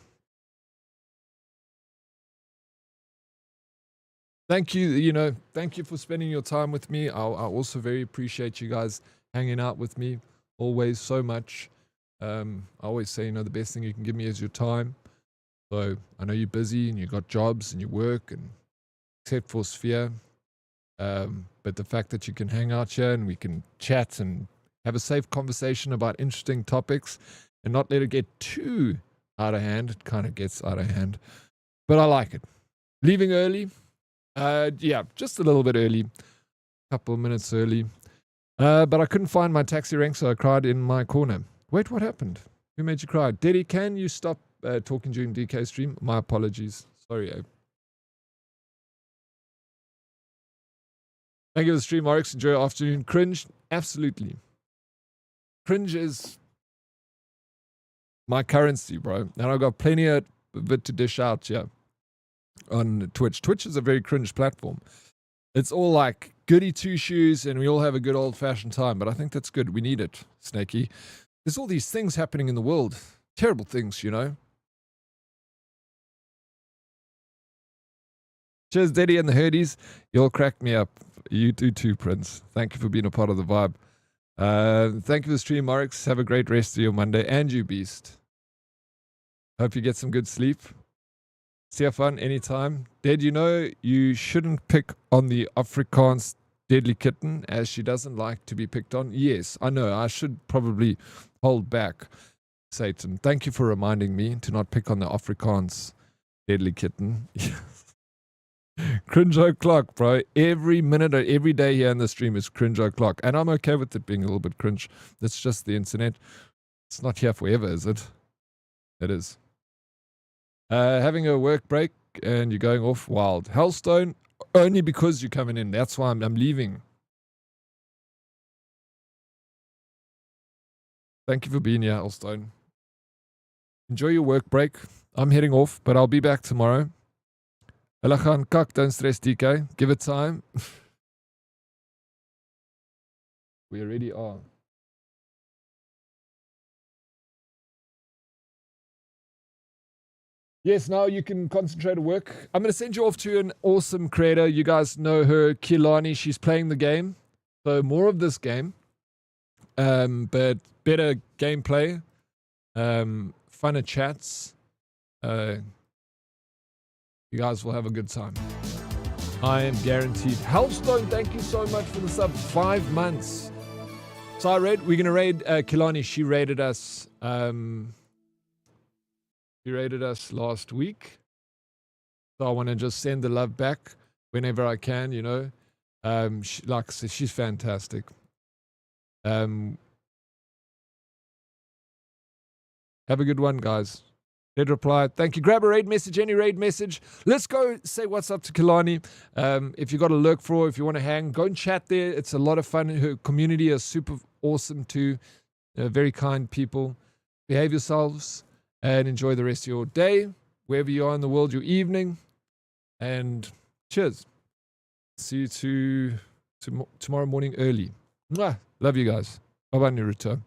Thank you, thank you for spending your time with me. I also very appreciate you guys hanging out with me always so much. I always say, the best thing you can give me is your time. So I know you're busy and you got jobs and you work, and except for Sphere. But the fact that you can hang out here and we can chat and have a safe conversation about interesting topics and not let it get too out of hand. It kind of gets out of hand. But I like it. Leaving early. Yeah, just a little bit early. A couple of minutes early. But I couldn't find my taxi rank, so I cried in my corner. Wait, what happened? Who made you cry? Daddy, can you stop talking during DK stream? My apologies. Sorry, Abe. Thank you for the stream, Oryx. Enjoy your afternoon. Cringe? Absolutely. Cringe is my currency, bro. And I've got plenty of it to dish out here on Twitch. Twitch is a very cringe platform. It's all like goody two-shoes and we all have a good old-fashioned time. But I think that's good. We need it, Snakey. There's all these things happening in the world. Terrible things, Cheers, Daddy and the Herdies. You'll crack me up. You do too, Prince. Thank you for being a part of the vibe. Thank you for the stream, Oryx. Have a great rest of your Monday. And you, Beast. Hope you get some good sleep. See you fun anytime. Dad, you shouldn't pick on the Afrikaans Deadly Kitten as she doesn't like to be picked on. Yes, I know. I should probably hold back, Satan. Thank you for reminding me to not pick on the Afrikaans Deadly Kitten. Cringe o'clock, bro. Every minute or every day here in the stream is cringe o'clock. And I'm okay with it being a little bit cringe. That's just the internet. It's not here forever, is it? It is. Having a work break and you're going off wild. Hellstone, only because you're coming in. That's why I'm leaving. Thank you for being here, Hellstone. Enjoy your work break. I'm heading off, but I'll be back tomorrow. Hulle gaan kak, don't stress, DK. Give it time. We already are. Yes, now you can concentrate at work. I'm going to send you off to an awesome creator. You guys know her, Kilani. She's playing the game. So more of this game. But better gameplay. Funner chats. You guys will have a good time. I am guaranteed. Hellstone, thank you so much for the sub. 5 months. So we're going to raid Kilani. She raided us. She raided us last week. So I want to just send the love back whenever I can, you know. Like I said, she's fantastic. Have a good one, guys. Dead reply. Thank you. Grab a raid message, any raid message. Let's go say what's up to Kilani. If you got a lurk for her, if you want to hang, go and chat there. It's a lot of fun. Her community is super awesome too. Very kind people. Behave yourselves and enjoy the rest of your day, wherever you are in the world, your evening. And cheers. See you tomorrow morning early. Mwah. Love you guys. Bye-bye, Naruto.